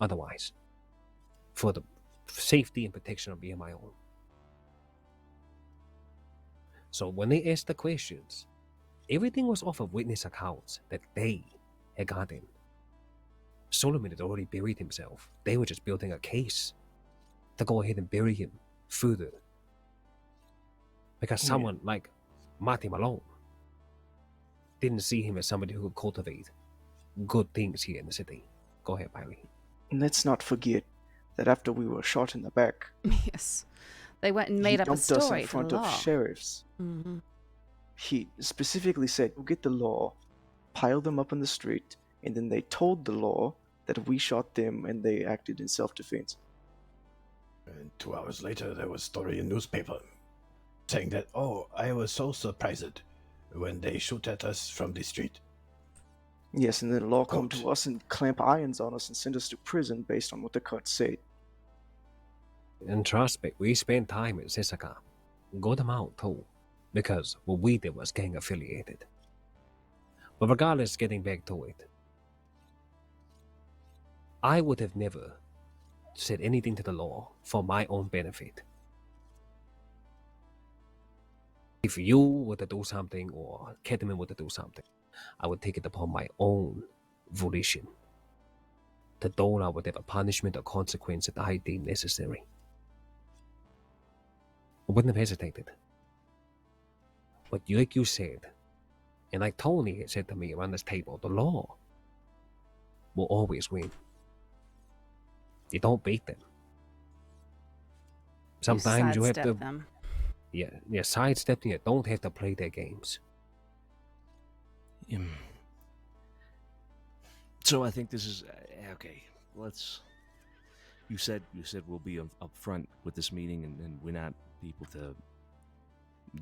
Otherwise, for the safety and protection of me and my own. So when they asked the questions, everything was off of witness accounts that they had gotten. Solomon had already buried himself. They were just building a case to go ahead and bury him further. Because someone like Marty Malone didn't see him as somebody who could cultivate good things here in the city. Go ahead, Byrie. Let's not forget that after we were shot in the back, Yes. They went and made up a dumped us story in to front the of law. sheriffs. Mm-hmm. He specifically said, "Go get the law, pile them up in the street," and then they told the law that we shot them and they acted in self-defense. And 2 hours later, there was a story in newspaper. saying that, oh, I was so surprised when they shoot at us from the street. Yes, and then the law come Quote. to us and clamp irons on us and send us to prison based on what the cut said. And trust me, we spent time in Sisaka. Good amount too. Because what we did was gang affiliated. But regardless, getting back to it, I would have never said anything to the law for my own benefit. If you were to do something or Ketamine were to do something, I would take it upon my own volition to dole out whatever punishment or consequence that I deem necessary. I wouldn't have hesitated. But like you said, and like Tony said to me around this table, the law will always win. You don't beat them. Sometimes you have to sidestep them. Yeah, sidestep them. You don't have to play their games. So I think this is okay. Let's. You said we'll be up front with this meeting, and we're not people to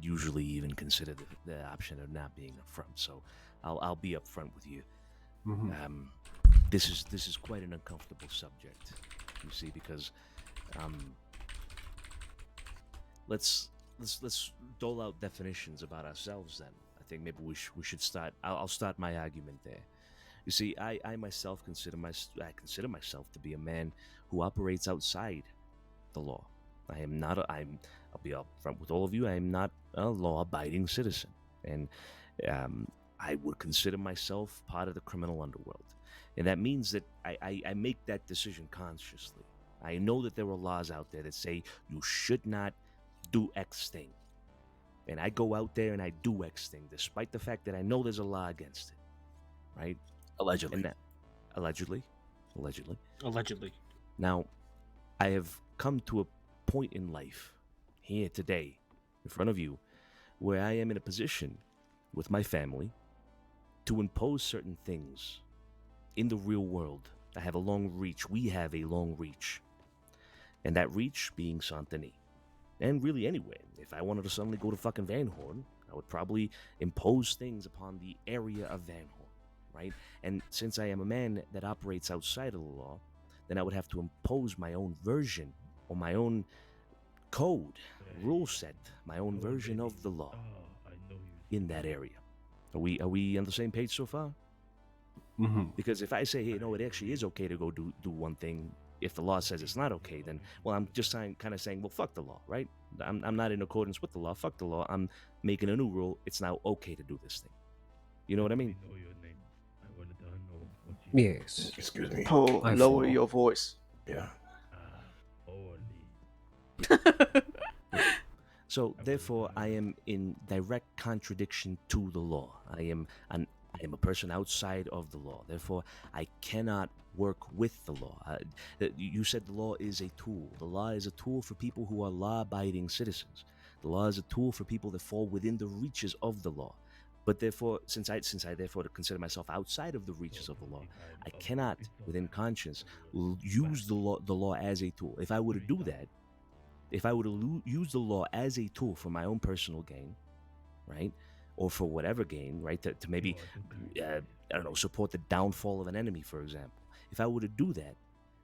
usually even consider the option of not being up front. So I'll be up front with you. Mm-hmm. This is quite an uncomfortable subject, you see, because let's dole out definitions about ourselves. Then I think maybe we should start. I'll start my argument there. You see, I myself consider myself to be a man who operates outside the law. I am not. I'll be up front with all of you. I am not a law-abiding citizen, and I would consider myself part of the criminal underworld. And that means that I make that decision consciously. I know that there are laws out there that say you should not do X thing. And I go out there and I do X thing, despite the fact that I know there's a law against it. Right? Allegedly. Allegedly. Now, I have come to a point in life, here today, in front of you, where I am in a position with my family to impose certain things in the real world. I have a long reach. We have a long reach. And that reach being Saint-Denis. And really anywhere. If I wanted to suddenly go to fucking Van Horn, I would probably impose things upon the area of Van Horn, right? And since I am a man that operates outside of the law, then I would have to impose my own version or my own code, rule set, my own version of the law in that area. Are we on the same page so far? Mm-hmm. Because if I say, hey, no, it actually is okay to go do one thing, if the law says it's not okay, then, well, I'm just kind of saying, well, fuck the law, right? I'm not in accordance with the law. Fuck the law. I'm making a new rule. It's now okay to do this thing. You know what I mean? Yes. Excuse me. Paul, lower your voice. Yeah. So, therefore, I am in direct contradiction to the law. I am a person outside of the law. Therefore, I cannot work with the law. You said the law is a tool. The law is a tool for people who are law-abiding citizens. The law is a tool for people that fall within the reaches of the law. But therefore, since I therefore consider myself outside of the reaches of the law, I cannot, within conscience, use the law as a tool. If I were to do that, if I were to use the law as a tool for my own personal gain, right, or for whatever gain, right, to maybe, I don't know, support the downfall of an enemy, for example. If I were to do that,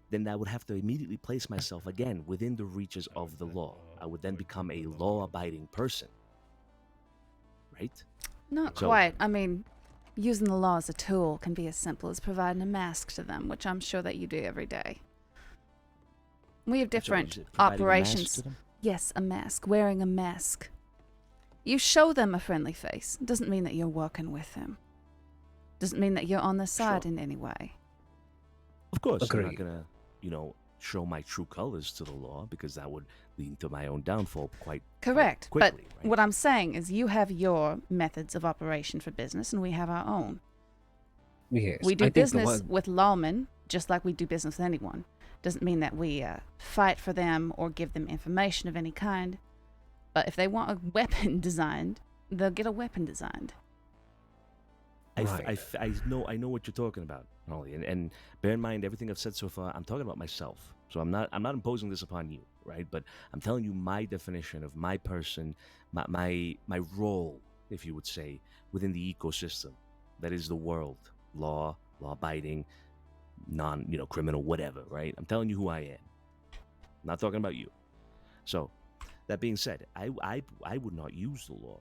then I would have to immediately place myself again within the reaches of the law. I would then become a law-abiding person, right? Not quite. I mean, using the law as a tool can be as simple as providing a mask to them, which I'm sure that you do every day. We have different operations. Yes, a mask. Wearing a mask. You show them a friendly face. It doesn't mean that you're working with them. Doesn't mean that you're on their side in any way. Of course, I'm not gonna, show my true colors to the law, because that would lead to my own downfall quite correct. quickly, But what I'm saying is you have your methods of operation for business, and we have our own. Yes, We do business with lawmen, just like we do business with anyone. Doesn't mean that we fight for them or give them information of any kind. But if they want a weapon designed, they'll get a weapon designed. I know what you're talking about, Holly, and bear in mind everything I've said so far. I'm talking about myself. So I'm not imposing this upon you, right? But I'm telling you my definition of my person, my role, if you would say, within the ecosystem that is the world, law abiding, criminal, whatever, right? I'm telling you who I am. I'm not talking about you. So that being said, I would not use the law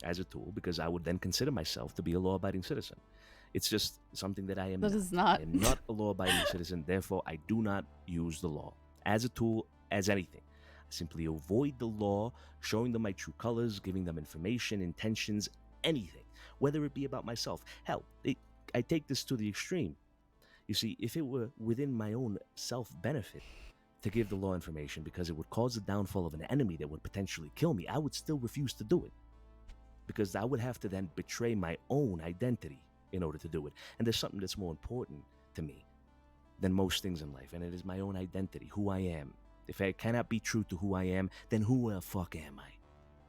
as a tool because I would then consider myself to be a law-abiding citizen. It's just something that I am That is not. I am not a law-abiding citizen. Therefore, I do not use the law as a tool, as anything. I simply avoid the law, showing them my true colors, giving them information, intentions, anything, whether it be about myself. Hell, I take this to the extreme. You see, if it were within my own self-benefit to give the law information because it would cause the downfall of an enemy that would potentially kill me, I would still refuse to do it. Because I would have to then betray my own identity in order to do it. And there's something that's more important to me than most things in life, and it is my own identity, who I am. If I cannot be true to who I am, then who the fuck am I?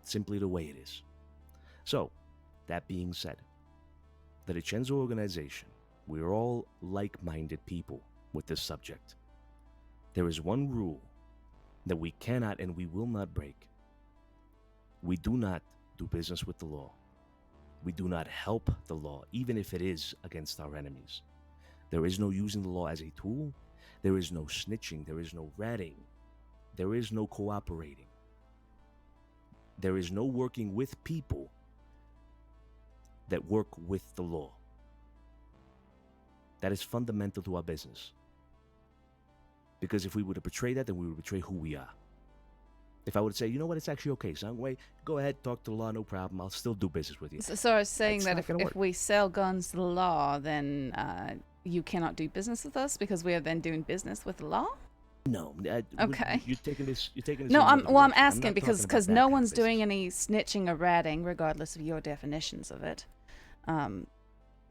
Simply the way it is. So, that being said, the DiCenzos organization, we're all like-minded people with this subject. There is one rule that we cannot and we will not break. We do not do business with the law. We do not help the law, even if it is against our enemies. There is no using the law as a tool. There is no snitching. There is no ratting. There is no cooperating. There is no working with people that work with the law. That is fundamental to our business. Because if we were to betray that, then we would betray who we are. If I would say, you know what, it's actually okay, Sangway, go ahead, talk to the law, no problem, I'll still do business with you. So I was saying That's that not gonna if work. we sell guns to the law, then you cannot do business with us because we are then doing business with the law? No. Okay. You're taking this. No, in I'm another direction. asking not because talking about that no kind of one's business. doing any snitching or ratting, regardless of your definitions of it.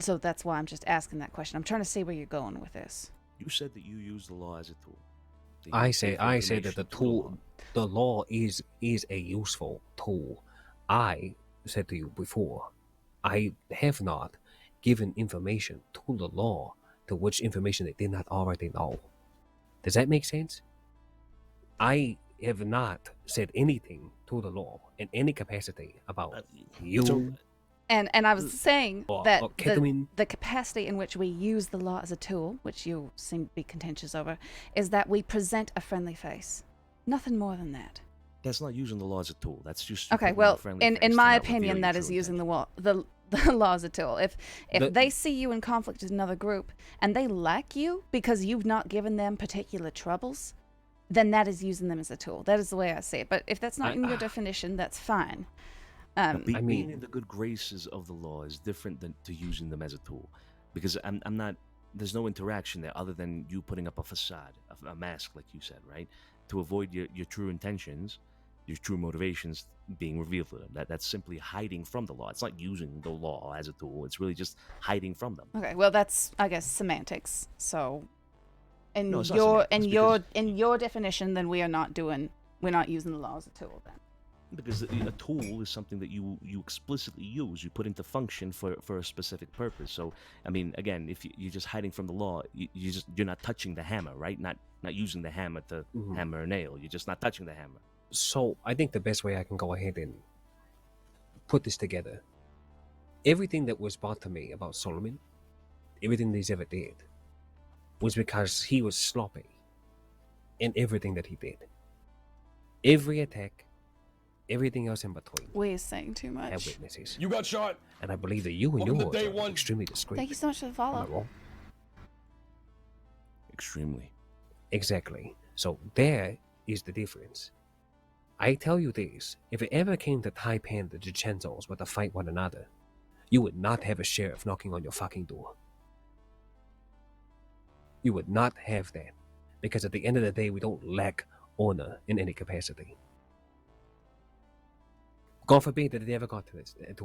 So that's why I'm just asking that question. I'm trying to see where you're going with this. You said that you use the law as a tool. That you I give say that the information to tool, the law is a useful tool. I said to you before, I have not given information to the law to which information they did not already know. Does that make sense? I have not said anything to the law in any capacity about you. And I was saying Or that ketamine. the capacity in which we use the law as a tool, which you seem to be contentious over, is that we present a friendly face. Nothing more than that. That's not using the law as a tool. That's just you Okay, putting on a well, friendly in face to my not reveal opinion, your that true is using intent. the law as a tool. If The- they see you in conflict with another group and they like you because you've not given them particular troubles, then that is using them as a tool. That is the way I see it. But if that's not in your definition, that's fine. Being in the good graces of the law is different than to using them as a tool, because I'm not. There's no interaction there other than you putting up a facade, a mask, like you said, right, to avoid your true intentions, your true motivations being revealed to them. That's simply hiding from the law. It's not using the law as a tool. It's really just hiding from them. Okay, well, that's, I guess, semantics. So, in No, it's not your semantics, in your definition, then we're not using the law as a tool. Then. Because a tool is something that you explicitly use, you put into function for a specific purpose. So, I mean, again, if you're just hiding from the law, you're not touching the hammer, right? Not using the hammer to hammer a nail. You're just not touching the hammer. So I think the best way I can go ahead and put this together, everything that was brought to me about Solomon, everything that he's ever did, was because he was sloppy in everything that he did. Every attack, everything else in between. We're saying too Have much. witnesses. You got shot. And I believe that you and Welcome to yours day are one. extremely discreet. Thank you so much for the Am follow. I wrong? Extremely. Exactly. So there is the difference. I tell you this, if it ever came to Taipan the DiCenzos were to fight one another, you would not have a sheriff knocking on your fucking door. You would not have that. Because at the end of the day, we don't lack honor in any capacity. God forbid that it ever got to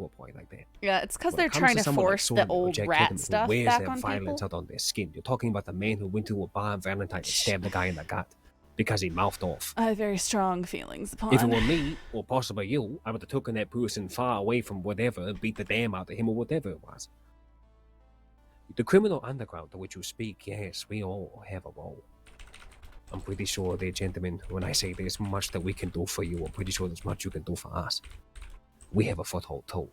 a point like that. Yeah, it's because When they're it comes trying to someone like force the Sonya or old Jack rat Kettleman who stuff wears back that on violence people. out on their skin. You're talking about the man who went to a bar on Valentine's and stabbed the guy in the gut because he mouthed off. I have very strong feelings upon. If it were me, or possibly you, I would have taken that person far away from whatever and beat the damn out of him or whatever it was. The criminal underground to which you speak, yes, we all have a role. I'm pretty sure the gentleman, when I say there's much that we can do for you, I'm pretty sure there's much you can do for us. We have a foothold too.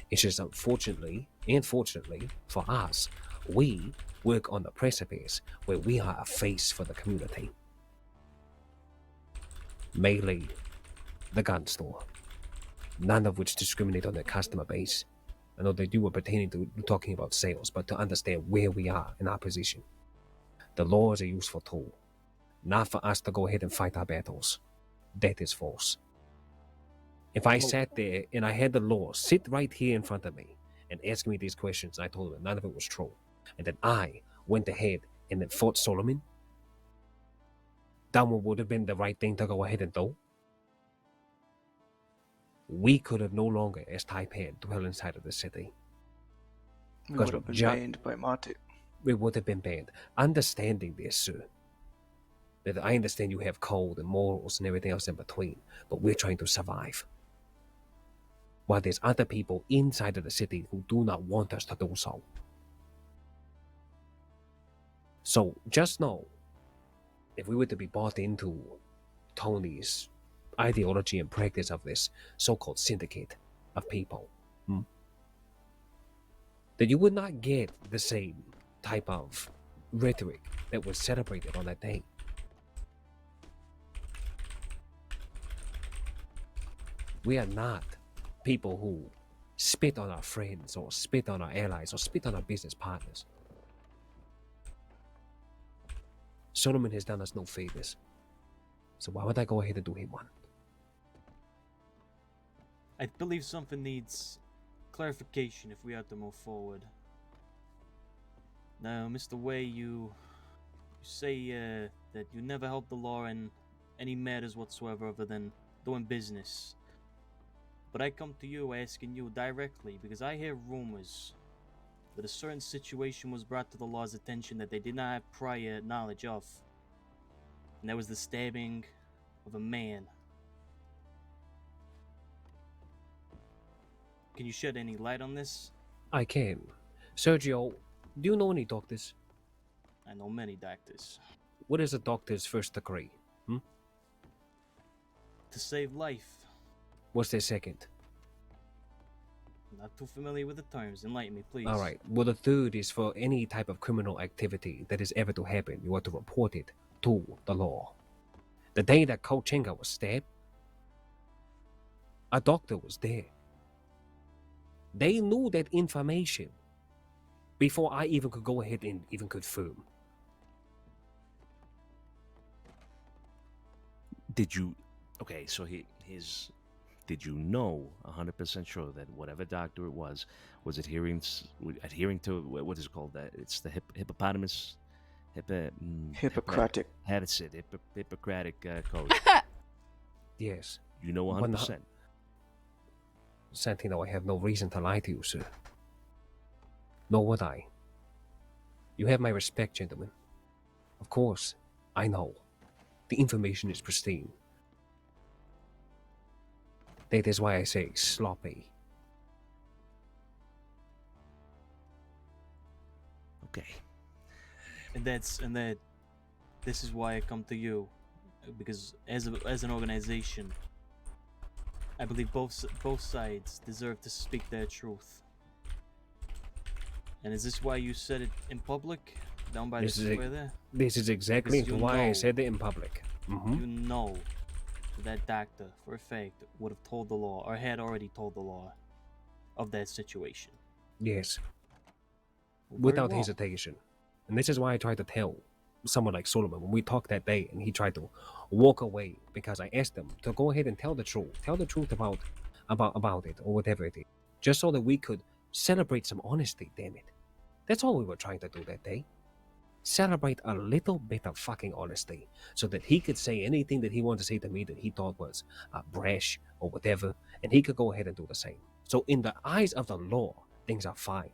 It's just unfortunately and fortunately for us, we work on the precipice where we are a face for the community. Mainly the gun store, none of which discriminate on their customer base. I know they do were pertaining to talking about sales, but to understand where we are in our position. The law is a useful tool, not for us to go ahead and fight our battles. That is false. If I sat there and I had the law sit right here in front of me and ask me these questions, I told them none of it was true, and then I went ahead and then fought Solomon, that would have been the right thing to go ahead and do. We could have no longer, as Taipan, dwell inside of the city. We would have been banned by Mate. We would have been banned. Understanding this, sir, that I understand you have code and morals and everything else in between, but we're trying to survive. While there's other people inside of the city who do not want us to do so. So just know, if we were to be bought into Tony's ideology and practice of this so-called syndicate of people, that you would not get the same type of rhetoric that was celebrated on that day. We are not people who spit on our friends or spit on our allies or spit on our business partners. Solomon has done us no favors, so why would I go ahead and do him one? I believe something needs clarification if we are to move forward. Now, Mr. Wei, you say that you never helped the law in any matters whatsoever other than doing business. But I come to you asking you directly because I hear rumors that a certain situation was brought to the law's attention that they did not have prior knowledge of. And that was the stabbing of a man. Can you shed any light on this? I can. Sergio, do you know any doctors? I know many doctors. What is a doctor's first degree? To save life. What's their second? Not too familiar with the terms. Enlighten me, please. All right. Well, the third is for any type of criminal activity that is ever to happen, you are to report it to the law. The day that Kochenga was stabbed, a doctor was there. They knew that information before I even could go ahead and even confirm. Did you? Okay, so did you know 100% sure that whatever doctor it was adhering to what is it called? That it's the hippopotamus, Hippocratic. How to say it? Hippocratic code. Yes. You know 100%. Santino, I have no reason to lie to you, sir. Nor would I. You have my respect, gentlemen. Of course, I know. The information is pristine. That is why I say sloppy. Okay. And this is why I come to you, because as an organization, I believe both sides deserve to speak their truth. And is this why you said it in public, down by the square there? This is exactly why I said it in public. You know that doctor, for a fact, would have told the law, or had already told the law, of that situation. Yes. Very Without well. hesitation. And this is why I tried to tell someone like Solomon when we talked that day and he tried to walk away because I asked him to go ahead and tell the truth. Tell the truth about it or whatever it is. Just so that we could celebrate some honesty, damn it. That's all we were trying to do that day. Celebrate a little bit of fucking honesty so that he could say anything that he wanted to say to me that he thought was brash or whatever, and he could go ahead and do the same. So in the eyes of the law, things are fine.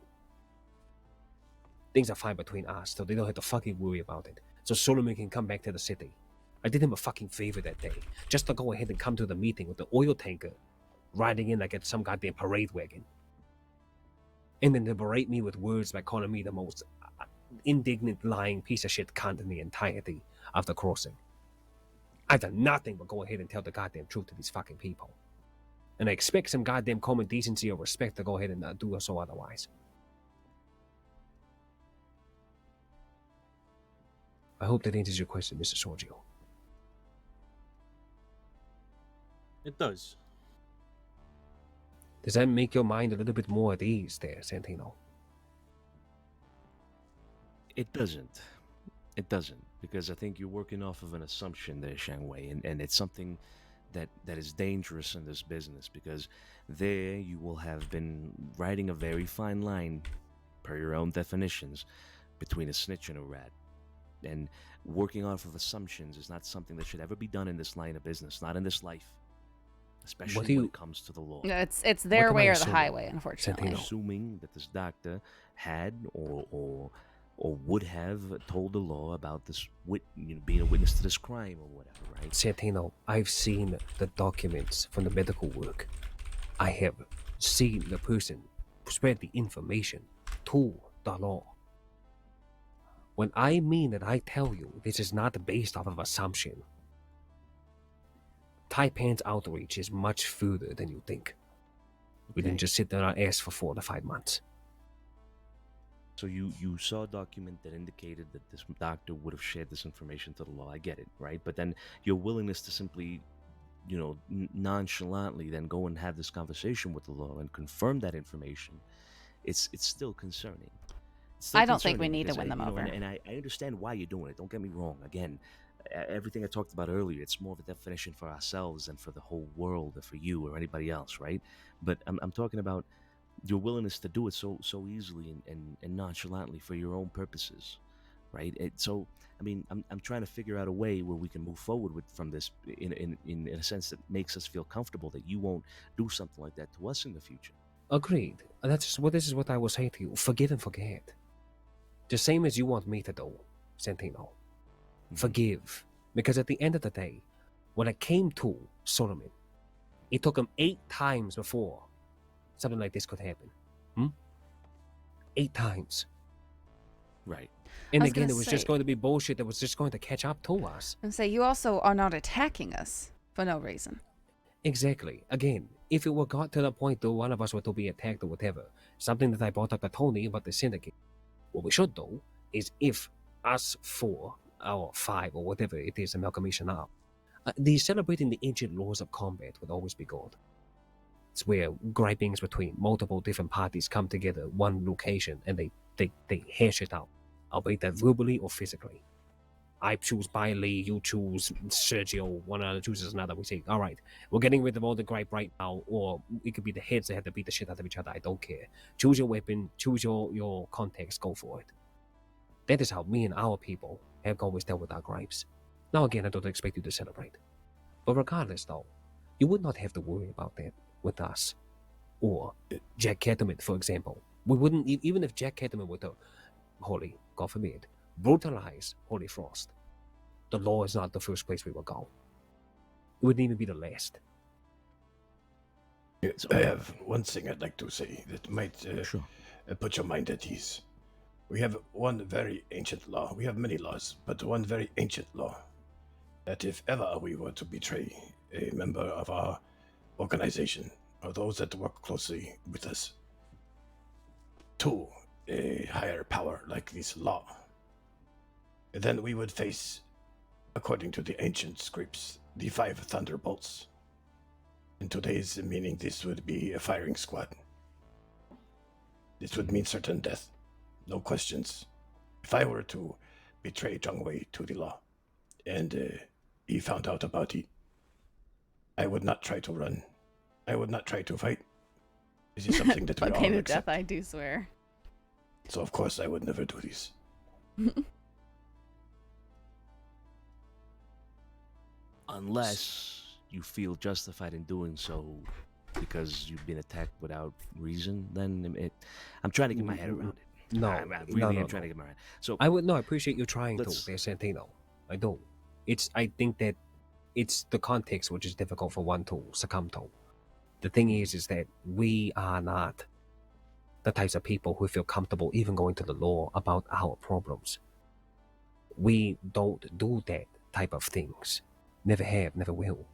Things are fine between us, so they don't have to fucking worry about it. So Solomon can come back to the city. I did him a fucking favor that day, just to go ahead and come to the meeting with the oil tanker riding in like it's some goddamn parade wagon. And then to berate me with words by calling me the most indignant, lying piece of shit cunt in the entirety of the crossing. I've done nothing but go ahead and tell the goddamn truth to these fucking people. And I expect some goddamn common decency or respect to go ahead and not do so otherwise. I hope that answers your question, Mr. Sorgio. It does. Does that make your mind a little bit more at ease there, Santino? It doesn't. It doesn't, because I think you're working off of an assumption there, Shangwei, and it's something that is dangerous in this business, because there you will have been riding a very fine line, per your own definitions, between a snitch and a rat. And working off of assumptions is not something that should ever be done in this line of business, not in this life, especially when it comes to the law. Yeah, it's their way or the highway, unfortunately. I'm assuming that this doctor had or would have told the law about this, being a witness to this crime or whatever, right? Santino, I've seen the documents from the medical work. I have seen the person spread the information to the law. When I mean that, I tell you, this is not based off of assumption. Taipan's outreach is much further than you think. We didn't just sit on our ass for 4 to 5 months. So you saw a document that indicated that this doctor would have shared this information to the law. I get it, right? But then your willingness to simply, nonchalantly then go and have this conversation with the law and confirm that information, it's still concerning. I don't think we need to win them over. And I understand why you're doing it. Don't get me wrong. Again, everything I talked about earlier, it's more of a definition for ourselves than for the whole world or for you or anybody else, right? But I'm talking about your willingness to do it so easily and nonchalantly for your own purposes, right? I'm trying to figure out a way where we can move forward from this in a sense that makes us feel comfortable that you won't do something like that to us in the future. Agreed. This is what I will say to you. Forgive and forget. The same as you want me to do, Santino. Forgive. Because at the end of the day, when it came to Solomon, it took him 8 times before something like this could happen. 8 times. Right. And again, it was just going to be bullshit that was just going to catch up to us. And say, you also are not attacking us for no reason. Exactly. Again, if it were got to the point that one of us were to be attacked or whatever, something that I brought up to Tony about the syndicate, what we should do is if us 4 or 5 or whatever it is, amalgamation up, the celebrating the ancient laws of combat would always be good. It's where gripings between multiple different parties come together, one location, and they hash it out, albeit that verbally or physically. I choose Bailey, you choose Sergio, one another chooses another. We say, all right, we're getting rid of all the gripe right now, or it could be the heads that have to beat the shit out of each other. I don't care. Choose your weapon, choose your context, go for it. That is how me and our people have always dealt with our gripes. Now again, I don't expect you to celebrate. But regardless though, you would not have to worry about that with us. Or Jack Caterman, for example. We wouldn't, even if Jack Caterman were to, holy, God forbid, brutalize Holy Frost, the law is not the first place we will go. It wouldn't even be the last. I have one thing I'd like to say that might put your mind at ease. We have one very ancient law. We have many laws, but one very ancient law that if ever we were to betray a member of our organization or those that work closely with us to a higher power like this law, then we would face, according to the ancient scripts, the 5 thunderbolts. In today's meaning, this would be a firing squad. This would mean certain death. No questions. If I were to betray Zhang Wei to the law, and he found out about it, I would not try to run. I would not try to fight. This is something that we By all pain of accept. death, I do swear. So of course I would never do this. Unless you feel justified in doing so because you've been attacked without reason, then I'm trying to get my head around it. No, I really am trying to get my head. So I appreciate you trying to, there, Santino. I do. I think that it's the context which is difficult for one to succumb to. The thing is that we are not the types of people who feel comfortable even going to the law about our problems. We don't do that type of things. Never have, never will.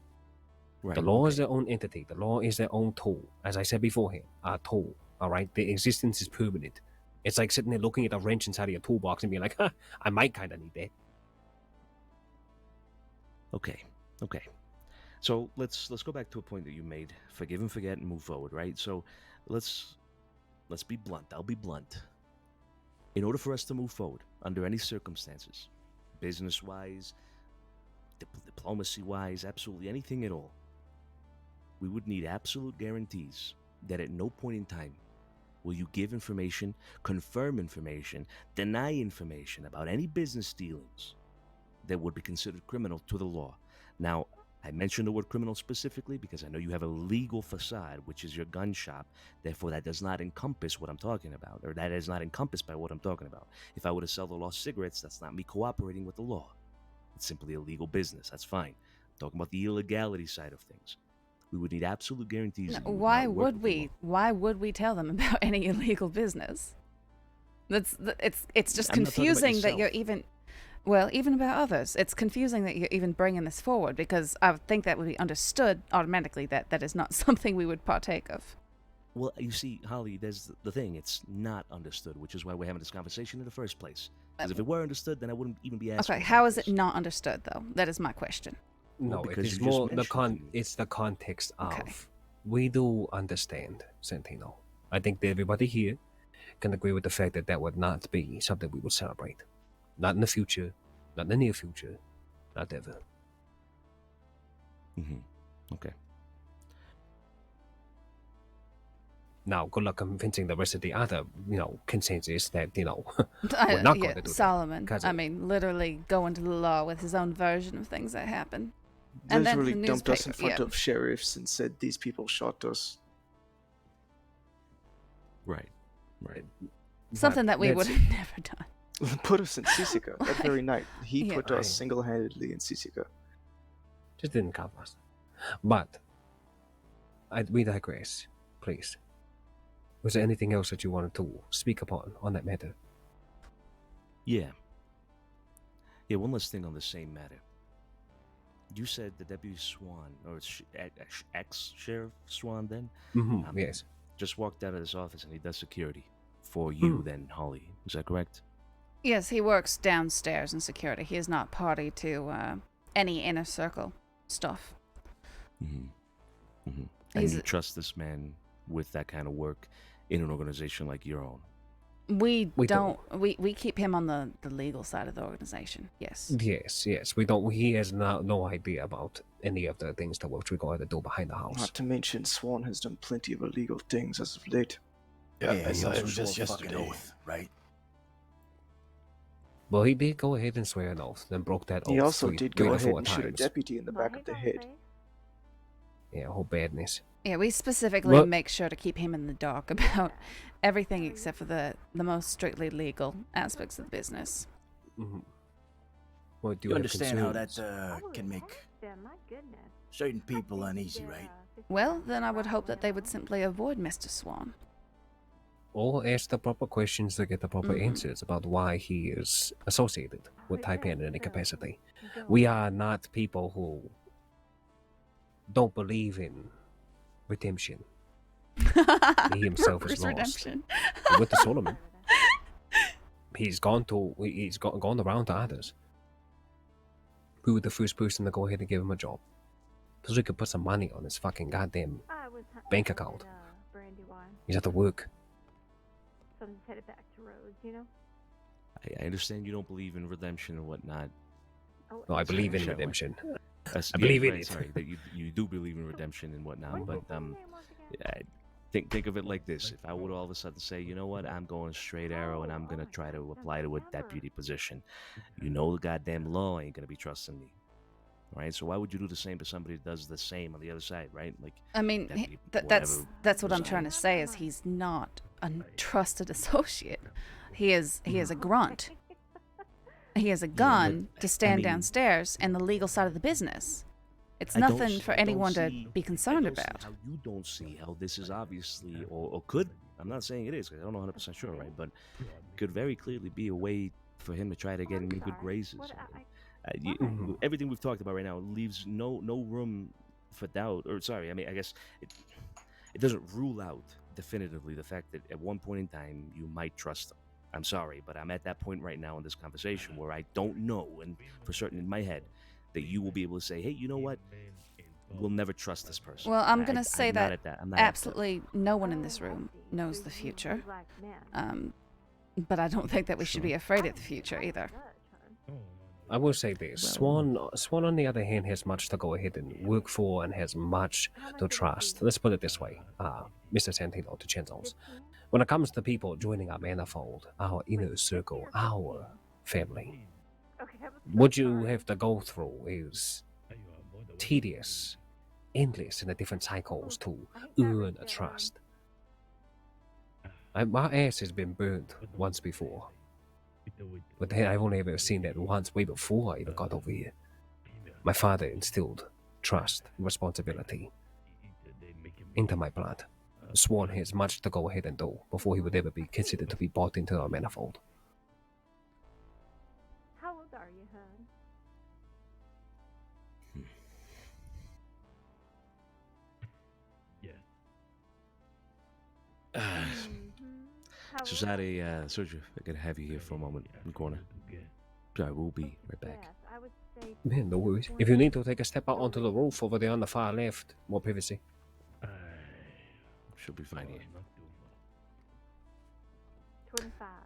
Right, The law is okay. their own entity. The law is their own tool. As I said beforehand, a tool. All right, the existence is permanent. It's like sitting there looking at a wrench inside of your toolbox and being like, huh, I might kind of need that. Okay. So let's go back to a point that you made. Forgive and forget and move forward, right? So let's be blunt. I'll be blunt. In order for us to move forward, under any circumstances, business-wise, diplomacy-wise, absolutely anything at all, we would need absolute guarantees that at no point in time will you give information, confirm information, deny information about any business dealings that would be considered criminal to the law. Now, I mentioned the word criminal specifically because I know you have a legal facade, which is your gun shop. Therefore, that does not encompass what I'm talking about, or that is not encompassed by what I'm talking about. If I were to sell the law cigarettes, that's not me cooperating with the law. It's simply a legal business. That's fine. I'm talking about the illegality side of things. We would need absolute guarantees. No, that you would why not work would with the we? law. Why would we tell them about any illegal business? It's just I'm not talking about confusing that you're yourself. even. Well, even about others, it's confusing that you're even bringing this forward because I would think that would be understood automatically that that is not something we would partake of. Well, you see, Holly, there's the thing. It's not understood, which is why we're having this conversation in the first place. Because if it were understood, then I wouldn't even be asking. Okay, how is it not understood though? That is my question. No, because it is you just more the mentioned it's the context Okay. of. We do understand, Santino. I think that everybody here can agree with the fact that that would not be something we would celebrate. Not in the future, not in the near future, not ever. Okay. Now, good luck convincing the rest of the other, consensus that, we're not going to do Solomon. that. 'Cause I mean, literally go into the law with his own version of things that happen. And then Literally the dumped us in newspaper- front of sheriffs and said these people shot us. Right. Something that we would have never done. Put us in Sisika that very night. He Yeah. put us single-handedly in Sisika. Just didn't cover us. But, we digress, please. Was there anything else that you wanted to speak upon on that matter? Yeah, one last thing on the same matter. You said the Deputy Swan, or ex-Sheriff Swan then? Yes. Just walked out of this office and he does security for you then, Holly. Is that correct? Yes, he works downstairs in security. He is not party to any inner circle stuff. And He's- you trust this man with that kind of work in an organization like your own? We We don't. We keep him on the legal side of the organization. Yes. Yes. We don't. He has no idea about any of the things that we're going to do behind the house. Not to mention, Swan has done plenty of illegal things as of late. Yeah, Yeah, I he saw also him just swore a fucking yesterday. oath, right? Well, he did go ahead and swear an oath, then broke that oath. He also three did or go ahead four and shoot a times. deputy in the back of the head. Yeah, whole badness. Yeah, we specifically Well- make sure to keep him in the dark about everything except for the most strictly legal aspects of the business. Well, do You have understand how that concerns? can make certain people uneasy, right? Well, then I would hope that they would simply avoid Mr. Swan. Or ask the proper questions to get the proper answers about why he is associated with Taipan in any capacity. We are not people who don't believe in redemption. He himself is Reverse lost. redemption. With the Solomon, he's gone around to others. We were the first person to go ahead and give him a job, so we could put some money on his fucking goddamn bank account. He's at the work. So I'm just headed back to Rhodes, you know? I understand you don't believe in redemption and whatnot. No, I believe in Sorry. redemption. I I believe in it. Sorry, that you do believe in redemption and whatnot, but think of it like this: if I would all of a sudden say, you know what, I'm going straight arrow and I'm gonna try to apply to a deputy position, you know the goddamn law ain't gonna be trusting me, right? So why would you do the same to somebody that does the same on the other side, right? Like, I mean, deputy, that's what I'm whatever. trying to say is he's not a trusted associate. He is a grunt. He has a gun to stand downstairs in the legal side of the business. It's I don't nothing s- for I don't anyone to see- be concerned I don't see about. How you don't see how this is obviously or could, I'm not saying it is because I don't know 100% sure, right? But could very clearly be a way for him to try to get in good graces. Mhm. Everything we've talked about right now leaves no room for doubt. Or sorry, I mean, I guess it doesn't rule out definitively the fact that at one point in time you might trust him. I'm sorry, but I'm at that point right now in this conversation where I don't know, and for certain in my head, that you will be able to say, hey, you know what? We'll never trust this person. Well, I'm going to say I'm not that at that. I'm not at that. absolutely no one in this room knows the future. But I don't think that we should be afraid of the future either. I will say this: Swan, on the other hand, has much to go ahead and work for, and has much to trust. Let's put it this way, Mr. Santino, DiCenzos. When it comes to people joining our manifold, our inner circle, our family, what you have to go through is tedious, endless in the different cycles to earn a trust. My ass has been burned once before. But then I've only ever seen that once way before I even got over here. My father instilled trust and responsibility into my blood. Swan has much to go ahead and do before he would ever be considered to be bought into our manifold. How old are you, hon? Society, Sergio, I gotta have you here for a moment in the corner. Sorry, we'll be right back. Man, no worries. If you need to take a step out onto the roof over there on the far left, more privacy. Should be fine here.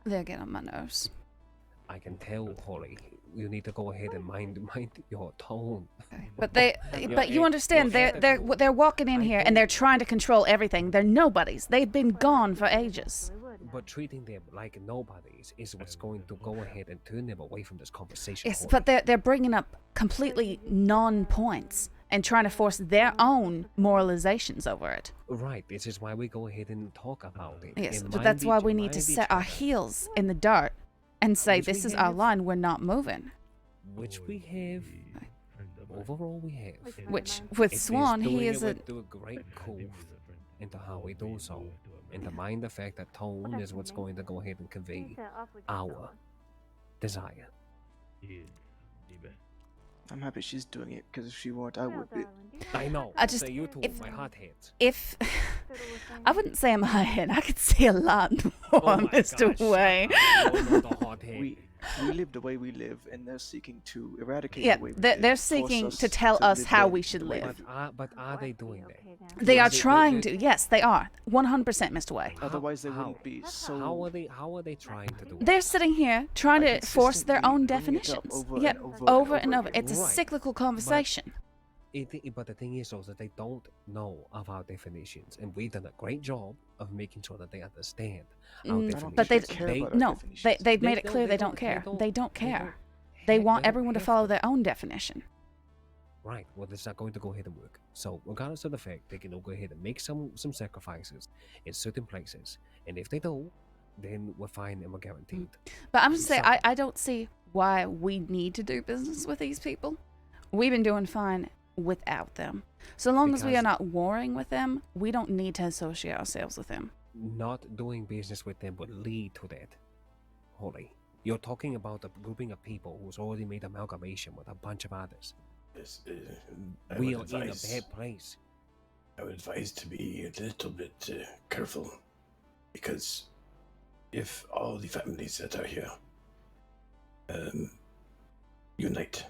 They're getting on my nerves. I can tell, Holly. You need to go ahead and mind your tone. But you understand, they're walking in here and they're trying to control everything. They're nobodies. They've been gone for ages. But treating them like nobodies is what's going to go ahead and turn them away from this conversation. Yes, Holly. but they're bringing up completely non-points and trying to force their own moralizations over it. Right, this is why we go ahead and talk about it. Yes, And but mind that's why each- we need to mind each set our other. heels in the dirt and say, Which we this is our have. line, we're not moving. Which we have. Overall, we have. Which, with It is Swan, he doing is it a... with a great cool into how we do so. And to mind the fact that tone is what's going to go ahead and convey our desire. I'm happy she's doing it, because if she weren't, I would be. I know. I just... Say you two, if, my hot heads. if I wouldn't say I'm high head. I could see a lot more, Mr. Way. We live the way we live, and they're seeking to eradicate Yeah, the way we they're live, force seeking us to tell us live how the- we should the way live. But are they doing that? They are trying to. Yes, they are. 100%, Mr. Way. Otherwise, they wouldn't be so. How are they trying to do it? They're sitting here trying to force their own bringing it up definitions. over Yep, and over over and and over over. It's a Right. cyclical conversation. But the thing is also that they don't know of our definitions, and we've done a great job of making sure that they understand our definitions. But they've made it clear they don't care. They don't care. They want everyone to follow their own definition. Right. Well, it's not going to go ahead and work. So, regardless of the fact, they can go ahead and make some sacrifices in certain places, and if they do, then we're fine and we're guaranteed. But I'm just saying, I don't see why we need to do business with these people. We've been doing fine without them. So long as we are Because- not warring with them, we don't need to associate ourselves with them. Not doing business with them would lead to that. Holly, you're talking about a grouping of people who's already made amalgamation with a bunch of others. Yes, I We would are in a advise- bad place. I would advise to be a little bit careful, because if all the families that are here unite,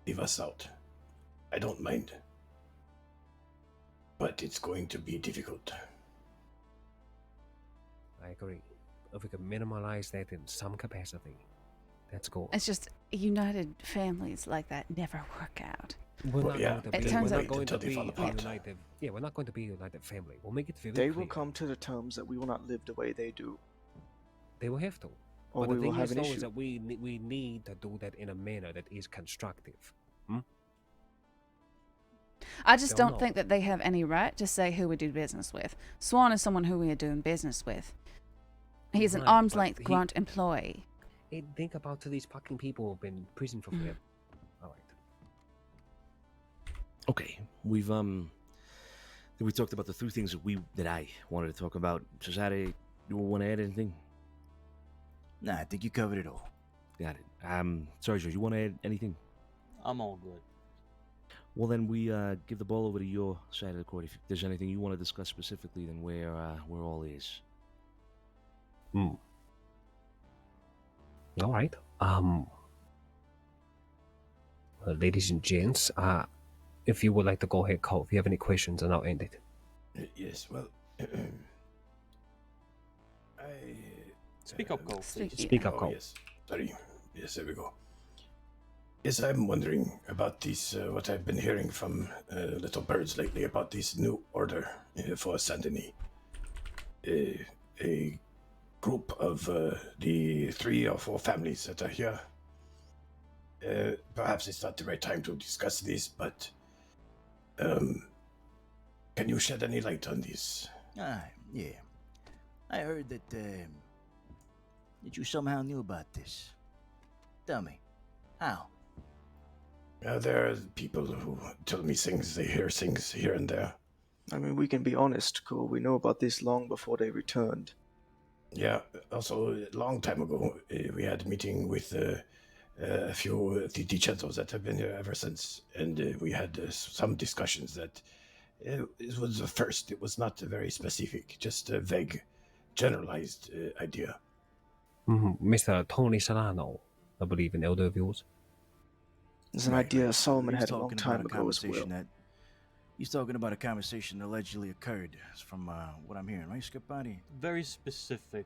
leave us out, I don't mind. But it's going to be difficult. I agree. If we can minimize that in some capacity, that's cool. It's just united families like that never work out. We're not going to It be, turns we're out not going to be a apart. united. Yeah, we're not going to be a united family. We'll make it very They clear. will come to the terms that we will not live the way they do. They will have to. Or But we the will thing have is, an though, issue. is that we need to do that in a manner that is constructive. I just Don't don't know. think that they have any right to say who we do business with. Swan is someone who we are doing business with. He's an Right, arm's but length he- grunt employee. Hey, think about these fucking people who've been in prison for forever. All right. Okay, we talked about the three things that I wanted to talk about. Society, you want to add anything? Nah, I think you covered it all. Got it. Sergio, you want to add anything? I'm all good. Well, then we give the ball over to your side of the court. If there's anything you want to discuss specifically, then we're all ears. All right. Ladies and gents, if you would like to go ahead, Cole, if you have any questions, and I'll end it. Yes, well, Speak up, Cole. Speak up, Cole. Yes, sorry. Yes, there we go. Yes, I'm wondering about these, what I've been hearing from little birds lately about this new order for Saint Denis. A group of the 3 or 4 families that are here. Perhaps it's not the right time to discuss this, but can you shed any light on this? Yeah. I heard that you somehow knew about this. Tell me, how? There are people who tell me things, they hear things here and there. I mean, we can be honest, Cole. We know about this long before they returned. Yeah, also, a long time ago, we had a meeting with a few of the DiCenzos that have been here ever since, and we had some discussions that it was the first. It was not very specific, just a vague, generalized idea. Mr. Tony Solano, I believe, an elder of yours. It's an idea Solomon He's had a long talking time about ago as well. conversation He's talking about a conversation that allegedly occurred, from what I'm hearing, right, Scapati? Very specific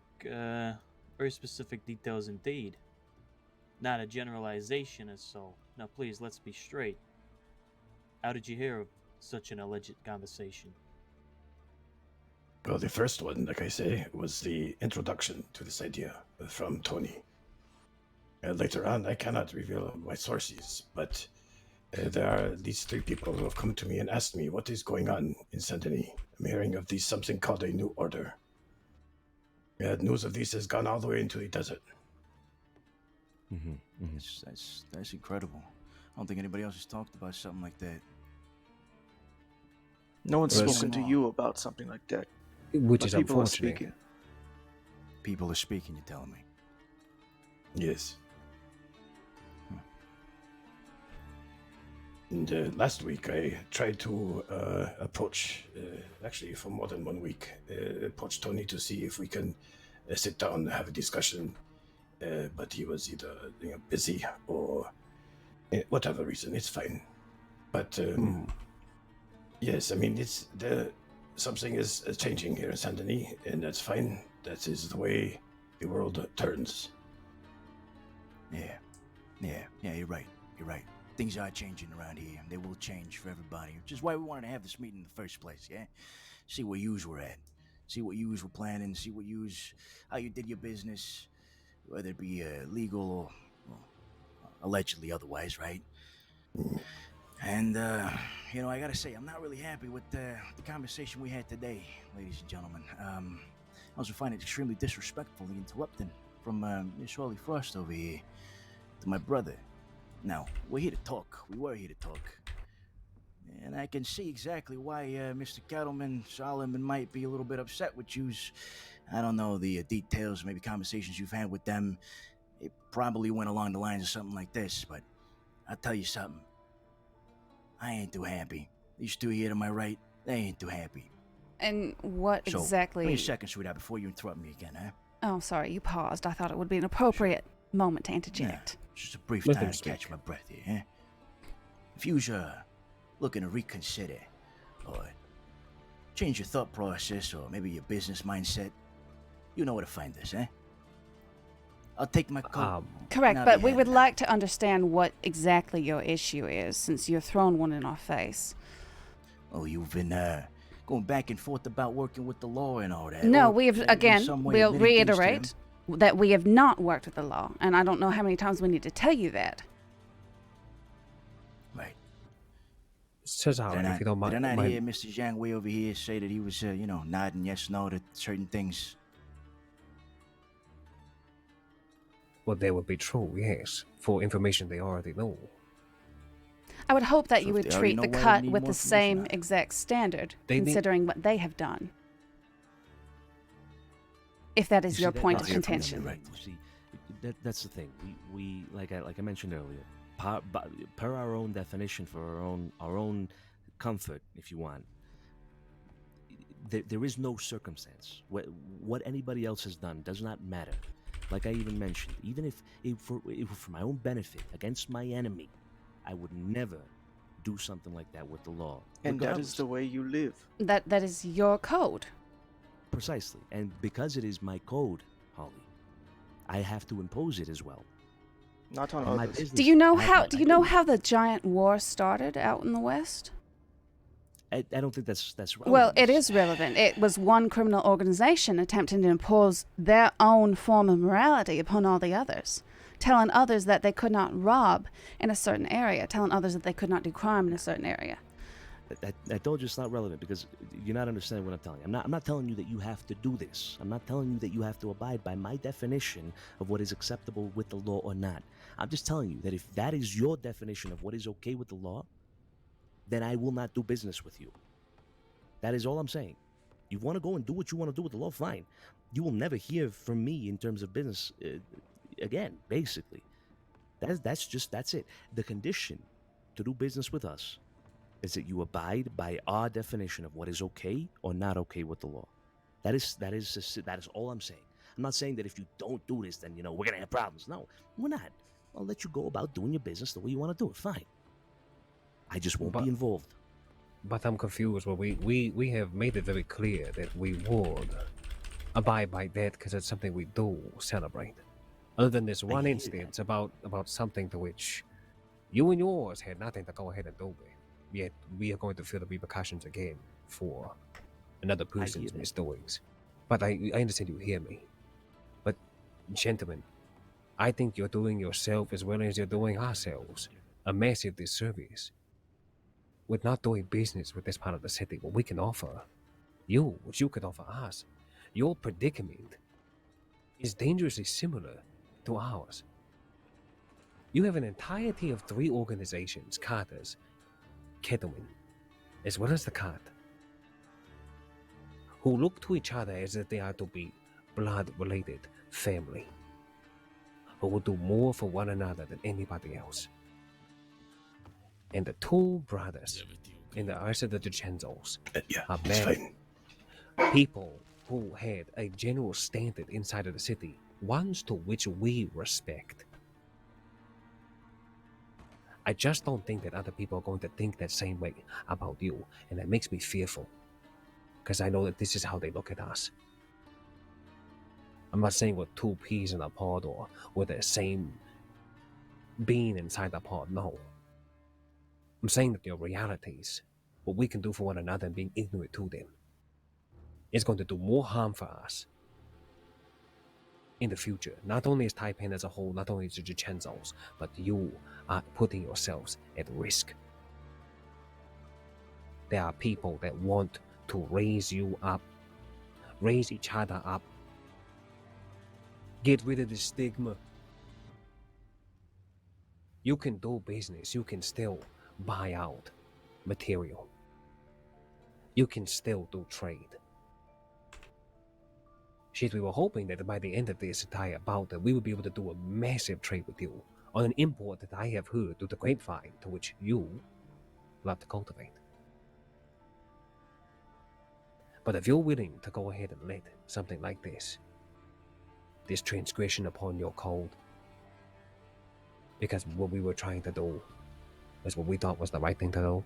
details indeed. Not a generalization as so. Now please, let's be straight. How did you hear of such an alleged conversation? Well, the first one, like I say, was the introduction to this idea from Tony. Later on, I cannot reveal my sources, but there are these 3 people who have come to me and asked me what is going on in Saint Denis. I'm hearing of this something called a new order. News of this has gone all the way into the desert. That's incredible. I don't think anybody else has talked about something like that. No one's spoken to you about something like that. Which but is people unfortunate. Are speaking. People are speaking, you're telling me? Yes. And last week I tried to approach, actually for more than 1 week, approach Tony to see if we can sit down and have a discussion. But he was either busy or whatever reason. It's fine. But yes, I mean, something is changing here in Saint Denis, and that's fine. That is the way the world turns. Yeah, you're right. Things are changing around here. They will change for everybody, which is why we wanted to have this meeting in the first place, yeah? See where yous were at. See what yous were planning. See how you did your business, whether it be legal or allegedly otherwise, right? And, I gotta say, I'm not really happy with the conversation we had today, ladies and gentlemen. I also find it extremely disrespectful and interrupting from Miss Holly Frost over here to my brother. Now, we were here to talk. And I can see exactly why Mr. Cattleman Solomon might be a little bit upset with you. I don't know the details, maybe conversations you've had with them. It probably went along the lines of something like this, but I'll tell you something. I ain't too happy. These 2 here to my right, they ain't too happy. And what So, exactly... wait a second, sweetheart, before you interrupt me again, huh? Oh, sorry, you paused. I thought it would be an appropriate moment to interject. Just a brief Let time them to speak. catch my breath here, huh? If you's looking to reconsider or change your thought process or maybe your business mindset, you know where to find us, eh? I'll take my coat. Correct, and but I'll be we would heading like to understand what exactly your issue is, since you're throwing one in our face. out. Oh, you've been going back and forth about working with the law and all that. No, or we have, in again, some way we'll admitting things to them. reiterate that we have not worked with the law, and I don't know how many times we need to tell you that. Right. Cesar, if you don't mind. Did I not hear Mr. Zhang way over here say that he was, nodding yes, no to certain things? Well, they would be true, yes. For information they already know. I would hope that So you if would they already treat know the why we cut need with more the information same on it. exact standard, They need- considering what they have done. If that is You your see, that- point I'll of hear from them, contention. Right. You see, that's the thing. We like I mentioned earlier, per our own definition, for our own comfort, if you want. There is no circumstance. What anybody else has done does not matter. Like I even mentioned, even if for my own benefit, against my enemy, I would never do something like that with the law. And that regardless. is the way you live. That is your code. Precisely. And because it is my code, Holly, I have to impose it as well. Not on And my others. business- Do you know I have how? my Do you know code. how the giant war started out in the West? I don't think that's relevant. Well, it is relevant. It was one criminal organization attempting to impose their own form of morality upon all the others, telling others that they could not rob in a certain area, telling others that they could not do crime in a certain area. I told you it's not relevant because you're not understanding what I'm telling you. I'm not telling you that you have to do this. I'm not telling you that you have to abide by my definition of what is acceptable with the law or not. I'm just telling you that if that is your definition of what is okay with the law, then I will not do business with you. That is all I'm saying. You want to go and do what you want to do with the law, fine. You will never hear from me in terms of business again, basically. That's it. The condition to do business with us is that you abide by our definition of what is okay or not okay with the law. That is all I'm saying. I'm not saying that if you don't do this, then, we're going to have problems. No, we're not. I'll let you go about doing your business the way you want to do it. Fine. I just won't be involved. But I'm confused. Well, we have made it very clear that we would abide by that because it's something we do celebrate. Other than this one instance about something to which you and yours had nothing to go ahead and do with. Yet we are going to feel the repercussions again for another person's misdoings. But I understand you hear me. But gentlemen, I think you're doing yourself as well as you're doing ourselves a massive disservice with not doing business with this part of the city. What we can offer you, what you could offer us, your predicament is dangerously similar to ours. You have an entirety of 3 organizations, Carters, Kettleman, as well as the Cart, who look to each other as if they are to be blood-related family, who will do more for one another than anybody else. And the 2 brothers in the eyes of the DiCenzos are married people who had a general standard inside of the city, ones to which we respect. I just don't think that other people are going to think that same way about you, and that makes me fearful, because I know that this is how they look at us. I'm not saying we're 2 peas in a pod or we're the same bean inside the pod, no. I'm saying that your realities, what we can do for one another and being ignorant to them, is going to do more harm for us in the future. Not only is Taipan as a whole, not only is the DiCenzos, but you are putting yourselves at risk. There are people that want to raise you up, raise each other up, get rid of the stigma. You can do business, you can still buy out material. You can still do trade. Shit, we were hoping that by the end of this entire bout that we would be able to do a massive trade with you on an import that I have heard through the grapevine to which you love to cultivate. But if you're willing to go ahead and let something like this transgression upon your code, because what we were trying to do was what we thought was the right thing to do,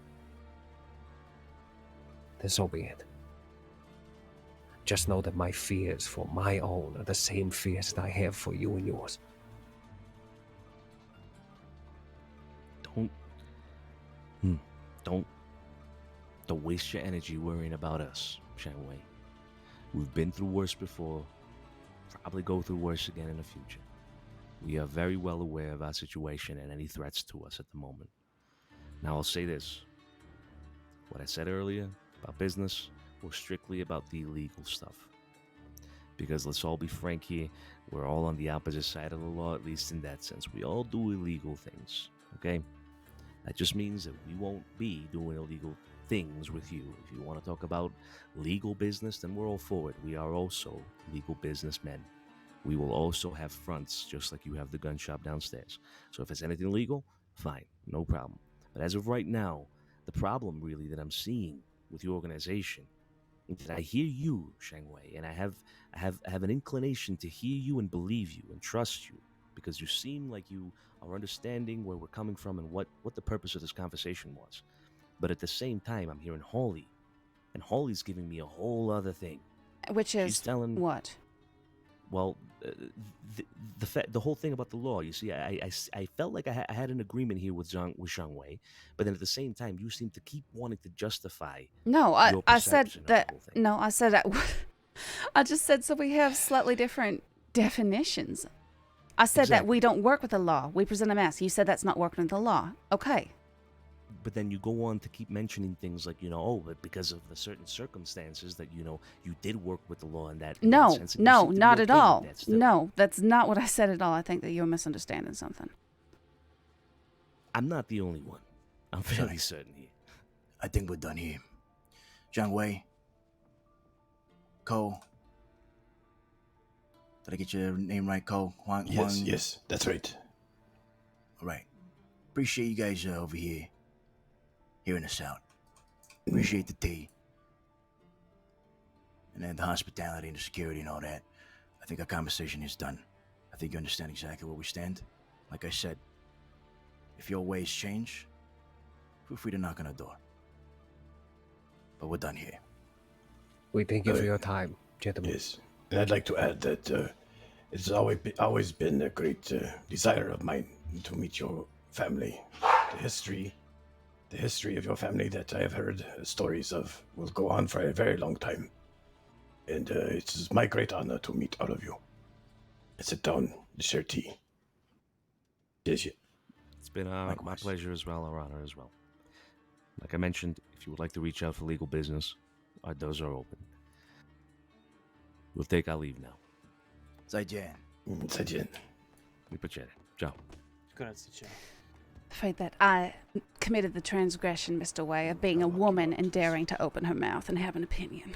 then so be it. Just know that my fears for my own are the same fears that I have for you and yours. Don't waste your energy worrying about us, Shanwei. We've been through worse before, probably go through worse again in the future. We are very well aware of our situation and any threats to us at the moment. Now I'll say this. What I said earlier about business was strictly about the illegal stuff. Because let's all be frank here, we're all on the opposite side of the law, at least in that sense. We all do illegal things, okay? That just means that we won't be doing illegal things with you. If you want to talk about legal business, then we're all for it. We are also legal businessmen. we will also have fronts, just like you have the gun shop downstairs. So if it's anything legal, fine, no problem. But as of right now, the problem really that I'm seeing with your organization is that I hear you, Shangwei, and I have an inclination to hear you and believe you and trust you, because you seem like you are understanding where we're coming from and what the purpose of this conversation was. But at the same time, I'm hearing Holly, and Holly's giving me a whole other thing. Which She's is telling what? Well, the whole thing about the law. You see, I felt like I had an agreement here with Zhang Wei, but then at the same time, you seem to keep wanting to justify. No, your I said perception of that. the whole thing. No, I said that. I just said so we have slightly different definitions. I said that we don't work with the law. We present a mask. You said that's not working with the law. Okay. But then you go on to keep mentioning things like, but because of the certain circumstances that, you did work with the law in that No, sense. And you no, seem to be not at okay with all. that still. No, that's not what I said at all. I think that you're misunderstanding something. I'm not the only one. I'm fairly certain here. I think we're done here. Zhang Wei, Cole. Did I get your name right, Cole? Yes, that's right. All right. Appreciate you guys over here hearing us out. Appreciate the tea. And then the hospitality and the security and all that. I think our conversation is done. I think you understand exactly where we stand. Like I said, if your ways change, feel free to knock on our door. But we're done here. We thank you for your time, gentlemen. Yes. And I'd like to add that it's always been a great desire of mine to meet your family. The history of your family that I have heard stories of will go on for a very long time. And it's my great honor to meet all of you. Let's sit down and share tea. Yes, It's been my pleasure as well, our honor as well. Like I mentioned, if you would like to reach out for legal business, our doors are open. We'll take our leave now. 再见. 再见. Mi piacere. Ciao. Grazie, ciao. Afraid that I committed the transgression, Mr. Wei, of being a woman and daring to open her mouth and have an opinion.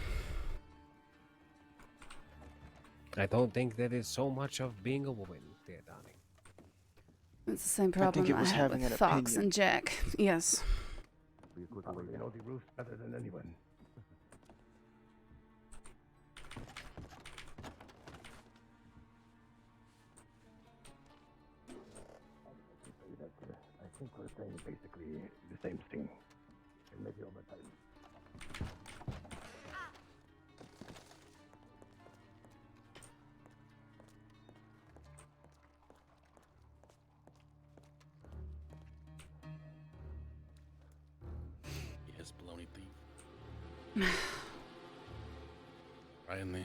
I don't think that is so much of being a woman, dear darling. It's the same I problem think it was had having with an Fox opinion. and Jack. Yes. You know the rules better than anyone. I think we're saying basically the same thing, and maybe over time. Yes, baloney thief. Right in there.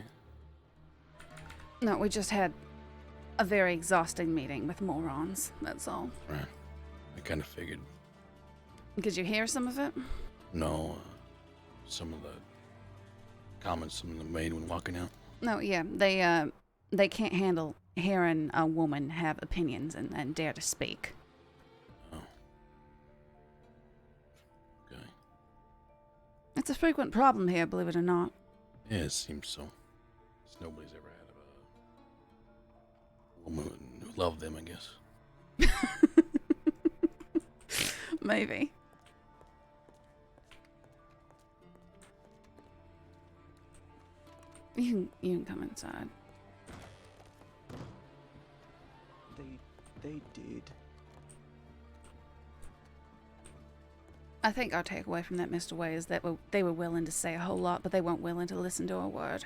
No, we just had a very exhausting meeting with morons. That's all. Right. I kind of figured. Did you hear some of it? No, some of the comments some of them made when walking out. No, yeah. They can't handle hearing a woman have opinions and dare to speak. Oh. Okay. It's a frequent problem here, believe it or not. Yeah, it seems so. 'Cause nobody's ever had a woman who loved them, I guess. Maybe. You can come inside. They did. I think our takeaway from that, Mr. Wei, is that they were willing to say a whole lot, but they weren't willing to listen to a word.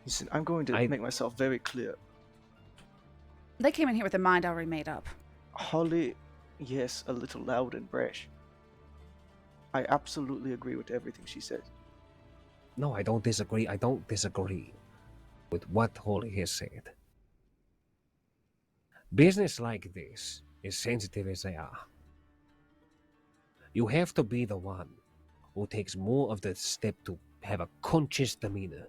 Listen, I'm going to make myself very clear. They came in here with their mind already made up. Holly, yes, a little loud and brash. I absolutely agree with everything she said. No, I don't disagree. I don't disagree with what Holly has said. Business like this, as sensitive as they are, you have to be the one who takes more of the step to have a conscious demeanor.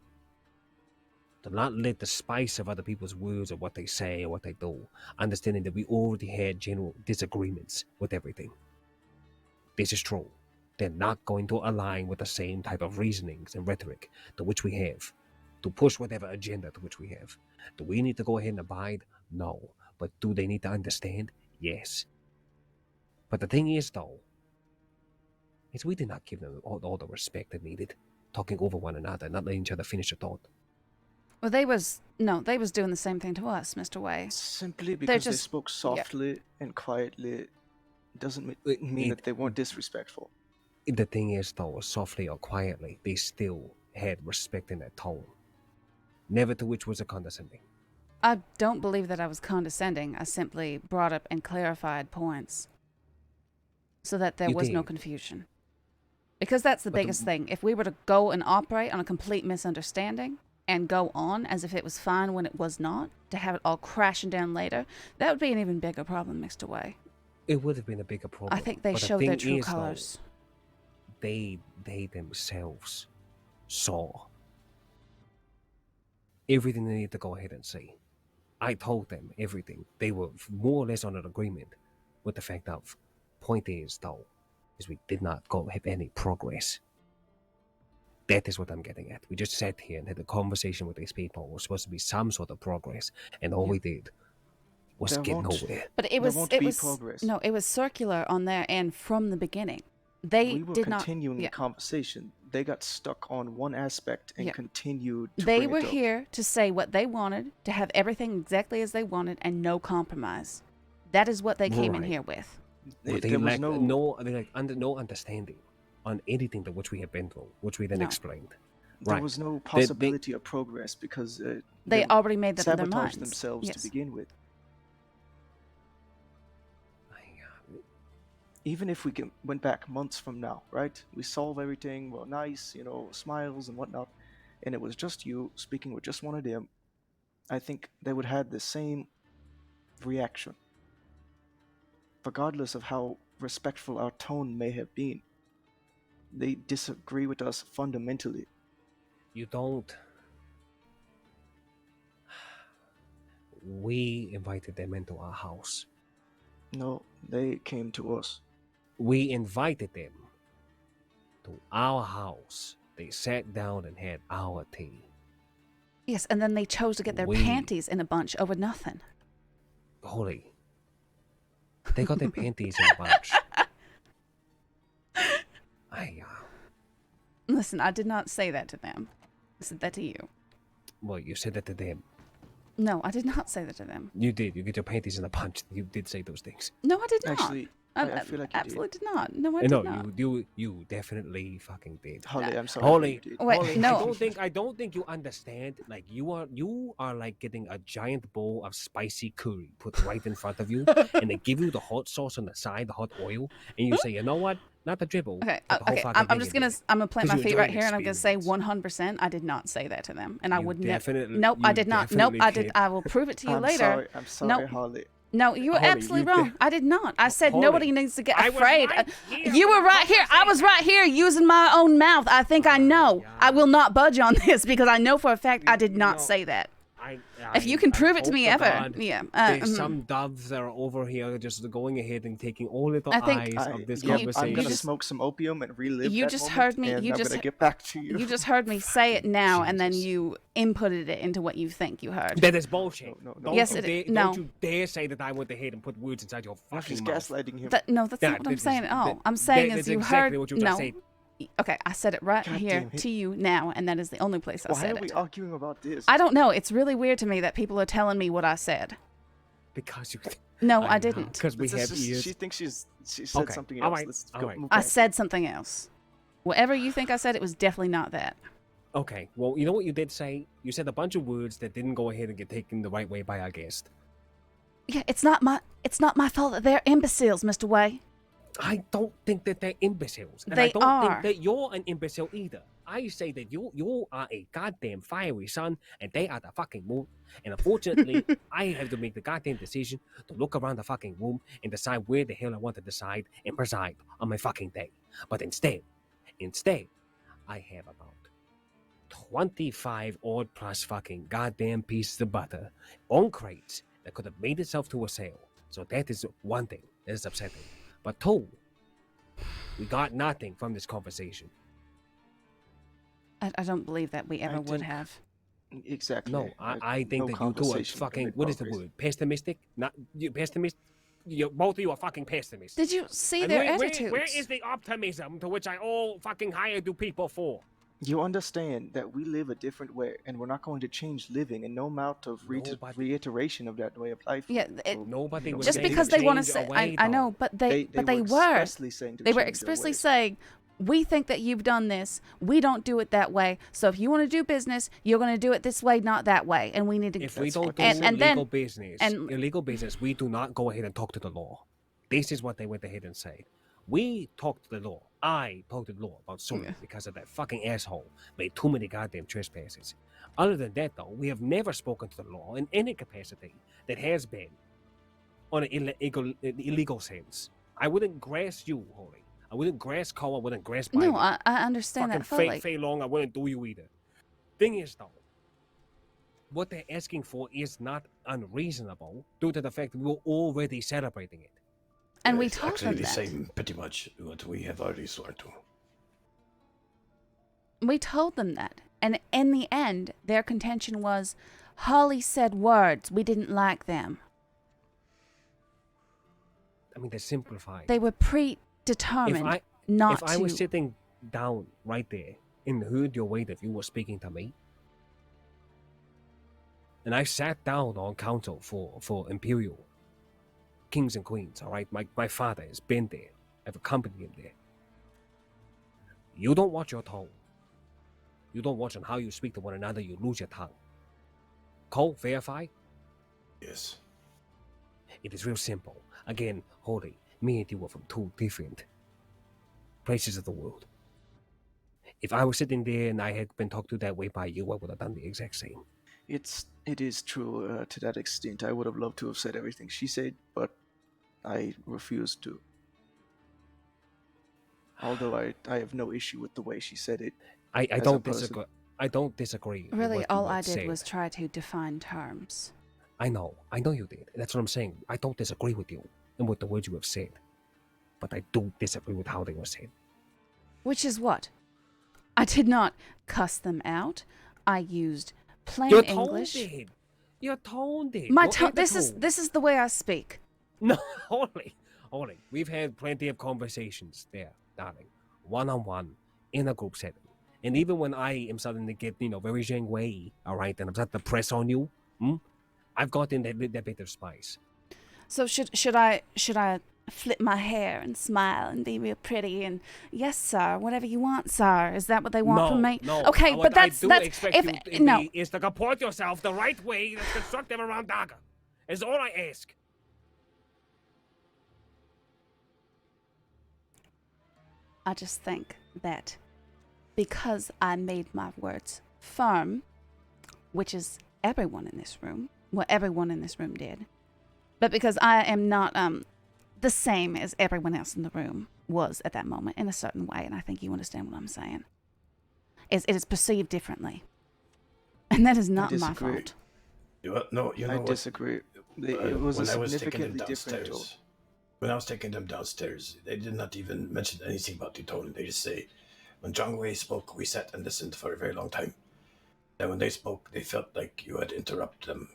To not let the spice of other people's words or what they say or what they do, understanding that we already had general disagreements with everything. This is true. They're not going to align with the same type of reasonings and rhetoric to which we have. to push whatever agenda to which we have. Do we need to go ahead and abide? No. But do they need to understand? Yes. But the thing is, though, is we did not give them all the respect they needed, talking over one another, not letting each other finish a thought. Well, they was doing the same thing to us, Mr. Way. Simply because they spoke softly and quietly doesn't mean that they weren't disrespectful. The thing is, though, softly or quietly, they still had respect in their tone. Never to which was a condescending. I don't believe that I was condescending. I simply brought up and clarified points so that there was no confusion. Because that's the biggest thing. If we were to go and operate on a complete misunderstanding and go on as if it was fine when it was not, to have it all crashing down later, that would be an even bigger problem, Mr. Way. It would have been a bigger problem. I think they showed their true colors. They themselves saw everything they needed to go ahead and see. I told them everything. They were more or less on an agreement with the fact of, point is, though, is we did not have any progress. That is what I'm getting at. We just sat here and had a conversation with these people. It was supposed to be some sort of progress, and all we did was get nowhere. But it was circular on their end from the beginning. We were continuing the conversation. They got stuck on one aspect and continued to They bring were it up. here to say what they wanted, to have everything exactly as they wanted, and no compromise. That is what they came in here with. But they lacked under no understanding on anything that which we have been through, which we then explained. There was no possibility of progress because they already made that in their minds. sabotaged themselves to begin with. Even if we went back months from now, right? We solve everything, we're nice, smiles and whatnot, and it was just you speaking with just one of them, I think they would have the same reaction. Regardless of how respectful our tone may have been, they disagree with us fundamentally. You don't. We invited them into our house. No, they came to us. We invited them to our house. They sat down and had our tea. Yes, and then they chose to get their panties in a bunch over nothing. Holy. They got their panties in a bunch. Listen, I did not say that to them. I said that to you. Well, you said that to them. No, I did not say that to them. You did. You get your panties in a bunch. You did say those things. No, I did not. Actually, I feel like you absolutely did not. No, I did not. No, you definitely fucking did. Holly, I'm sorry. Holly, Wait, Holly, no. I don't think you understand. Like you are like getting a giant bowl of spicy curry put right in front of you, and they give you the hot sauce on the side, the hot oil, and you say, you know what? Not the dribble. Okay, but the whole okay. fucking I'm thing just in gonna there. I'm gonna plant my 'Cause you feet right enjoy here, the and I'm gonna say 100%. I did not say that to them, and I would never. definitely- Nope, I you did not. Nope, I did. definitely I will prove it to you later. I'm sorry, Nope. Holly. No, you were Holly, absolutely you wrong. I did not. I said Holly, nobody needs to get I was afraid. right here You were right here. I was right here using my own mouth. I think I know. I will not budge on this because I know for a fact I did not say that. If you can prove it to me hope ever, God yeah. There's some doves that are over here just going ahead and taking all little eyes of this conversation. I'm gonna smoke some opium and relive You that just moment, heard me. and You I'm just gonna get back to you. You just heard me say it now, and then you inputted it into what you think you heard. That is bullshit. No, Yes, Don't it you is. dare, No. Don't you dare say that I went ahead and put words inside your I'm fucking just mouth. gaslighting him. No, that's not what I'm saying at all. I'm saying is you exactly heard. what you just No. said. Okay, I said it right God here damn it. to you now, and that is the only place I Why said are we it. arguing about this? I don't know. It's really weird to me that people are telling me what I said. Because you. No, I didn't. Because we have ears. She thinks she said Okay, something all else. right, Let's all go. right. move I on. said something else. Whatever you think I said, it was definitely not that. Okay, well, you know what you did say? You said a bunch of words that didn't go ahead and get taken the right way by our guest. Yeah, it's not my fault that they're imbeciles, Mr. Way. I don't think that they're imbeciles. And They I don't are. think that you're an imbecile either. I say that you are a goddamn fiery son, and they are the fucking moon. And unfortunately, I have to make the goddamn decision to look around the fucking room and decide where the hell I want to decide and preside on my fucking day. But instead, I have about 25 odd plus fucking goddamn pieces of butter on crates that could have made itself to a sale. So that is one thing that is upsetting. But two, we got nothing from this conversation. I don't believe that we ever would have. Exactly. No, I think no that you two are conversation can fucking. make What is the progress. word? Pessimistic? Not you. Pessimist. You both of you are fucking pessimists. Did you see And their where attitudes? is the optimism to which I all fucking hired you people for? You understand that we live a different way, and we're not going to change living, and no amount of reiteration of that way of life. Yeah, Nobody was just saying because to they want to change say, away, I though. know, but they were were expressly saying to they were change your expressly ways. saying, we think that you've done this. We don't do it that way. So if you want to do business, you're going to do it this way, not that way. And we need to. If we don't do and illegal then illegal business, we do not go ahead and talk to the law. This is what they went ahead and said. We talked to the law. I talked to the law about suing because of that fucking asshole made too many goddamn trespasses. Other than that, though, we have never spoken to the law in any capacity that has been on an illegal sense. I wouldn't grass you, Holly. I wouldn't grass Cole. I wouldn't grass Biden. No, I understand that fully. Fei Long, I wouldn't do you either. Thing is, though, what they're asking for is not unreasonable due to the fact that we were already celebrating it. And we It's told actually them the that. same, pretty much what we have already sworn to. We told them that. And in the end, their contention was, Holly said words. We didn't like them. I mean, they're simplifying. They were predetermined not if I to. was sitting down right there and heard your way that you were speaking to me, and I sat down on council for Imperial kings and queens, all right? My father has been there. I've accompanied him there. You don't watch your tone. You don't watch on how you speak to one another, you lose your tongue. Cole, verify? Yes. It is real simple. Again, Holly, me and you were from two different places of the world. If I was sitting there and I had been talked to that way by you, I would have done the exact same. It is true to that extent. I would have loved to have said everything she said, but I refused to. Although I have no issue with the way she said it. I as a don't person. disagree. I don't disagree. with Really, what you all had I did said. was try to define terms. I know you did. That's what I'm saying. I don't disagree with you and with the words you have said, but I do disagree with how they were said. Which is what? I did not cuss them out. I used plain Your tone English. did. Your tone did. My Your tone. This is attitude. the way I speak. No, Holly. We've had plenty of conversations there, darling. One-on-one, in a group setting. And even when I am starting to get, very Zheng Wei, all right, and I'm starting to press on you, I've got in that bit of spice. So should I flip my hair and smile and be real pretty and yes sir, whatever you want, sir? Is that what they want from me? No. Okay, What but I do expect if you to no. be is to comport yourself the right way that's constructive around Daga. Is all I ask. I just think that because I made my words firm, which is everyone in this room, what everyone in this room did, but because I am not the same as everyone else in the room was at that moment in a certain way, and I think you understand what I'm saying. It is perceived differently, and that is not my fault. I disagree. It was a when I was taking significantly them different. downstairs, when I was taking them downstairs, they did not even mention anything about the tone. They just say, when Zhang Wei spoke, we sat and listened for a very long time. And when they spoke, they felt like you had interrupted them.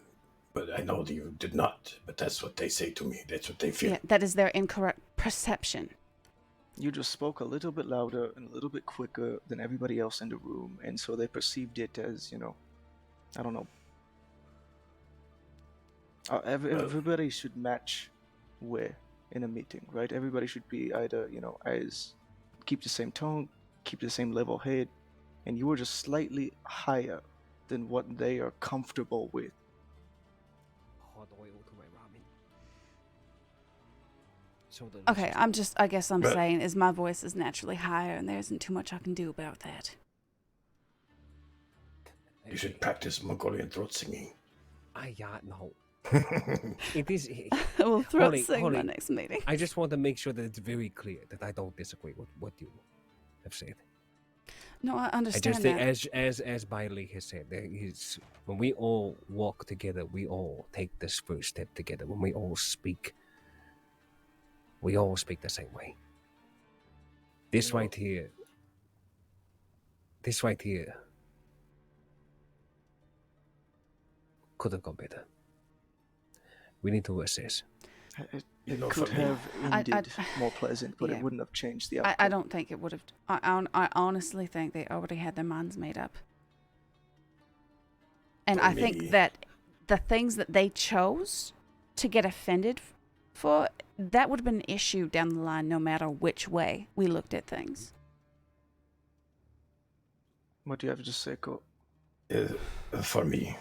But I know that you did not. But that's what they say to me. That's what they feel. Yeah, that is their incorrect perception. You just spoke a little bit louder and a little bit quicker than everybody else in the room, and so they perceived it as, I don't know. Everybody should match where in a meeting, right? Everybody should be either, as keep the same tone, keep the same level head, and you were just slightly higher than what they are comfortable with. Okay, I guess I'm saying is my voice is naturally higher and there isn't too much I can do about that. You should practice Mongolian throat singing. No. It is. We'll throat sing my next meeting. I just want to make sure that it's very clear that I don't disagree with what you have said. No, I I understand just think, that. as Bailey has said, when we all walk together, we all take this first step together. When we all speak the same way. This right here, could have gone better. We need to assess. It know, could for me- have I- ended more pleasant, but yeah. it wouldn't have changed the outcome. I don't think it would have. I honestly think they already had their minds made up. And For I think me- that the things that they chose to get offended for, that would have been an issue down the line no matter which way we looked at things. What do you have to say, Cole? For me,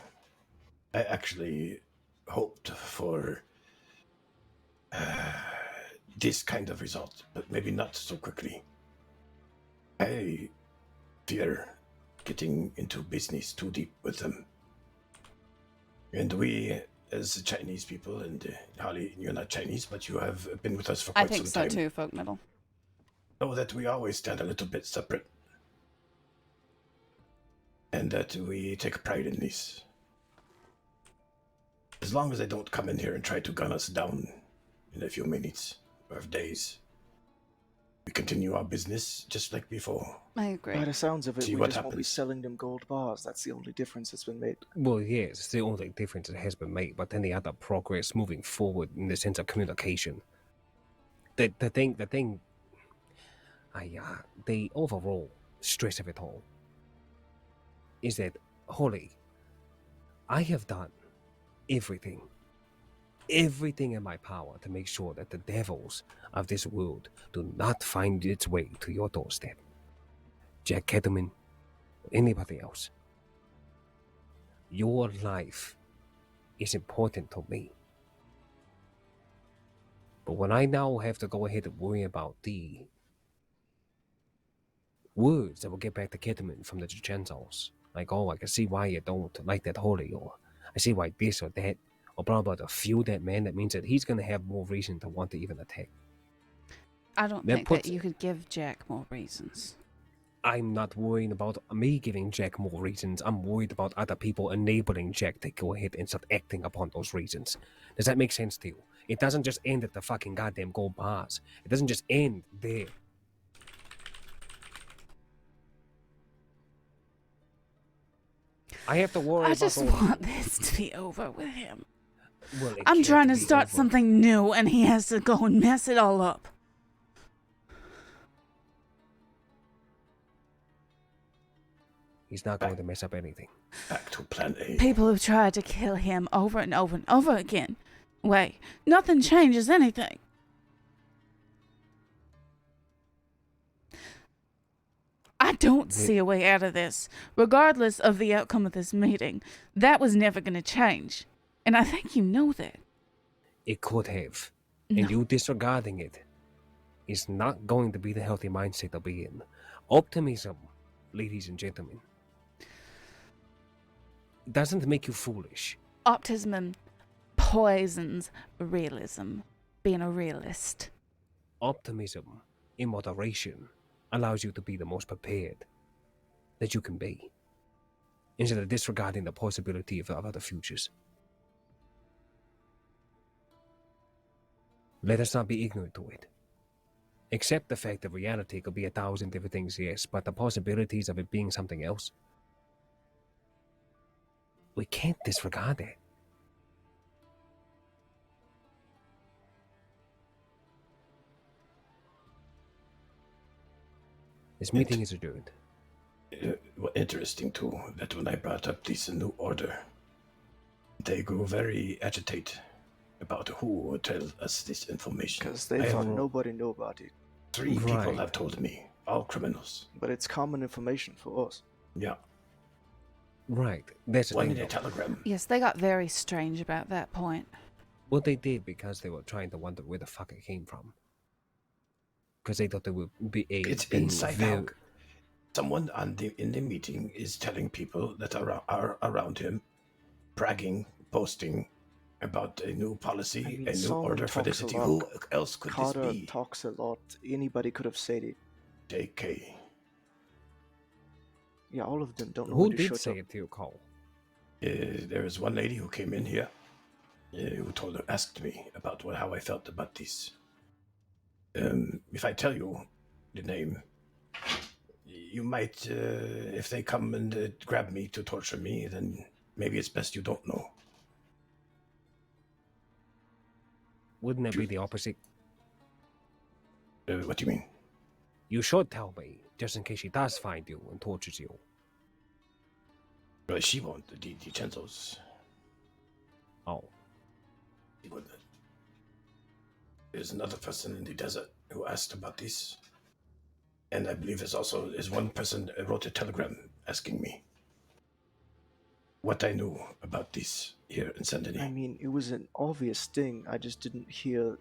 I actually hoped for this kind of result, but maybe not so quickly. I fear getting into business too deep with them. And we, as Chinese people, and Holly, you're not Chinese, but you have been with us for I quite think some so time. too, Folk Metal. Know that we always stand a little bit separate. And that we take pride in this. As long as they don't come in here and try to gun us down in a few minutes or days, we continue our business just like before. I agree. By the sounds of it, See we what just won't be happens. selling them gold bars. That's the only difference that's been made. Well, yes, it's the only difference that has been made, but then the other progress moving forward in the sense of communication. The overall stress of it all is that, Holly, I have done everything in my power to make sure that the devils of this world do not find its way to your doorstep. Jack Kettleman, or anybody else. Your life is important to me. But when I now have to go ahead and worry about the words that will get back to Kettleman from the DiCenzos, like, oh, I can see why you don't like that Holly, or I see why this or that, or blah, blah, to fuel that man, that means that he's going to have more reason to want to even attack. I don't think that you could give Jack more reasons. I'm not worrying about me giving Jack more reasons. I'm worried about other people enabling Jack to go ahead and start acting upon those reasons. Does that make sense to you? It doesn't just end at the fucking goddamn gold bars. It doesn't just end there. I have to worry I about just all- want this to be over with him. Well, it I'm can't trying to be start over. something new, and he has to go and mess it all up. He's not going to mess up anything. Back to plan A. People have tried to kill him over and over and over again. Wait, nothing changes anything. I don't see a way out of this. Regardless of the outcome of this meeting, that was never going to change. And I think you know that. It could have. No. And you disregarding it is not going to be the healthy mindset to be in. Optimism, ladies and gentlemen, doesn't make you foolish. Optimism poisons realism. Being a realist. Optimism, in moderation, allows you to be the most prepared that you can be, instead of disregarding the possibility of other futures. Let us not be ignorant to it. Accept the fact that reality could be 1,000 different things, yes, but the possibilities of it being something else, we can't disregard that. This meeting is adjourned. Interesting too that when I brought up this new order, they grew very agitated about who would tell us this information. Because they thought nobody knew about it. 3 people have told me, all criminals. But it's common information for us. Yeah. Right, that's the One thing, in a though. telegram. Yes, they got very strange about that point. Well, they did because they were trying to wonder where the fuck it came from. Because they thought they would be It's being inside very- out. Someone in the meeting is telling people that are around him, bragging, boasting about a new policy, I mean, a new Solomon order for the talks a city. lot. Who else could Carter this be? talks a lot. Anybody could have said it. JK. Yeah, all of them don't know Who when to did shut say up. it to you, Cole? There was one lady who came in here who asked me about how I felt about this. If I tell you the name, you might, if they come and grab me to torture me, then maybe it's best you don't know. Wouldn't it be the opposite? What do you mean? You should tell me, just in case she does find you and tortures you. Well, she won't. The DiCenzos. Oh. She wouldn't. There's another person in the desert who asked about this. And I believe there's one person who wrote a telegram asking me what I knew about this here in Saint Denis. I mean, it was an obvious thing. I just didn't hear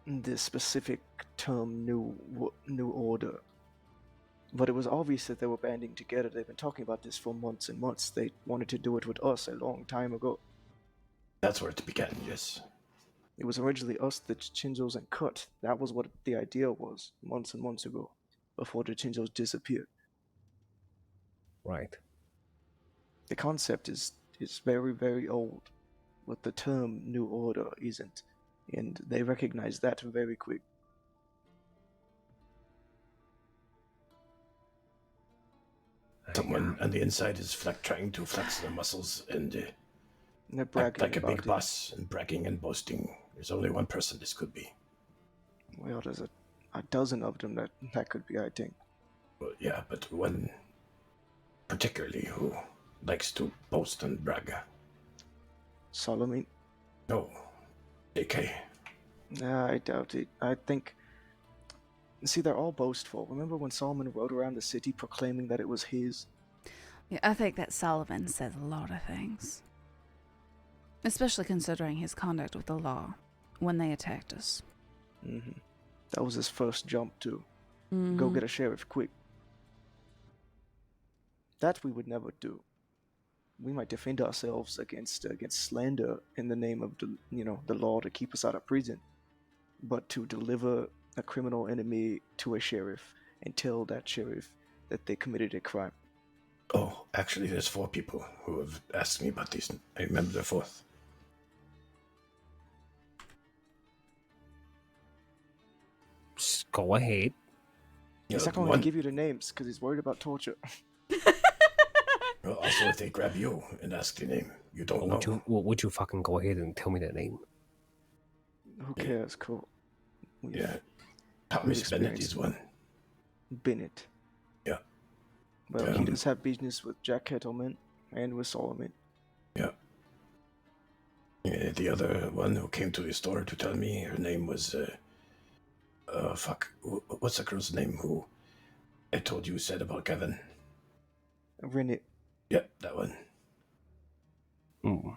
the specific term new order. But it was obvious that they were banding together. They've been talking about this for months and months. They wanted to do it with us a long time ago. That's where it began, yes. It was originally us, the DiCenzos, and Cut. That was what the idea was months and months ago, before the DiCenzos disappeared. Right. The concept is very, very old, but the term New Order isn't, and they recognize that very quick. Someone on the inside is trying to flex their muscles and they're act bragging like a about big it. boss and bragging and boasting. There's only one person this could be. Well, there's a dozen of them that could be, I think. Well, yeah, but one particularly who likes to boast and brag. Solomon? No, AK. Nah, I doubt it. I think... See, they're all boastful. Remember when Solomon rode around the city proclaiming that it was his? Yeah, I think that Sullivan says a lot of things. Especially considering his conduct with the law when they attacked us. Mm-hmm. That was his first jump, too. Go get a sheriff, quick. That we would never do. We might defend ourselves against slander in the name of the law to keep us out of prison. But to deliver a criminal enemy to a sheriff and tell that sheriff that they committed a crime. Oh, actually, there's 4 people who have asked me about this. I remember the 4th. Go ahead. He's not going to give you the names because he's worried about torture. Well, also, if they grab you and ask your name, you don't know. Would you fucking go ahead and tell me that name? Who cares? Cool. Yeah. Thomas Bennett is one. Bennett. Yeah. Well, he does have business with Jack Kettleman and with Solomon. Yeah. The other one who came to the store to tell me her name was, what's the girl's name who I told you said about Kevin? Rennet. Yep, that one. Mm.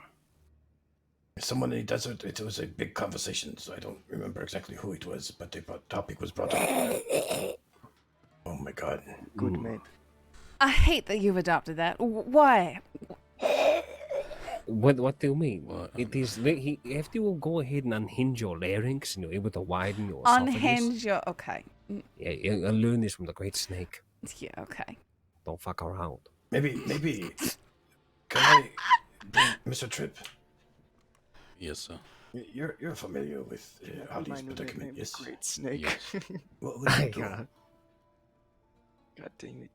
Someone in the desert, it was a big conversation, so I don't remember exactly who it was, but the topic was brought up. Oh my god. Good man. I hate that you've adopted that. Why? What do you mean? It is he have to go ahead and unhinge your larynx, able to widen your esophagus. Unhinge your... Okay. Yeah, I learned this from the Great Snake. Yeah, okay. Don't fuck around. Maybe, can I bring Mr. Tripp? Yes, sir. You're familiar with Ali's predicament, yes? Great Snake. Yes. What would you do? God damn it.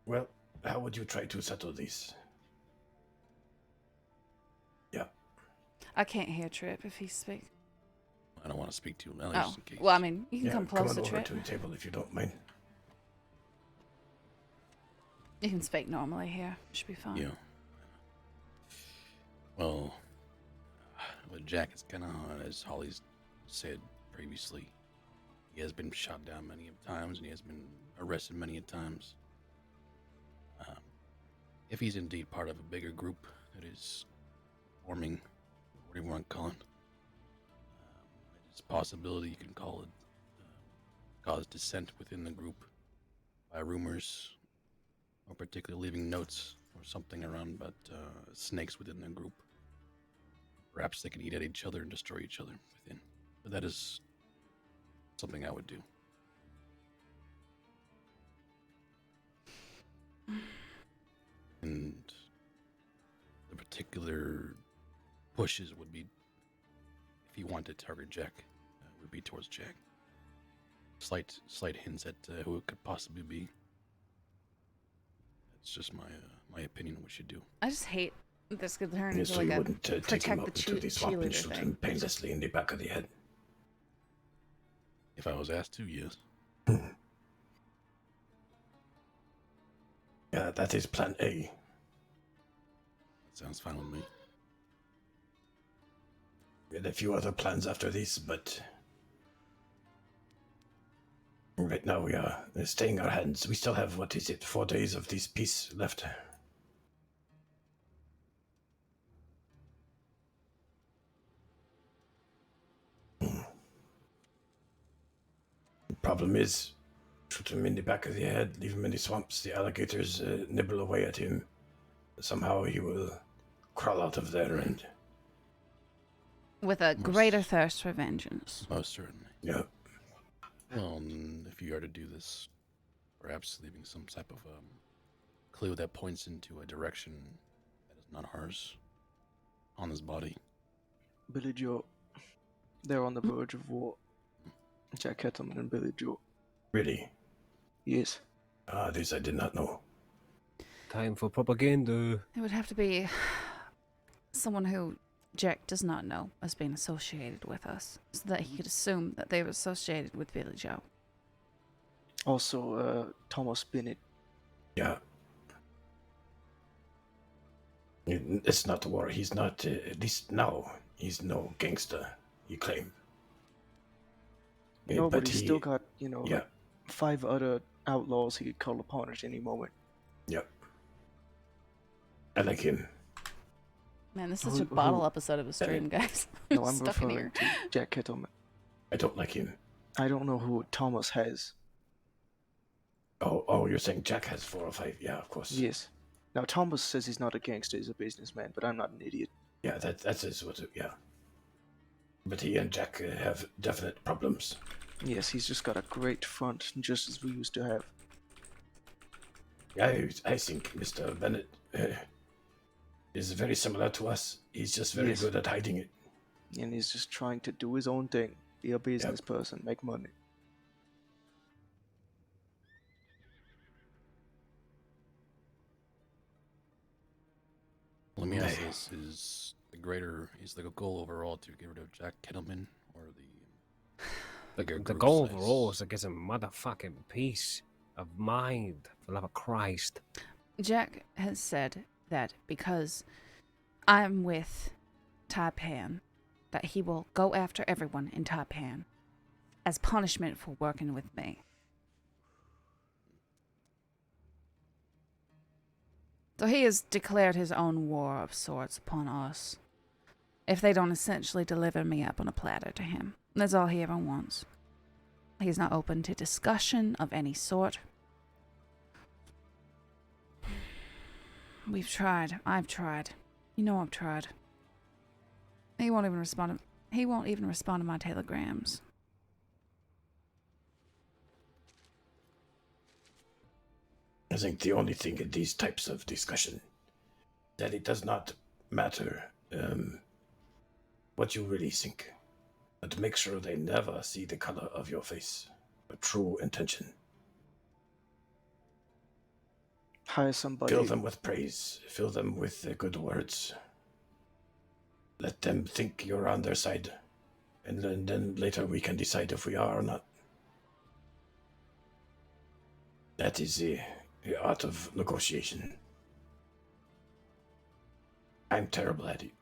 Well, how would you try to settle this? Yeah. I can't hear Trip if he speaks. I don't want to speak to you now. Oh, Just in case. well, I mean, you can Yeah, come come closer, on over Trip. to the table if you don't mind. You can speak normally here. Should be fine. Yeah. Well, with Jack, it's kind of as Holly's said previously. He has been shot down many times, and he has been arrested many times. If he's indeed part of a bigger group that is forming, whatever you want to call it, it's a possibility you can call it cause dissent within the group by rumors, or particularly leaving notes or something around about snakes within the group. Perhaps they can eat at each other and destroy each other within. But that is something I would do. And the particular pushes would be, if he wanted to target Jack, would be towards Jack. Slight hints at who it could possibly be. That's just my opinion on what we should do. I just hate This could turn Yeah, into so like you a wouldn't take him protect out the into the swamp and cheerleader shoot thing. him painlessly in the back of the head. If I was asked to, yes. Yeah, that is plan A. That sounds fine with me. We had a few other plans after this, but right now we are staying our hands. We still have, 4 days of this peace left. The problem is, shoot him in the back of the head, leave him in the swamps, the alligators nibble away at him. Somehow he will crawl out of there and... With a greater thirst for vengeance. Most certainly. Yeah. Well, if you are to do this, perhaps leaving some type of clue that points into a direction that is not ours on his body. Billy Joe, they're on the verge of war. Jack Kettleman and Billy Joe. Really? Yes. This I did not know. Time for propaganda. It would have to be someone who Jack does not know as being associated with us, so that he could assume that they were associated with Billy Joe. Also, Thomas Bennett. Yeah. It's not war. He's not, at least now, he's no gangster, you claim. No, but he's still got, you know, yeah. like 5 other outlaws he could call upon at any moment. Yep. I like him. Man, this is such a bottle episode of a stream, guys. No, I'm stuck in referring here. to Jack Kettleman. I don't like him. I don't know who Thomas has. Oh, you're saying Jack has 4 or 5? Yeah, of course. Yes. Now, Thomas says he's not a gangster, he's a businessman, but I'm not an idiot. Yeah, that's what. Yeah. But he and Jack have definite problems. Yes, he's just got a great front, just as we used to have. I think Mr. Bennett is very similar to us. He's just very good at hiding it. And he's just trying to do his own thing, be a business person, make money. Let me ask this: is the goal overall to get rid of Jack Kettleman, or The group goal size? overall is to get some motherfucking peace of mind, for the love of Christ. Jack has said that because I'm with Taipan, that he will go after everyone in Taipan as punishment for working with me. So he has declared his own war of sorts upon us, if they don't essentially deliver me up on a platter to him. That's all he ever wants. He's not open to discussion of any sort. We've tried. I've tried. You know I've tried. He won't even respond to my telegrams. I think the only thing in these types of discussion that it does not matter what you really think, but make sure they never see the color of your face, a true intention. Hire somebody. Fill them with praise. Fill them with good words. Let them think you're on their side, and then later we can decide if we are or not. That is the art of negotiation. I'm terrible at it.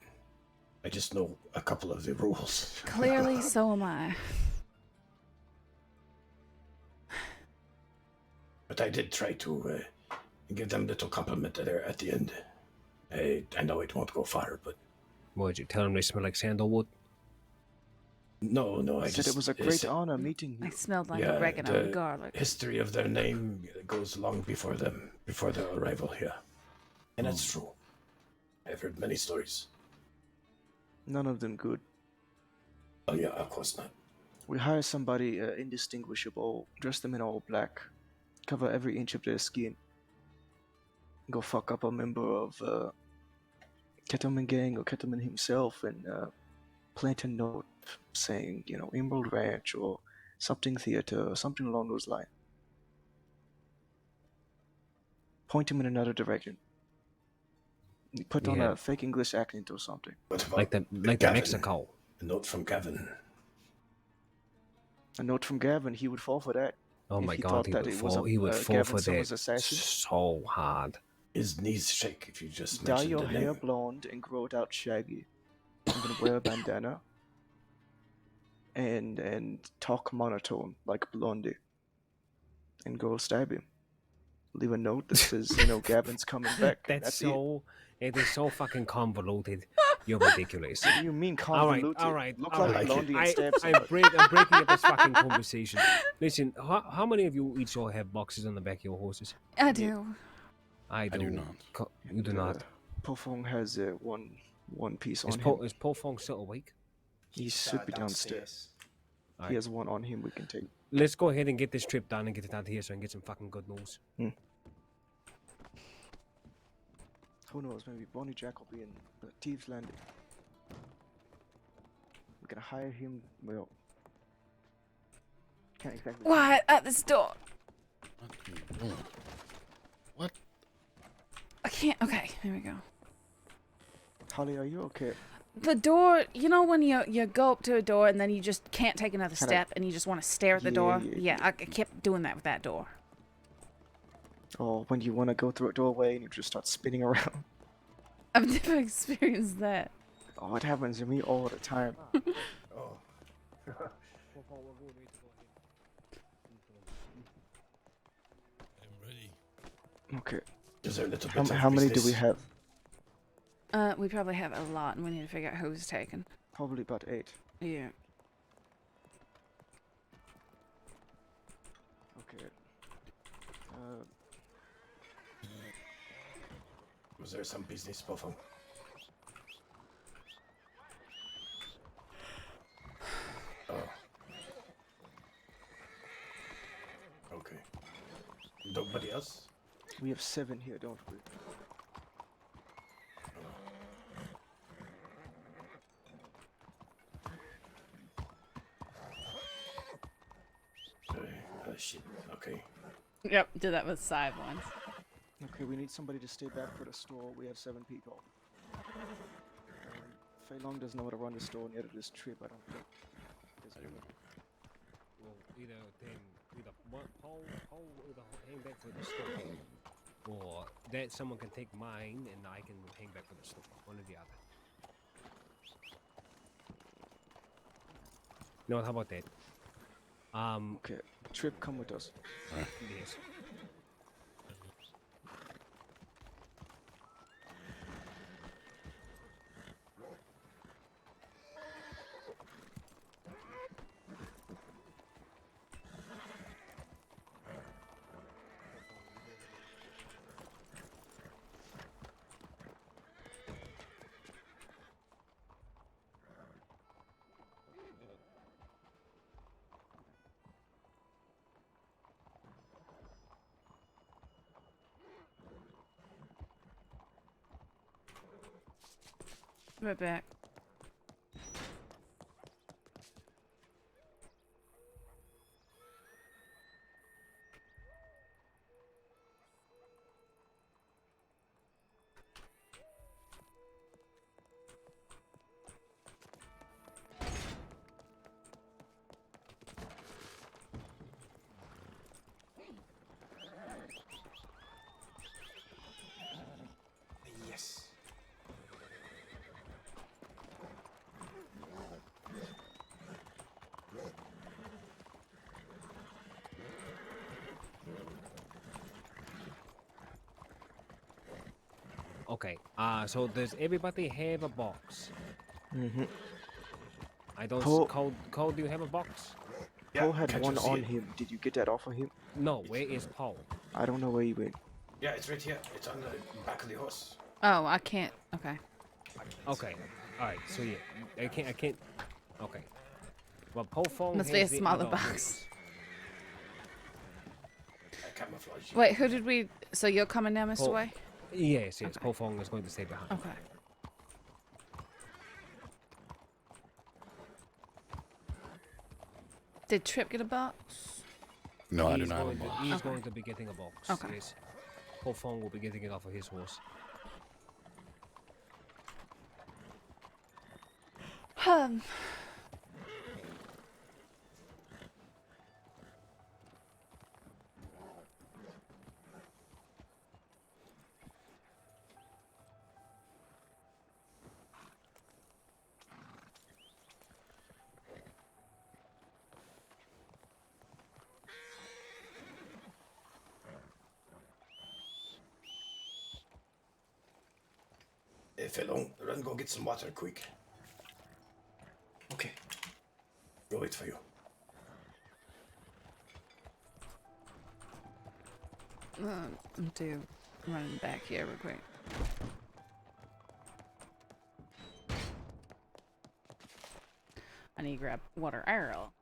I just know a couple of the rules. Clearly, so am I. But I did try to give them a little compliment there at the end. I know it won't go far, but... What, did you tell them they smell like sandalwood? No, I said just... it was a great honor meeting you. I smelled like oregano and garlic. History of their name goes long before their arrival here. And that's true. I've heard many stories. None of them good. Oh yeah, of course not. We hire somebody indistinguishable, dress them in all black, cover every inch of their skin, go fuck up a member of Kettleman gang or Kettleman himself, and plant a note saying, Emerald Ranch or something theater or something along those lines. Point him in another direction. You put on Yeah. a fake English accent or something. What about Like the Gavin? Mexico. A note from Gavin. A note from Gavin. He would fall for that. Oh if my he god, thought he that would it was fall. He would fall Gavin for Summers' that assassin. so hard. His knees shake if you just Dye mention your the hair name. blonde and grow it out shaggy. I'm gonna wear a bandana. And talk monotone like Blondie. And go stab him. Leave a note that says, Gavin's coming back. and That's it. so. It is so fucking convoluted. You're ridiculous. What do you mean All convoluted? right. Look all like right. Blondie and I'm stab somebody. breaking up this fucking conversation. Listen, how many of you each all have boxes on the back of your horses? I do. I do. do not. You do not. Pofong has one piece Is on Po him. is Po Fong still awake? He should be downstairs. He Alright. has one on him we can take. Let's go ahead and get this trip done and get it out here so I can get some fucking good news. Who knows? Maybe Bonnie Jack will be in Thieves Landing. We can hire him. Well, can't exactly. What? At this door. What? I can't. Okay, here we go. Holly, are you okay? The door, when you go up to a door and then you just can't take another Kinda- step and you just want to stare at the Yeah, door? yeah, Yeah, I kept doing that with that door. Or when you want to go through a doorway and you just start spinning around. I've never experienced that. Oh, it happens to me all the time. Oh. I'm ready. Okay. Is there a little How, bit of how many do we business? have? We probably have a lot and we need to figure out who's taken. Probably about 8. Yeah. Okay. Was there some business, Pofong? Oh. Okay. Nobody else? We have 7 here, don't we? Shit. Okay. Yep, did that with Side once. Okay, we need somebody to stay back for the store. We have 7 people. Fei Long doesn't know how to run the store near this trip, I don't think. Well, either Paul either hang back for the store, or that someone can take mine and I can hang back for the store. One or the other. No, how about that? Okay, Trip, come with us. Yes. Right back. Yes. Okay. So does everybody have a box? Mm-hmm. I don't. Paul- Cole, do you have a box? Paul had can't one you see on it? him. Did you get that off of him? No. Where is Paul? I don't know where he went. Yeah, it's right here. It's on the back of the horse. Oh, I can't. Okay. Okay. All right. So yeah, I can't. Okay. Well, Paul phone Must be a has the smaller other box. horse. Camouflage. Wait, who did we... So you're coming now, Mr. Paul- Way? Yes. Paul phone is going to stay behind. Okay. Did Trip get a box? No, I do He's not have a going to- box. He's Okay. going to be getting a box. Okay. Yes. Paul phone will be getting it off of his horse. If I don't, run go get some water quick. Okay. We'll wait for you. I'm running back here real quick. I need to grab water arrow.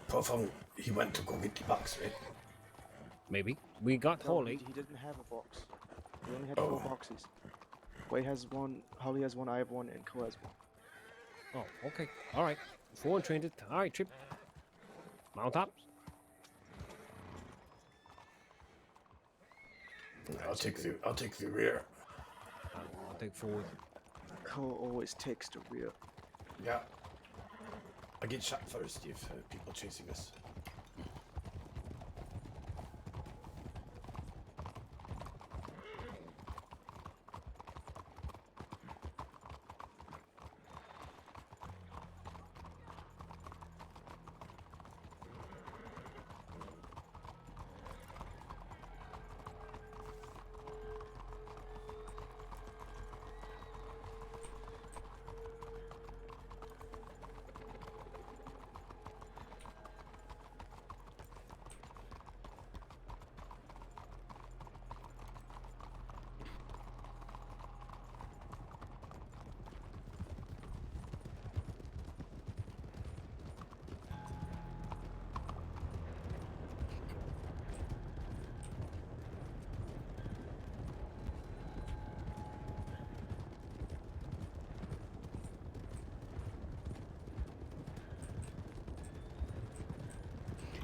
Puffon, he went to go get the box, right? Maybe. We got No, Holly. he didn't have a box. We only had 4 boxes. Quay has one, Holly has one, I have one, and Co has one. Oh, okay. All right. 4 trained it. All right, Trip. Mount up. I'll take the rear. I'll take forward. Co always takes the rear. Yeah. I get shot first if people chasing us.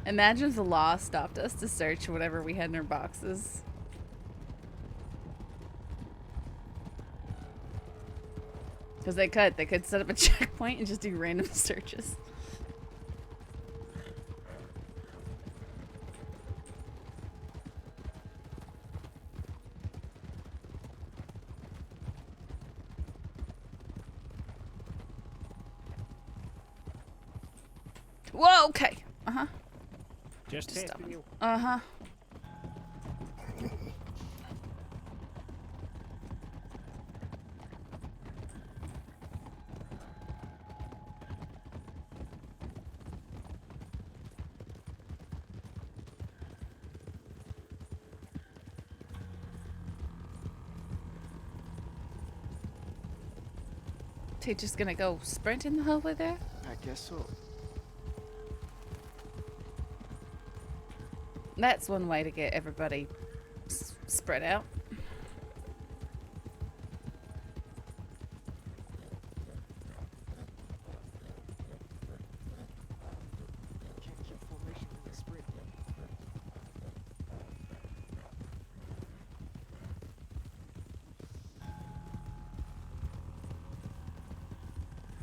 Imagine if the law stopped us to search whatever we had in our boxes. Because they could set up a checkpoint and just do random searches. Whoa, okay. Uh-huh. Just testing stubborn. you. Uh-huh. He just gonna go sprinting the whole way there? I guess so. That's one way to get everybody spread out. Can't keep formation in the sprint.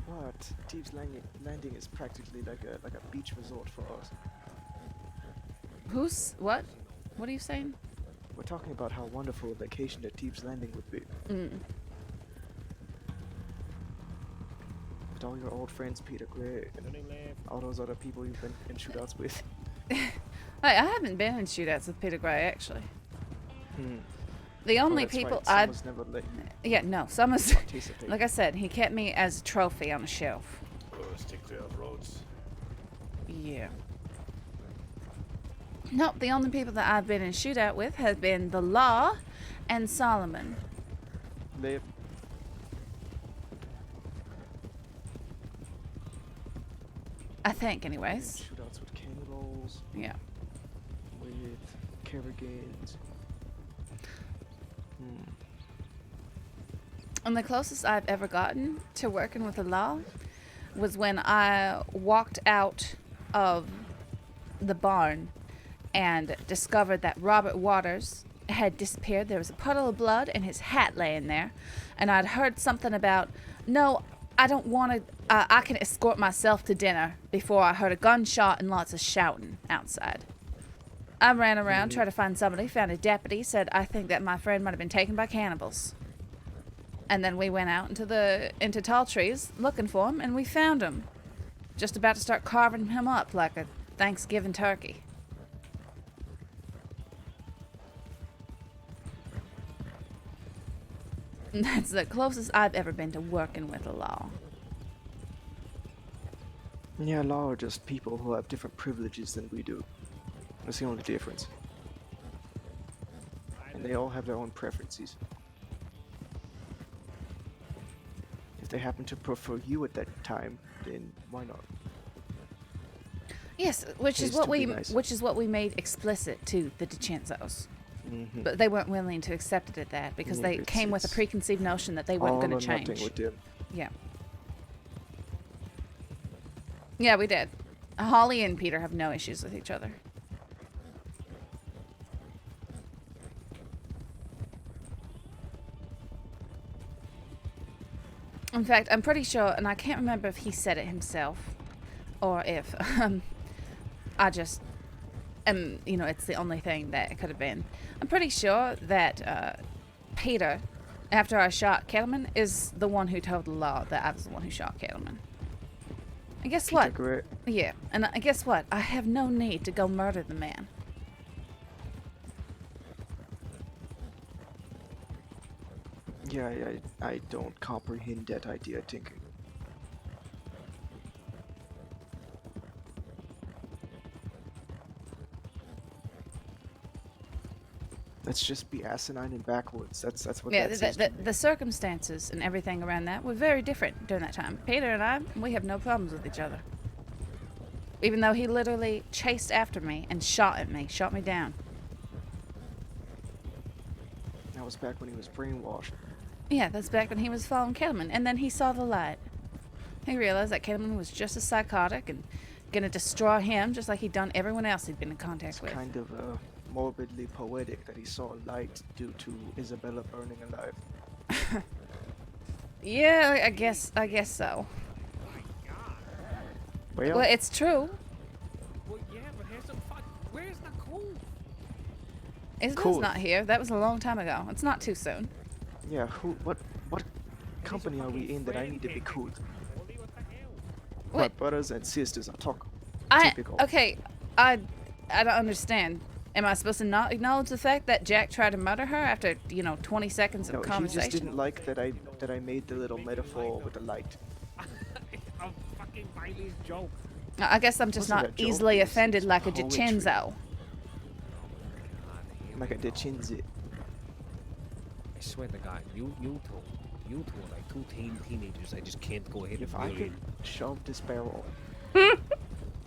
What? Thieves Landing is practically like a beach resort for us. What? What are you saying? We're talking about how wonderful a vacation at Thieves Landing would be. Mm. With all your old friends, Peter Gray, and all those other people you've been in shootouts with. Hey, I haven't been in shootouts with Peter Gray, actually. Hmm. The only that's people right. I've... Summer's never let you Yeah, no, Summer's... participate. Like I said, he kept me as a trophy on a shelf. Stick clear of roads. Yeah. Nope, the only people that I've been in shootout with have been the Law and Solomon. They... I think, anyways. Shootouts with cannibals. Yeah. With Kerrigans. And the closest I've ever gotten to working with the Law was when I walked out of the barn and discovered that Robert Waters had disappeared. There was a puddle of blood and his hat laying there. And I'd heard something about, no, I don't want to, I can escort myself to dinner, before I heard a gunshot and lots of shouting outside. I ran around, tried to find somebody, found a deputy, said, I think that my friend might have been taken by cannibals. And then we went out into tall trees looking for him, and we found him. Just about to start carving him up like a Thanksgiving turkey. And that's the closest I've ever been to working with the Law. Yeah, law are just people who have different privileges than we do. That's the only difference. And they all have their own preferences. If they happen to prefer you at that time, then why not? Yes, which is Pays what to we be nice. made explicit to the DiCenzos. Mhm. But they weren't willing to accept it at that because Yeah, they it's- came with a it's preconceived notion that they weren't all going or to nothing change. with them. Yeah. Yeah, we did. Holly and Peter have no issues with each other. In fact, I'm pretty sure, and I can't remember if he said it himself or if I just am, it's the only thing that it could have been. I'm pretty sure that Peter, after I shot Kettleman, is the one who told the Law that I was the one who shot Kettleman. And guess what? Gray. Yeah, and guess what? I have no need to go murder the man. Yeah, I don't comprehend that idea thinking. Let's just be asinine and backwards. That's what Yeah, that says to me. the circumstances and everything around that were very different during that time. Peter and I, we have no problems with each other. Even though he literally chased after me and shot at me, shot me down. That was back when he was brainwashed. Yeah, that's back when he was following Kettleman, and then he saw the light. He realized that Kettleman was just as psychotic and gonna destroy him just like he'd done everyone else he'd been in contact with. Kind of morbidly poetic that he saw light due to Isabella burning alive. Yeah, I guess so. Well, It's true. Well, yeah, but here's some fuck. Where's the cool? Isabel's not here. That was a long time ago. It's not too soon. yeah, what company are we in that I need to be cool? My Wait. brothers and sisters are talk typical. Okay, I don't understand. Am I supposed to not acknowledge the fact that Jack tried to murder her after 20 seconds of No, he conversation? just didn't like that I made the little metaphor with the light. I'm fucking Bailey's joke. I guess I'm just Wasn't not a joke, easily it was offended like a poetry. DiCenzo. Like a DiCenzo. I swear to God, you two are like two teenagers. I just can't go ahead If and I really. could shove this barrel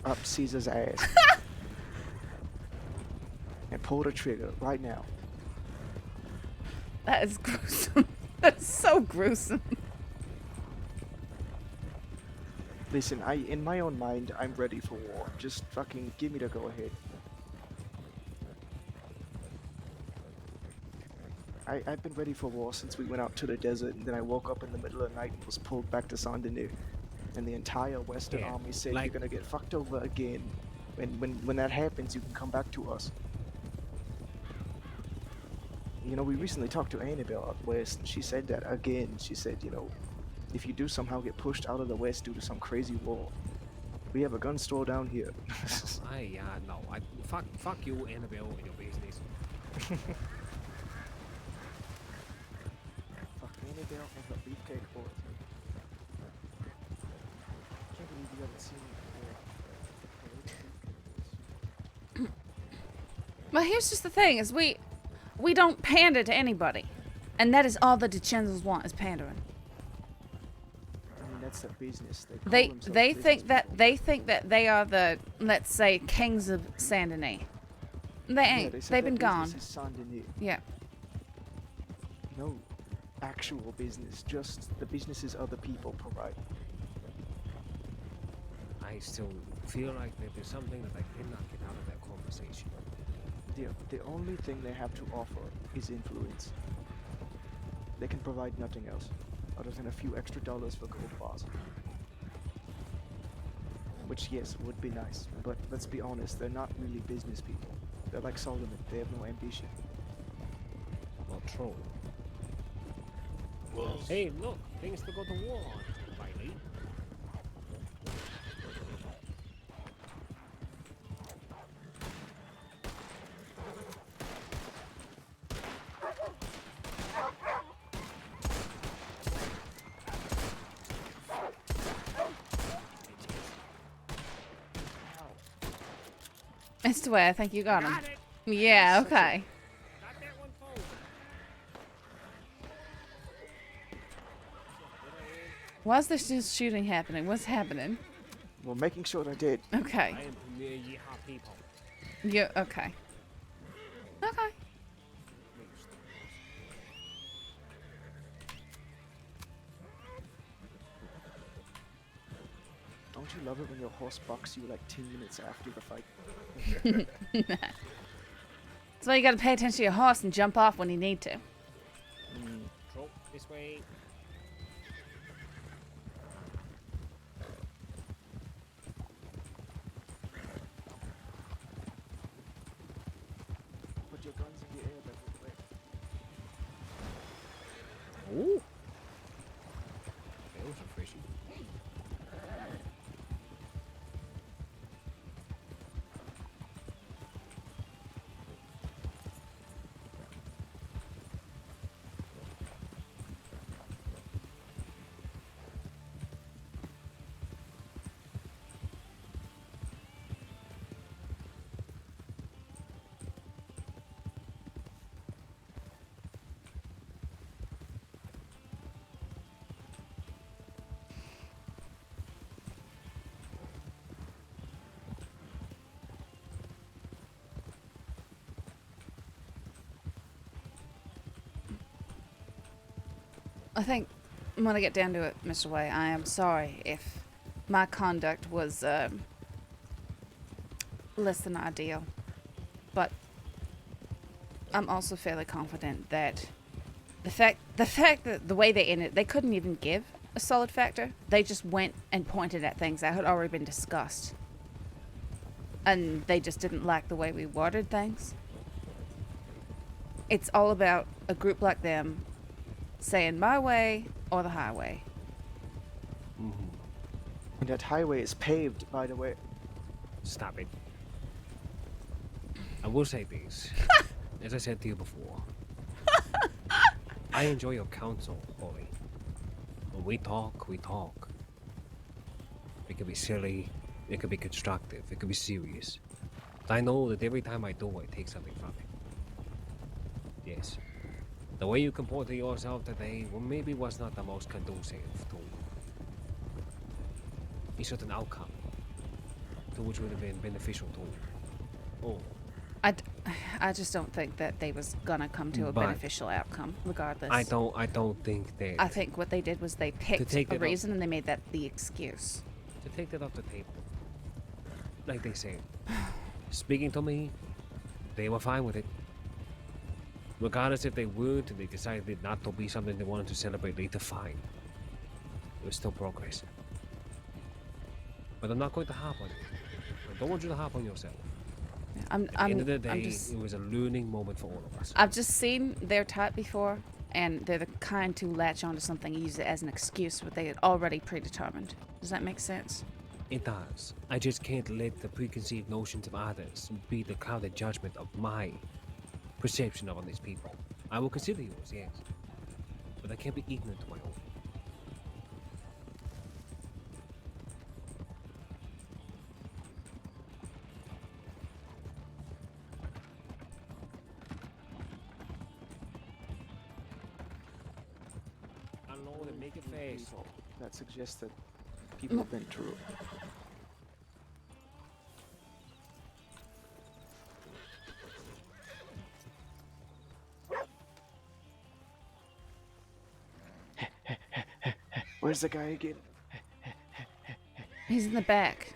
up Caesar's ass and pull the trigger right now. That is gruesome. That's so gruesome. Listen, in my own mind, I'm ready for war. Just fucking give me the go ahead. I've been ready for war since we went out to the desert, and then I woke up in the middle of the night and was pulled back to Saint-Denis. And the entire Western Army said, you're gonna get fucked over again. When that happens, you can come back to us. You know, we recently talked to Annabelle out west, and she said that again. She said, if you do somehow get pushed out of the west due to some crazy war, we have a gun store down here. No. Fuck you, Annabelle, and your business. Fuck Annabelle and her beefcake boys. Can't believe you haven't seen Well, here's just the thing: is we don't pander to anybody, and that is all the DiCenzos want is pandering. I mean, that's their business. Call They themselves think that they are the, let's say, kings of Saint-Denis. They ain't. They said They've their been gone. business is Saint-Denis. Yeah. No actual business, just the businesses other people provide. I still feel like that there's something that I cannot get out of that conversation. The only thing they have to offer is influence. They can provide nothing else, other than a few extra dollars for gold bars. Which, yes, would be nice, but let's be honest, they're not really business people. They're like Solomon, they have no ambition. Not true. Well, Hey, look, things to go to war on, Bailey. Mr. Ware, I think you got him. Yeah, okay. Why is there still shooting happening? What's happening? well, making sure they did. Okay. I am Premier Yeehaw people. Yeah, okay. Okay. Don't you love it when your horse bucks you like 10 minutes after the fight? That's why you gotta pay attention to your horse and jump off when you need to. Troll, this way. Put your guns in the air, that will work. Ooh. That was refreshing. I think when I get down to it, Mr. Way, I am sorry if my conduct was less than ideal. But I'm also fairly confident that the fact that the way they ended, they couldn't even give a solid factor. They just went and pointed at things that had already been discussed. And they just didn't like the way we worded things. It's all about a group like them saying my way or the highway. And that highway is paved, by the way. Stop it. I will say this. As I said to you before, I enjoy your counsel, Holly. When we talk, we talk. It could be silly, it could be constructive, it could be serious. I know that every time I do, I take something from it. Yes. The way you comported yourself today, well, maybe was not the most conducive to a certain outcome, to which would have been beneficial to all. I just don't think that they was gonna come to a But beneficial outcome, regardless. I don't think that. I think what they did was they picked take a that reason and they made that the excuse. To take that off the table, like they say, speaking to me, they were fine with it. Regardless if they would, they decided not to be something they wanted to celebrate later, fine. It was still progress. But I'm not going to harp on you. I don't want you to harp on yourself. At the end of the day, it was a learning moment for all of us. I've just seen their type before, and they're the kind to latch onto something and use it as an excuse, but they had already predetermined. Does that make sense? It does. I just can't let the preconceived notions of others be the clouded judgment of my perception of all these people. I will consider yours, yes. But I can't be ignorant to my own. Make it fast. People that suggest that people have been through. Where's the guy again? He's in the back.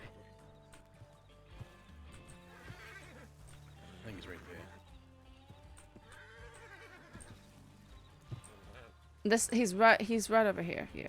I think he's right there. He's right over here, yeah.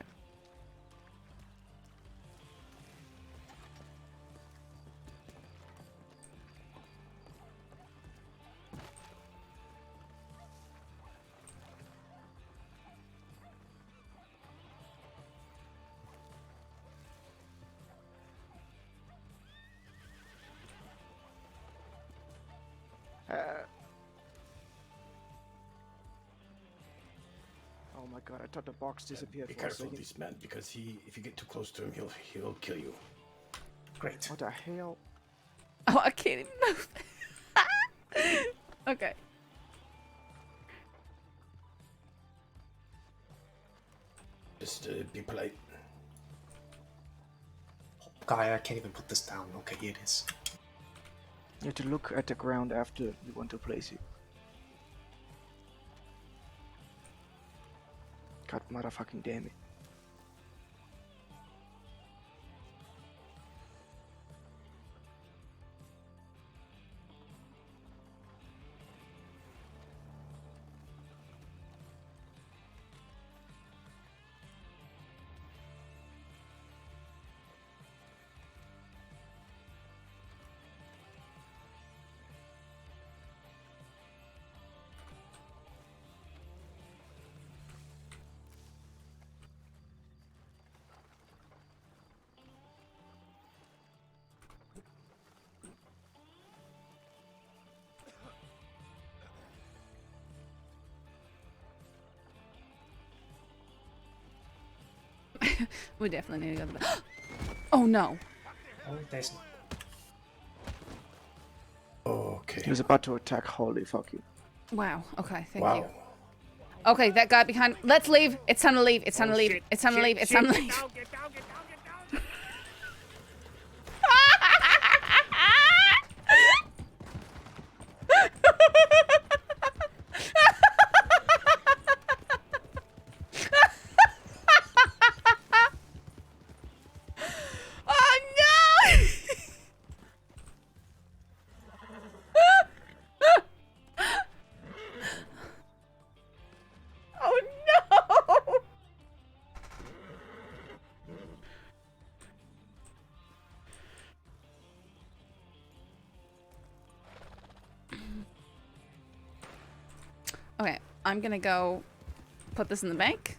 Oh my god, I thought the box disappeared Be for a careful, second. this man, because if you get too close to him, he'll kill you. Great. What the hell? Oh, I can't even move. Okay. Just be polite. Guy, I can't even put this down. Okay, here it is. You have to look at the ground after you want to place it. God motherfucking damn it. We definitely need to go to the Oh no. Oh, there's... Okay. He was about to attack Holly, fuck you. Wow. Okay, thank Wow. you. Okay, that guy behind. Let's leave. It's time to leave. It's time to leave. It's time to leave. It's time to leave. Oh no! Oh Okay, I'm gonna go put this in the bank,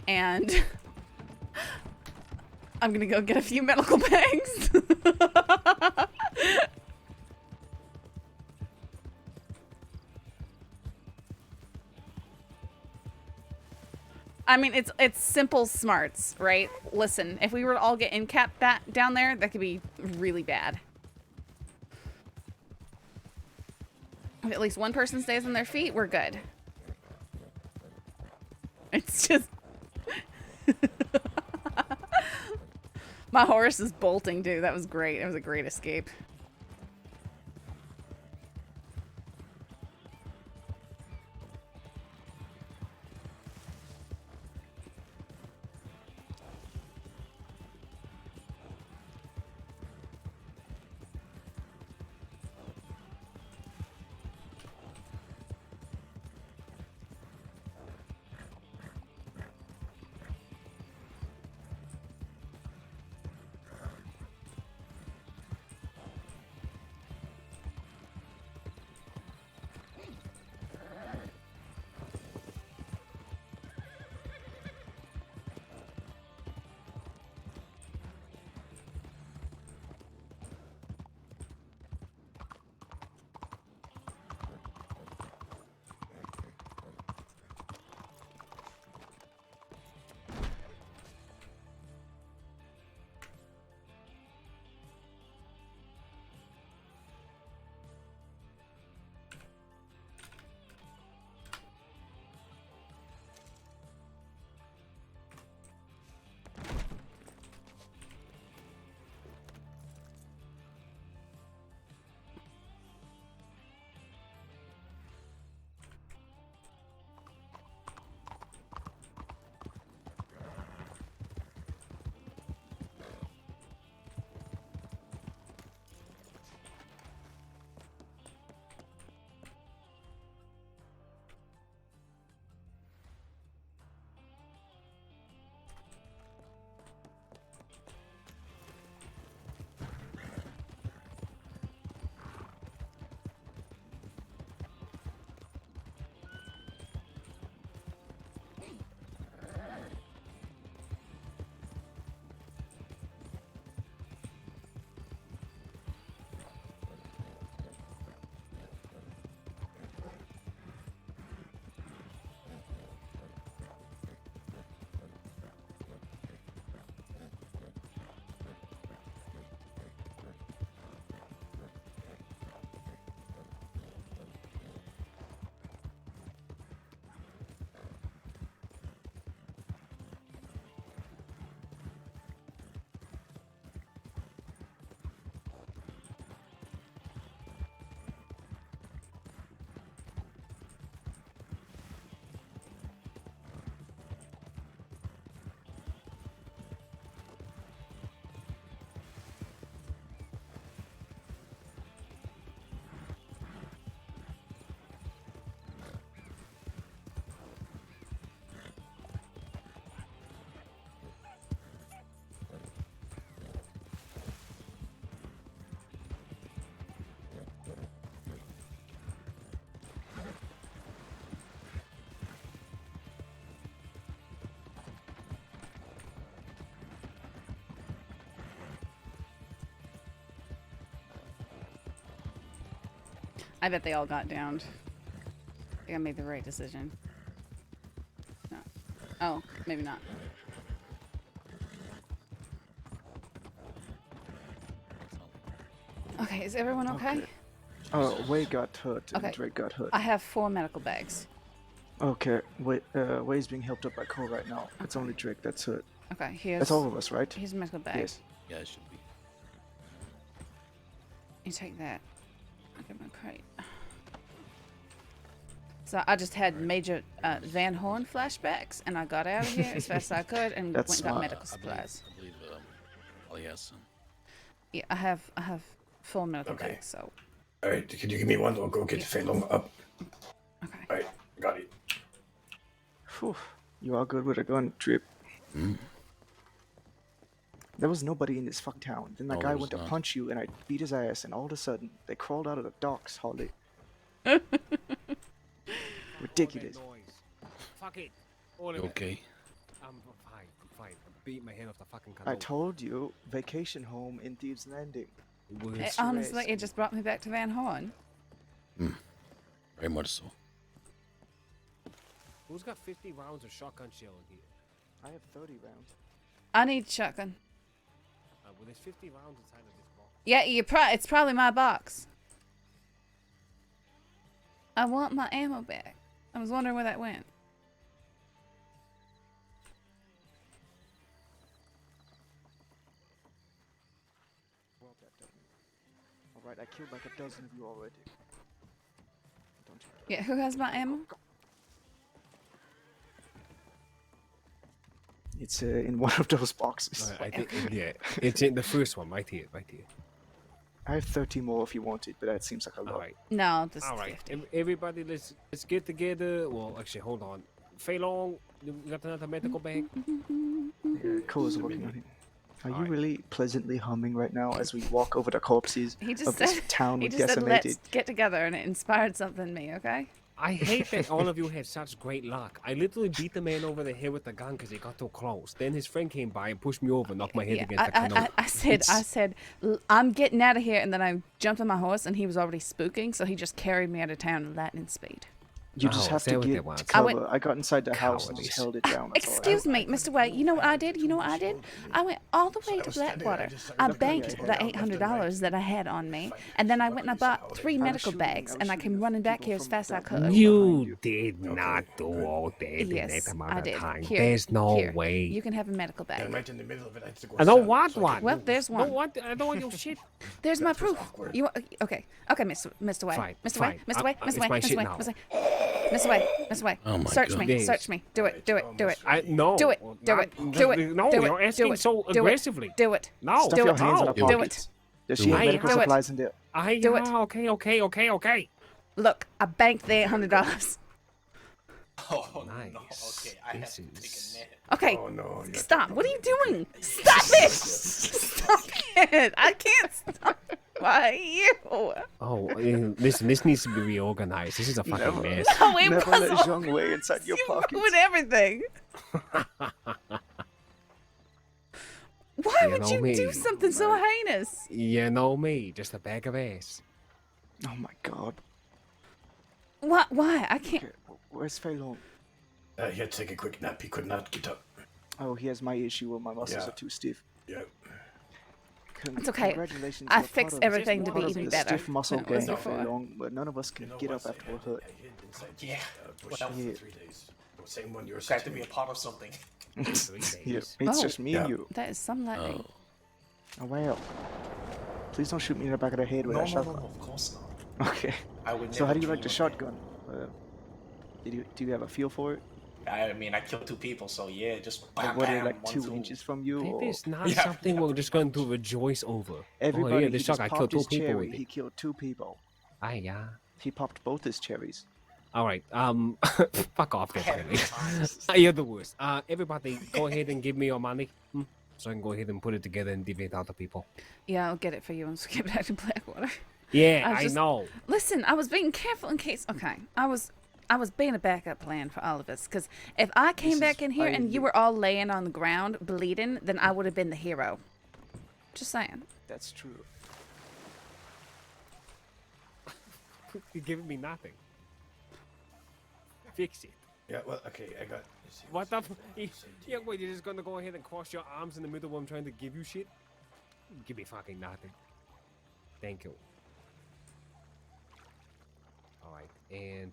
and I'm gonna go get a few medical bags. I mean, it's simple smarts, right? Listen, if we were to all get in cap down there, that could be really bad. If at least one person stays on their feet, we're good. It's just... My horse is bolting, dude. That was great. It was a great escape. I bet they all got downed. I think I made the right decision. No. Oh, maybe not. Okay, is everyone okay? Wade got hurt and Okay. Drake got hurt. I have 4 medical bags. Okay, Wade's being helped up by Cole right now. It's only Drake that's hurt. Okay, here's... That's all of us, right? Here's a medical bag. Yes. Yeah, it should be. You take that. I'll get my crate. So I just had major Van Horn flashbacks, and I got out of here as fast as I could and went and got medical supplies. I believe Ollie has some. Yeah, I have full medical Okay. bags, so... Alright, can you give me one? I'll go get Fei Long up. Okay. Alright, got it. Phew, you are good with a gun, Drip. There was nobody in this fuck town. Then that No, guy there went to was not. punch you and I beat his ass and all of a sudden they crawled out of the docks, Holly. ridiculous. Fuck it. All of You it. okay? I'm fine. I'm fine. I'm beating my head off the fucking I canoe. told you, vacation home in Thieves Landing. Honestly, it just brought me back to Van Horn. Very much so. Who's got 50 rounds of shotgun shell in here? I have 30 rounds. I need shotgun. Well, there's 50 rounds inside of this box. Yeah, it's probably my box. I want my ammo back. I was wondering where that went. Well, that doesn't. Alright, I killed like a dozen of you already. Don't you? Yeah, who has my ammo? It's in one of those boxes. I think, yeah, it's in the first one, right here, right here. I have 30 more if you wanted, but that seems like a lot. Alright. No, just All right, 50. everybody, let's get together. Well, actually, hold on. Fei Long, you got another medical bag? Yeah, Cole's working on it. Are you really pleasantly humming right now as we walk over the corpses He of just this said, town he we just said, decimated? let's get together, and it inspired something in me, okay? I hate that all of you had such great luck. I literally beat the man over the head with the gun because he got too close. Then his friend came by and pushed me over, knocked my head against the canoe. I said, I'm getting out of here, and then I jumped on my horse, and he was already spooking, so he just carried me out of town at lightning speed. You just have to get to cover. I got inside the house and just held it down. That's all. Excuse me, Mr. White. You know what I did? I went all the way to Blackwater. I banked the $800 that I had on me, and then I went and I bought 3 medical bags, and I came running back here as fast as I could. You did not do all that in Yes, that amount I of did. time. Here, There's no here. way. You can have a medical bag. Right in the middle of it, I had to go I don't outside want so I one. could Well, move. there's one. I don't want your shit. There's my proof. You okay? Okay, Mr. White. Fine, Mr. fine. White. Mr. White. It's Mr. White. my Mr. shit White. now. Mr. White. Mr. White. Mr. White. Oh my Search me. God. Search me. Do it. Do it. Do it. No. Do it. Do it. Do it. No, do you're it. asking do it. so do aggressively. It. Do it. No. Stuff do your it. hands in the Do pockets. it. Does she have I medical do it. supplies in there? Do it. Okay. Look, I banked the $800. Oh, Nice. no. Okay, I have to take a nap. Okay. Oh no! Stop. What are you doing? Stop it. Stop it. I can't stop. Why you? Oh, listen, this needs to be reorganized. This is a fucking mess. No, it Never wasn't. let Zhong Wei inside your You pockets. ruined everything. Why You would know you me. do something so heinous? You know me, just a bag of ass. Oh my god. What? Why? I can't. Okay, where's Fei Long? He had to take a quick nap. He could not get up. Oh, he has my issue where my muscles Yeah. are too stiff. Yeah. It's okay. Congratulations. I you're fixed part of- everything to be part of even the better stiff muscle than it was gang for before. long, but none of us can get up after we're hurt. Yeah. Bush Well, for Yeah. 3 days. The same one you were Glad to saying. be a part of something. Yeah, it's Oh. just me and you. That is some lightning. Oh wow. Please don't shoot me in the back of the head with No, that no, no, shotgun. no, of course not. Okay. I would So how never do you like dream the of shotgun? Do you have a feel for it? I mean, I killed 2 people, so yeah, just Or bam, were they bam, like 1, 2 2. inches from you? It Or is not Yeah. something we're just going to rejoice over. everybody? Oh, yeah, he this just shot, I popped killed 2 his people cherry. with He it. killed 2 people. Ah, yeah. He popped both his cherries. All right. Fuck off, definitely. You're the worst. Everybody, go ahead and give me your money, so I can go ahead and put it together and divvy it out to people. Yeah, I'll get it for you once we get back to Blackwater. Yeah, I I just- know. Listen, I was being careful in case. Okay, I was being a backup plan for all of us. Because if I came back in here and you were all laying on the ground bleeding, then I would have been the hero. Just saying. That's true. You're giving me nothing. Fix it. Yeah. Well, okay. I got. let's see, What the? Yeah, wait, you're just gonna go ahead and cross your arms in the middle while I'm trying to give you shit? Give me fucking nothing. Thank you. Alright, and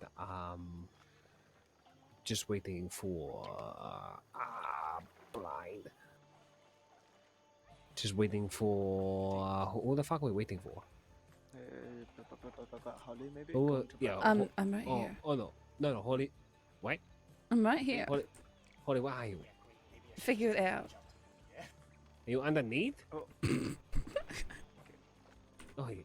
just waiting for blind. Just waiting for who the fuck are we waiting for? Holly, maybe? Oh, Going to yeah. Black- I'm right here. Oh no, Holly. What? I'm right here. Holly, where are you? Figure it out. Are you underneath? Oh, yeah.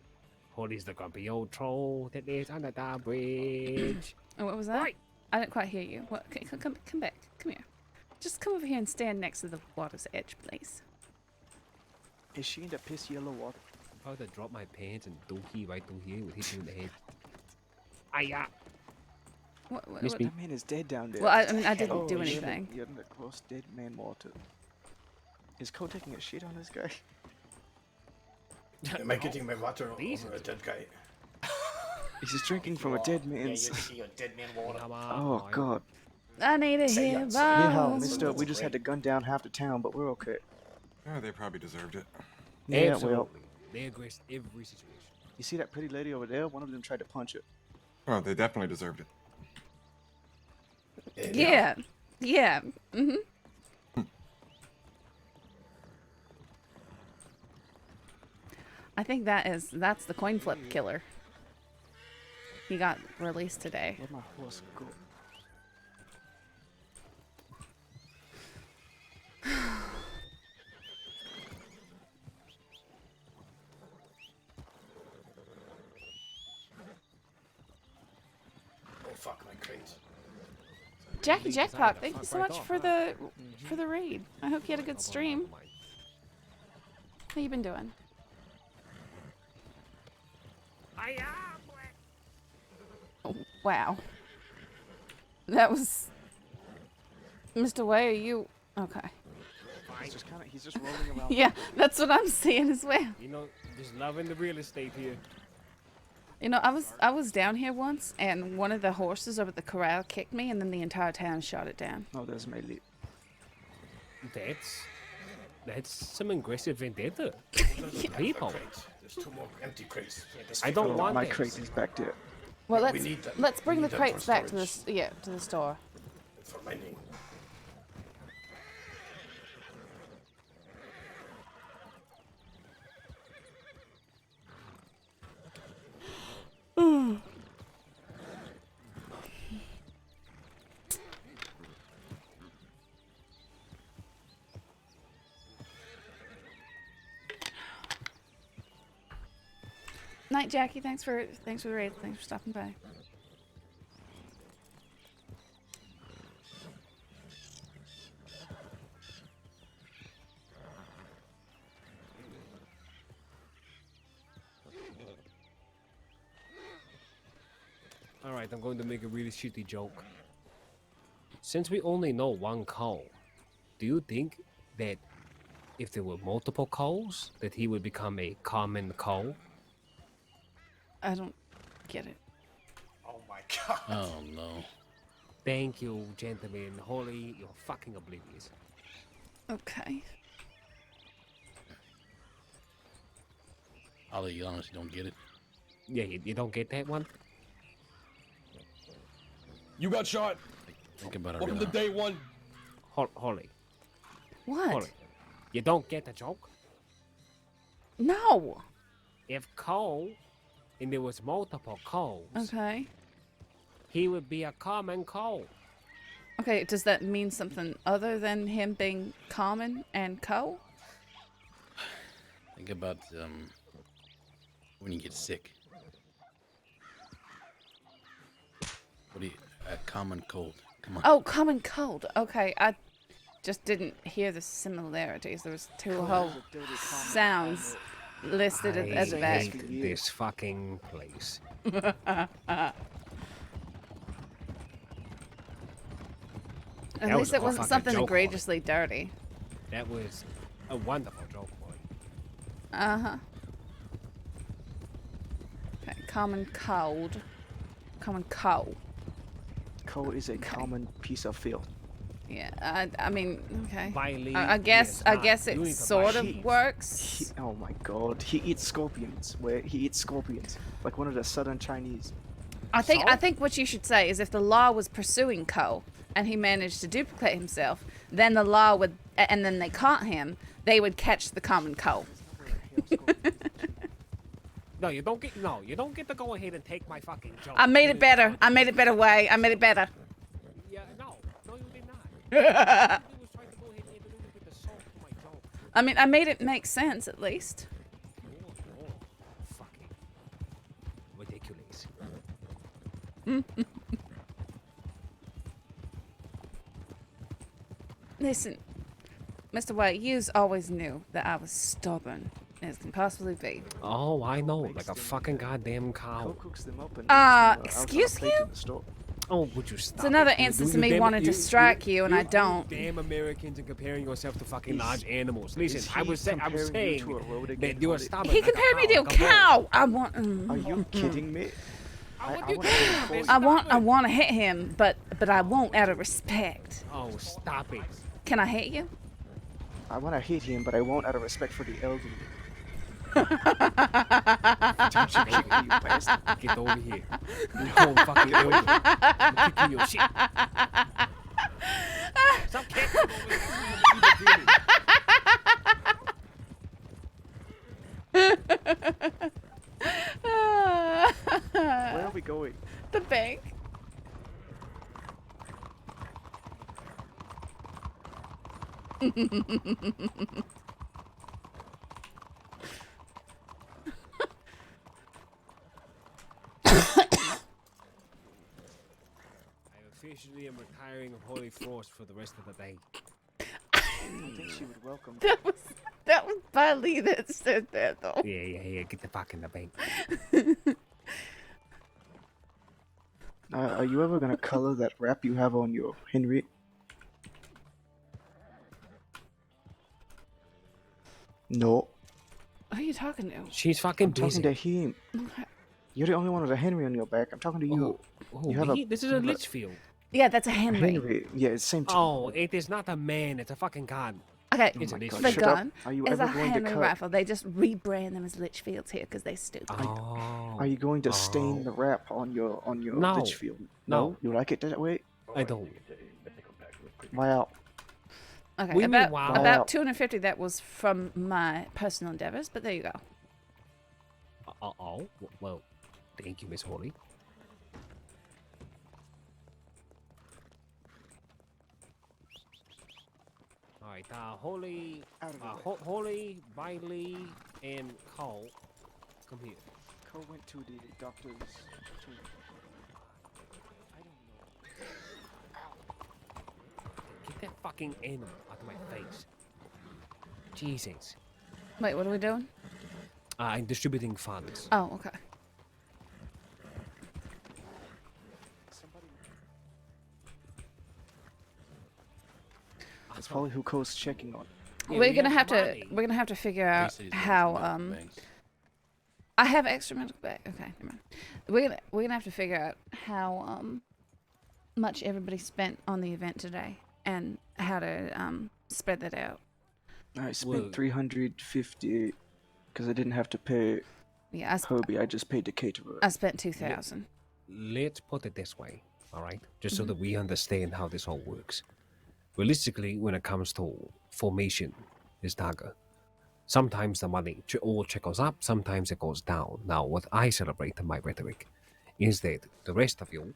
Holly's the grumpy old troll that lives under the bridge. Oh, what was that? I didn't quite hear you. What? Come back. Come here. Just come over here and stand next to the water's edge, please. Is she in the piss yellow water? If I were to drop my pants and dookie right through here, it would hit you in the head. Aya! Miss me. That man is dead down there. Well, I mean, I didn't Oh, do you're in the- anything. You're in the close dead man water. Is Cole taking a shit on this guy? Am I getting my water over a dead guy? He's just drinking from a dead man's. You're dead man water. Oh god. I need a hero. Yeah, mister, we just had to gun down half the town, but we're okay. Oh, they probably deserved it. Yeah, well. Absolutely. They aggress every situation. You see that pretty lady over there? One of them tried to punch it. Oh, they definitely deserved it. Yeah. Yeah. I think that's the coin flip killer. He got released today. Where'd my horse go? Oh fuck, my crate. Jackie Jackpot, thank you so much for the raid. I hope you had a good stream. How you been doing? Oh, wow. That was Mr. Way, are you okay? He's just rolling around. Yeah, that's what I'm seeing as well. You know, just loving the real estate here. You know, I was down here once, and one of the horses over at the corral kicked me, and then the entire town shot it down. Oh, there's my lead. That's some aggressive vendetta. People. There's 2 more empty crates. I don't want my this. crate is back there. Well, We need them. let's bring We the need them crates for back to storage. to the store. For mining. Night, Jackie. Thanks for the raid. Thanks for stopping by. Alright, I'm going to make a really shitty joke. Since we only know one cow, do you think that if there were multiple cows, that he would become a common cow? I don't get it. Oh my god. Oh no. Thank you, gentlemen. Holy, you're fucking oblivious. Okay. Ollie, you honestly don't get it. Yeah, you don't get that one? You got shot. Think about it. Welcome to day 1. Holly. What? Holly, you don't get the joke? No. If cow, and there was multiple cows, Okay. he would be a common cow. Okay, does that mean something other than him being common and co? Think about when you get sick. What do you? A common cold. Come on. Oh, common cold. Okay, I just didn't hear the similarities. There was 2 whole sounds listed at the back. hate this fucking place. At That least was a it wasn't fucking something joke, Holly. egregiously dirty. That was a wonderful joke, boy. Uh-huh. Okay, common cold. Common cow. Coal is a common piece of field. Yeah, I mean, okay. Miley I guess is I not. guess You it need to sort buy of sheep. works. Oh my god, he eats scorpions. He eats scorpions, like one of the southern Chinese. I think what you should say is if the law was pursuing Cole and he managed to duplicate himself, then the law would, and then they caught him, they would catch the common Cole. No, you don't get. No, you don't get to go ahead and take my fucking joke. I made it better. I made it better way. I made it better. Yeah, no, you did not. I mean, I made it make sense at least. Fucking ridiculous. Listen, Mr. White, yous always knew that I was stubborn as can possibly be. Oh, I know, like a fucking goddamn cow. Cooks them up and eats them, Excuse out on a plate you? in the store. Oh, would you stop? It's another it? You- instance you of me damn- wanting to strike you, and I don't. Damn Americans and comparing yourself to fucking large animals. Listen, is I he was saying comparing you to a road that again, you are Holly? stubborn. He like compared me to a like bull. cow. I want. Are you kidding me? I you want to kidding? I want to hit him, but I won't out of respect. Oh, stop it. Can I hit you? I want to hit him, but I won't out of respect for the elderly. Don't you kick me, you bastard. Get over here. You whole fucking elder. I'm kicking your shit. Stop kicking over Where are we going? The bank. Officially am retiring of Holy Frost for the rest of the day. I think she would welcome That was Bali that said that though. Yeah. Get the fuck in the bank. Are you ever gonna color that wrap you have on your Henry? No. Who are you talking to? She's fucking I'm talking to him. Okay. You're the only one with a Henry on your back. I'm talking to you. You have me? This is a Litchfield. Yeah, that's a Henry. Henry. Yeah, it's same. Oh, it is not a man. It's a fucking gun. Okay, It's a my God, the shut up. gun Are you is ever a going to Henry cut? rifle. They just rebrand them as Litchfields here because they stupid. Oh. Are you going to stain the wrap on your No. Litchfield? No. You like it that way? I don't. Wow. Okay, We about mean wow. about 250. That was from my personal endeavors, but there you go. Oh. Well, thank you, Miss Holly. All right, Holly, Holly, Bailey, and Cole, come here. Cole went to the doctor's. Get that fucking animal out of my face. Jesus. Wait, what are we doing? I'm distributing funds. Oh, okay. That's probably who Cole's checking on. Yeah, we're we gonna have have money. to. We're gonna have to figure out Basically, it's how. medical banks. I have extra medical bag. Okay, never mind. We're gonna have to figure out how much everybody spent on the event today and how to spread that out. I spent Well- 350 because I didn't have to pay Yeah, Hobie. I just paid the caterer. I spent 2,000. Let's put it this way, all right? Just so that we understand how this all works. Realistically, when it comes to formation, is Daga. Sometimes the money all trickles up, sometimes it goes down. Now, what I celebrate in my rhetoric is that the rest of you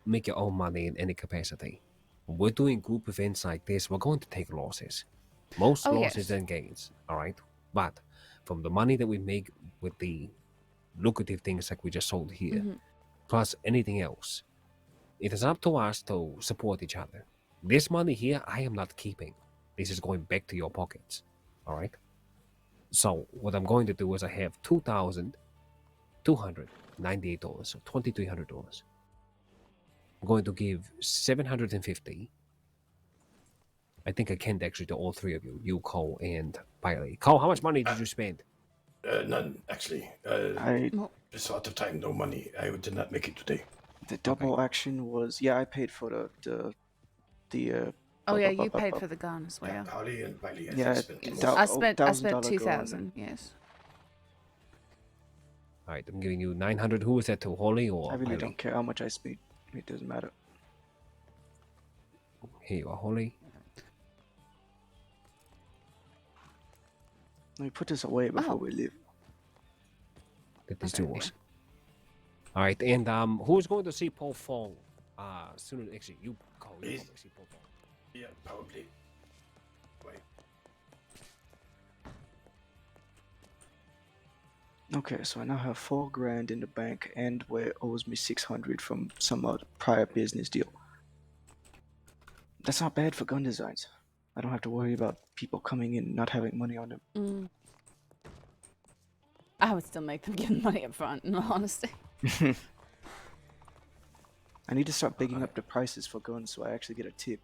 make your own money in any capacity. When we're doing group events like this, we're going to take losses. Most Oh, losses yes. and gains, all right? But from the money that we make with the lucrative things like we just sold here, plus anything else, it is up to us to support each other. This money here, I am not keeping. This is going back to your pockets, all right? So what I'm going to do is I have $2,298, so $2,300. I'm going to give 750. I think I can't actually to all three of you, Cole, and Bailey. Cole, how much money did you spend? None, actually. I Just out of time, no money. I did not make it today. The double action was I paid for the Oh yeah, you paid for the gun as well. Holly and Bailey, Yeah, spent I spent $1,000 $2,000. Yes. All right, I'm giving you 900. Who was that to, Holly or I really Bailey? don't care how much I spent. It doesn't matter. Here you are, Holly. Let me put this away before we leave. That is yours. All right, and who's going to see Paul Fong? Sooner actually, you Cole. You Please? going to see Paul Fong. Yeah, probably. Wait. Okay, so I now have $4,000 in the bank, and where owes me 600 from some other prior business deal. That's not bad for gun designs. I don't have to worry about people coming in and not having money on them. I would still make them give money up front, in all honesty. I need to start bigging up the prices for guns so I actually get a tip.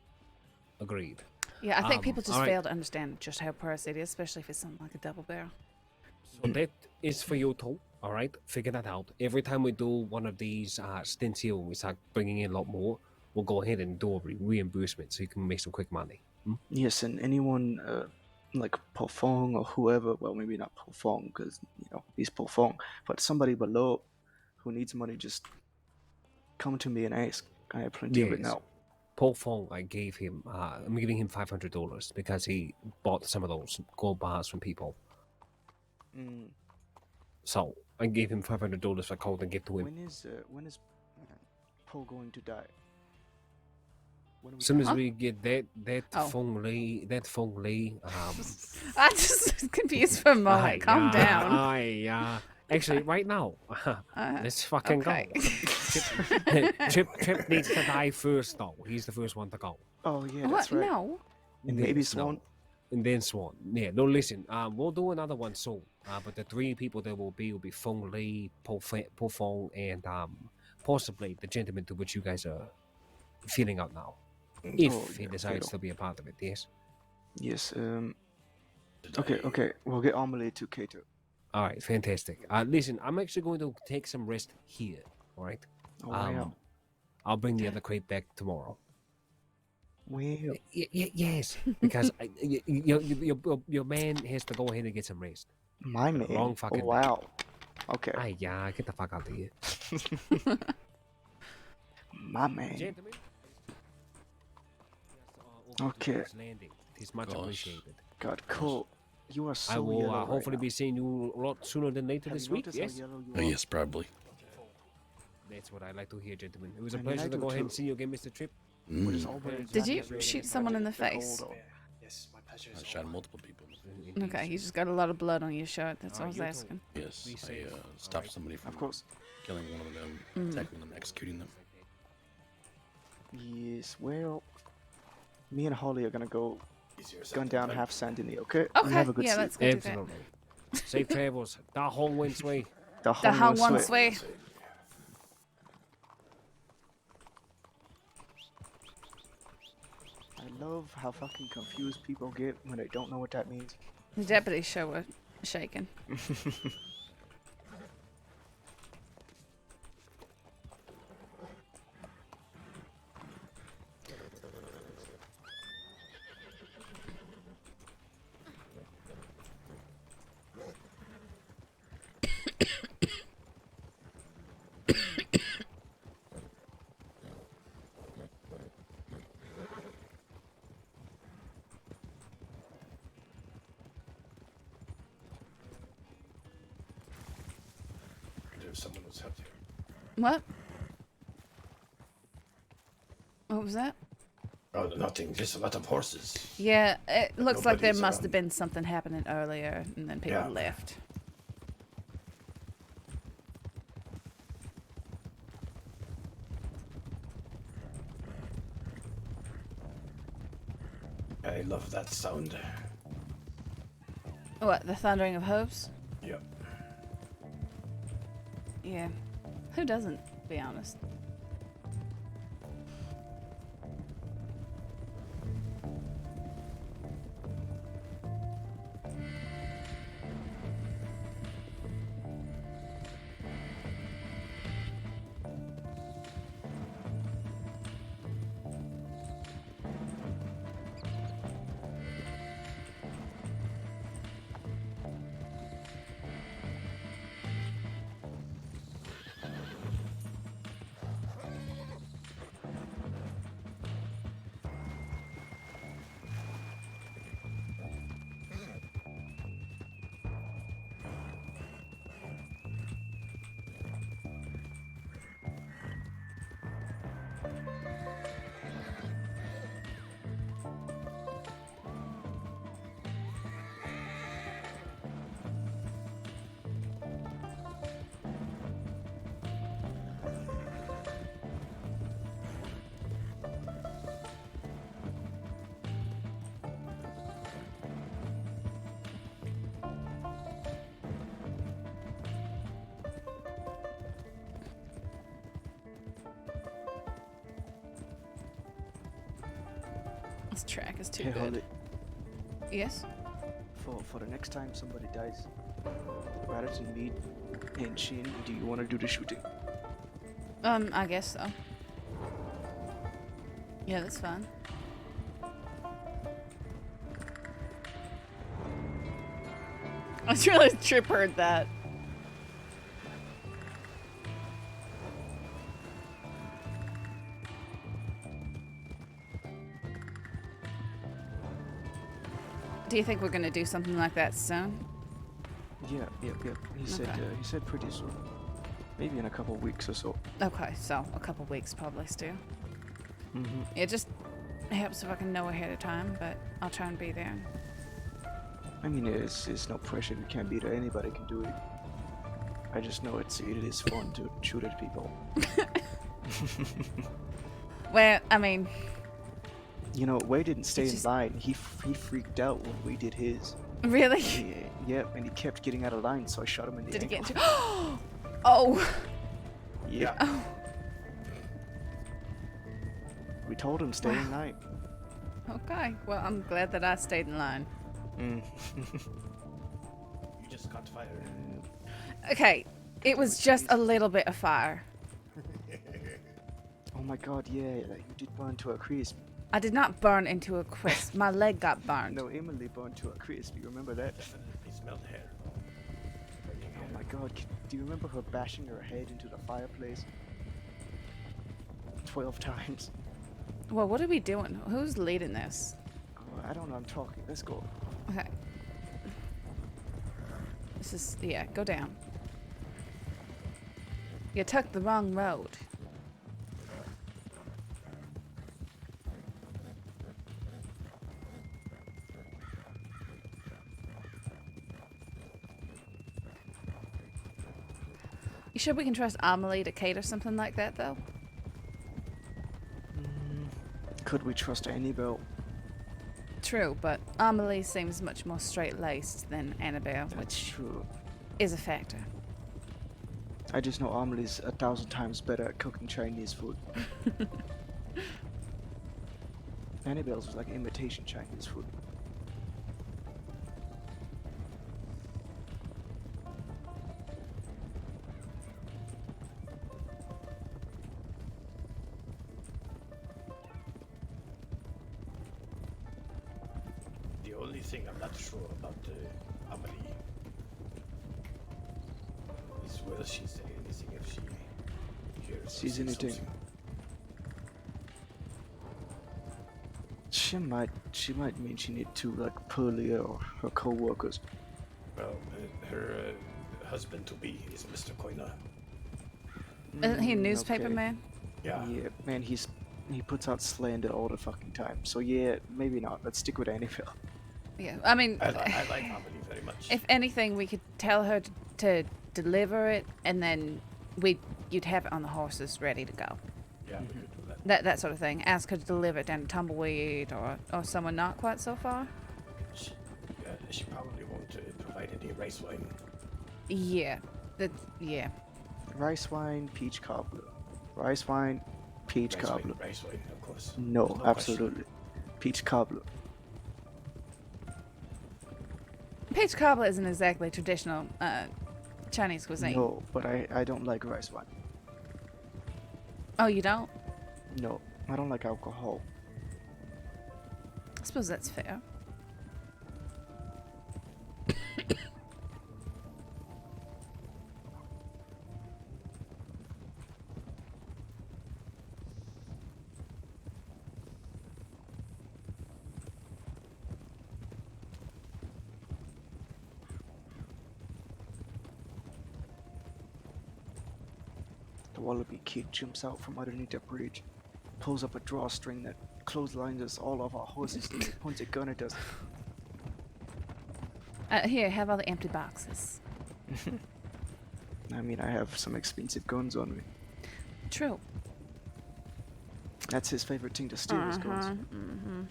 Agreed. Yeah, I think people just alright. fail to understand just how pricey it is, especially if it's something like a double barrel. So that is for you too. All right, figure that out. Every time we do one of these stints here, when we start bringing in a lot more, we'll go ahead and do a reimbursement so you can make some quick money. Yes, and anyone like Pofong or whoever, well, maybe not Pofong because, he's Pofong, but somebody below who needs money, just come to me and ask. I have plenty of it now. Paul Fong, I'm giving him $500 because he bought some of those gold bars from people. So I gave him $500 for cold and give to him. When is Paul going to die? As soon as we get that Fong Lee, I just confused for a moment. Calm down. Actually, right now, let's fucking go. Trip needs to die first, though. He's the first one to go. Oh yeah, What? that's right. No. And maybe Swan. And then Swan. Yeah, no, listen. We'll do another one soon. But the 3 people there will be Fong Lee, Po Fong, and possibly the gentleman to which you guys are feeling out now. If he decides to be a part of it, yes. Yes. Okay. We'll get Amelie to cater. All right, fantastic. Listen, I'm actually going to take some rest here. All right. Oh, wow. I'll bring the other crate back tomorrow. Well. Yes, because your man has to go ahead and get some rest. My man. Wrong fucking. Oh, wow. Okay. Yeah, get the fuck out of here. My man. Gentlemen. Okay. It is much appreciated. God, cool. You are so I will yellow hopefully right be seeing you a lot sooner than later this week. Yes. Yes, probably. That's what I like to hear, gentlemen. It was a I mean, pleasure I to do go ahead and too. see you again, Mr. Tripp. Did you shoot someone in the face? Yes, my pleasure. I shot multiple people. Okay, you just got a lot of blood on your shirt. That's what I was you too. asking. Yes, I stopped somebody from killing one of them, attacking them, executing them. Yes, well, me and Holly are gonna go gun down half Sandini, okay? Okay, And have a good yeah, sleep. let's go do that. Absolutely. Safe travels. Da Hong Wen Sui. The The Hong One Sway. I love how fucking confused people get when they don't know what that means. The deputies show were shaking. There's someone who's out here. What? What was that? Oh, nothing. Just a lot of horses. Yeah, it looks like there Nobody's must around. have been something happening earlier, and then people Yeah. left. I love that sound. What, the thundering of hooves? Yep. Yeah. Who doesn't, to be honest? This track is too Hey, good. Holly, Yes? for the next time somebody dies, rather than me and Shin, do you want to do the shooting? I guess so. Yeah, that's fine. I was really Trip heard that. Do you think we're gonna do something like that soon? Yeah. He said pretty soon. Maybe in a couple of weeks or so. Okay, so a couple weeks probably still. Mm-hmm. It just helps if I can know ahead of time, but I'll try and be there. I mean, it's no pressure. We can't be there. Anybody can do it. I just know it is fun to shoot at people. Well, I mean, You know, Wei didn't stay It's in just- line. He freaked out when we did his. really? Yep, and he kept getting out of line, so I shot him in the Did he get ankle. into? Oh. Yeah. Oh. We told him stay in line. Okay. Well, I'm glad that I stayed in line. You just got fired. Okay, it was just a little bit of fire. Oh my god, yeah, like, you did burn to a crisp. I did not burn into a crisp. My leg got burned. No, Emily burned to a crisp. You remember that? Definitely smelled hair. Oh my god, do you remember her bashing her head into the fireplace? 12 times. Well, what are we doing? Who's leading this? Oh, I don't know, I'm talking. Let's go. Okay. This is, yeah, go down. You took the wrong road. You sure we can trust Amelie to cater something like that, though? Could we trust Annabelle? True, but Amelie seems much more straight-laced than Annabelle, which true. is a factor. I just know Amelie's 1,000 times better at cooking Chinese food. Annabelle's was like imitation Chinese food. The only thing I'm not sure about Amelie is whether she say anything if she hears. or Sees sees anything. something. She might mention it to like Pearlie or her co-workers. Well, her husband to be is Mr. Koina. Isn't he a newspaper okay. man? Yeah. Yeah, man, he puts out slander all the fucking time. So yeah, maybe not. Let's stick with Annabelle. Yeah, I mean, I like Amelie very much. if anything, we could tell her to deliver it, and then you'd have it on the horses ready to go. Yeah, we could do that. That sort of thing. Ask her to deliver it down to Tumbleweed or someone not quite so far. She probably won't provide any rice wine. Yeah, yeah. Rice wine, peach cobbler. Rice wine, peach cobbler. Rice wine, of course. No, There's no absolutely. Peach cobbler. Peach cobbler isn't exactly traditional Chinese cuisine. No, but I don't like rice wine. Oh, you don't? No, I don't like alcohol. I suppose that's fair. The Wallaby Kid jumps out from underneath the bridge, pulls up a drawstring that clotheslines us all off our horses and points a gun at us. Here, have all the empty boxes. I mean, I have some expensive guns on me. True. That's his favorite thing to steal is guns. Mm-hmm.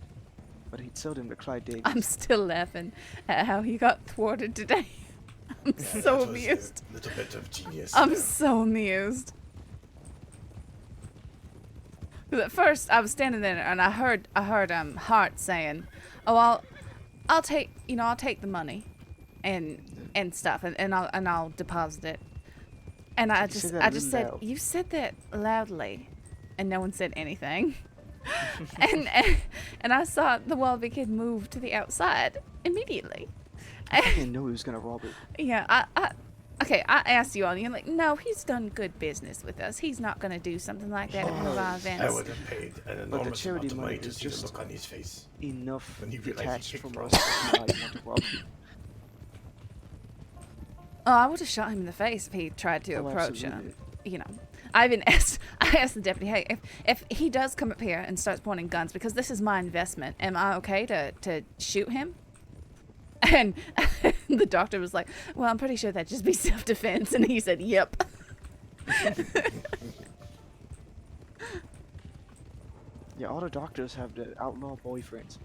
But he'd sell them to Clyde Davis. I'm still laughing at how he got thwarted today. I'm Yeah, so that was amused. A little bit of genius. I'm there. so amused. 'Cause at first I was standing there and I heard Hart saying, "Oh, I'll take the money, and stuff, and I'll deposit it." And I just said, "You said that loudly," and no one said anything. and I saw the Wallaby Kid move to the outside immediately. I didn't know he was gonna rob it. Yeah, I asked you all, and you're like, "No, he's done good business with us. He's not gonna do something like that at one of our events." I would have paid an But the enormous charity amount of money money to is see the just look on his face. enough When he realized he detached kicked from wrong. us that you want to rob you. Oh, I would have shot him in the face if he tried to Oh, approach absolutely. him. I asked the deputy, "Hey, if he does come up here and starts pointing guns, because this is my investment, am I okay to shoot him?" And the doctor was like, "Well, I'm pretty sure that'd just be self-defense," and he said, "Yep." Yeah, all the doctors have the outlaw boyfriends.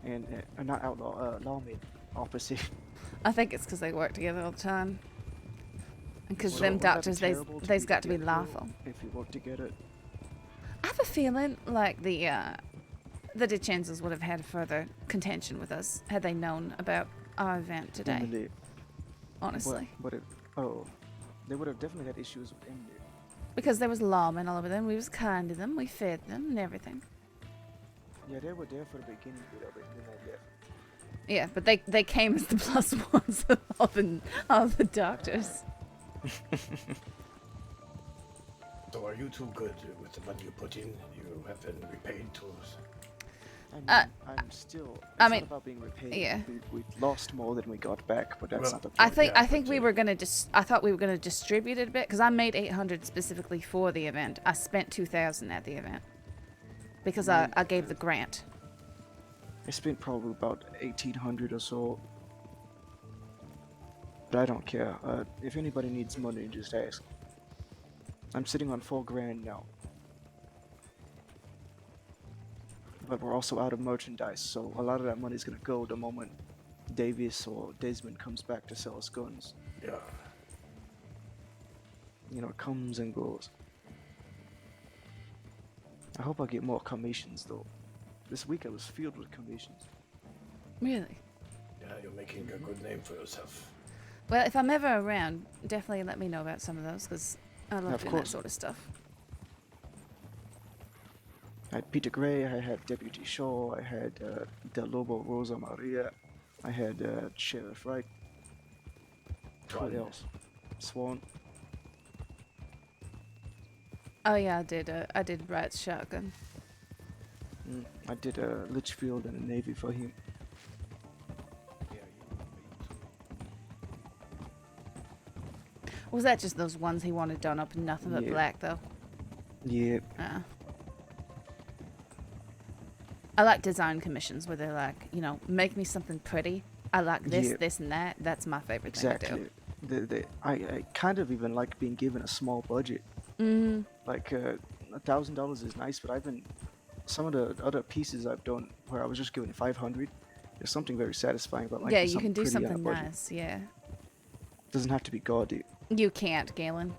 And not outlaw, lawmen. Opposite. I think it's because they work together all the time. And because So them wouldn't that be doctors, terrible to they've be got to be together lawful. If you work together. I have a feeling like the DiCenzos would have had further contention with us had they known about our event today. Emily. Honestly. They would have definitely had issues with Emily. Because there was lawmen all over them. We was kind to them. We fed them and everything. Yeah, they were there for the beginning bit of it, and then they left. Yeah, but they came as the plus ones of all the doctors. So are you too good with the money you put in? You have been repaid to us? I'm still. It's I mean, not about being repaid. yeah. We lost more than we got back, but that's not the point. I think we were gonna I thought we were gonna distribute it a bit because I made 800 specifically for the event. I spent 2,000 at the event because I gave the grant. I spent probably about 1,800 or so. But I don't care. If anybody needs money, just ask. I'm sitting on $4,000 now. But we're also out of merchandise, so a lot of that money is gonna go the moment Davis or Desmond comes back to sell us guns. Yeah. You know, it comes and goes. I hope I get more commissions though. This week I was filled with commissions. Really? Yeah, you're making a good name for yourself. Well, if I'm ever around, definitely let me know about some of those because I love Of doing that course. sort of stuff. I had Peter Gray, I had Deputy Shaw, I had Del Lobo Rosa Maria, I had Sheriff Wright. What Swan. else? Swan. Oh yeah, I did Wright's shotgun. I did Litchfield and a Navy for him. Was that just those ones he wanted done up in nothing but Yeah. black though? Yeah. I like design commissions where they're like, make me something pretty. I like this, Yeah. this, and that. That's my favorite thing to Exactly. do. I kind of even like being given a small budget. Mm-hmm. Like $1,000 is nice, but some of the other pieces I've done where I was just given 500. There's something very satisfying about Yeah, making you can do pretty on a something budget. nice. Yeah. Doesn't have to be gaudy. You can't, Galen.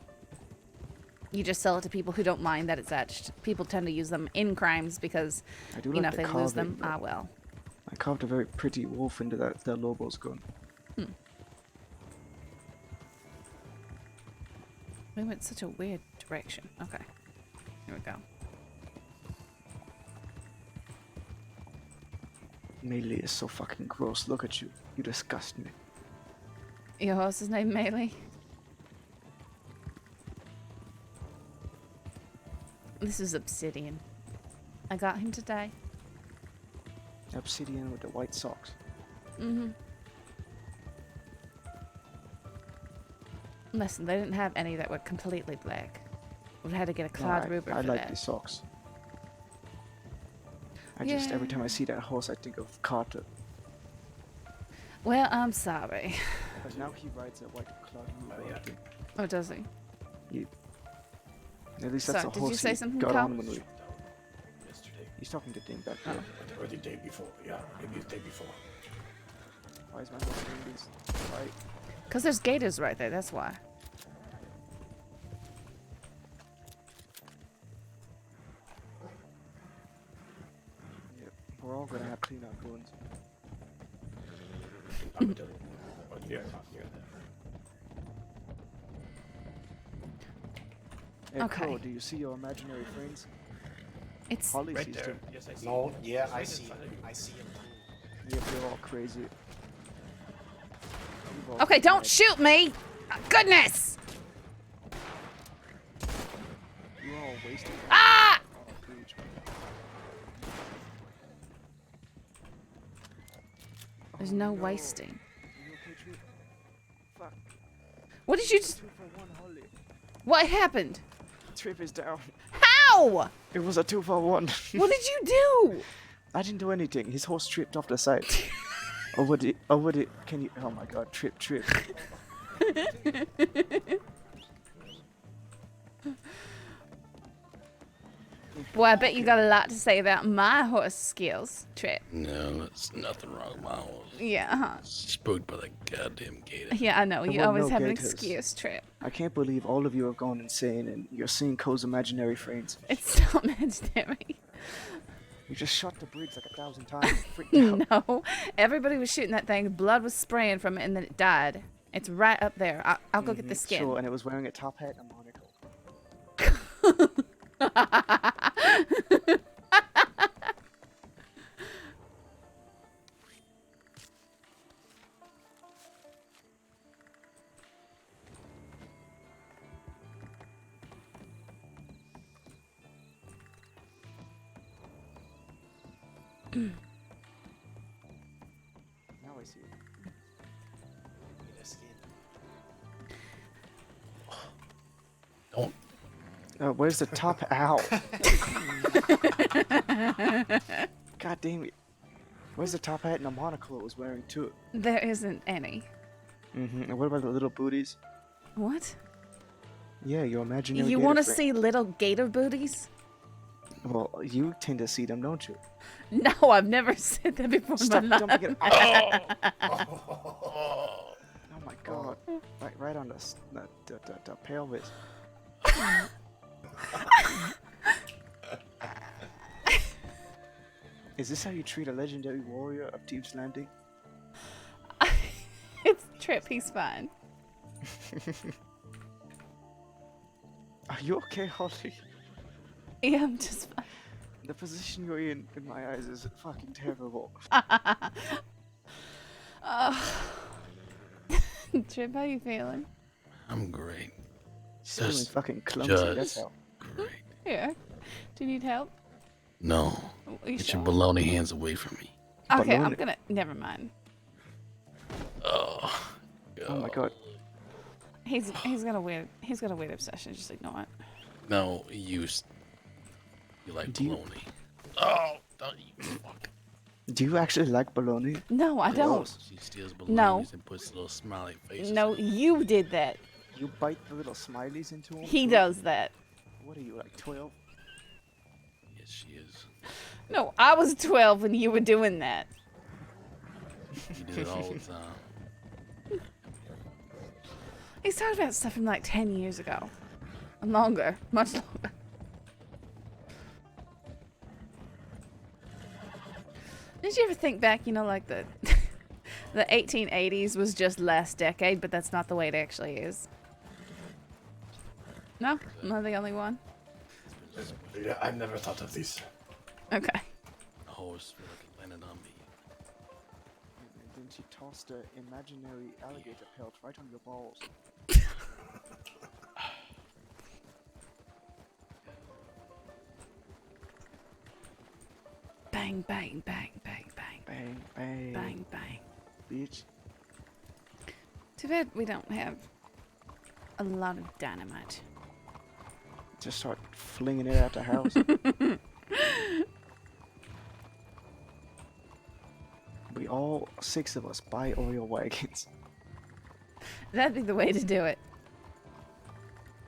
You just sell it to people who don't mind that it's etched. People tend to use them in crimes because, I do if like they the lose them, carving, though. well. I carved a very pretty wolf into that Lobo's gun. We went such a weird direction. Okay. Here we go. Melee is so fucking gross. Look at you. You disgust me. Your horse's name Melee? This is Obsidian. I got him today. Obsidian with the white socks. Mm-hmm. Listen, they didn't have any that were completely black. We had to get a cloud ruber I for like that. the socks. Just every time I see that horse, I think of Carter. Well, I'm sorry. But now he rides a white cloud ruber. I think. Oh, does he? Yeah. At least that's Sorry, a did you horse say he something, got Kyle? on when we. Yesterday. He's talking to Dane back there. Or the day before. Yeah, maybe the day before. Why is my horse doing this? Why? Because there's gators right there, that's why. we're all gonna have clean-out guns. I'm telling you. Oh, yeah, not near there. Hey, Okay. Crow, do you see your imaginary friends? It's Holly Right sees there. them. Yes, I see. No, him. yeah, He's I right see in him. front of you. I see him too. Yep, they're all crazy. You've all okay. been Don't mad. shoot me! Goodness! You're all wasted. Ah! Oh, preach. There's Oh, no wasting. You okay, Trip? Fuck. What did you just? 2-for-1, Holly. What happened? Trip is down. How? It was a 2-for-1. What did you do? I didn't do anything. His horse tripped off the side. Can you? Oh my god, Trip. Boy, I bet you got a lot to say about my horse skills, Trip. No, there's nothing wrong with my horse. Yeah, uh-huh. Spooked by the goddamn gator. Yeah, I know. There You were always no have an gators. excuse, Trip. I can't believe all of you have gone insane and you're seeing Cole's imaginary friends. It's not imaginary. You just shot the bridge like 1,000 times. Freaked out. No, everybody was shooting that thing. Blood was spraying from it, and then it died. It's right up there. I'll go get the skin. Sure, and it was wearing a top hat and a monocle. Now I see it. The skin. Don't. Where's the top? Ow. God damn it. Where's the top hat and the monocle it was wearing too? There isn't any. And what about the little booties? What? Yeah, your imaginary You gator want to friend. see little gator booties? Well, you tend to see them, don't you? No, I've never said that before Stop in my jumping life. Oh my god. Right on the pelvis. Is this how you treat a legendary warrior of Thieves Landing? It's Trip. He's fine. Are you okay, Holly? Yeah, I'm just fine. The position you're in my eyes, is fucking terrible. Trip, how you feeling? I'm great. She's feeling Just- fucking clumsy, that's just how. great. Here. Do you need help? No. Are you Get sure? your baloney hands away from me. Okay, I'm Baloney. gonna. Never mind. Oh. Oh my god. He's got a weird obsession. Just ignore it. No, you like Do you- baloney. Oh, don't you fuck. Do you actually like baloney? No, I don't. She steals balloons No. and puts little smiley faces. No, you did that. You bite the little smileys into them? He does that. What are you, like 12? Yes, she is. No, I was 12 when you were doing that. You do it all the time. He's talking about stuff from like 10 years ago. And longer. Much longer. Did you ever think back, like the 1880s was just last decade, but that's not the way it actually is? No? Am I the only one? Yeah, I've never thought of this. Okay. A horse fucking landed on me. And then she tossed an imaginary alligator pelt right on your balls. Bang, bang, bang, bang, bang. Bang, bang. Bang, bang. Bitch. Too bad we don't have a lot of dynamite. Just start flinging it out the house. We all 6 of us buy oil wagons. That'd be the way to do it.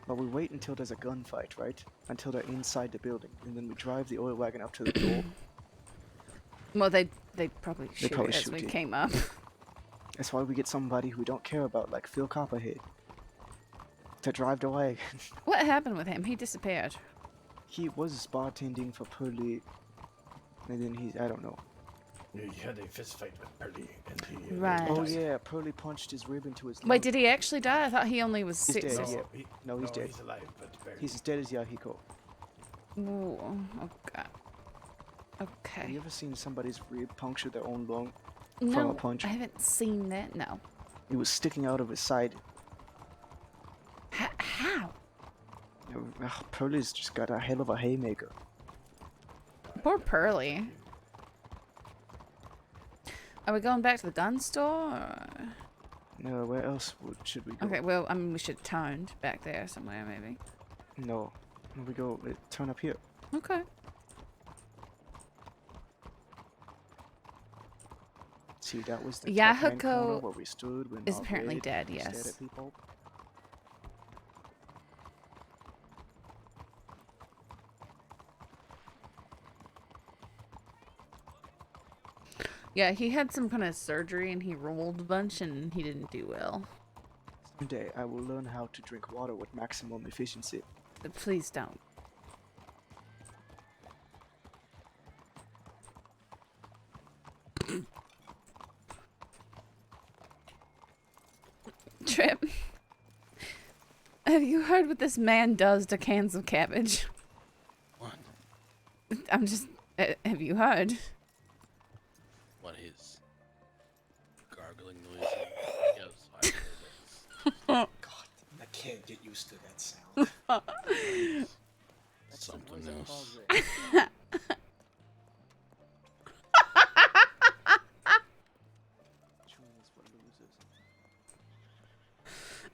But we wait until there's a gunfight, right? Until they're inside the building. And then we drive the oil wagon up to the door. Well, they'd probably shoot probably it as shoot we it. came up. That's why we get somebody who we don't care about, like Phil Copperhead, to drive the wagon. What happened with him? He disappeared. He was bartending for Pearly, and then I don't know. He had a fist fight with Pearly, and he. Right. Oh yeah, Pearly punched his rib into his. Wait, lung. did he actually die? I thought he only was He's sick. dead. No, Yeah. No, he's dead. He's alive, but barely. He's as dead as Yahiko. Ooh, oh god. Have Okay. you ever seen somebody's rib puncture their own lung from a No, punch? I haven't seen that. No. It was sticking out of his side. How? Pearly's just got a hell of a haymaker. Poor Pearly. Are we going back to the gun store? Or... No, where else should we go? Okay, well, I mean, we should turn back there somewhere, maybe. No. We go turn up here. Okay. See, that was the Taipan corner Yahiko where we stood when is our apparently raid dead, stared yes. at people. Yeah, he had some kind of surgery and he rolled a bunch and he didn't do well. Someday I will learn how to drink water with maximum efficiency. But please don't. Trip. Have you heard what this man does to cans of cabbage? What? I'm just... have you heard? What is gargling noise? Yes, God, I can't get used to that sound. Something else.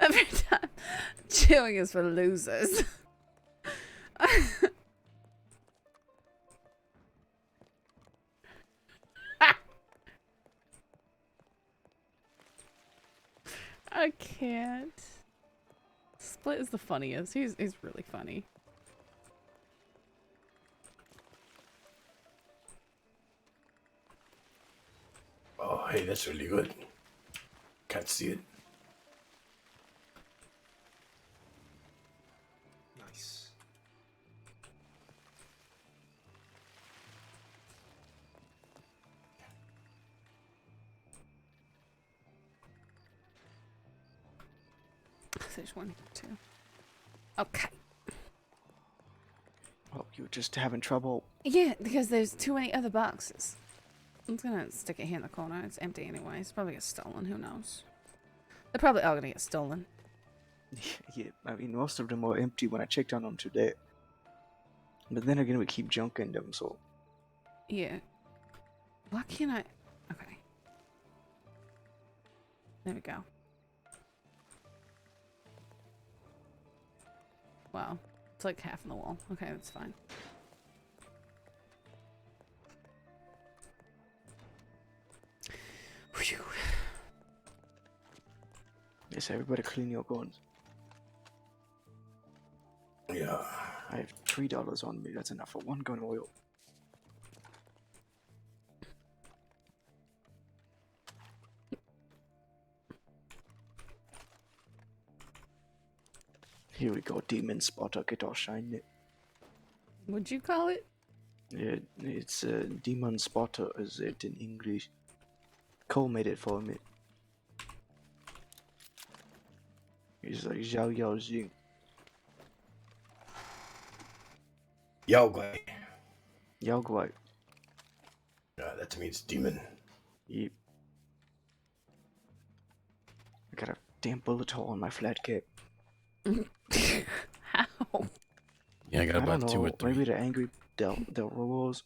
Every time. Chewing is for losers. I can't. Split is the funniest. He's really funny. Oh, hey, that's really good. Can't see it. Nice. There's one here too. Okay. Oh, you're just having trouble. Yeah, because there's too many other boxes. I'm just gonna stick it here in the corner. It's empty anyway. It's probably get stolen. Who knows? They're probably all gonna get stolen. Yeah, I mean, most of them were empty when I checked on them today. But then again, we keep junking them, so... Yeah. Why can't I... Okay. There we go. Wow. It's like half in the wall. Okay, that's fine. Whew. Yes, everybody clean your guns. Yeah. I have $3 on me. That's enough for one gun oil. Here we go, Demon Spotter. Get all shiny. What'd you call it? Yeah, it's Demon Spotter, is it in English? Cole made it for me. He's like Zhao Yao Jing. Yao Guai. Yao Guai. That means demon. Yep. I got a damn bullet hole in my flat cap. How? Yeah, I got about don't 2 or know, 3. Maybe the angry Del Rose.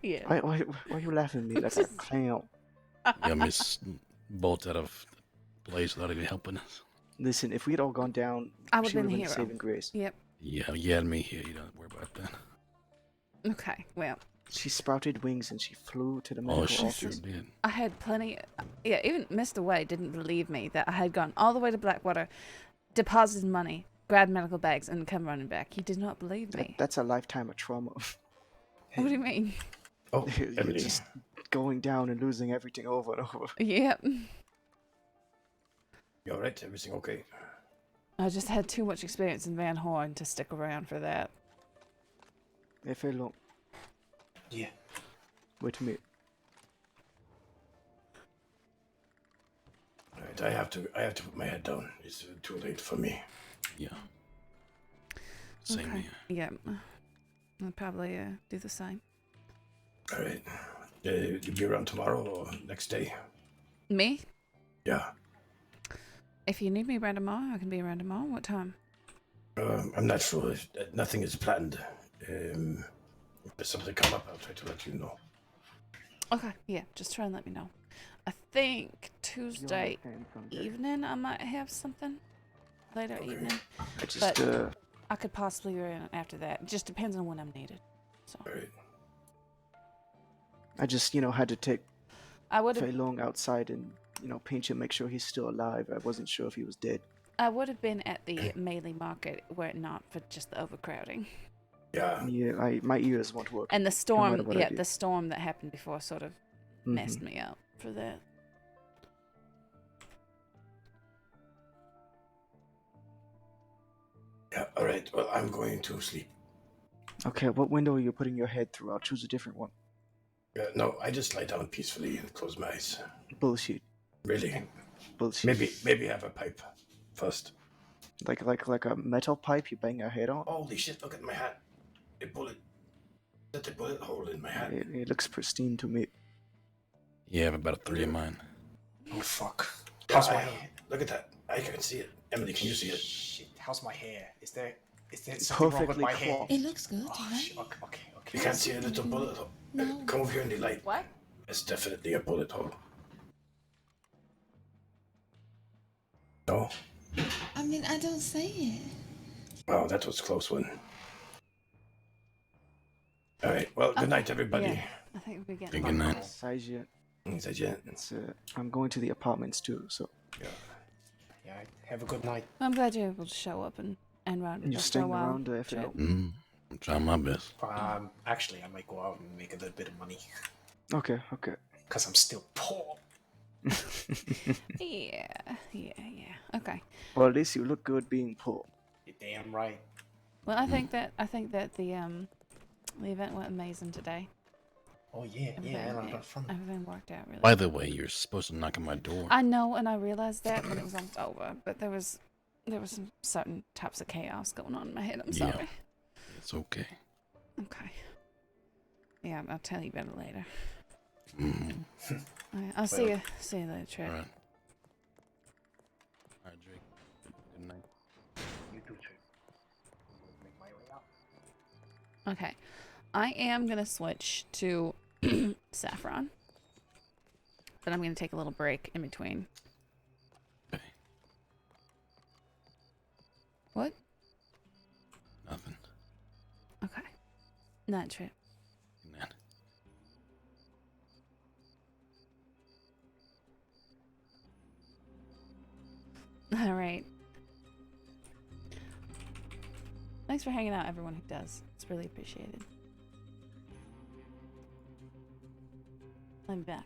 Yeah. Why are you laughing at me like a clown? Yeah, Miss Bolt out of place without even helping us. Listen, if we had all gone down, I would've she would been have the been hero. saving grace. Yep. Yeah, you had me here. You don't worry about that. Okay, well. She sprouted wings and she flew to the medical Oh, she office. sure did. I had plenty. Yeah, even Mr. Wade didn't believe me that I had gone all the way to Blackwater, deposited money, grabbed medical bags, and come running back. He did not believe me. That's a lifetime of trauma. What do you mean? Oh, You're Emily. just going down and losing everything over and over. Yep. You alright? Everything okay? I just had too much experience in Van Horn to stick around for that. If it long. Yeah. Where to meet? Alright, I have to put my head down. It's too late for me. Yeah. Same Okay. here. Yeah. I'll probably do the same. Alright. You'll be around tomorrow or next day? Me? Yeah. If you need me around tomorrow, I can be around tomorrow. What time? I'm not sure. Nothing is planned. If something come up, I'll try to let you know. Okay, yeah, just try and let me know. I think Tuesday evening I might have something. Later evening. But I could possibly be in after that. It just depends on when I'm needed. So. I just, had to take I would Fei Long outside and, pinch him, make sure he's still alive. I wasn't sure if he was dead. I would have been at the melee market were it not for just the overcrowding. Yeah. Yeah, my ears won't work. And the no storm, matter what I do. the storm that happened before sort of messed me up for that. Yeah, alright. Well, I'm going to sleep. Okay, what window are you putting your head through? I'll choose a different one. No, I just lie down peacefully and close my eyes. Bullshit. Really? Bullshit. Maybe have a pipe first. Like a metal pipe you bang your head on? Holy shit, look at my hat. A bullet. That's a bullet hole in my hat. It looks pristine to me. Yeah, I have about a 3 of mine. Oh fuck. Yeah, How's my hair? Look at that. I can see it. Emily, can you see it? Shit. How's my hair? Is there something wrong with my hair? It looks good. Okay. You can't see a little bullet hole. No. Come over here in the light. What? It's definitely a bullet hole. No? I mean, I don't say it. Oh, that was a close one. Alright, well, good night, everybody. Yeah, I think we're getting Good night. It's, I'm going to the apartments too, so. Yeah, have a good night. I'm glad you're able to show up and run You're just for a staying while. around if Chet. I'm trying my best. Actually, I might go out and make a little bit of money. Okay. Because I'm still poor. Yeah. Okay. Well, at least you look good being poor. You're damn right. Well, I think that the event went amazing today. Oh yeah, I had a lot of fun. Everything worked out really. By the way, you're supposed to knock on my door. I know, and I realized that when it was almost over, but there was some certain types of chaos going on in my head. I'm Yeah. sorry. It's okay. Okay. Yeah, I'll tell you better later. Mm. All right, I'll see you later, Trent. Alright, Drake. Good night. You too, Trey. Make my way out. Okay. I am going to switch to Saffron. But I'm going to take a little break in between. Okay. What? Nothing. Okay. Not true. Good night. All right. Thanks for hanging out, everyone who does. It's really appreciated. I'm back.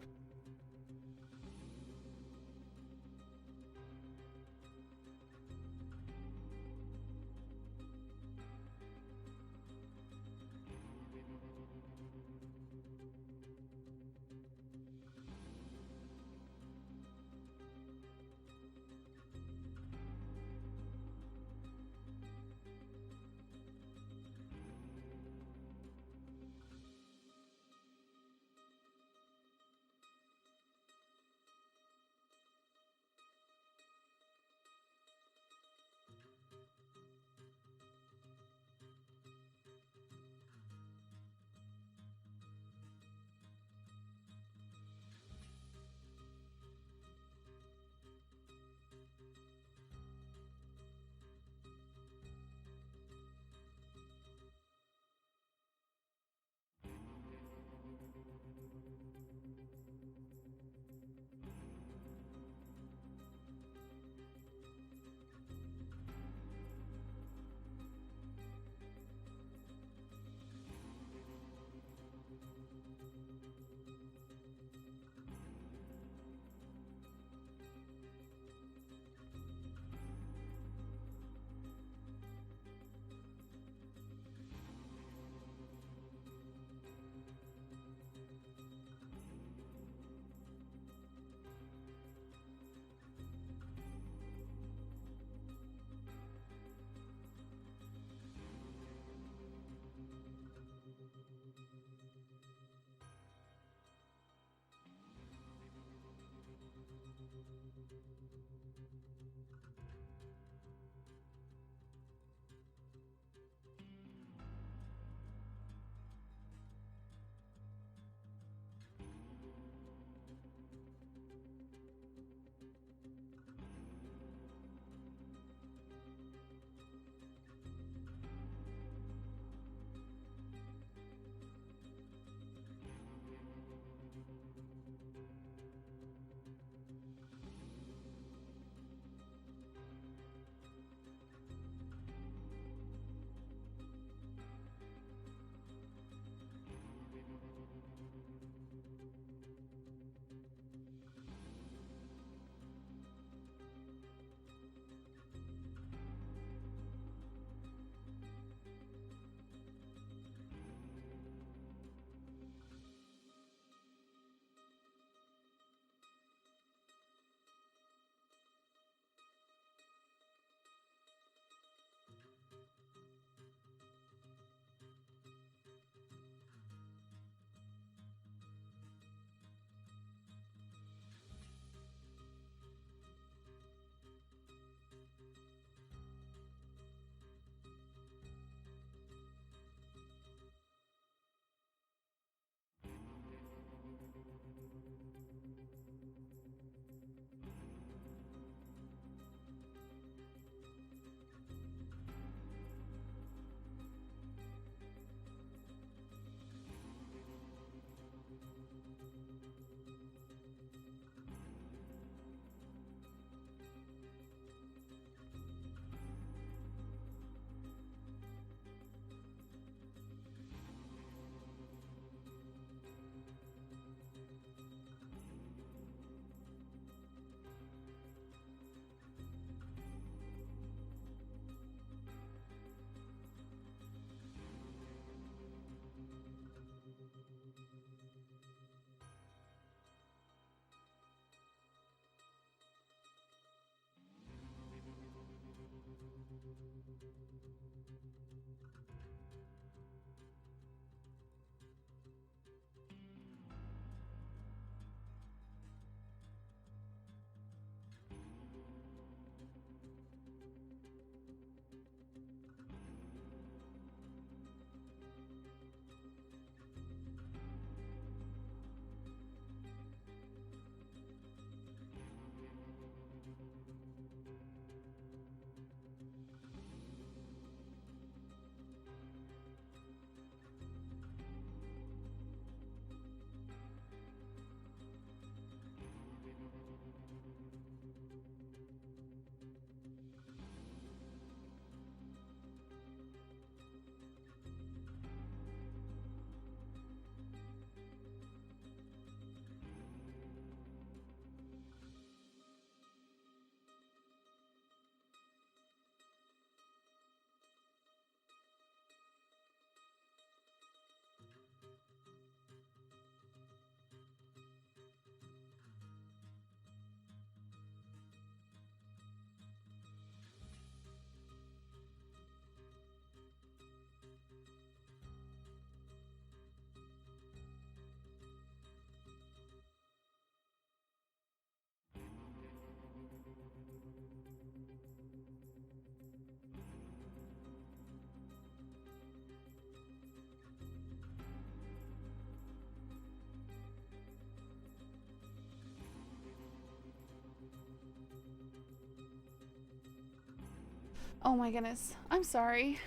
Oh my goodness. I'm sorry.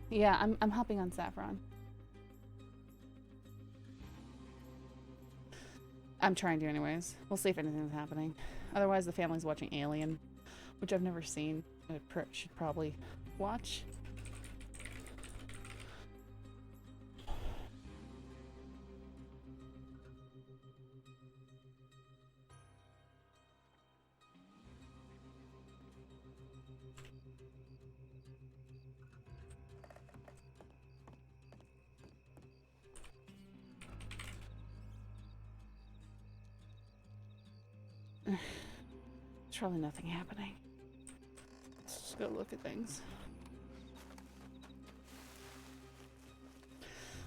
Yeah, I'm hopping on Saffron. I'm trying to anyways. We'll see if anything's happening. Otherwise, the family's watching Alien, which I've never seen. I should probably watch. There's probably nothing happening. Let's just go look at things.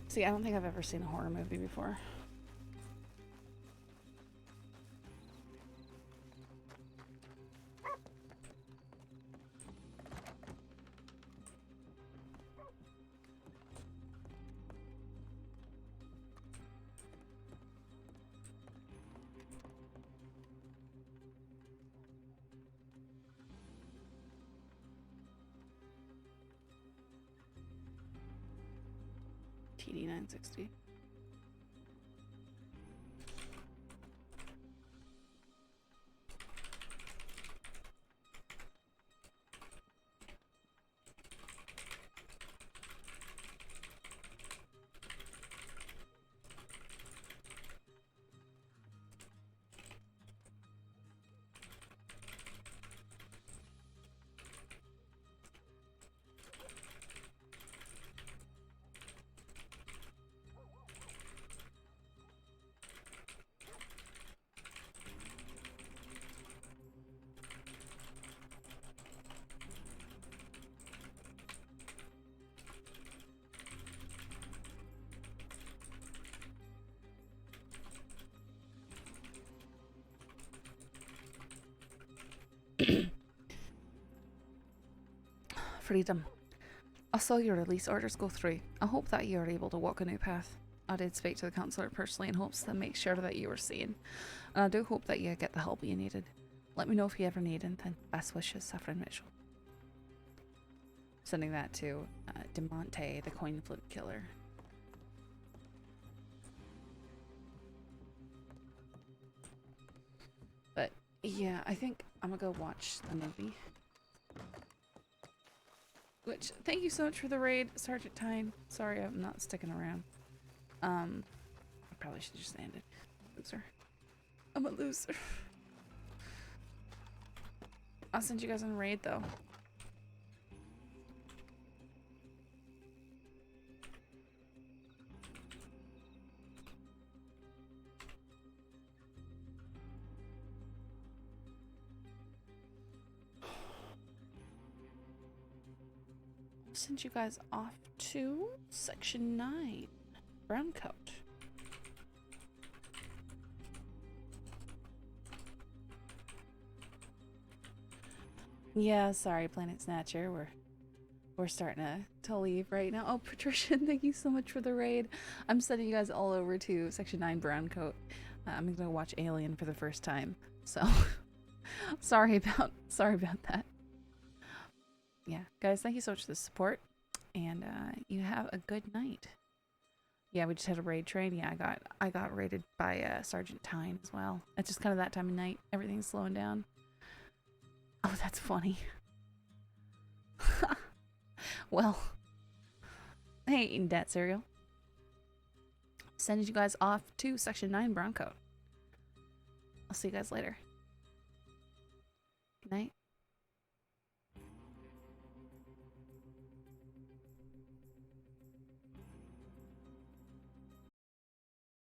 See, I don't think I've ever seen a horror movie before. TD960. Freedom. I saw your release orders go through. I hope that you are able to walk a new path. I did speak to the councillor personally in hopes to make sure that you were seen. And I do hope that you get the help you needed. Let me know if you ever need anything. Best wishes, Saffron Mitchell. Sending that to DeMonte, the coin flip killer. But yeah, I think I'm gonna go watch the movie. Which, thank you so much for the raid, Sergeant Tyne. Sorry I'm not sticking around. I probably should just end it. Loser. I'm a loser. I'll send you guys on a raid though. Send you guys off to section 9, brown coat. Yeah, sorry, Planet Snatcher. We're starting to leave right now. Oh, Patricia, thank you so much for the raid. I'm sending you guys all over to section 9, brown coat. I'm gonna watch Alien for the first time, so sorry about that. Yeah, guys, thank you so much for the support, and you have a good night. Yeah, we just had a raid train. Yeah, I got raided by Sergeant Tyne as well. It's just kind of that time of night. Everything's slowing down. Oh, that's funny. Well, I ain't eating that cereal. Sending you guys off to section 9, brown coat. I'll see you guys later. Good night.